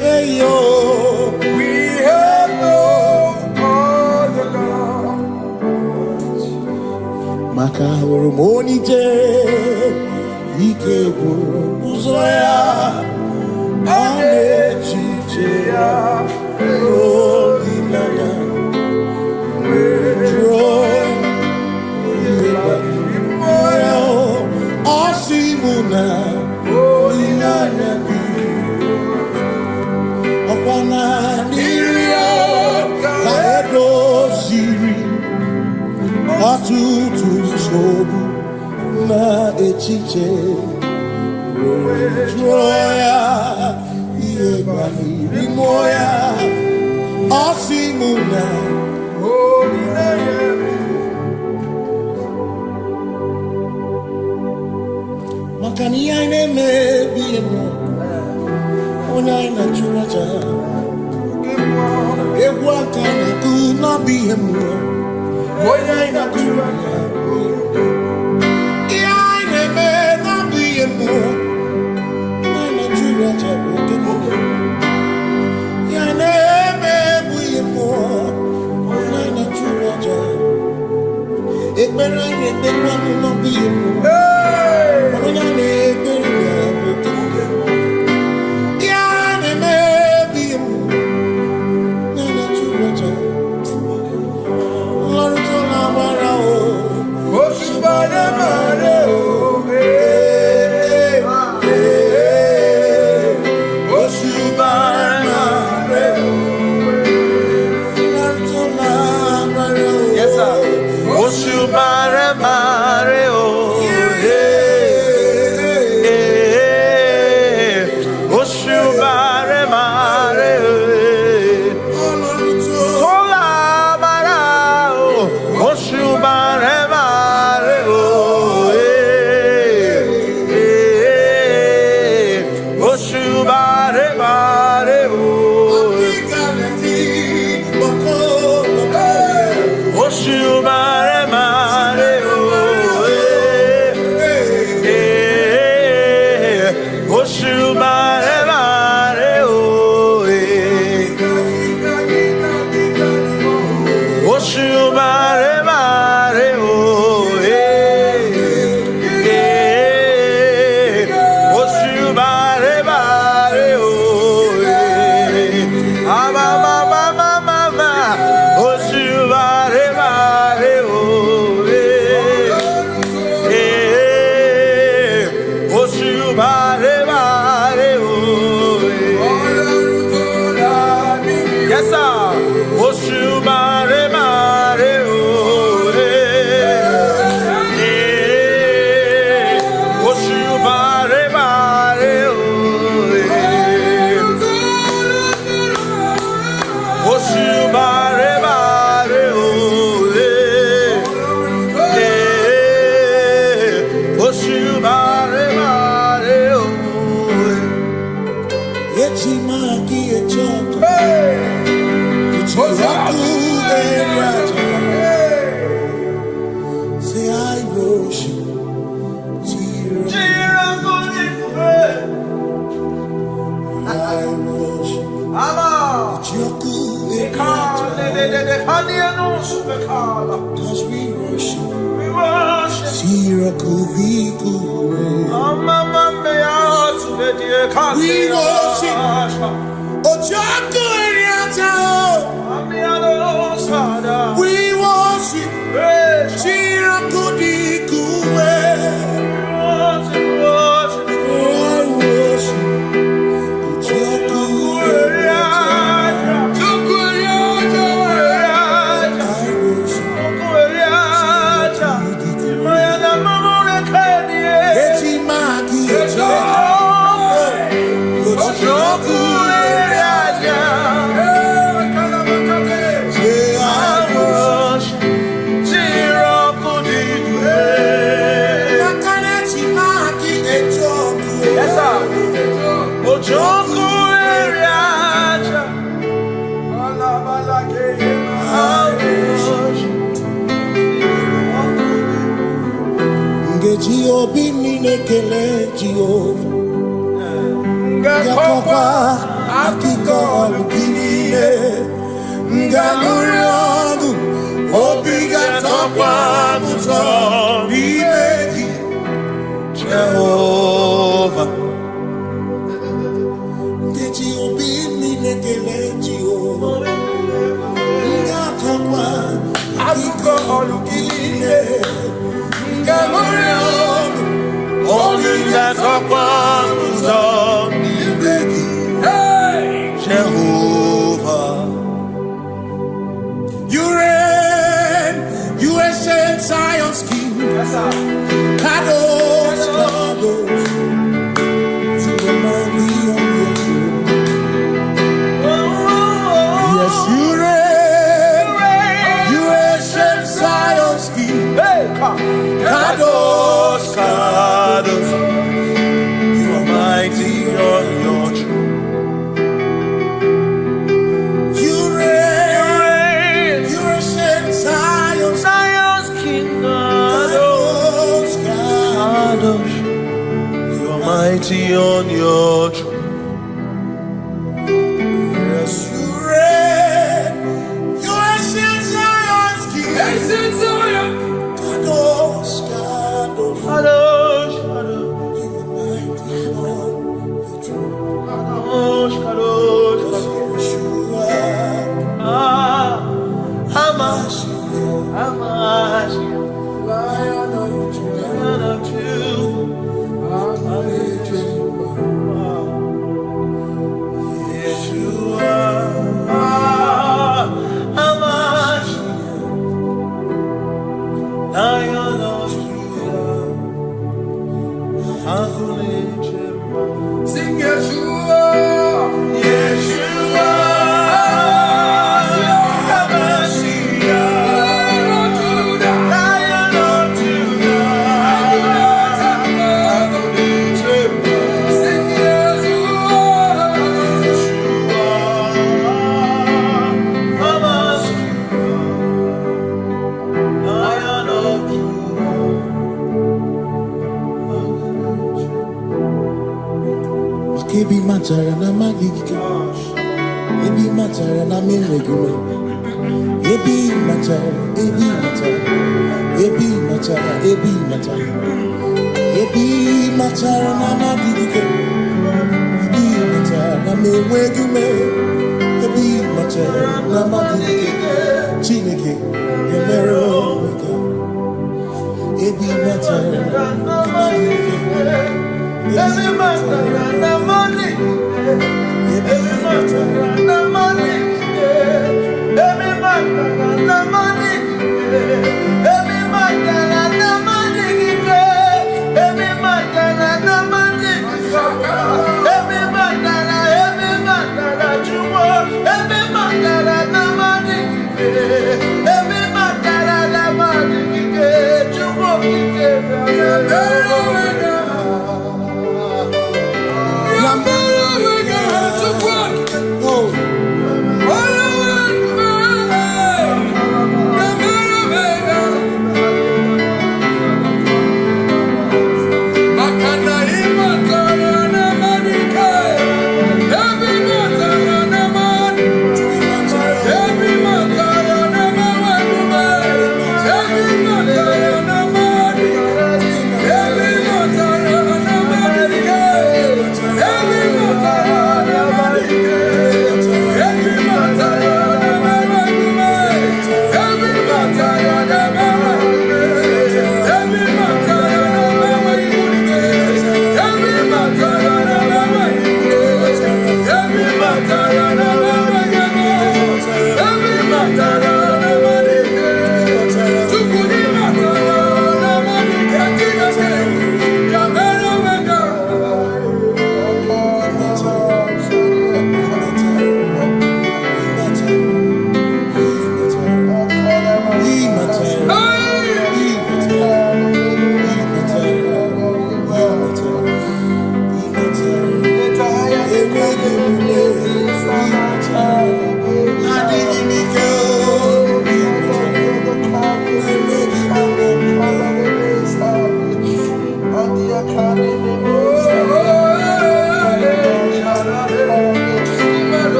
Hey yo, we have no other God. Makahuru monite, ikeburu uzoya, anechicheya, holy nana, joy, Osimuna, holy nana, Okwana niria, kaedo siri, atutu sobu, na echiche, joya, iebani rimoya, Osimuna, holy nana. Makani aine me biemo, onai na churaja. Ewa kana tu na biemo, onai na churaja. Aine me na biemo, onai na churaja. Aine me biemo, onai na churaja. Ekbera ne tekwa na biemo. Cause we worship. Sirakuviku. We worship. Ojaku Eriata. We worship. Sirakudiku. Obi minekele Jehovah Ngakokwa akiko olukile Ngamuriogu Obi gatokwa muto Bimeki Jehovah Ngeji obi minekele Jehovah Ngakokwa akiko olukile Ngamuriogu Jehovah, you reign, you ancient Zion's King. Kadosh, Kadosh, to the mighty on your throne. Yes, you reign, you ancient Zion's King. Kadosh, Kadosh, you are mighty on your throne. You reign, you ancient Zion's King. Kadosh, Kadosh, you are mighty on your throne. Yes, you reign, you ancient Zion's King. Ancient Zion. Kadosh, Kadosh, Kadosh, Kadosh, you are mighty on your throne. Kadosh, Kadosh, Yeshua, Hamash, Lion of Judah, Yeshua, Hamash, Lion of Judah, sing Yeshua, Yeshua, Lion of Judah, sing Yeshua, Hamash, Lion of Judah. Kebi matara na magika, ebi matara na memegume, ebi matara, ebi matara, ebi matara, ebi matara, ebi matara na magika, ebi matara na memegume, ebi matara na magika, Chineke, Yemero Omega, ebi matara na magika. Every matter and the money, every matter and the money, every matter and the money, every matter and the money, every matter and the money, every matter you want, every matter and the money, every matter and the money, you want,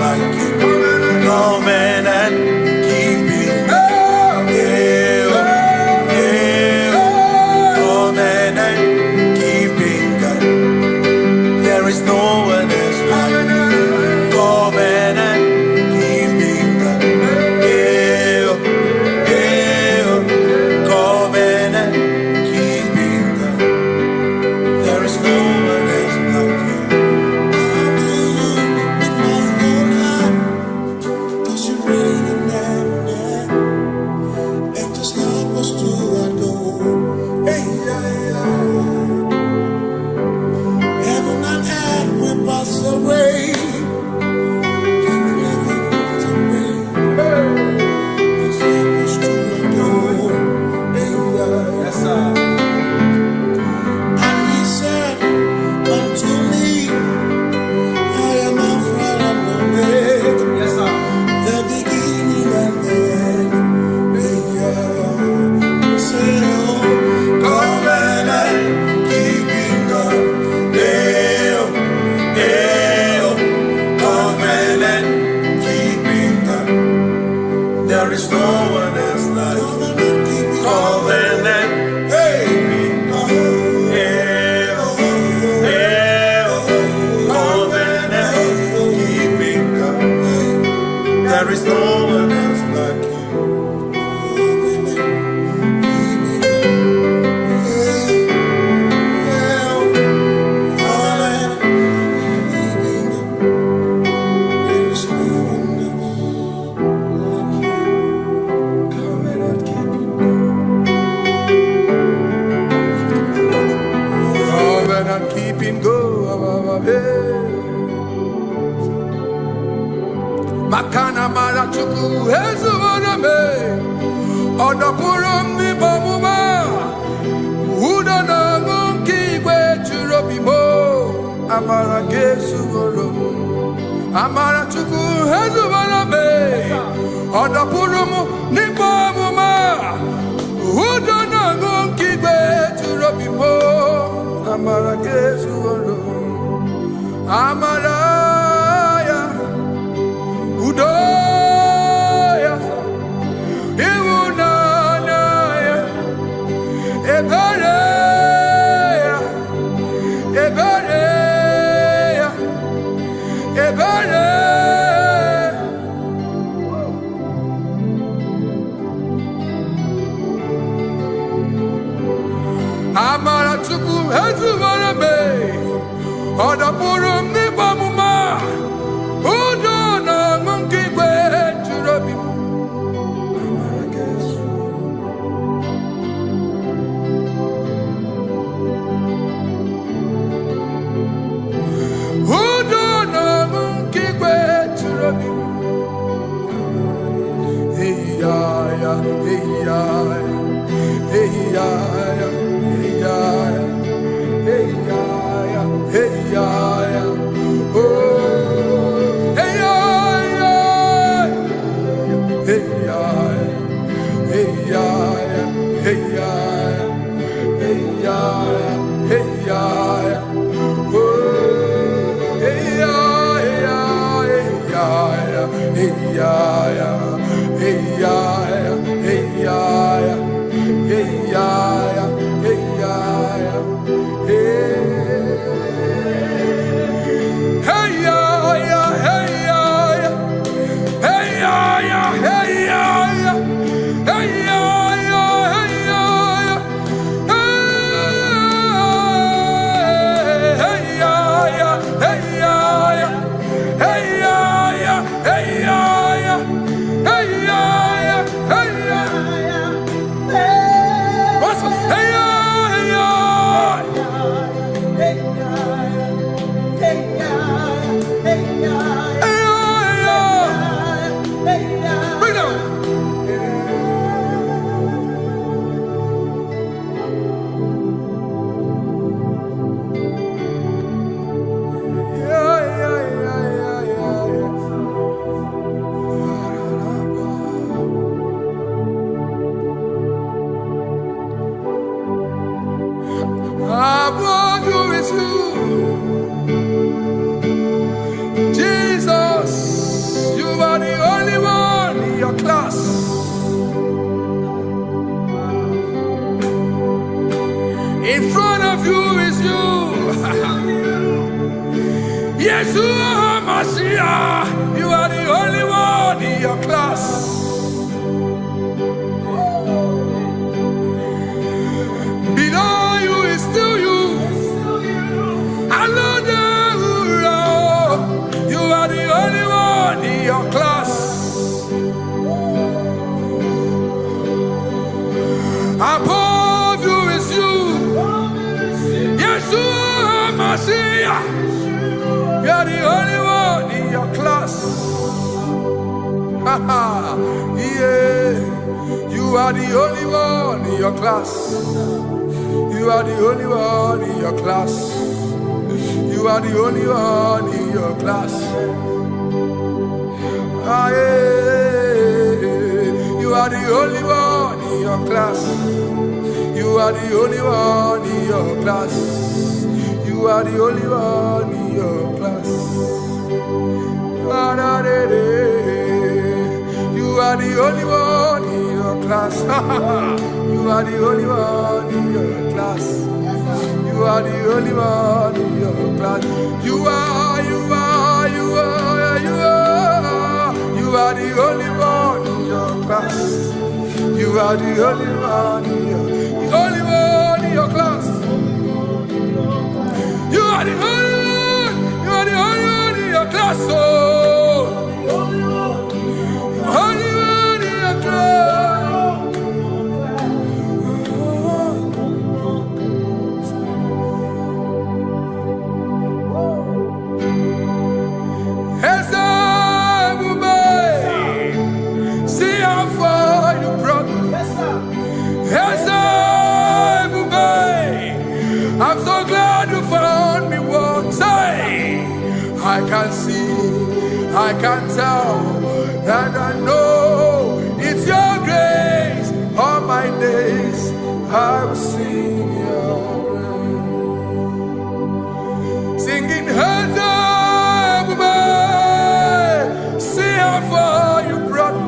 like you. Covenant keeping God. Covenant keeping God. There is no one else like you. Covenant keeping God. Covenant keeping God. There is no one else like you. Come to you with my whole heart, 'cause you reign in heaven, and just help us to adore. Hey, yeah, yeah. Heaven and earth will pass away. Heaven pass away. Just help us to adore. Hey, yeah. Yes, sir. And he said unto me, I am Alpha and Omega. Yes, sir. The beginning and the end. Yeah. Say, oh, covenant keeping God. Covenant keeping God. There is no one else like covenant keeping God. Covenant keeping God. There is no one else like you. Covenant keeping God. Makana mara chuku hezu waname. Odapurum ni bamuma. Uda na ngunki kwe churobimo. Amara gesu woro. Amara chuku hezu waname. Odapurum ni bamuma. Uda na ngunki kwe churobimo. Amara gesu woro. Amara ya. Udoya. Iwunanaya. Ebereya. Ebereya. Ebereya. Amara chuku hezu warame. Odapurum ni bamuma. Udo na ngunki kwe churobi. Amara gesu. Udo na ngunki kwe churobi. Hey ya ya, hey ya ya, hey ya ya, hey ya ya, hey ya ya, hey ya ya. Oh, hey ya ya, hey ya ya, hey ya ya, hey ya ya, hey ya ya, hey ya ya. Oh, hey ya ya, hey ya ya, hey ya ya, hey ya ya, hey ya ya, hey ya ya, hey in your class. Below you is still you. Another hero. You are the only one in your class. Above you is you. Yeshua Mashiach. You are the only one in your class. Yeah. You are the only one in your class. You are the only one in your class. You are the only one in your class. Ah, yeah. You are the only one in your class. You are the only one in your class. You are the only one in your class. Ah, da, da, da. You are the only one in your class. You are the only one in your class. You are the only one in your class. You are the only one in your class. You are the only one in your class. You are the only one in your class. Oh, only one in your class. I'm so glad you found me once. I can see, I can tell, and I know it's your grace. All my days I will sing your grace. Singing, see how far you brought me.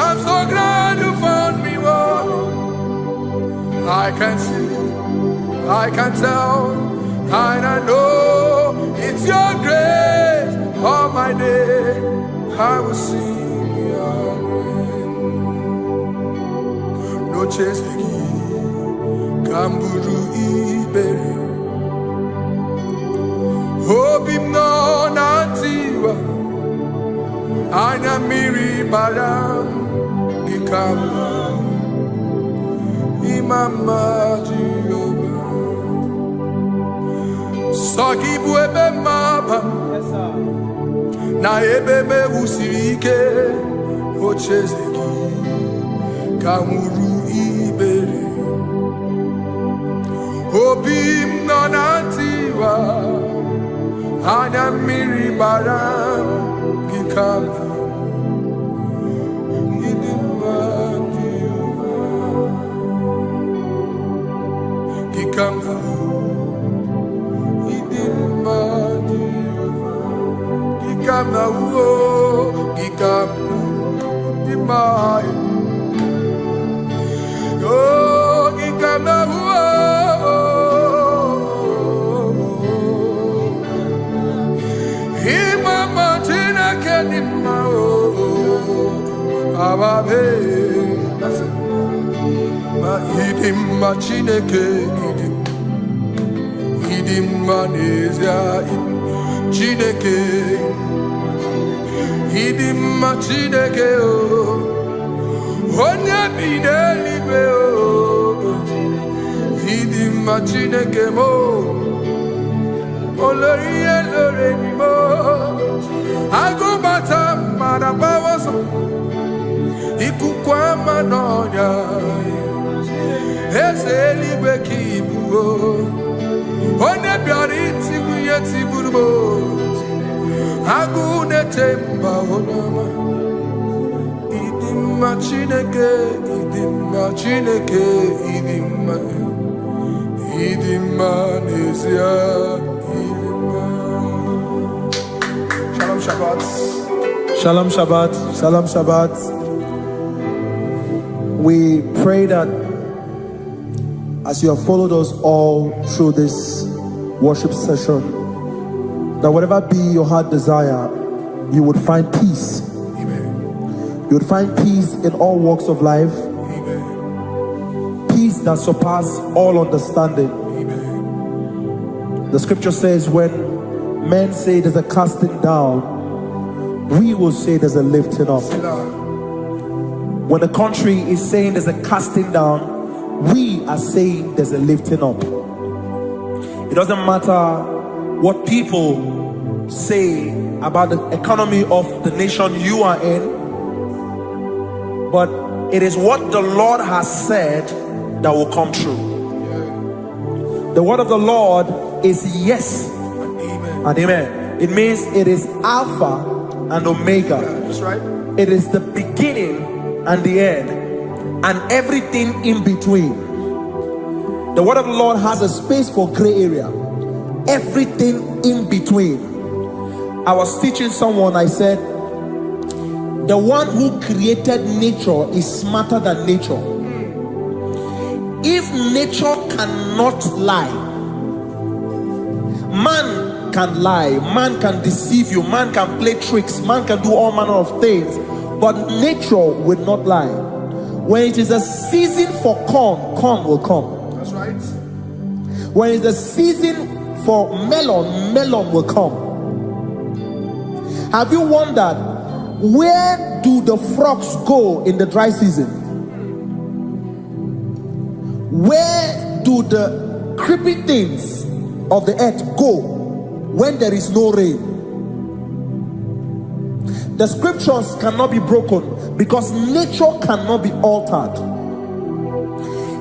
I'm so glad you found me one. I can see, I can tell, and I know it's your grace. All my day I will sing your grace. No chasing, Kamburu Iberi. Hope him no nantiwa. Anya miri baram. Ikama Imama Jehovah Sogibu ebe maba Na ebebe usirike Ochezeki Kamuru ibere Obim nonantiwa Anya miri baram Ikama Chineke idim manezia Chineke idim Chineke onye bi n'eluigwe idim Chineke mo oloriye loreni mo agụbata mara bawaso ikuku ama n'ọnya Eze eluigwe ka ibu onye bịara itigbu ihe tigburu m agụ na-eche mba onye ọma ịdị mma Chineke ịdị mma Chineke ịdị mma n'ezie ịdị mma. Shalom Shabbat. Shalom Shabbat. Shalom Shabbat. We pray that as you have followed us all through this worship session, that whatever be your heart desire, you would find peace. Amen. You would find peace in all walks of life. Amen. Peace that surpasses all understanding. Amen. The scripture says, when men say there's a casting down, we will say there's a lifting up. When the country is saying there's a casting down, we are saying there's a lifting up. It doesn't matter what people say about the economy of the nation you are in, but it is what the Lord has said that will come true. The word of the Lord is yes and amen. It means it is Alpha and Omega. That's right. It is the beginning and the end, and everything in between. The word of the Lord has a space for gray area. Everything in between. I was teaching someone, I said, the one who created nature is smarter than nature. If nature cannot lie, man can lie, man can deceive you, man can play tricks, man can do all manner of things, but nature will not lie. When it is a season for corn, corn will come. That's right. When it's a season for melon, melon will come. Have you wondered, where do the frogs go in the dry season? Where do the creepy things of the earth go when there is no rain? The scriptures cannot be broken because nature cannot be altered.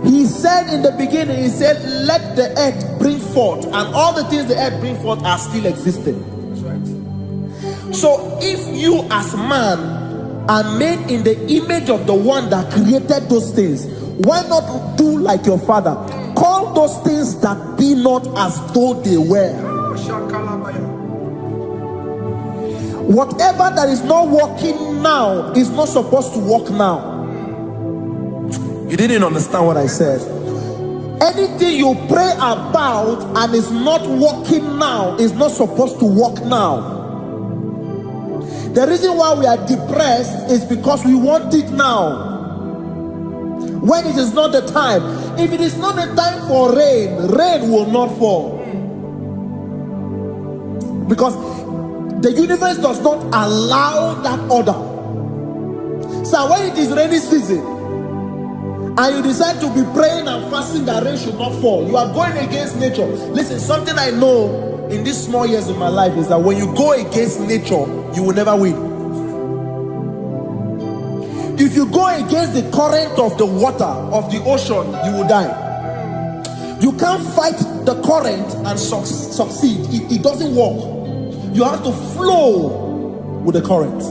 He said in the beginning, he said, let the earth bring forth, and all the things the earth bring forth are still existing. That's right. So if you as man are made in the image of the one that created those things, why not do like your father? Call those things that be not as though they were. Whatever that is not working now is not supposed to work now. You didn't understand what I said. Anything you pray about and is not working now is not supposed to work now. The reason why we are depressed is because we want it now, when it is not the time. If it is not the time for rain, rain will not fall, because the universe does not allow that order. So when it is rainy season and you decide to be praying and fasting that rain should not fall, you are going against nature. Listen, something I know in these small years of my life is that when you go against nature, you will never win. If you go against the current of the water of the ocean, you will die. You can't fight the current and succeed. It doesn't work. You have to flow with the current.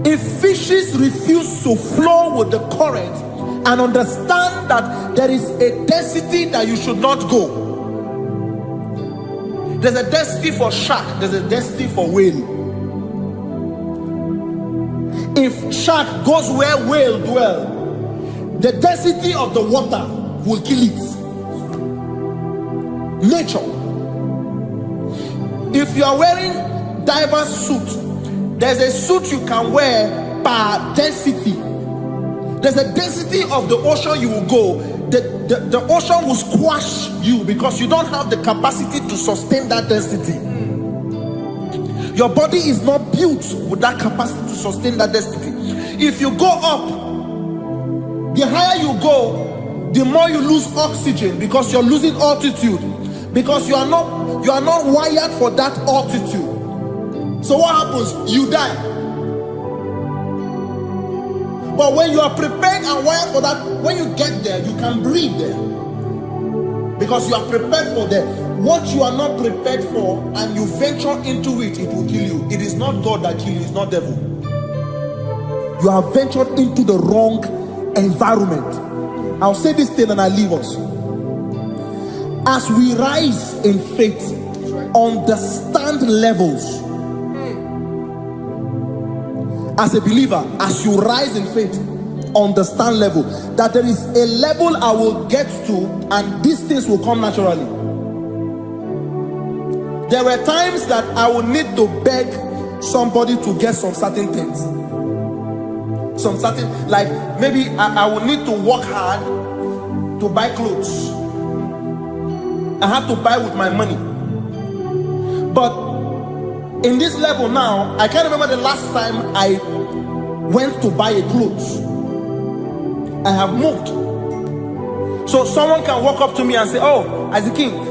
If fishes refuse to flow with the current and understand that there is a density that you should not go, there's a density for shark, there's a density for whale. If shark goes where whale dwell, the density of the water will kill it. Nature. If you are wearing diver's suit, there's a suit you can wear per density. There's a density of the ocean you will go. The ocean will squash you because you don't have the capacity to sustain that density. Your body is not built with that capacity to sustain that density. If you go up, the higher you go, the more you lose oxygen because you're losing altitude, because you are not wired for that altitude. So what happens? You die. But when you are prepared and wired for that, when you get there, you can breathe there, because you are prepared for that. What you are not prepared for and you venture into it, it will kill you. It is not God that kills you, it's not devil. You have ventured into the wrong environment. I'll say this thing and I leave us. As we rise in faith, understand levels. As a believer, as you rise in faith, understand level. That there is a level I will get to and these things will come naturally. there were times that I would need to beg somebody to get some certain things. Some certain, like maybe I would need to work hard to buy clothes. I have to buy with my money. But in this level now, I can't remember the last time I went to buy a clothes. I have moved. So someone can walk up to me and say, oh, as a king,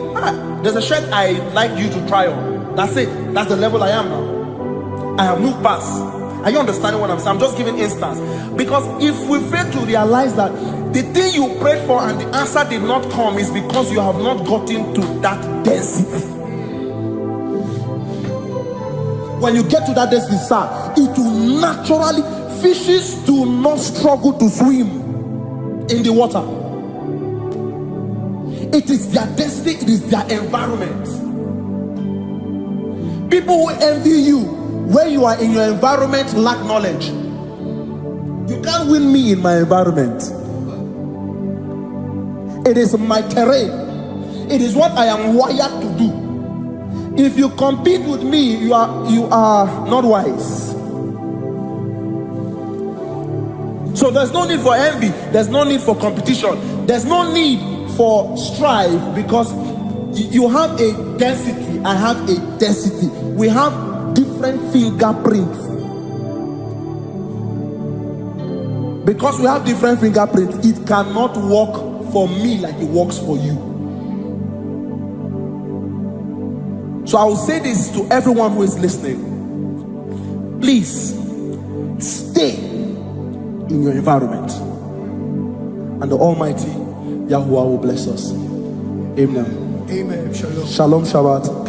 there's a shirt I like you to try on. That's it. That's the level I am now. I have moved past. Are you understanding what I'm saying? I'm just giving instance. Because if we fail to realize that the thing you prayed for and the answer did not come is because you have not gotten to that density. When you get to that density, sir, it will naturally, fishes do not struggle to swim in the water. It is their destiny, it is their environment. People who envy you when you are in your environment lack knowledge. You can't win me in my environment. It is my terrain. It is what I am wired to do. If you compete with me, you are not wise. So there's no need for envy. There's no need for competition. There's no need for strife, because you have a density. I have a density. We have different fingerprints. Because we have different fingerprints, it cannot work for me like it works for you. So I will say this to everyone who is listening. Please stay in your environment, and the Almighty Yahuwah will bless us. Amen. Amen. Shalom. Shalom Shabbat.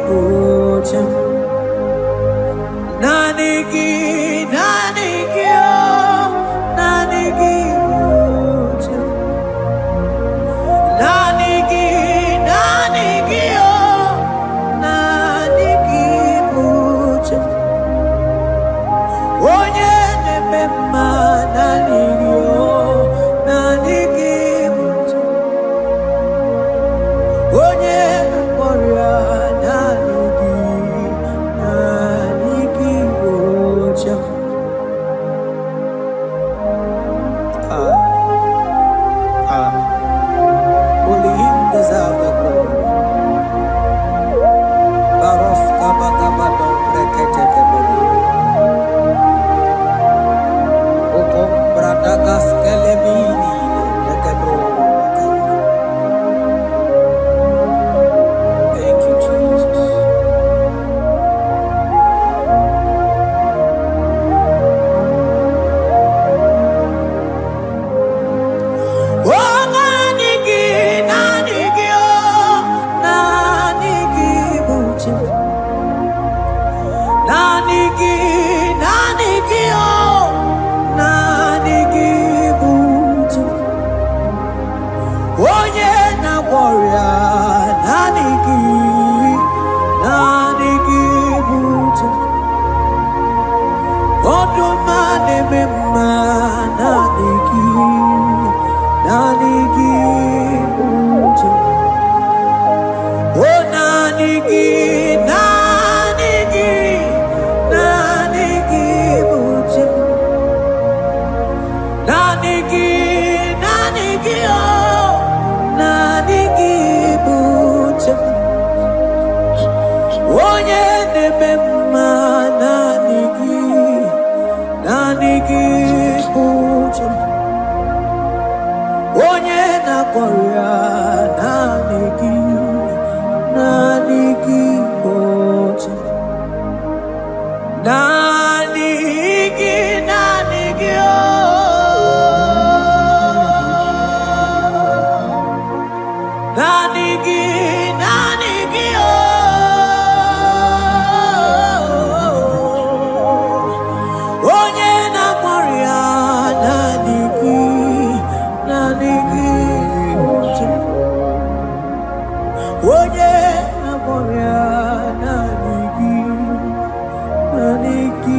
Buchem. Nanigi, nanigi, oh, nanigi, Buchem. Nanigi, nanigi, oh, nanigi, Buchem. Onye nemema nanigi, oh, nanigi, Buchem. Onye memoria nanigi, nanigi, Buchem. Only him deserve the glory. Barof kabakabadon brekete kebeli. Okom bradagas kelemini lekebro. Thank you, Jesus. Oh, nanigi, nanigi, oh, nanigi, Buchem. Nanigi, nanigi, oh, nanigi, Buchem. Onye na warrior, nanigi, nanigi, Buchem. Oduma nemema, nanigi, nanigi, Buchem. Oh, nanigi, nanigi, nanigi, Buchem. Nanigi, nanigi, oh, nanigi, Buchem. Onye nemema, nanigi, nanigi, Buchem. Onye na-akpọrọ nanigi, nanigi, Buchem. Nanigi, nanigi, oh, nanigi, nanigi, oh, onye na-akpọrọ nanigi, nanigi, Buchem. Onye na-akpọrọ nanigi, nanigi,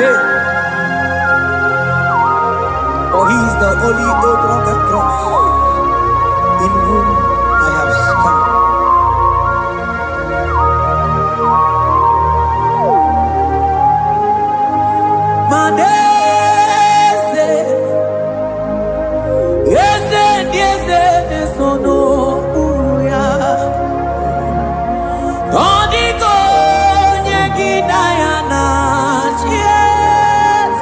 Hey. For he is the only oak on the cross in whom I have stand. Manese, yes, no, uya. Odigo nyegidayana, yes.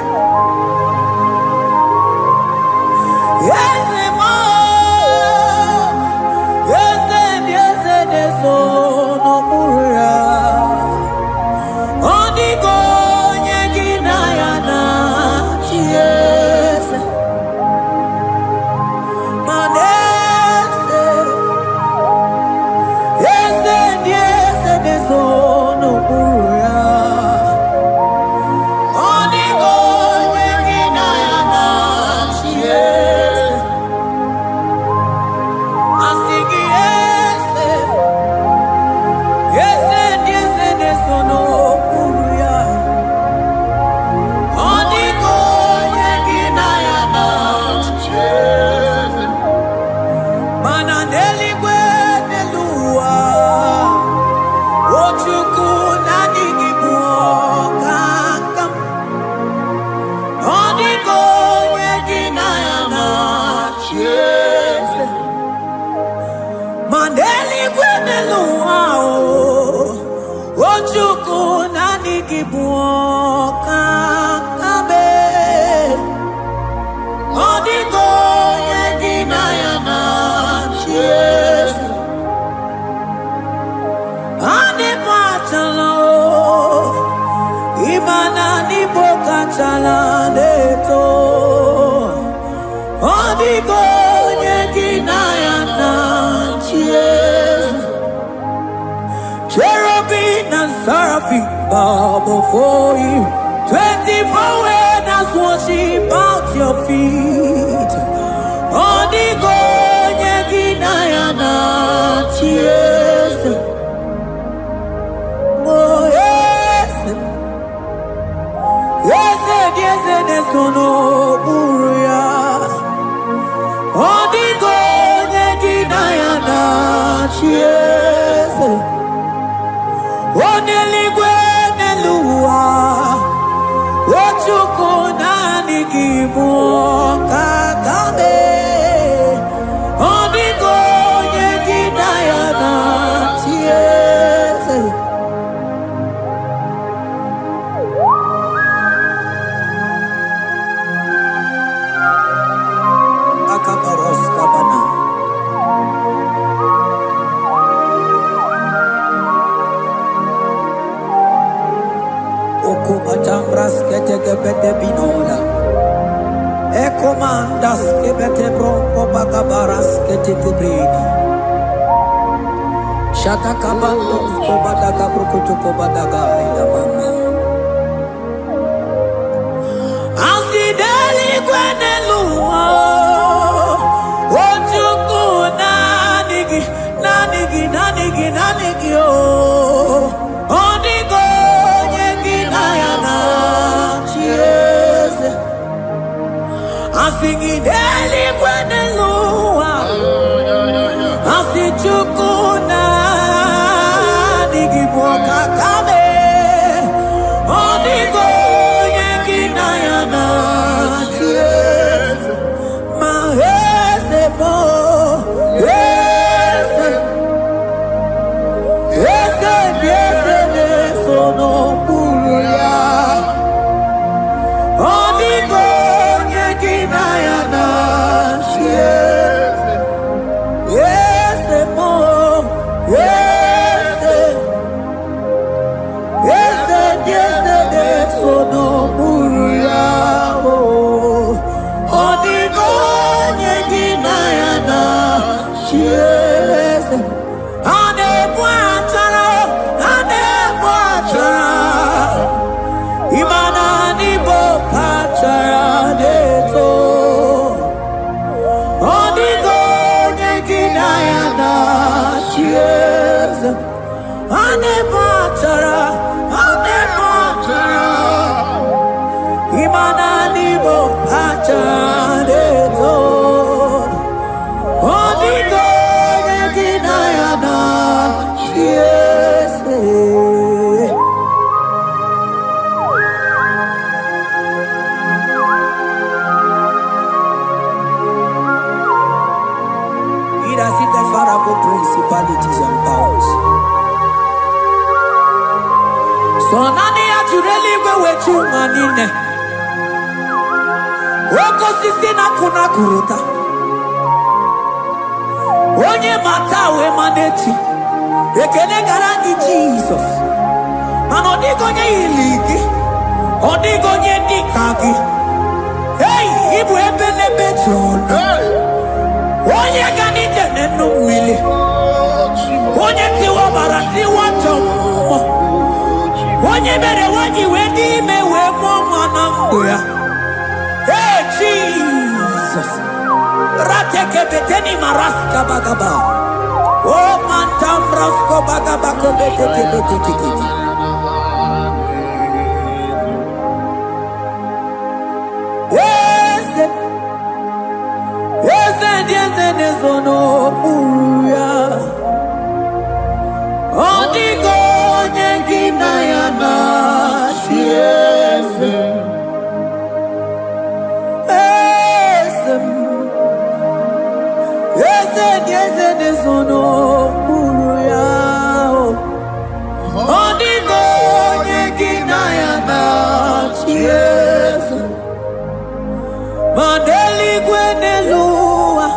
Yes, mo. Yes, no, uya. Odigo nyegidayana, yes. Manese, yes, no, uya. Odigo nyegidayana, yes. Asigi, yes, no, uya. Odigo nyegidayana, yes. Mananeli gwenelua, ochuku nanigibuoka kam. Odigo nyegidayana, yes. Maneli gwenelua, ochuku nanigibuoka kame. Odigo nyegidayana, yes. Ane pachala, imana ni boka chala neto. Odigo nyegidayana, yes. Cherubim and seraphim bow before you. 24 elders worship at your feet. Odigo nyegidayana, yes. Oh yes, yes, no, uya. Odigo nyegidayana, yes. Oneligwe nelua, ochuku nanigibuoka kame. Odigo nyegidayana, yes. Akabaros kabana. Okubachambras ketekebete binola. Ekomandas kebete bronco bagabaras ketekebrini. Shata kabandos kobadaga brukutu kobadaga ilamama. Asideli gwenelua, ochuku nanigi oh. Odigo nyegidayana, yes. Asigideli gwenelua, asichuku nanigibuoka kame. Odigo nyegidayana, yes. Mahese mo, yes. Yes, no, uya. Odigo nyegidayana, yes. Yes, mo, yes. Yes, no, uya. Odigo nyegidayana, yes. Ane bwatara, imana ni bokachara neto. Odigo nyegidayana, yes. Ane bwatara, manine. Oko sisi na kuna kuruta. Onye matawe manechi. Ekene garangi Jesus. Mano digonye iligi. Odigonye dikagi. Hey, ibu ebele beton. Onye ganite nenu mili. Onye tiwa barati wachomo. Onye bere wanyi wedi mewe mwana mbuya. Hey, Jesus. Rateke beteni maraska bagaba. Oh, mantam rasko bagaba kobeteke beteke. Nezono uruya Odigo nyengina ya na chieze Eze nezono uruya Odigo nyengina ya na chieze Mandeli gwenelua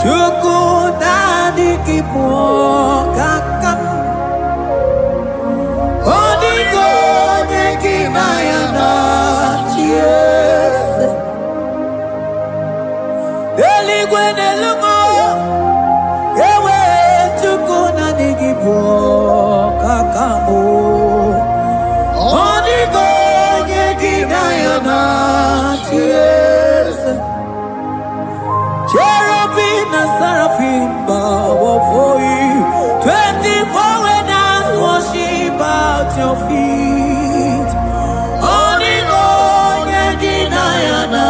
Chuku dadi kipo kakam Odigo nyekina ya na chiese Deli gwene lungo Ewe chuku dadi kipo kakamu Odigo nyekina ya na chiese Cherubim and seraphim bow before you. 24 elders worship at your feet. Onigo yedinayana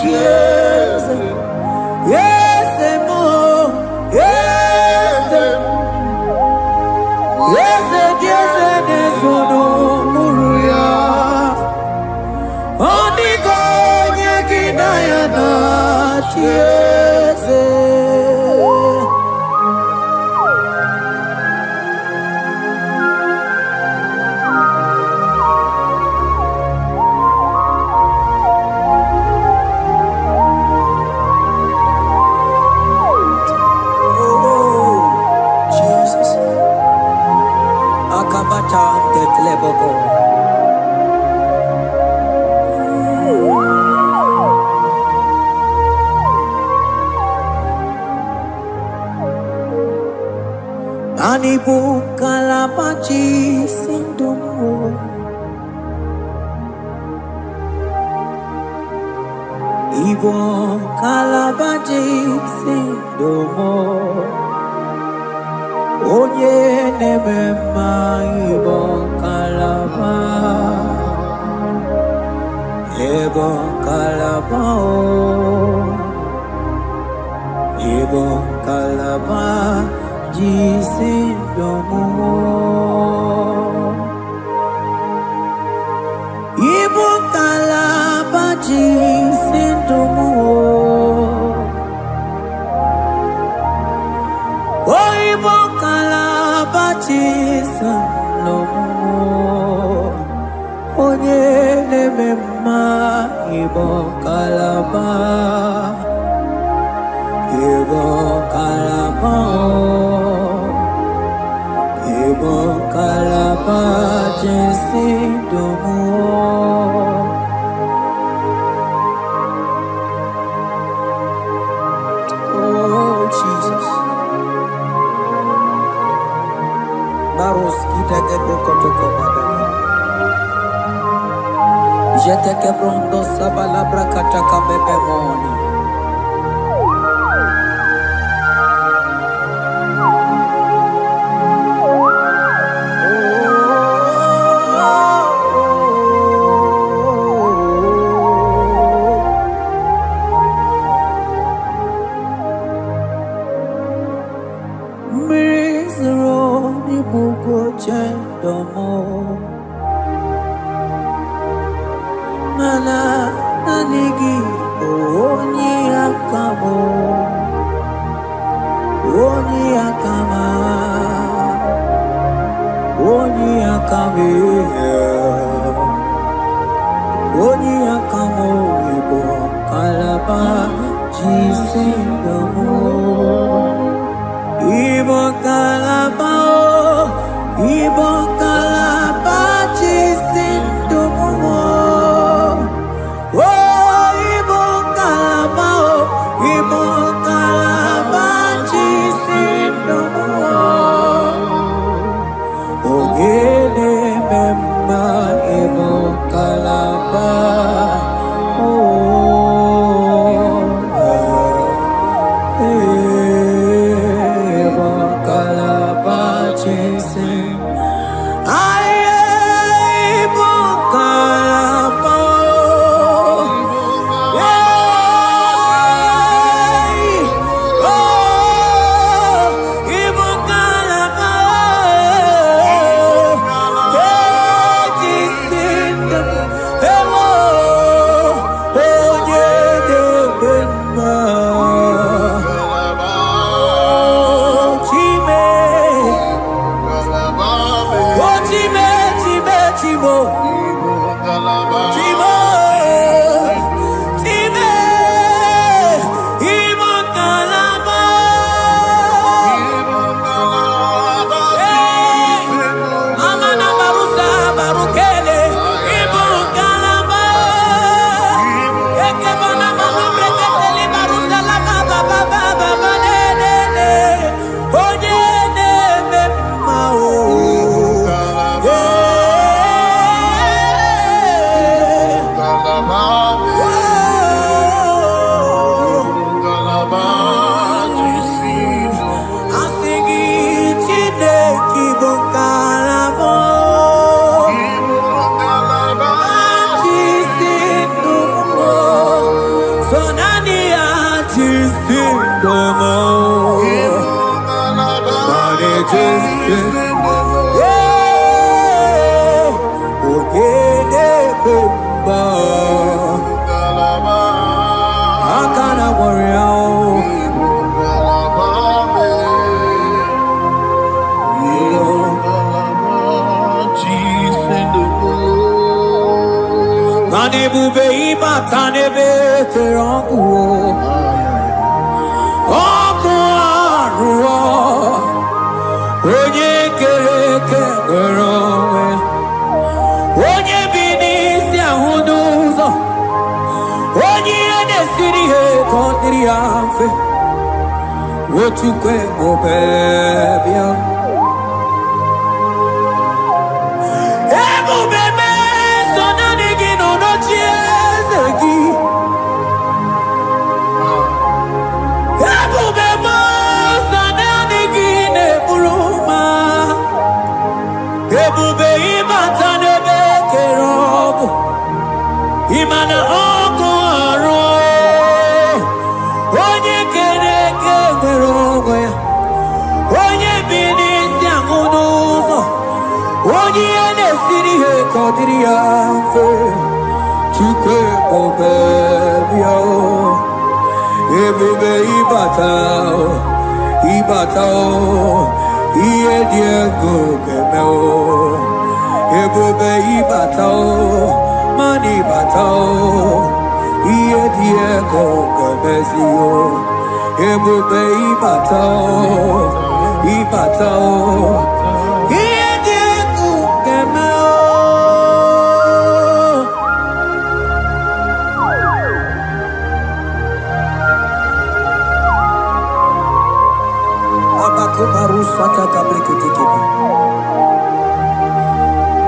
cheers. Yes, mo. Yes, yes, yes, yes, no muruya. Onigo yedinayana cheers. Anibu kalabachi sindumo Ibo kalabachi sindumo Onye nemema Ibo kalaba Ibo kalaba Ibo kalaba Jisindomo Ibu kalaba jisindomo Oh Ibu kalaba jisindomo Onye nemema Ibu kalaba Ibu kalaba Ibu kalaba jisindomo Oh Jesus Baros kita kedokotoko badana Jete kebrondo sabalabra kataka bebemoni Mana nanigi onye What you can go, baby? Ebo bebe, so na nigi no no chiezegi. Ebo bebe, so na nigi ne buruma. Ebo be imata nebe kerogo, imana ogo aro.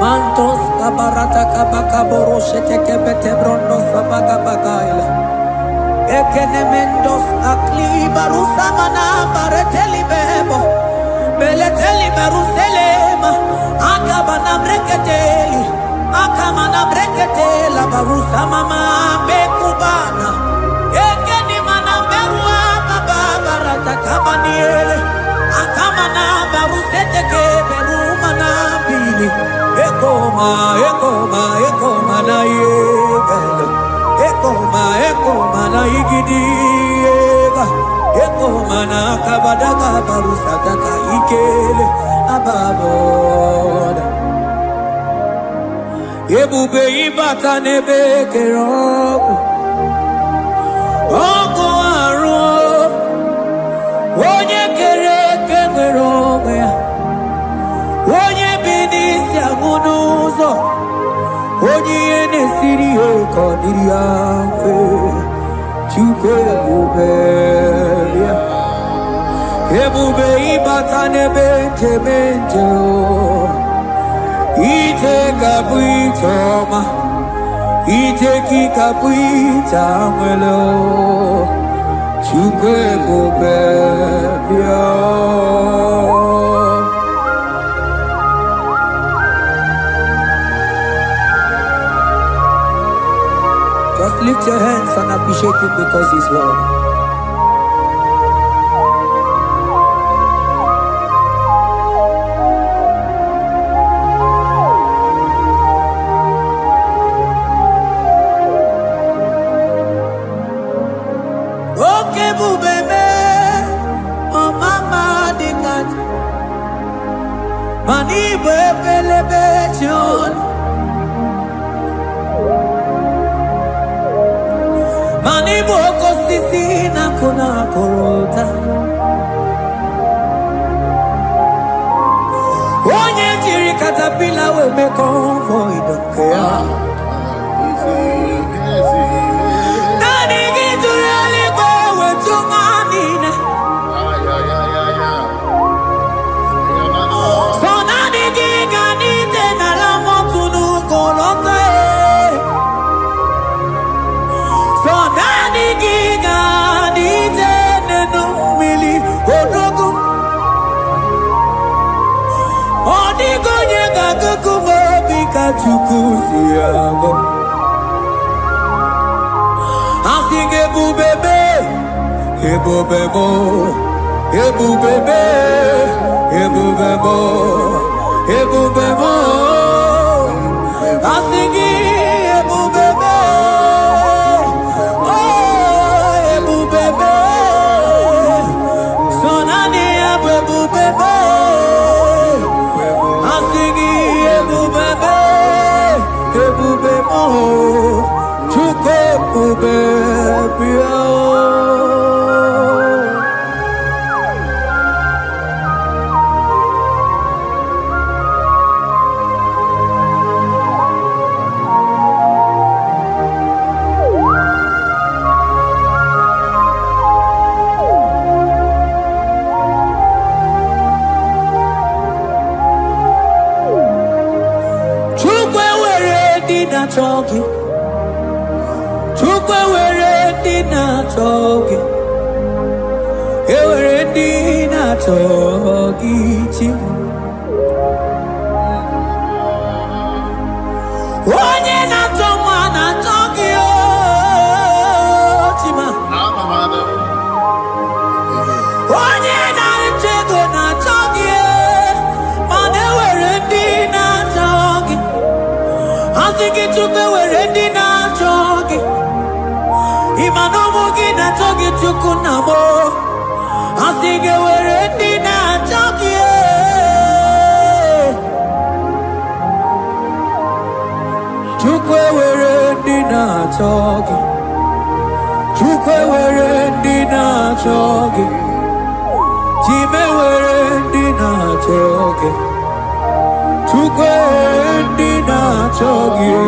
Mantos kabarata kabakaboro sheteke bete brondo sabaga bagaila. Ekenemendos akli barusa mana bareteli bebo. Beleteli baruselema. Akabana breketeli. Akamana breketela barusa mama bekubana. Ekeni mana berua baba barata kabaniele. Akamana baruseteke berumana bili. Ekoma na yegala. Ekoma na igidiega. Ekoma na kabadaka barusataka ikele ababoda. Ebube ibata nebe kerobu. Oko aro. Onye kere kemerobe. Onye binisi amunuzo. Onye nesiri eko diriafe. Chukwe bubelia. Ebube ibata nebe kemenjo. Ite kabuitoma. Ite kikabuita mwelo. Chukwe bubelia. Just lift your hands and appreciate him because he's worthy. Okay, bubebe, oh mama dikat, mani bebelebe chon. Mani boko sisi na kuna korota. Onye jiri katapila we me convoy don't care. Nani gijuri aligwe we chumanine. So nani giga nite na la motunu kolota. So nani giga nite nenu mili odogu. Odigo nyega kukumo bika chukusi yago. Asige bubebe, ebobebo, ebubebe, ebubebo, ebubebo. Asingi ebubebe, oh ebubebe. Sonani ebubebe, asingi ebubebe, ebubebo. Chuke ebubebe. Talking, Chukwe were dinner talking, were dinner talking. One in a tongue, a talking, Chima. One in a chicken, a talking, man, they were dinner talking. I think it took away dinner talking. Imanomogi na talking to Kunamo. I think it were dinner talking. Took away dinner talking. Took away dinner talking. Time were dinner talking. Took away dinner talking.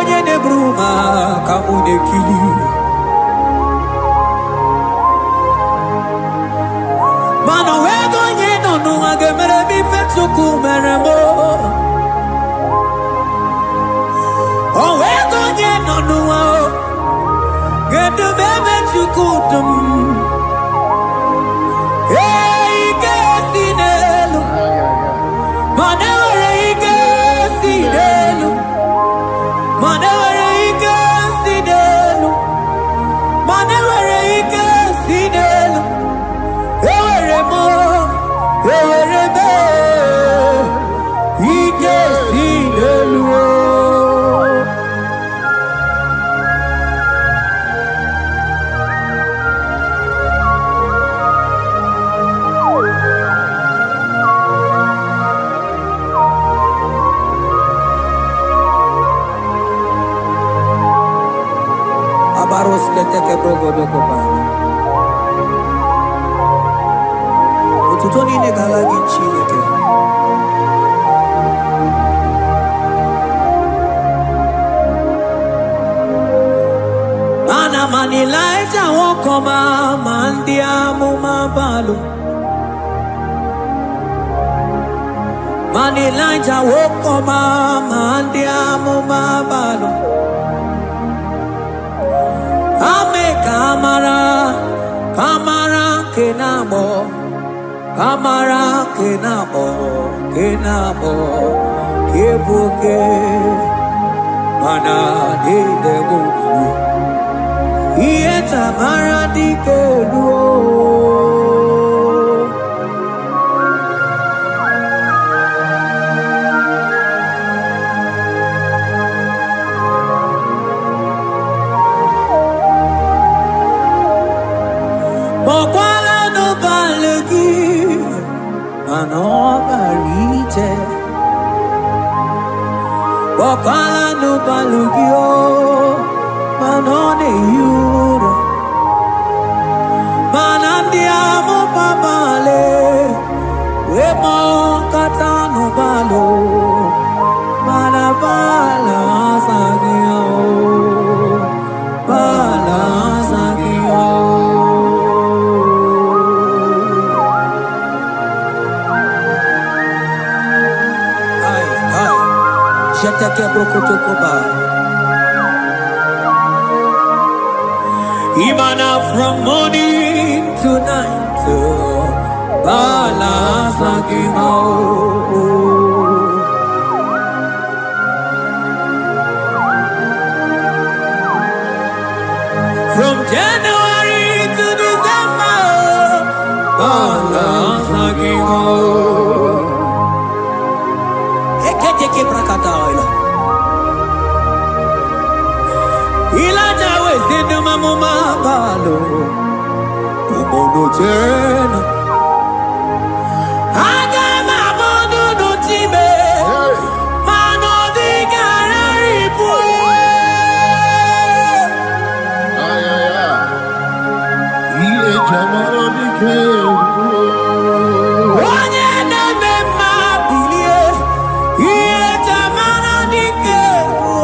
Onye ne bruma kamune kili. Mano wego nye no nunga gemere mi fetsuku meremo. O wego nye no nunga. Elijah woke up, Ame kamara kenabo, kebuke, mana de debu, iye tamara di keluo. Wakala no balugio, manone yura, manandiamo babale, wemo katano balo, malabala sagio, bala sagio. Imana from morning to night, Balasagimo. From January to December, Balasagimo. Eketeke brakadaila. Ilaja wezendo mamuma balo, umono tena. Aga mamono no tibe, mano di gararipue. Ile jamaro di kebu. Onye neme mabilie, iye jamaro di kebu.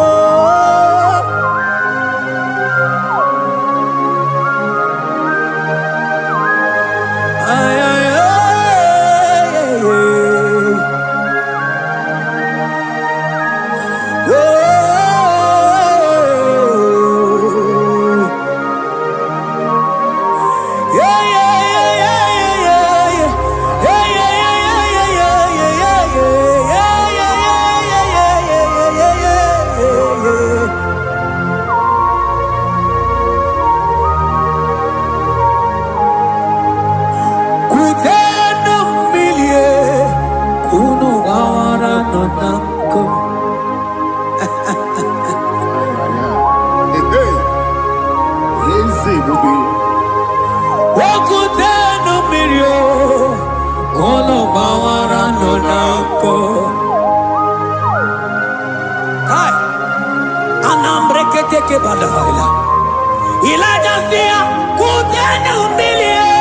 Elijah sia kutene umilie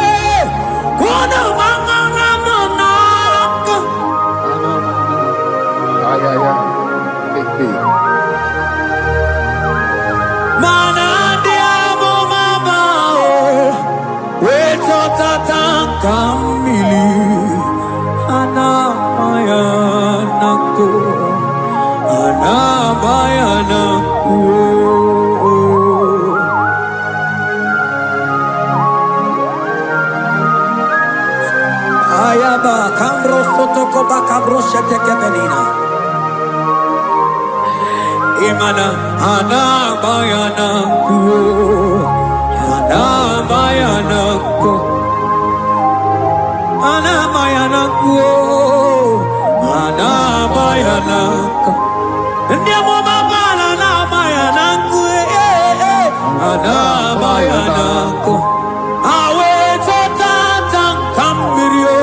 kuno manganga monako mana diamo mama weto tata kamili ana mayanako Imana ana bayana ku ana bayana ku ana bayana ku ana bayana ku ndiamo mabala na bayana ku ana bayana ku awe tata kambirio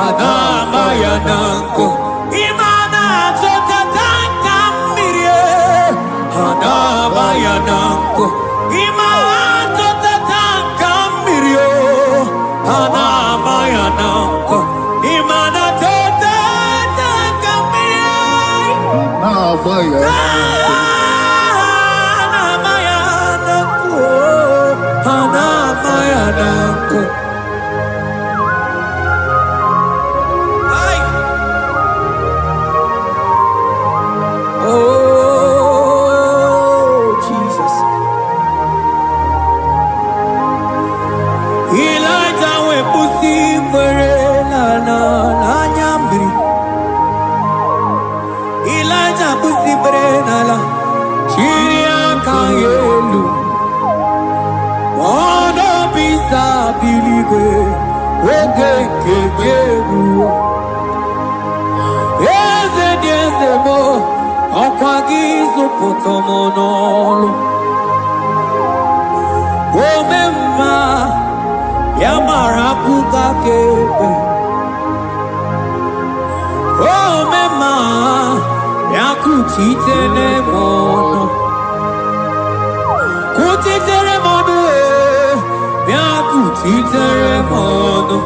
ana bayana ku imana tata Anabayanako, imato tatangamirio. Anabayanako, imanato tatangamirio. Anabayanako, anabayanako. Ay. Oh. Elijah pusi brenala chiria kayelu mono bisa biligwe oge kegeru eze diezemo okwagizo potomonolo omemma yamara kukakebe omemma yakuchitere mono kuchitere mono yakuchitere mono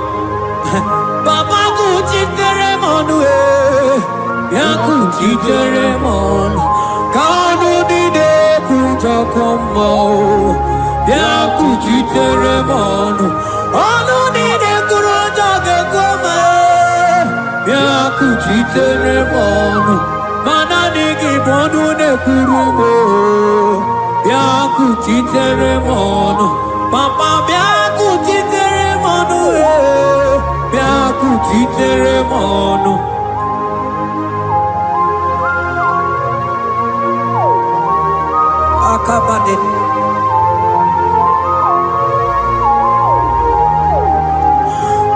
baba kuchitere mono yakuchitere mono kanu dide kujokomo yakuchitere mono anu dide kurojogekoma yakuchitere mono mananigi bonu ne kurumo yakuchitere mono papa yakuchitere mono yakuchitere mono akabade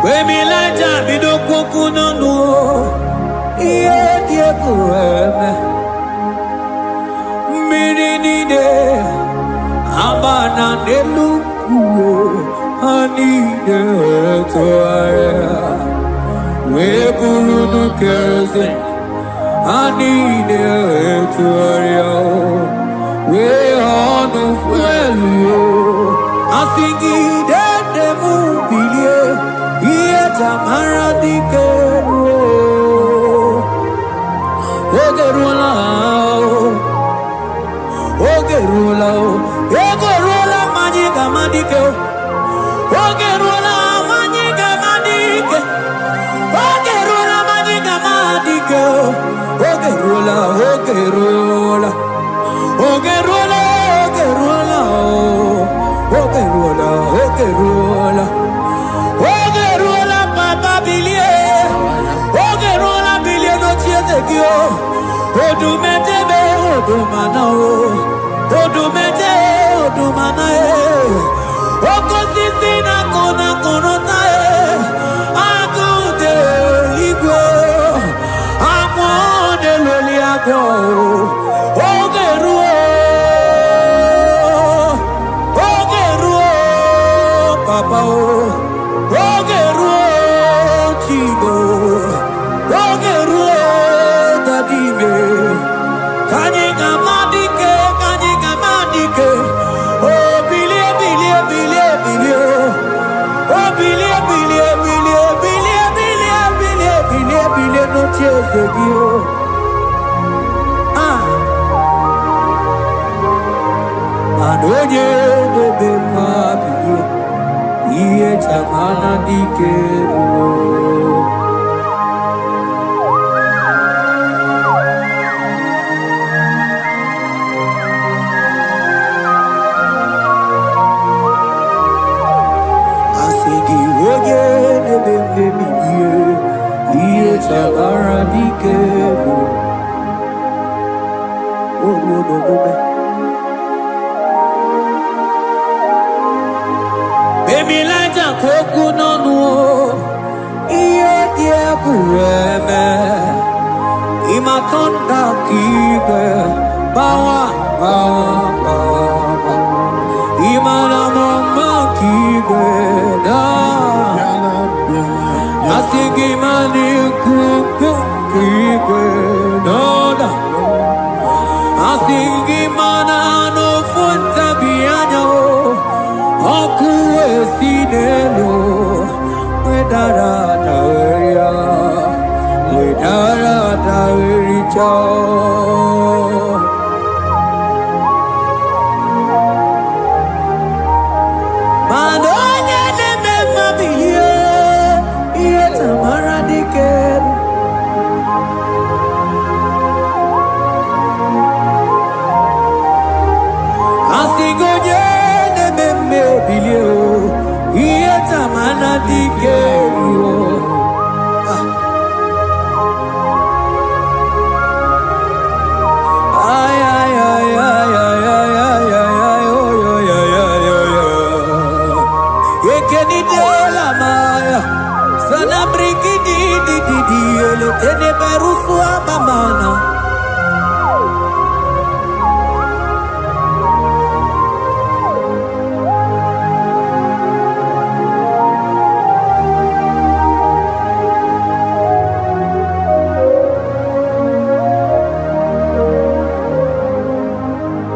wemilaja bidokokunonu iye diekueme mirinide abana nelukuo anide toaya weburudu kerze anide toaya we honu fuelio asingide demubilie iye tamara dikero Ogerula majiga madike Ogerula majiga madike Ogerula majiga madike Ogerula Ogerula Ogerula Ogerula Ogerula Ogerula papa bilie Ogerula bilie no chiezekio Odumetebe odumana Odumete odumana Okosisi na kona konota Akude ligwe Amone loli ako Ogeruo Ogeruo Papa Ogeruo Chigo Ogeruo Dadime Kanyika madike Oh bilie bilie bilie bilie Oh bilie bilie bilie bilie bilie bilie bilie bilie no chezegio Manonye debe mabilie Iye chamana dikero Baby like a coconut, yeah, dear, kureme. Imatonda kibe, bawa, bawa. Imana mama kibe, da. Asigi mani kuku kibe, da. Asigi mana no funta bianyo. Oku esinelo, wedara daweria, wedara dawericha. Madonya neme mabiye, iye tamara diker. Asigonye neme bilio, iye tamara diker. Tene berusua mamana.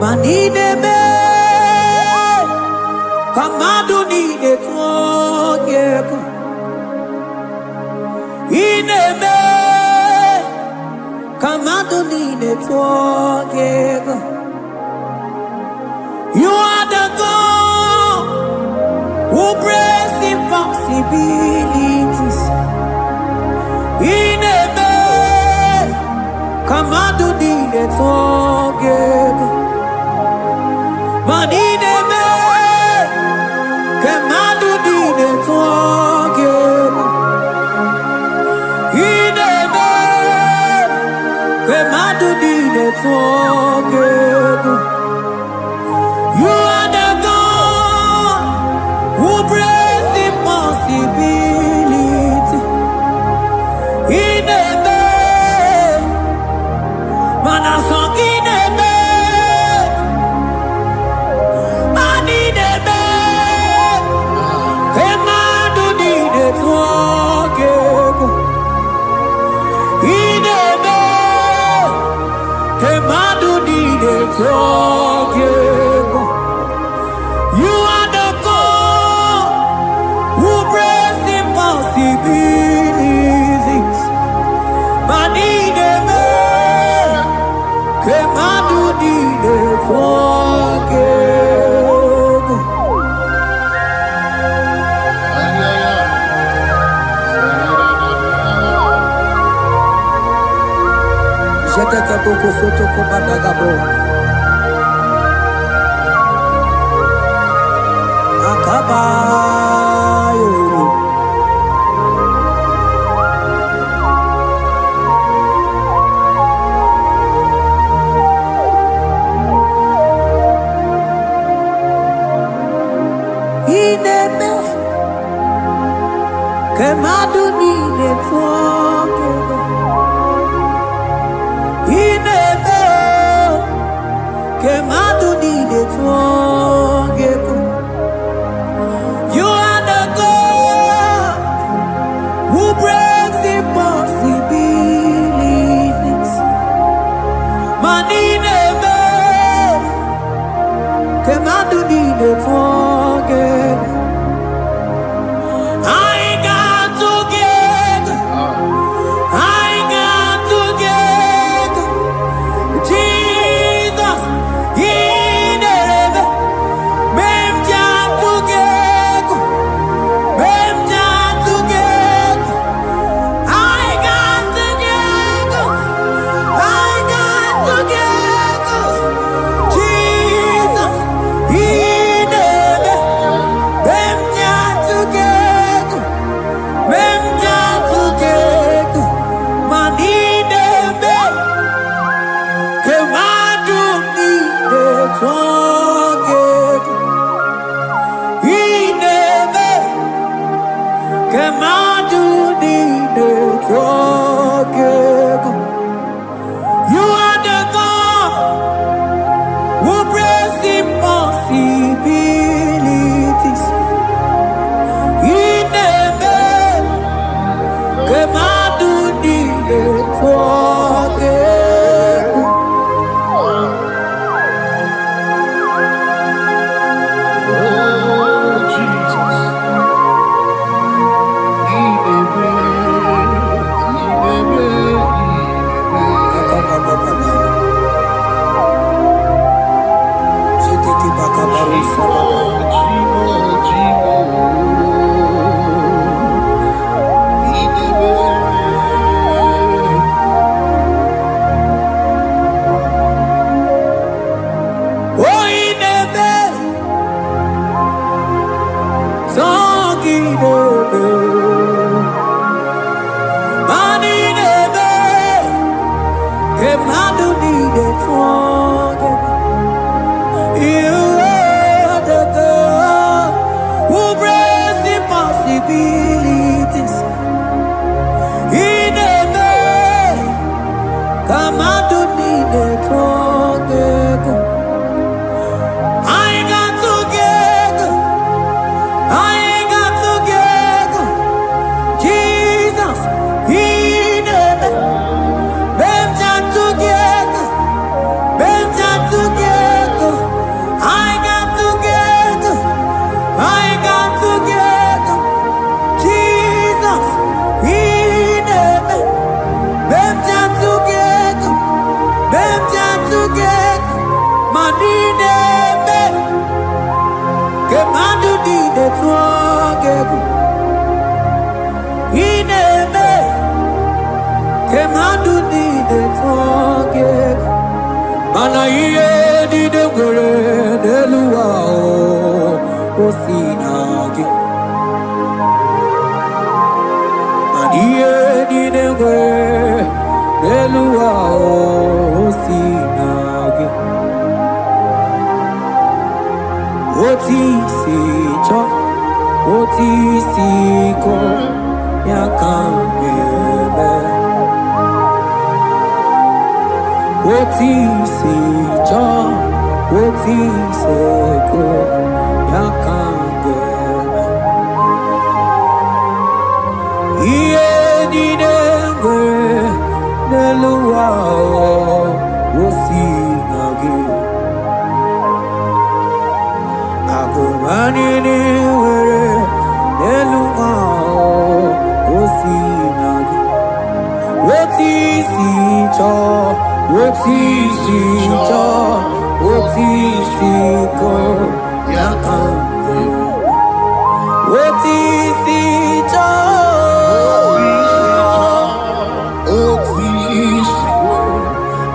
Manine me, kamadu ni de tuogeko. Ine me. You are the God who breaks impossibilities. In a man, Kamadu need it all. Man, in a man, Kamadu need it all. In a man, Kamadu need it all. You are the God who breaks impossibility. In a man, man a song in a man, man in a man, a man who needed to walk. In a man, a man who needed to walk. You are the God who breaks impossibilities. Man in a man, came out to need a forgive. J'étais que beaucoup surtout pour Badagabo. Akabayo. Ineme kemadu ni netwoke. Ineme kemadu ni netwoke. You mmadụ niile tụọ gị you are the God who breaks impossibilities in a man ka mmadụ niile tụọ gị Mana iye di de gore de luwa o sinagi. Mana iye di de gore de luwa o sinagi. Oti si cho, oti si ko ya kambebe. Oti si cho, oti se ko ya kambebe. Iye di dengwe neluwa o sinagi. Agumani ni were neluwa o sinagi. Oti si cho, oti si cho, oti si ko ya kambebe. Oti si cho, oti si ko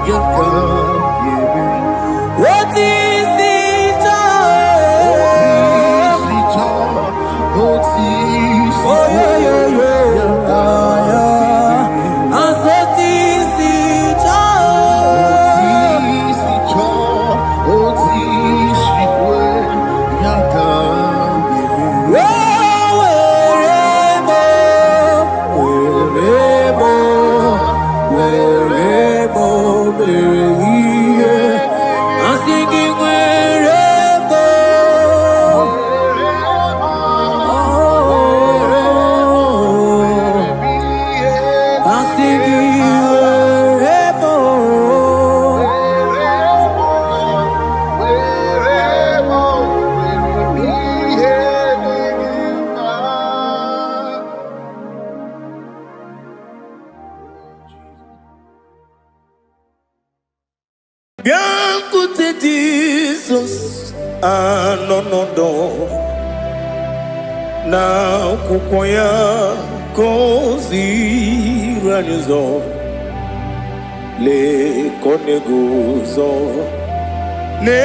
ya kambebe. oti si cho, oti si oh yo yo yo, asoti si cho, oti si ko ya kambebe. Biancote Jesus, anonodo na kukoya kozi ranizo le koneguzo ne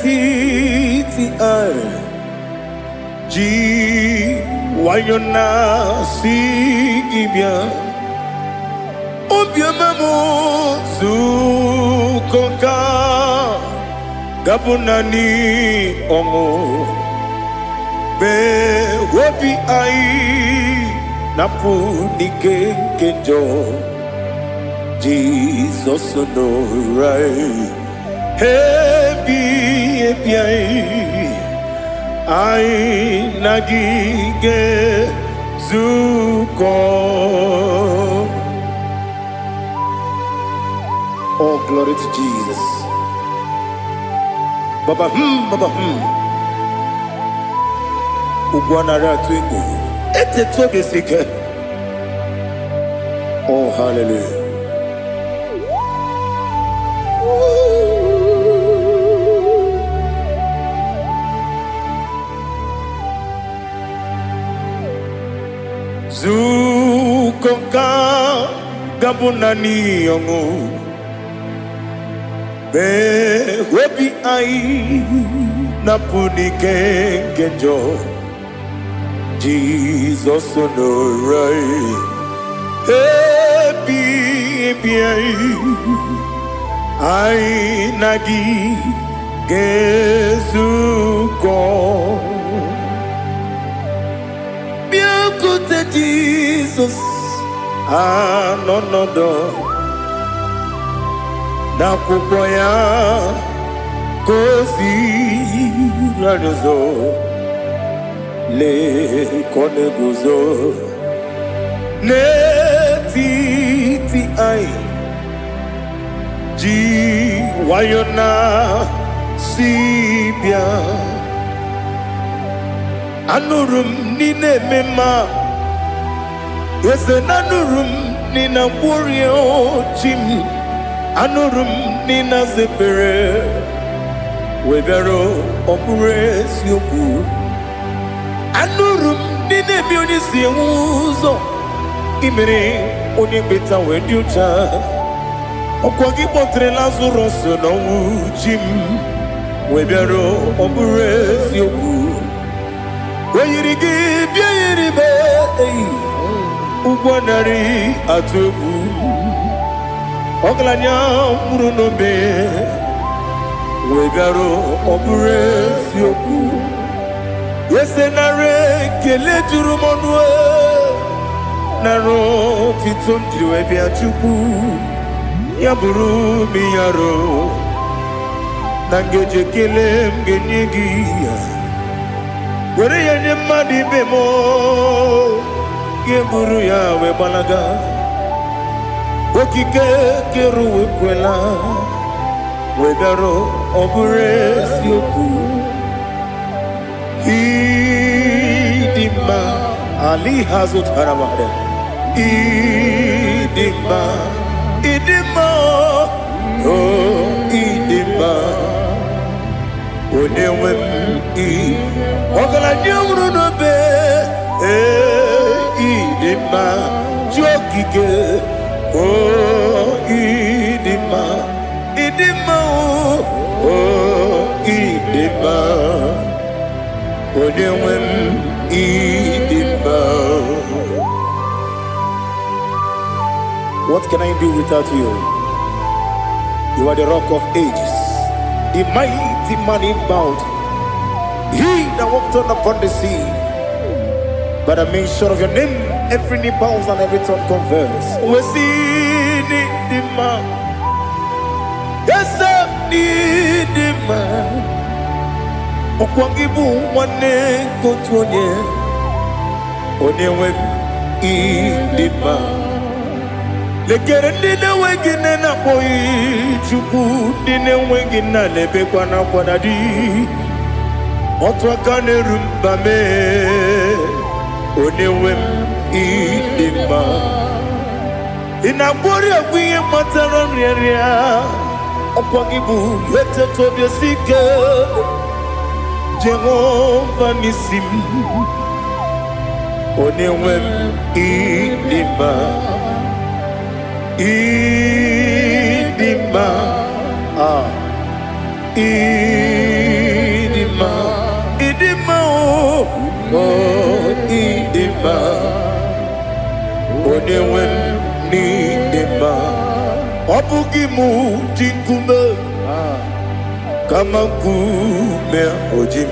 titi ai ji wayona sigibia obiamamu zukoka gabunani omo be wobi ai napu nike kenjo Jesus no right happy ai nagige zuko. Oh, glory to Jesus. Baba Baba Ugwanara twingu. Ete tobe sike. Oh, hallelujah. Zukoka gabunani yongu. Be wobi ai napuni kenjo Jesus no right happy bia ai nagi gezuko bia kute Jesus anonodo na kupoya kosi radozo le koneguzo ne ti ai ji wayona sibia anurum ni ne mema yese nanurum ni na warrior chim anurum ni na zepere webero opures yoku anurum ni ne bioni si uzo imere oni beta wediucha okwagi potre Lazarus no jim webero opures yoku weyirigi biayiribe ugwanari atubu oglanya murunobe wegaro opures yoku yesenare kele jurumonwe naro titondriwe biachuku yaburu miyaro nangeje kele mgenyegi were yenye madi bemo geburu ya we balaga okike keru wekwela wegaro opures yoku idima ali hazut haramade idima oh idima onewem ogala nyamru no be idima jokike oh idima oh idima onewem idima. What can I do without you? You are the rock of ages, the mighty man in mountain, he that walked on upon the sea. By the mention of your name, every knee bows and every tongue confess. We see the man. Yes, sir, the man. Okwangibu wane kotuonye, onewe idima. Lekere ndine wengine na boyi chuku ndine wengine lebe kwa na kwa dadi otwa kane rumba me onewe idima inabori agwiye matara nriaria okwangibu yete tobye sike Jehova nisim onewe idima idima idima idima oh idima onewe idima obugi mu jinkume kama kume ojim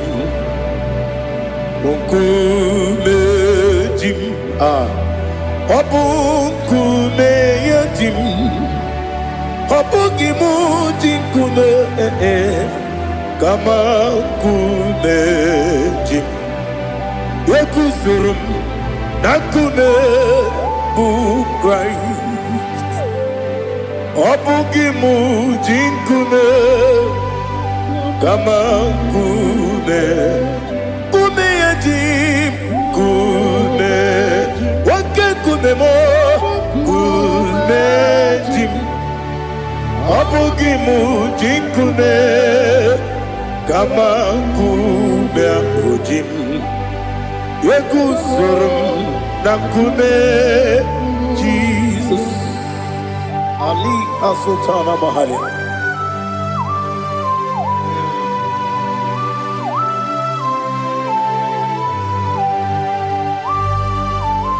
kume jim Obukume yajim Obugimu jinkume Kama kume jim Yekusurum Nakume Christ Obugimu jinkume Kama kume Kume yajim Kume kumemo kumejim abugimu jinkume kama kumejim yekusurum na kume Jesus Ali Asultana Mahali.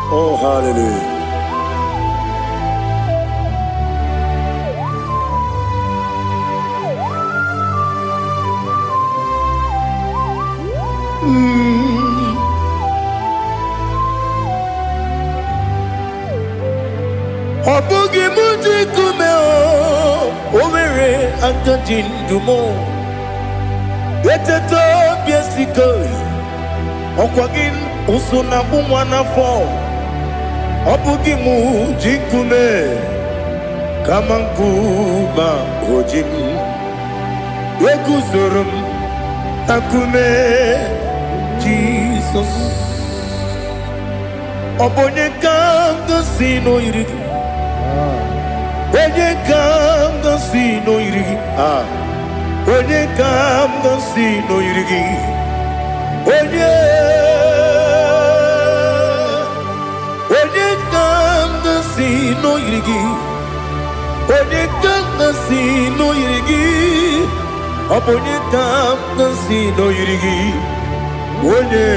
Oh, hallelujah. Obugi muji kume o mere antaji ndumo. Eteto biesiko okwagin usuna umwana fo. Obugi muji kume kamankuma hojim. Ekuzorum akume Jesus. Obonye kanga sino irigi. Onye kanga sino irigi. Onye kanga sino irigi. Onye kanga sino irigi. Onye kanga sino irigi. Obonye kanga sino irigi. Onye.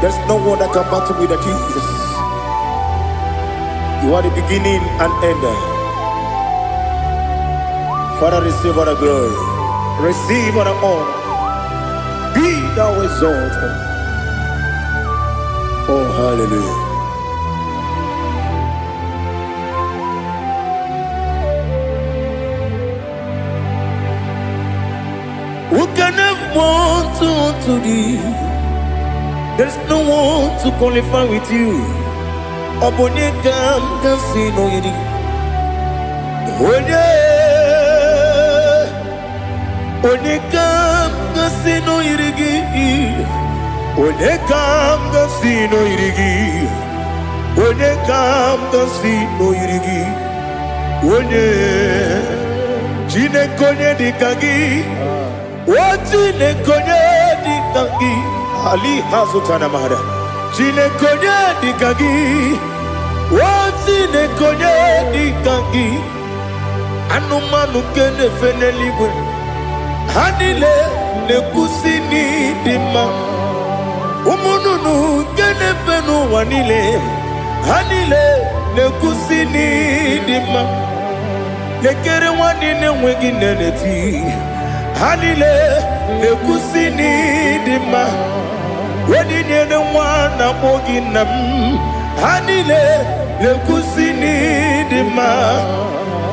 There's no one that can battle with Jesus. You are the beginning and end. Father, receive all the glory. Receive all the honor. Be thou exalted. Oh, hallelujah. Who can have one to thee? There's no one to qualify with you. Obonye kam kasino yidi. Onye kam kasino yidi. Onye kam kasino yidi. Onye kam kasino yidi. Onye jine konye dikagi. Wajine konye dikagi. Ali hazutana mahada. Jine konye dikagi. Wajine konye dikagi. Anumanu kene feneliwe. Hanile ne kusini dima. Umununu kene fenu wanile. Hanile ne kusini dima. Nekere wanine wengi neneti. Hanile ne kusini dima. Wedi nyene wana mogi nam. Hanile ne kusini dima.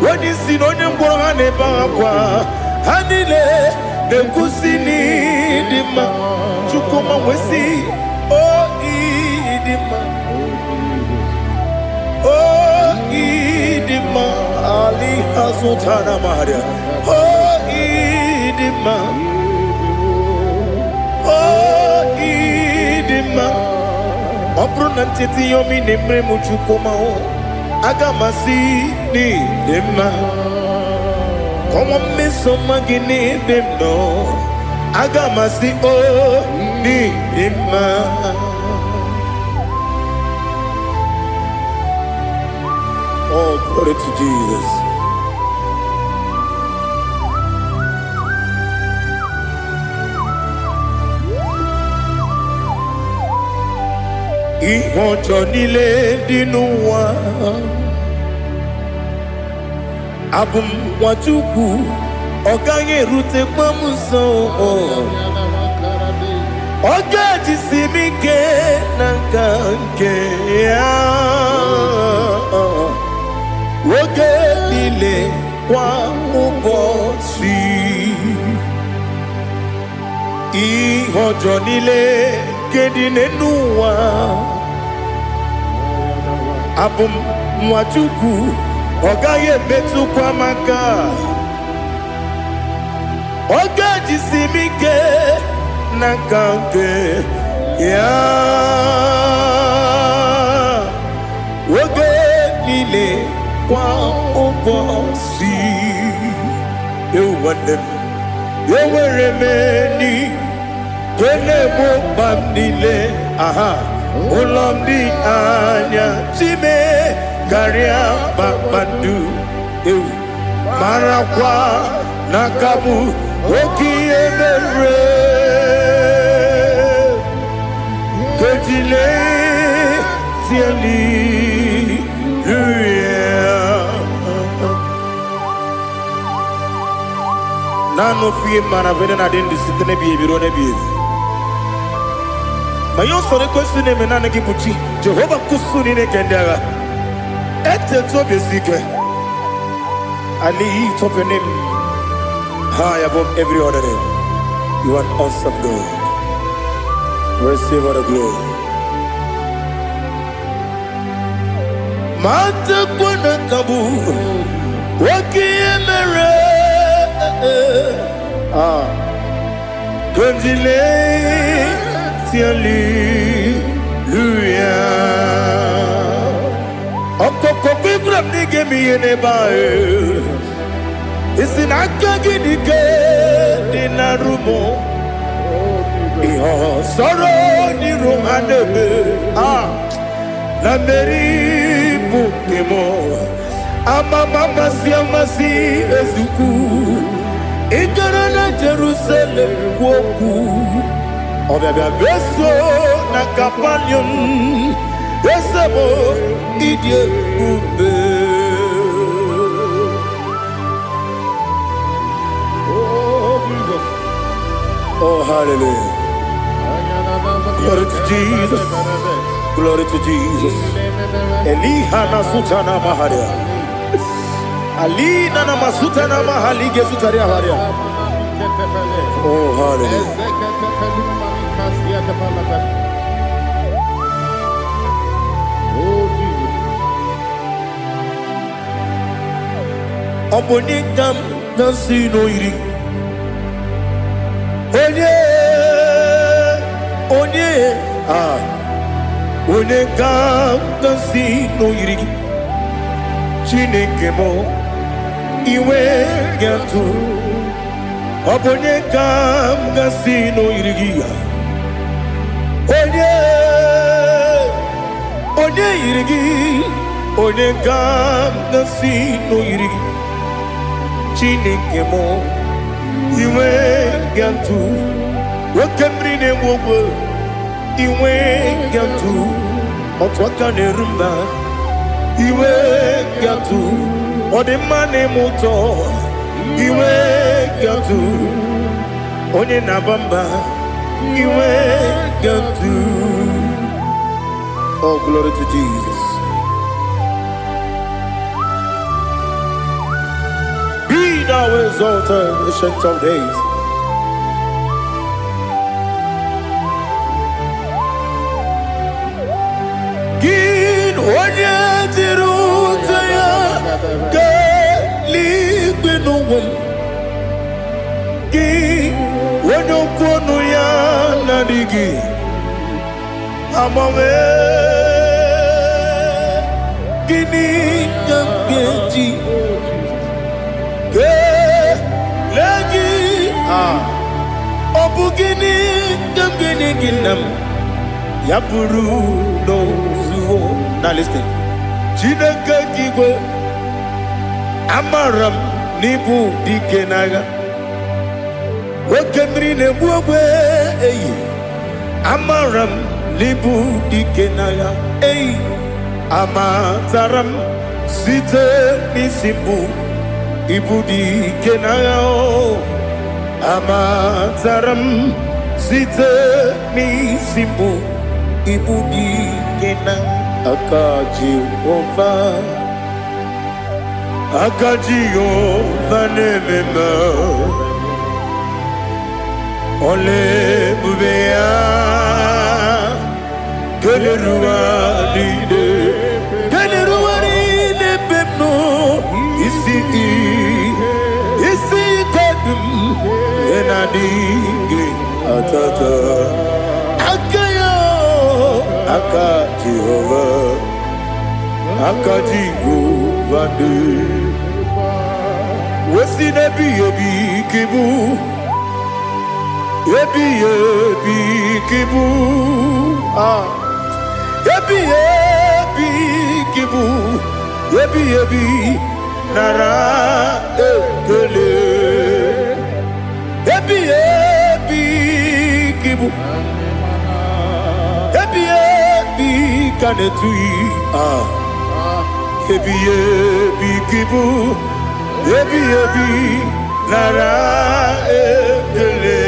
Wedi sinonye mbora ne bakwa. Hanile ne kusini dima. Chukuma wesi oh idima. Oh idima. Ali hazutana maria. Oh idima. Oh idima. Obru nantiti yomi nemre muchukoma o. Agamasi ni dema. Como me soma gini demno. Agamasi o ni dema. Oh, glory to Jesus. Ihojo nile dinuwa. Abum wajuku oganye rute pamuso. Oga jisimike nankanke ya. Oge nile kwa ubosi. Ihojo nile kedine nuwa. Abum wajuku ogaye betu kwa maka. Oga jisimike nakanke ya. Oge nile kwa ubosi. Ewanem eweremeni kene mo bandile. Aha Ulomdi anya chime garia babandu. Marakwa nakabu okiemere. Kejile sieli Nano fie mana vene na den disitene bi ebiro ne bi. Mayon sore kwesune menane kibuchi. Jehovah kusuni ne kendera. Ete tobe sike. I lift up your name high above every other name. You are an awesome God. Receive all the glory. Mata kuna kabu wakiemere Gondile Hallelujah. Okoko bigram nige mi ene bae. Isinaka ginike dinarumo. Iho soro ni romanebe. La meri bukemo. Ama mama si amasi ezuku. Ikarana Jerusalem kwoku. Obia beso na kapanium. Esabo idie ube. Oh Jesus. Oh hallelujah. Glory to Jesus. Glory to Jesus. Elihana sutana maharia. Alina na masutana mahalige sutaria haria. Oh hallelujah. Obonikam nasino iri. Onye Onekam nasino iri. Chineke mo iwe gatu. Obonekam nasino iri. Onye iri. Onekam nasino iri. Chineke mo iwe gatu. Wakemri ne wogo iwe gatu. Otwaka ne rumba iwe gatu. Odemane moto iwe gatu. Onye nabamba iwe gatu. Oh glory to Jesus. Be thou exalted, ancient of days. Gin onye tiruta ya ke ligbinu. Gin onye kwonu ya nadigi amame. Gini kambeji ke lagi obugini kamgini ginam yapuru no zuo. Now listen. Chineke kigwe amaram nibu dikenaga. Wakemri ne buogwe eyi amaram nibu dikenaga. Eyi amataram site nisimbu ibu dikenaga. Amataram site nisimbu ibu dikenaga. Akaji Ova nemema Ole bubea Geleruaride pepno Isi kadum Enadinge atata Akaji Jehovah de Wesi nebi yebi kibu Yebi kibu Yebi kibu Yebi nara ekele Yebi kibu Yebi kanetui Yebi kibu Yebi nara ekele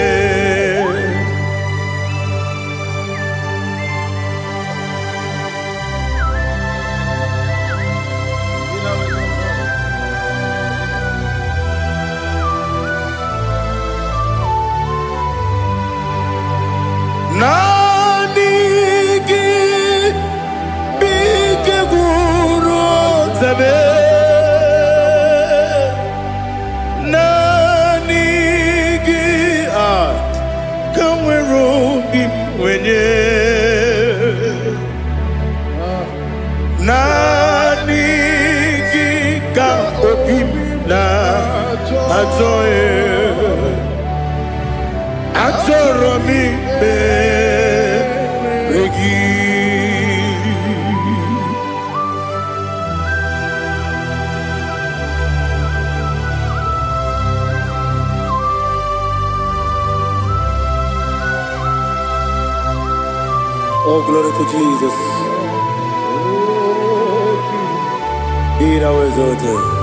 na atoe atoro mi regi. Oh, glory to Jesus. Be thou exalted.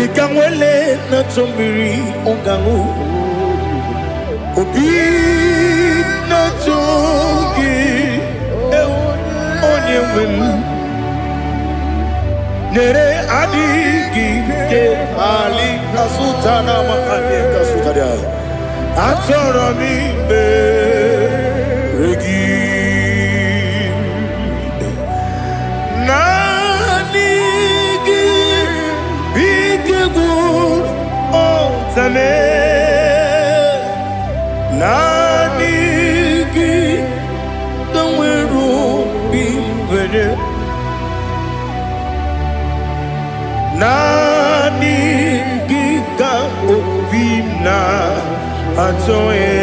Ikangwele na chombiri ongangu obi na chogi onye wem nere adigi ke ali kasutana ma ali kasutaria atoro mi be regi nanigi bikegur otame nanigi kamweru bimvene nani giga ovina atoe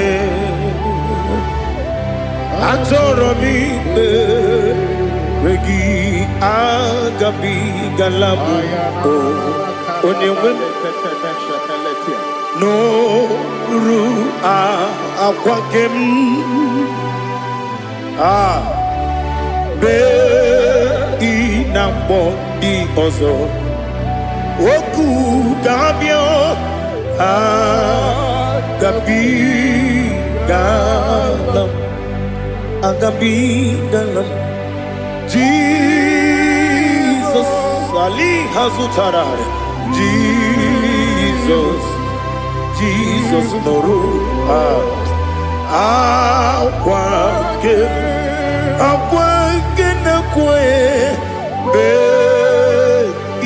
atoro mi regi agabi galabu onyewe no ru akwakem be inambo di ozo oku dabio agabi galam Jesus ali hazutarare Jesus noru akwake na kwe be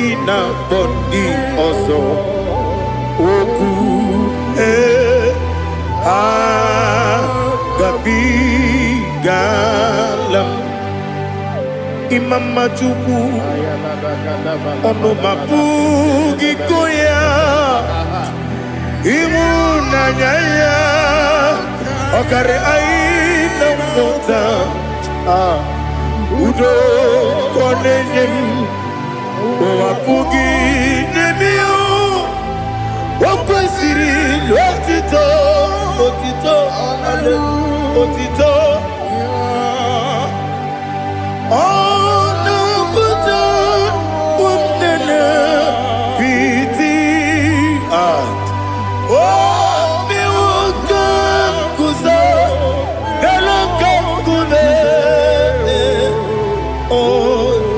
ina body ozo oku gabi galam imama chuku ono mapugi koya imuna nyaya okare aina mota udo konenyem wapugi nemio wakwesiri otito ono puto umnene piti mi wakam kuza galakam kune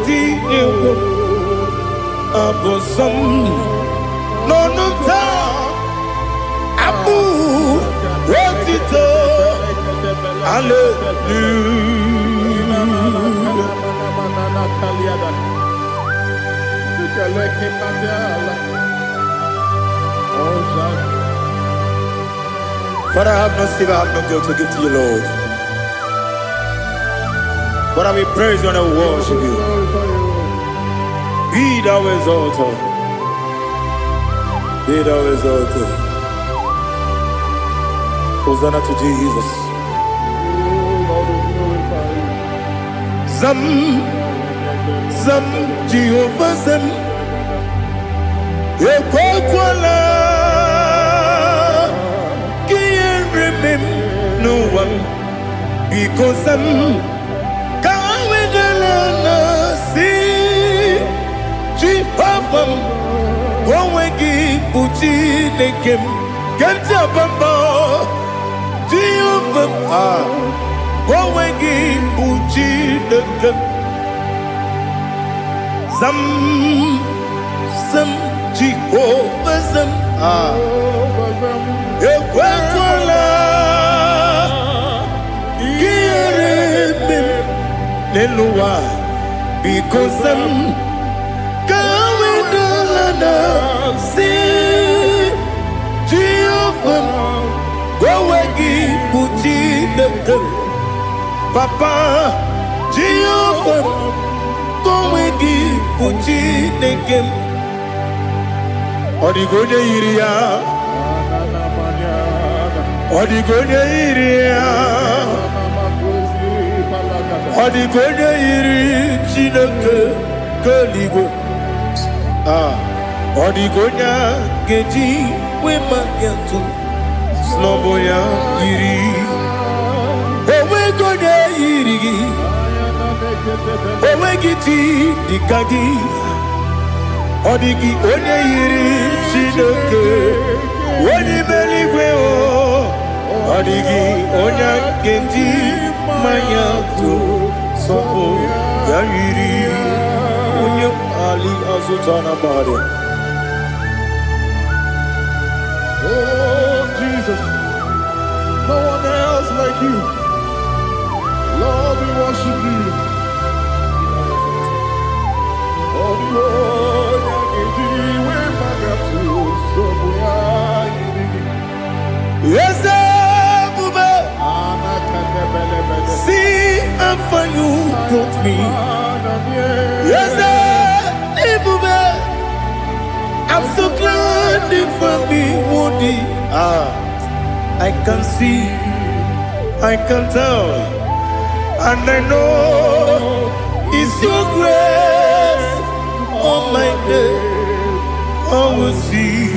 tinyewo abosom nonuta abu otito Father, I have no silver, I have no gold to give to you, Lord. But I will praise you and I will worship you. Be thou exalted. Be thou exalted. Hosanna to Jesus. Zam Jehovah Zam Ekwakwala Can't remember no one because Zam Kawedalana see Jehovah Gwawegi Uchi Nekem Kantabamba Jehovah Gwawegi Uchi Nekem Zam Jehovah Zam Ekwakwala Kieremem Nelua because Zam Kawedalana see Jehovah Papa, Jehovah, Kowegi, Puchi, Nekem, Odigonya Iria, Odigonya Iria, Odigonya Iri, Chineke, Kaligo, Odigonya, Geji, Wemakiatu, Sloboya, Iri. Owegonya Iri, Owegiti, Dikagi, Odigi, Onye Iri, Chineke, Oni Meligwe, Odigi, Onya Genji, Mayatu, Sopo, Yairi, Onye Ali Azutana Bade. Oh, Jesus. No one else like you. Lord, we worship you. Oh, Lord, Yes, Bube. See how far you brought me. Yes, Bube. I'm so glad you found me, Woody. I can see, I can tell, and I know it's your grace on my day. I will see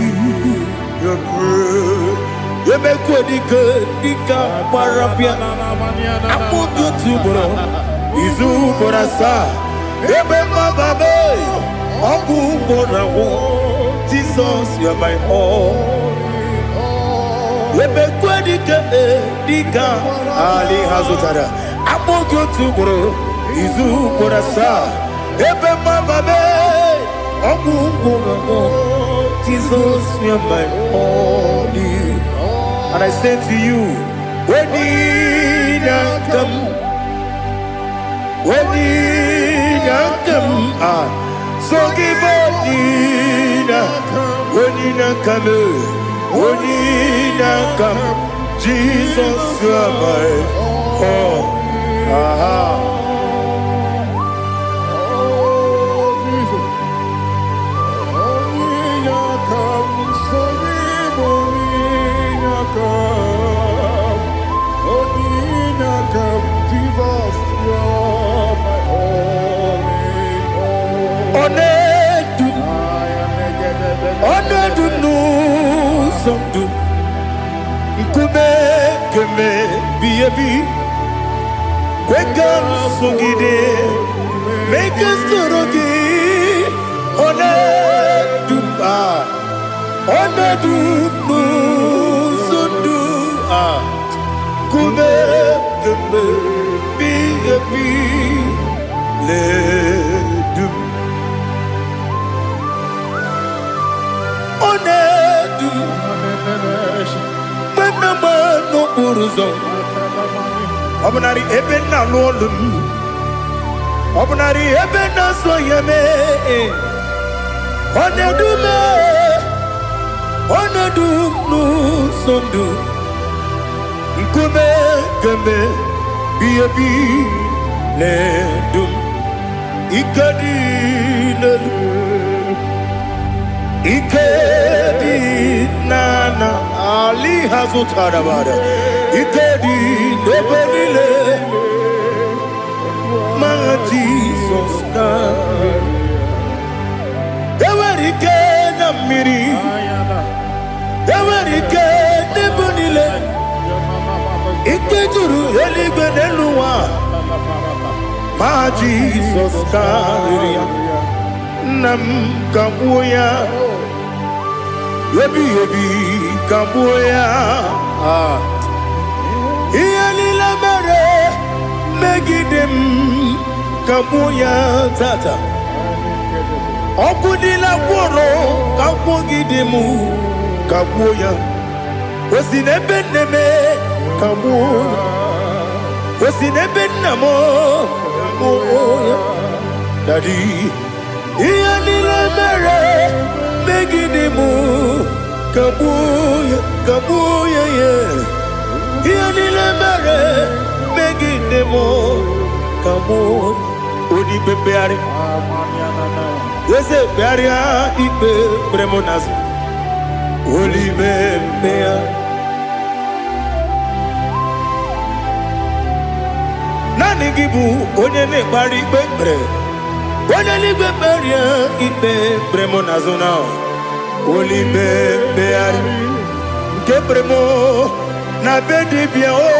your grace. You make good, Dika, Parapia. I put you to bro. Izu Borasa. Ebema Babe. Ogu Borawo. Jesus, you're my all. You make good, Dika, Ali Hazutara. I put you to bro. Izu Borasa. Ebema Babe. Ogu Borawo. Jesus, you're my all. And I say to you, when you come, so give up, when you come, Jesus, you are my all. Make us Obnari ebena lolum Obnari ebena soyeme Onedu sondu Nkume keme Biyabi ledum Ikadi Ikedi nana Ali Hazutara Bada Ikedi Nebelile Ma Jesus na Ewerike na miri Ewerike Nebelile Ikejuru Eligwe neluwa Ma Jesus na Nam kabuya Yebi kabuya Iyalila mere Megidem kabuya tata Okudila kworo kabugidemu kabuya Osinebeneme kabuya Osinebenamo kabuya Daddy Iyalila mere Megidemu kabuya yeah Iyalila mere Megidemu more, come on. Odi bebeari. Yese bearia ibe bremonas. Oli bebea. Nani gibu onye ne bari bebre. Onye ni beberia ibe bremonazona. Oli bebeari. Kebremo na bedi bia o.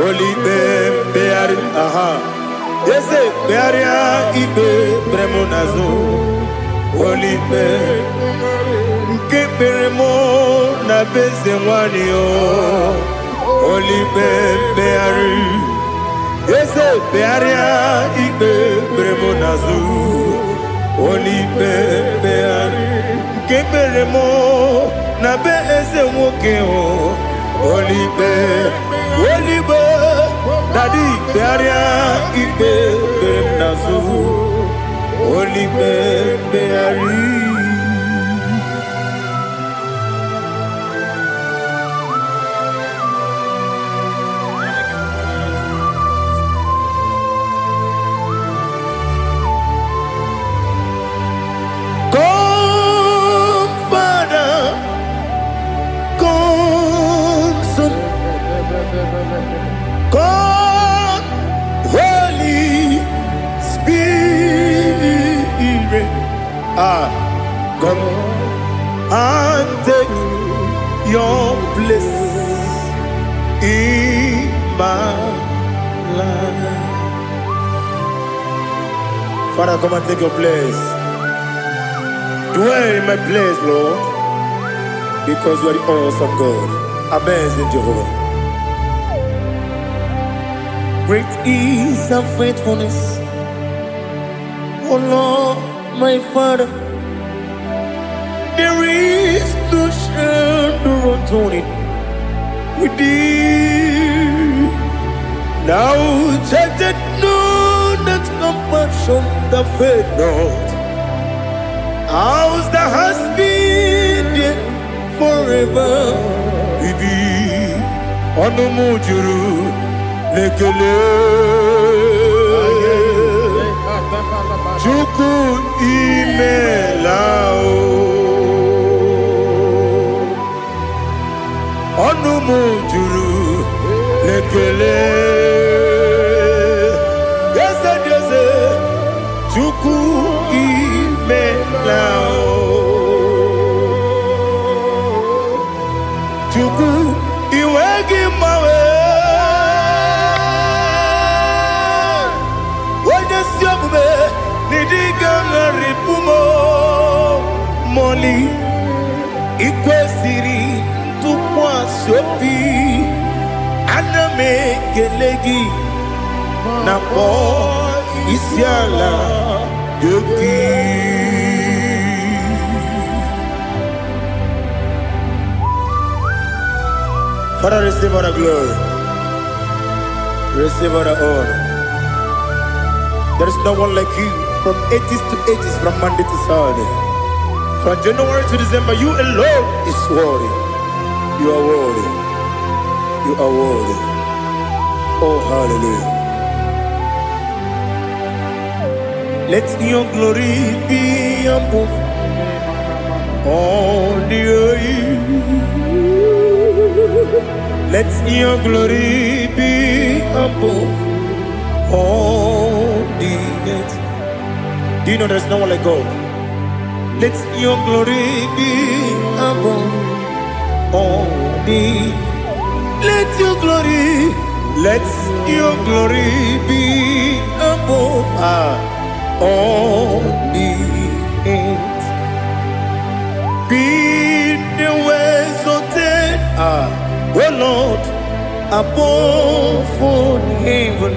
Oli bebeari. Aha. Yese bearia ibe bremonazo. Oli bebeari. Kebremo na bezewani o. Oli bebeari. Yese bearia ibe bremonazo. Oli bebeari. Kebremo na be eze nwoke o. Oli be dadi bearia ibe bremonazo. Oli beari. God, Holy Spirit, come and take your place in my life. Father, come and take your place. Dwell in my place, Lord, because you are the awesome God. Amazing Jehovah. Great is thy faithfulness, O Lord, my Father. There is no shadow unto it with thee. Now check that know that compassion that faith not. Ours that has been there forever with thee. Onomujuru Lekele Chuku imelao Onumujuru Lekele Yese Chuku imelao Chuku iwegi mawe Moli ikwesiri tukwasopi aname kelegi na po isiala yoki. Father, receive all the glory, receive all the honor. There is no one like you. From ages to ages, from Monday to Saturday, from January to December, you alone is worthy. You are worthy. You are worthy. Oh, hallelujah. Let your glory be above all the earth. Let your glory be above all the earth. Do you know there's no one like God? Let your glory be above all the. Let your glory be above all the earth. Be the ways of death, oh Lord, above all heaven.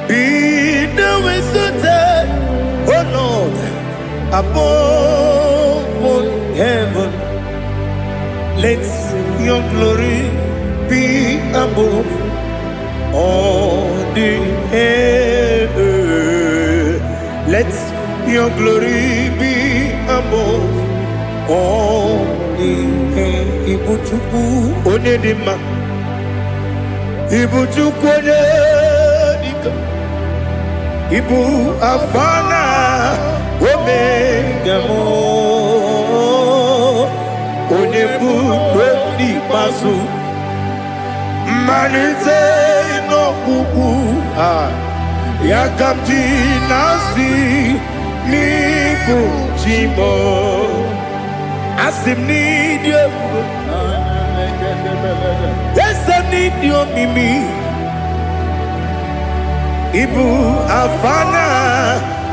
Be the ways of death, oh Lord, above all heaven. Let your glory be above all the earth. Let your glory be above all the earth. Onedima Ibu chukwenye dika, Ibu afana omega mo, Onebu weni masu, Manite no kuku, Yakamji nasi, Nibu chimo, Asim need you. Yes, I need you, Mimi. Ibu afana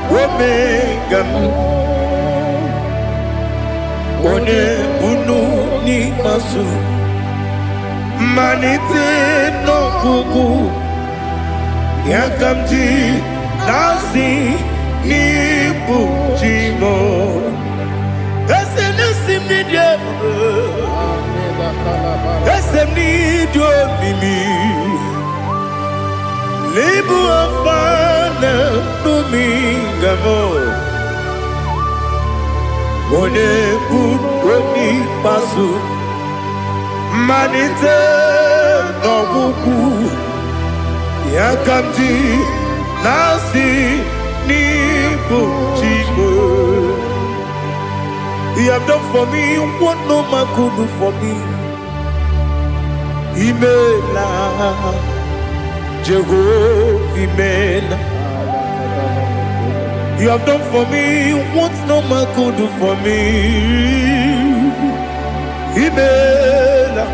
omega one bunu ni masu manite no kuku yakamji nasi ni bujimo. Ese nasi media. Ese need you, Mimi. Libu afana dominga mo. One buni pasu. Manite no buku. Yakamji nasi ni bujimo. He have done for me what no man could do for me. Imela, Jehovah, Imela. You have done for me what no man could do for me. Imela,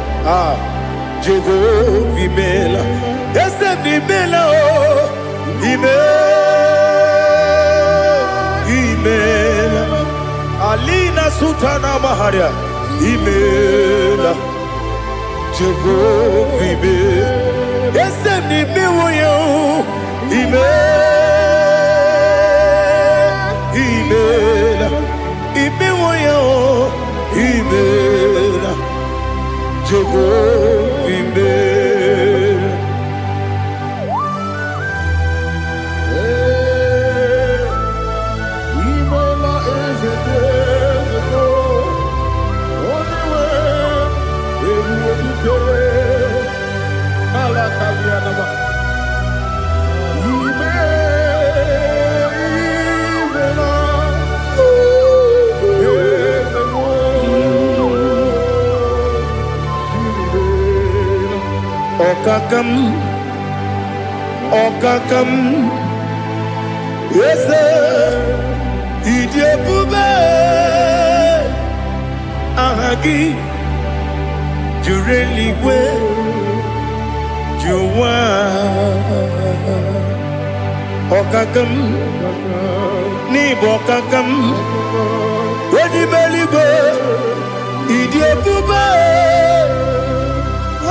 Jehovah, Imela. Yes, Imela, Imela. Alina Sutana Maharia, Imela. Jehovah, Imela. Yes, Imela, Imela. Imela, Imela. Jehovah, Imela. Imela is a Okakam, yes, Idiabube, Ahagi, Jureli, Juwa, Okakam, Nibokakam, Wedi Beligo, Idiabube,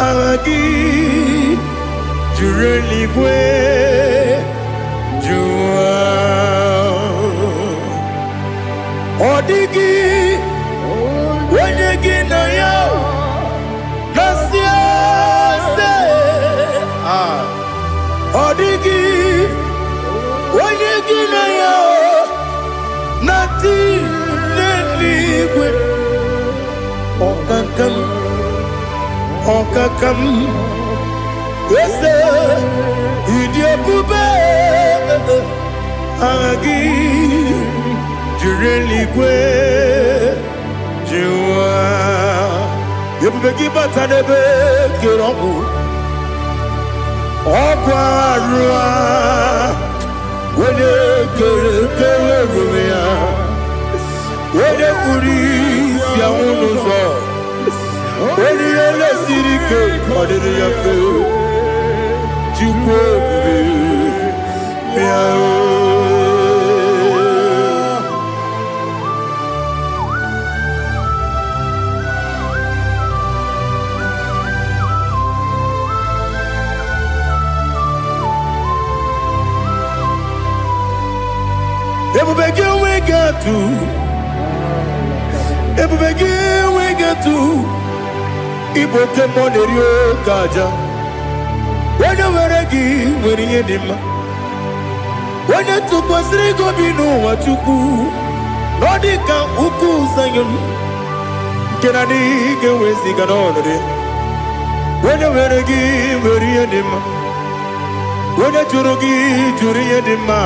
Ahagi. Jureli bwe jua Odigi Wenyegi na yo Nasiase Odigi Wenyegi na yo Nati Neligwe Okakam Okakam Yes, Idiabube, Agi, Jureli Gwe, Jua, Yabubeki Batanebe, Kirongu, Ogwarua, Wede Rumia, Wede Kuris, Yamunuzo, Wede Yele Sirike, Madede Yafe. Everybody we get to Igbo kemonerio kaja. When you were a gay, when you did when you took us, they go be no what you do. Nodika Uku Sayon. Can I dig away? When you were a give, very anima. When a jurugi, jury anima.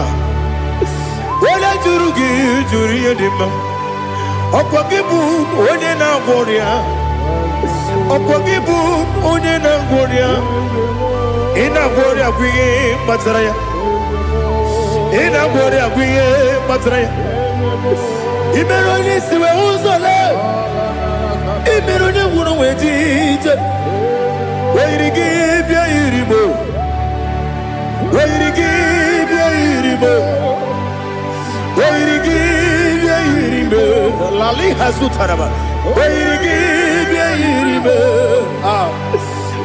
When a jurugi, jury anima. Okwagibu, Odena Warrior. Okwagibu, Odena Warrior. In a warrior, we Matraya. In a warrior, we Matraya. Imeroni, Siwe Uzole. Imeroni, Wunu Wetija. Where you give your Iribo. Where you give your Iribo. Where you give your Iribo. Lali Hasutaraba. Where you give your Iribo.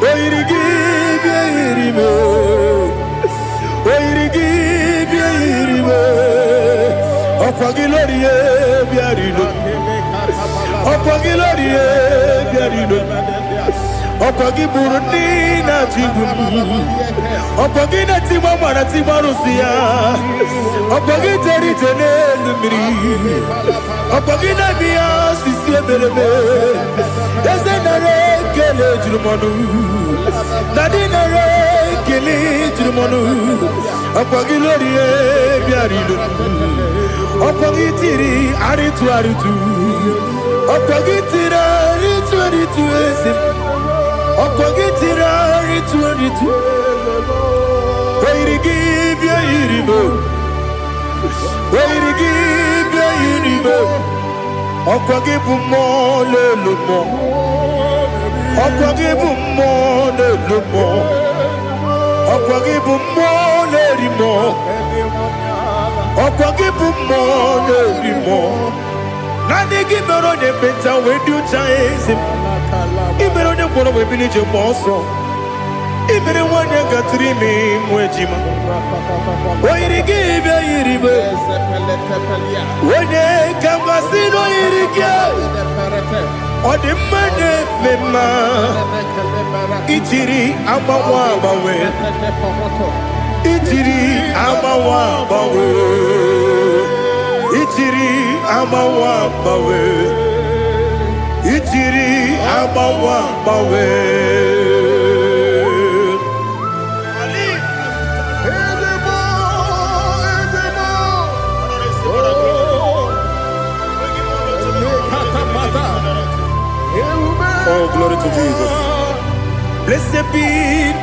Where you give your Iribo. Where you give your Iribo. Opagilorie Biarino. Opagilorie Biarino. Opagi Burundi na Tibu. Opagi na Timama na Timarusia. Opagi Teri Tenelumri. Opagi na Mia Sisi Belebe. Yasenare Kele Jumanu. Nadinare Kele Jumanu. Opagi Lorie Biarido. Opagi Tiri Aritu Aritu. Opagi Tira Aritu Aritu Esim. Opagitira ritu. Where you give your iribo. Where you give your iribo. Opagibu mo le lumo. Opagibu mo le lumo. Opagibu mo le rimo. Opagibu mo le rimo. Nani gimero de beta we do chase. Ibero de kono we village bosso. Ibero wanya gatrimi mwejima. Oiri give ya iribe. Wene kamasino irikia. Ode mane mema. Itiri amawa bawe. Itiri amawa bawe. Itiri amawa bawe. Itiri amawa bawe. Oh, glory to Jesus. Blessed be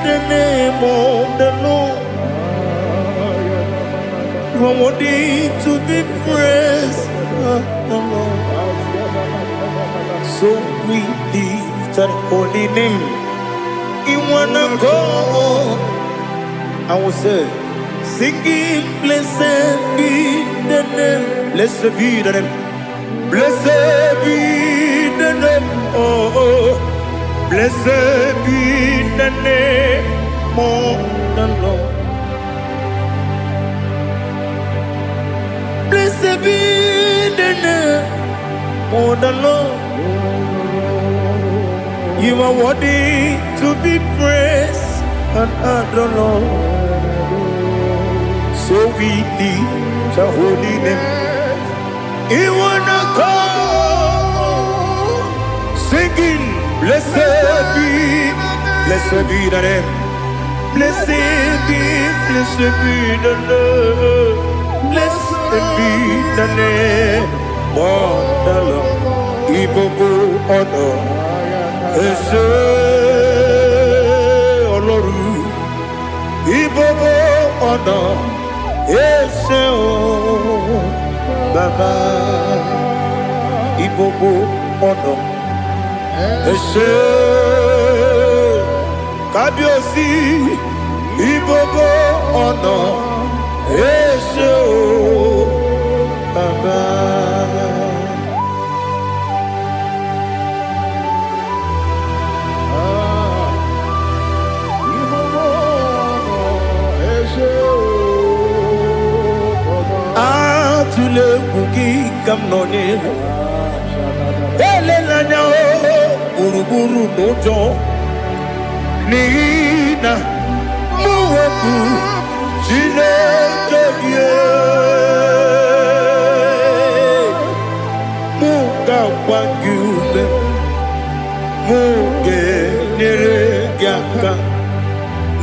the name of the Lord. You are worthy to be praised. So we lift that holy name. You wanna go? I will say, singing, blessed be the name. Blessed be the name. Blessed be the name. Oh, blessed be the name of the Lord. Blessed be the name of the Lord. You are worthy to be praised and adored. So we lift the holy name. You wanna call, singing, blessed be the name. Blessed be the Lord. Blessed be the name of the Lord. Igbo honor. Ese Oloru. Igbo honor. Ese o Baba. Igbo honor. Ese Kabiosi. Igbo honor. Ese o Baba. Atule kuki kamnoni. Ele lanya o uruburu nojo. Nina muwaku Chineke muka wangyule muge nere giaka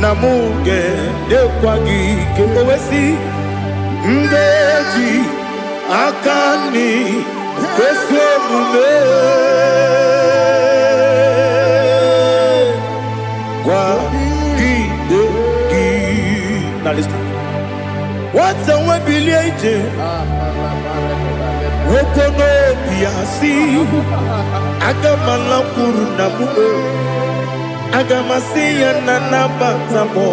na muge dekwa gike owesi ngeji akani kweso mume kwa gide gi na listen what's the way bilieje wokono biasi agamala kuru na mume agamasiya na nabatamo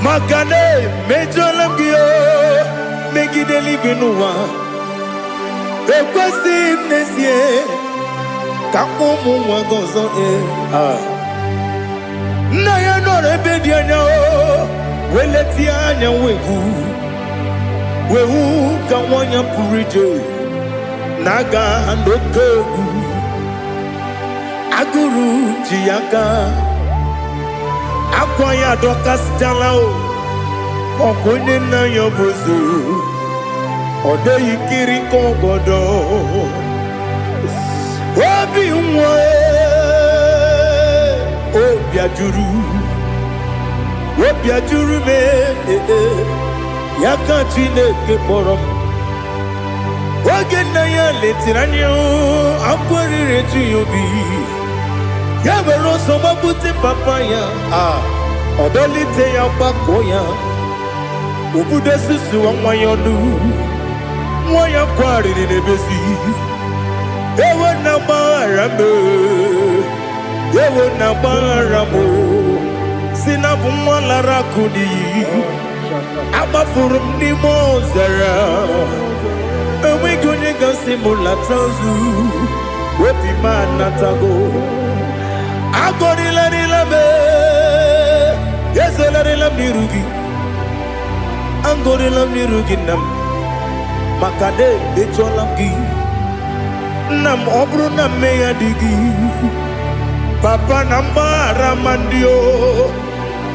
makane mejolamgio megideli binuwa ekwesi nesie kakumu wagozo na ya nore bedi anya weleti anya wehu kawanya purije naga ndokogu aguru jiyaka akwanya dokas jalao okonye na yobozu ode yikiri kogodo obi nwa obi ajuru me yaka Chineke kpọrọ oge na ya letiri anya akwarire ji obi ya were ọsọ gbapute papa ya ọdọlite ya gbakọ ya obodo susu nwa ya ọnụ nwa ya kwariri n'ebezi ewe na gbaghara m si na bụ nwa lara akụ n'iyi agbafuru m n'ime ọzara enweghị onye gasị m lata ozu obi m anatago agọrịlarịla m ezolarịla m n'iru gị agọrịla m n'iru gị nna m maka na emechuola m gị nna m ọ bụrụ na mmehie dị gị papa na mgbaghara ma ndị o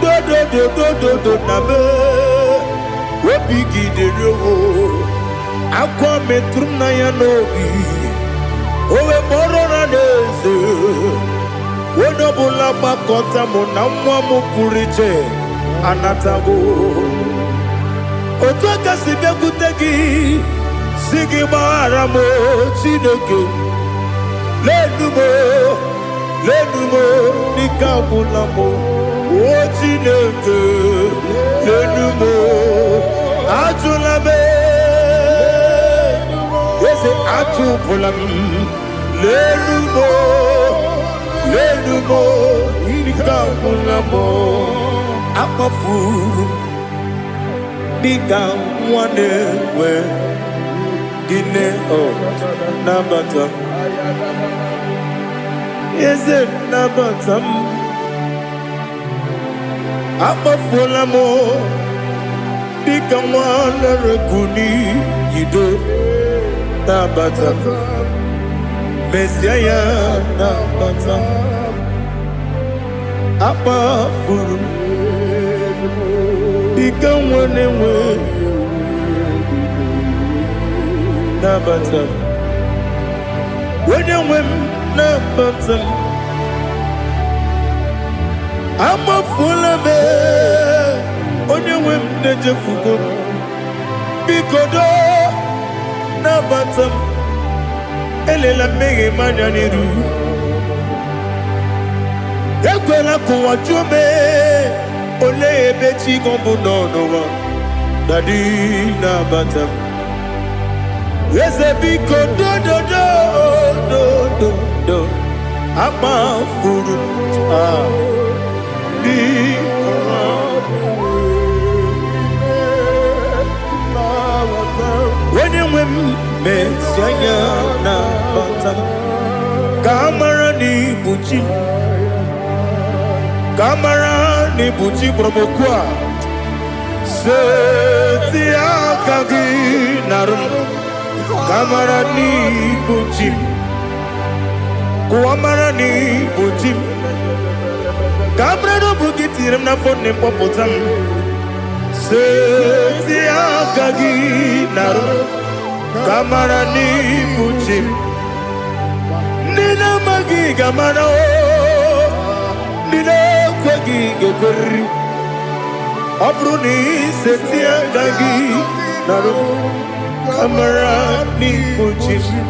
dodododododo na me obi gị dịrị owo akwa metụrụ m na ya n'obi owe kpọrọ na n'eze onye ọbụla gbakọta mụ na nwa m pụrụ iche anatago otu aka si bịakwute gị si gị gbaghara m Chineke lenumo dịka agwụla m o Chineke lenumo ajụla m eze achụpụla m lenumo dịka agwụla m akpafuru dịka nwa na-enwe gịnị nabata eze nabata m akpafuola m dịka nwa na-ereku n'iyido nabata mezie ya nabata akpafuru dịka nwa na-enwe nabata onye nwe m nabata amafuola m onye nwe m na-ejefugo biko do nabata m elela mmehie m anya n'iru ekwela ka ụwa jụọ m olee ebe chi gị bụ n'ụwa dadi nabata m eze biko do akpafuru onye nwe m mesi anya nabata m ka amara n'ibu chi ka amara n'ibu chi kpọrọ m okwu a seti aka gị narụ m ka amara n'ibu chi kụwa mara n'ibu chi ka amara n'obu gị tiri m n'afọ na mkpọpụta m seti aka gị narụ ka amara n'ibu chi ndị na-amaghị ga-amara Nina kwagi geberi Abruni setia dagi Naru kamara ni kuchim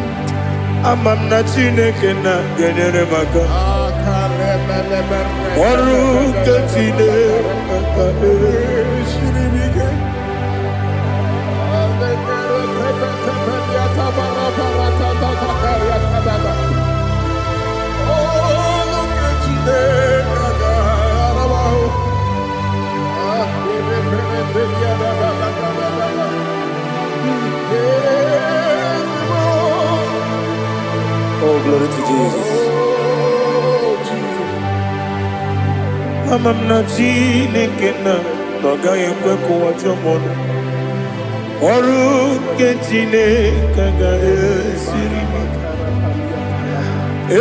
Amam na chineke na genere maka Oru ketine Oh, glory to Jesus. Amam na chineke na noga yekwe kuwa chomono Oru ketine kaga esiri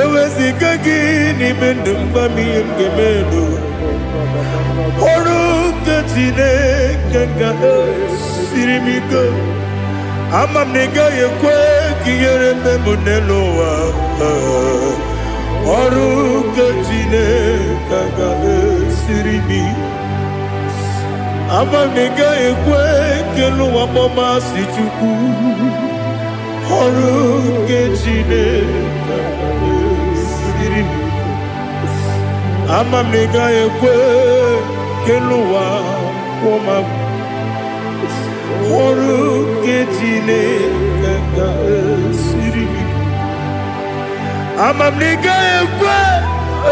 Ewezika gini mendumba miyemgemendo Oru ketine kaga esiri miko Amam nega yekwe kiyere memuneloa Oru ketine kaga esiri miko Amam nega yekwe keluwa mama si chuku Oru ketine kaga esiri miko Amam nega yekwe keluwa mama Oru ketine kaga esiri miko Amam nega yekwe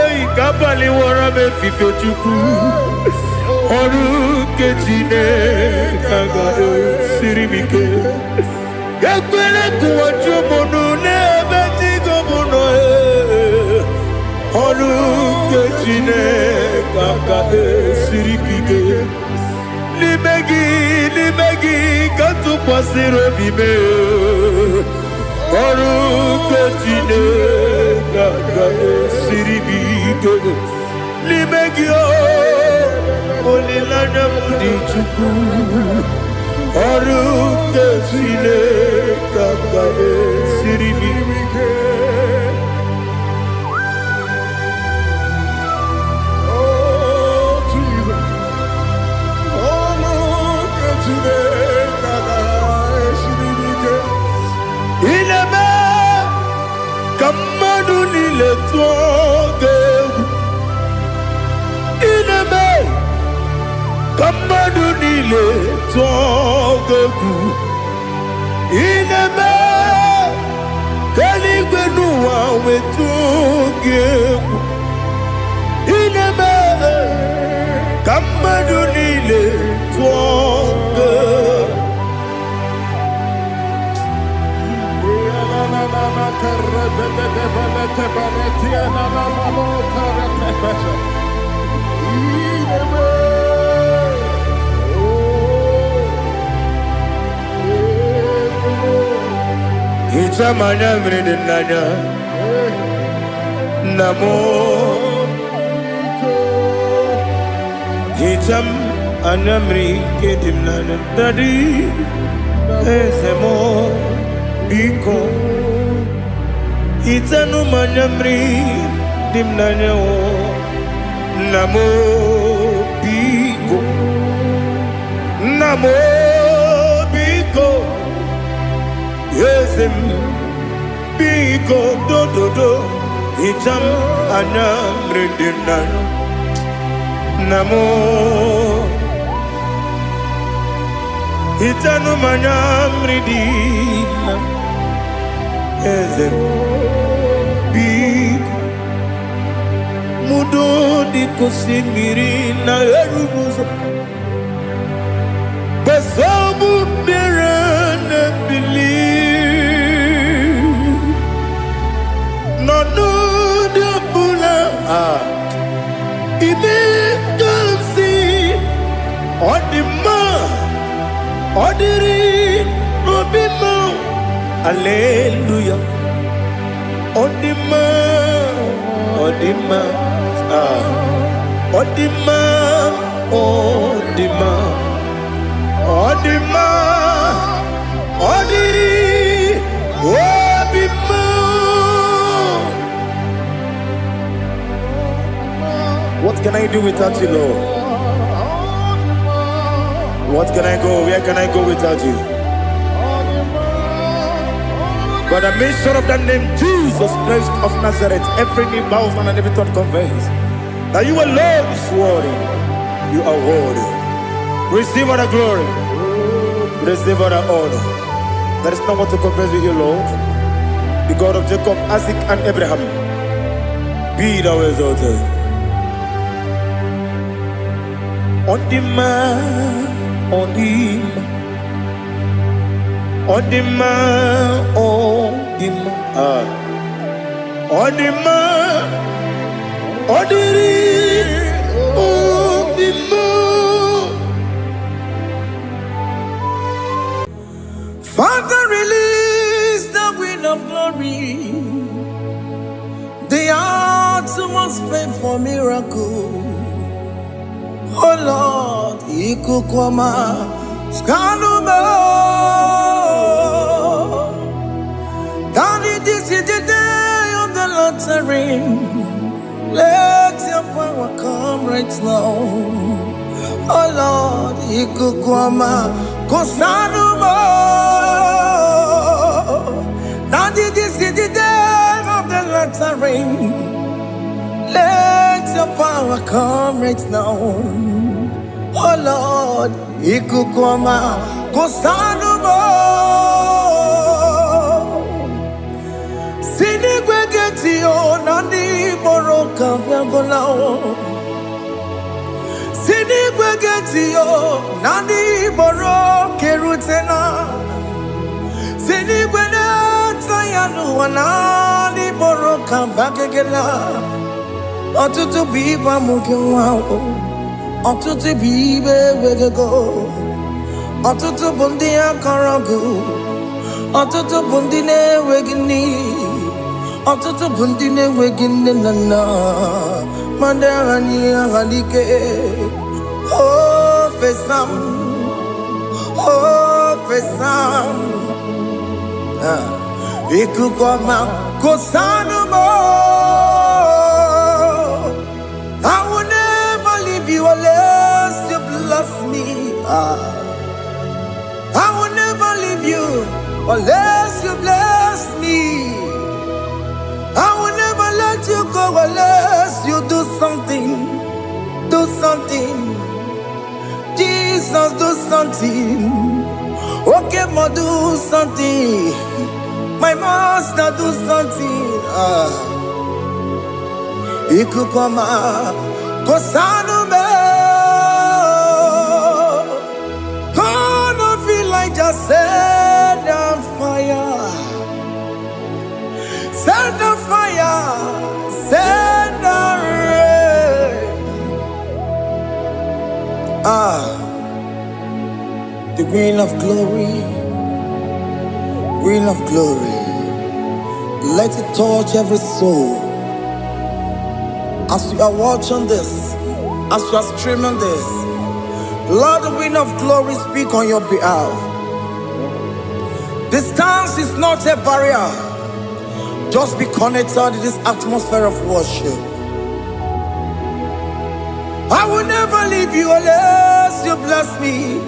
Ei kabali wara me fife chuku Oru ketine kaga esiri miko Yakwele kuwa chomono nebe tigo mono Oru ketine kaga esiri miko Limegi katu pasiro bime Oru ketine kaga esiri miko Limegi olilana mudi chuku Oru ketine kaga esiri miko Ineme kamadu nile tuoge Ineme kamadu nile tuoge Ineme kaligwe nuwa wetuge Ineme kamadu nile tuoge Ichamanya mridinanya Namo Icham anamri kedimnanya Dadi Ezemo Biko Itanu manyamri dimnanya o Namo Biko Namo Biko Yesem Biko do do do Icham anamri dimnanya Namo Itanu manyamri dimnanya Yesem Mudo di kusimiri na erumuzo Besobu mirane believe No no de bula Ibe kansi Odima Odiri Obima Hallelujah Odima Odima Odima Odima Odima Odiri Obima What can I do without you, Lord? What can I go? Where can I go without you? By the mention of that name, Jesus Christ of Nazareth, every knee bows and every tongue confesses that you alone is worthy. You are worthy. Receive all the glory. Receive all the honor. There is no one to compare with you, Lord. The God of Jacob, Isaac, and Abraham. Be thou exalted. On the man, on the man. On the man, on the man, on the man, on the man. Father, release the wind of glory. The heart must pray for miracle. Oh Lord, Ikukwama, Skanuma. Daddy, this is the day of the lottery. Let your power come right now. Oh Lord, Ikukwama, Kosanuma. Daddy, this is the day of the lottery. Let your power come right now. Oh Lord, Ikukwama, Kosanuma. Sinigwegetio nani boroka vyangolao. Sinigwegetio nani boroke rutena. Sinigweneta yanu wanani boroka bagegela. Otutu biba mukiwao. Otutu bibe wegego. Otutu bundi akaragu. Otutu bundi ne wegini. Otutu bundi ne wegini nana. Mandarani ahalike. Oh fesam. Oh fesam. Ikukwama kosanuma. I will never leave you unless you bless me. I will never leave you unless you bless me. I will never let you go unless you do something. Do something. Jesus, do something. Okay, ma, do something. My master, do something. Ikukwama, Kosanume. Gonna feel like just set on fire. Set on fire. Set on rain. The wind of glory. Wind of glory. Let it touch every soul. As you are watching this, as you are streaming this, Lord, the wind of glory speak on your behalf. Distance is not a barrier. Just be connected to this atmosphere of worship. I will never leave you unless you bless me.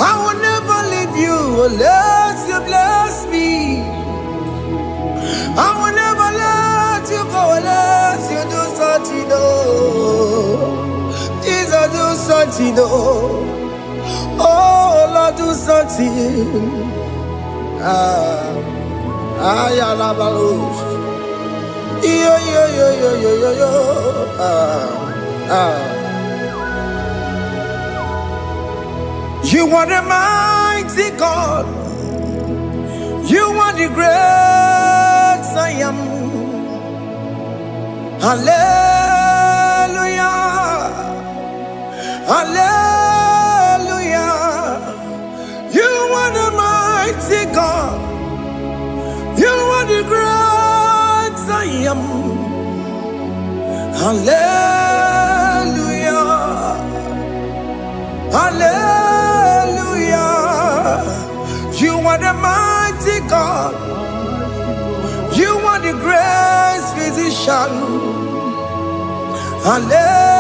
I will never leave you unless you bless me. I will never let you go unless you do something. Jesus, do something. Oh Lord, do something. Ayalabalos. Yo. You are the mighty God. You are the great I am. Hallelujah. Hallelujah. You are the mighty God. You are the great I am. Hallelujah. Hallelujah. You are the mighty God. You are the great physician. Hallelujah.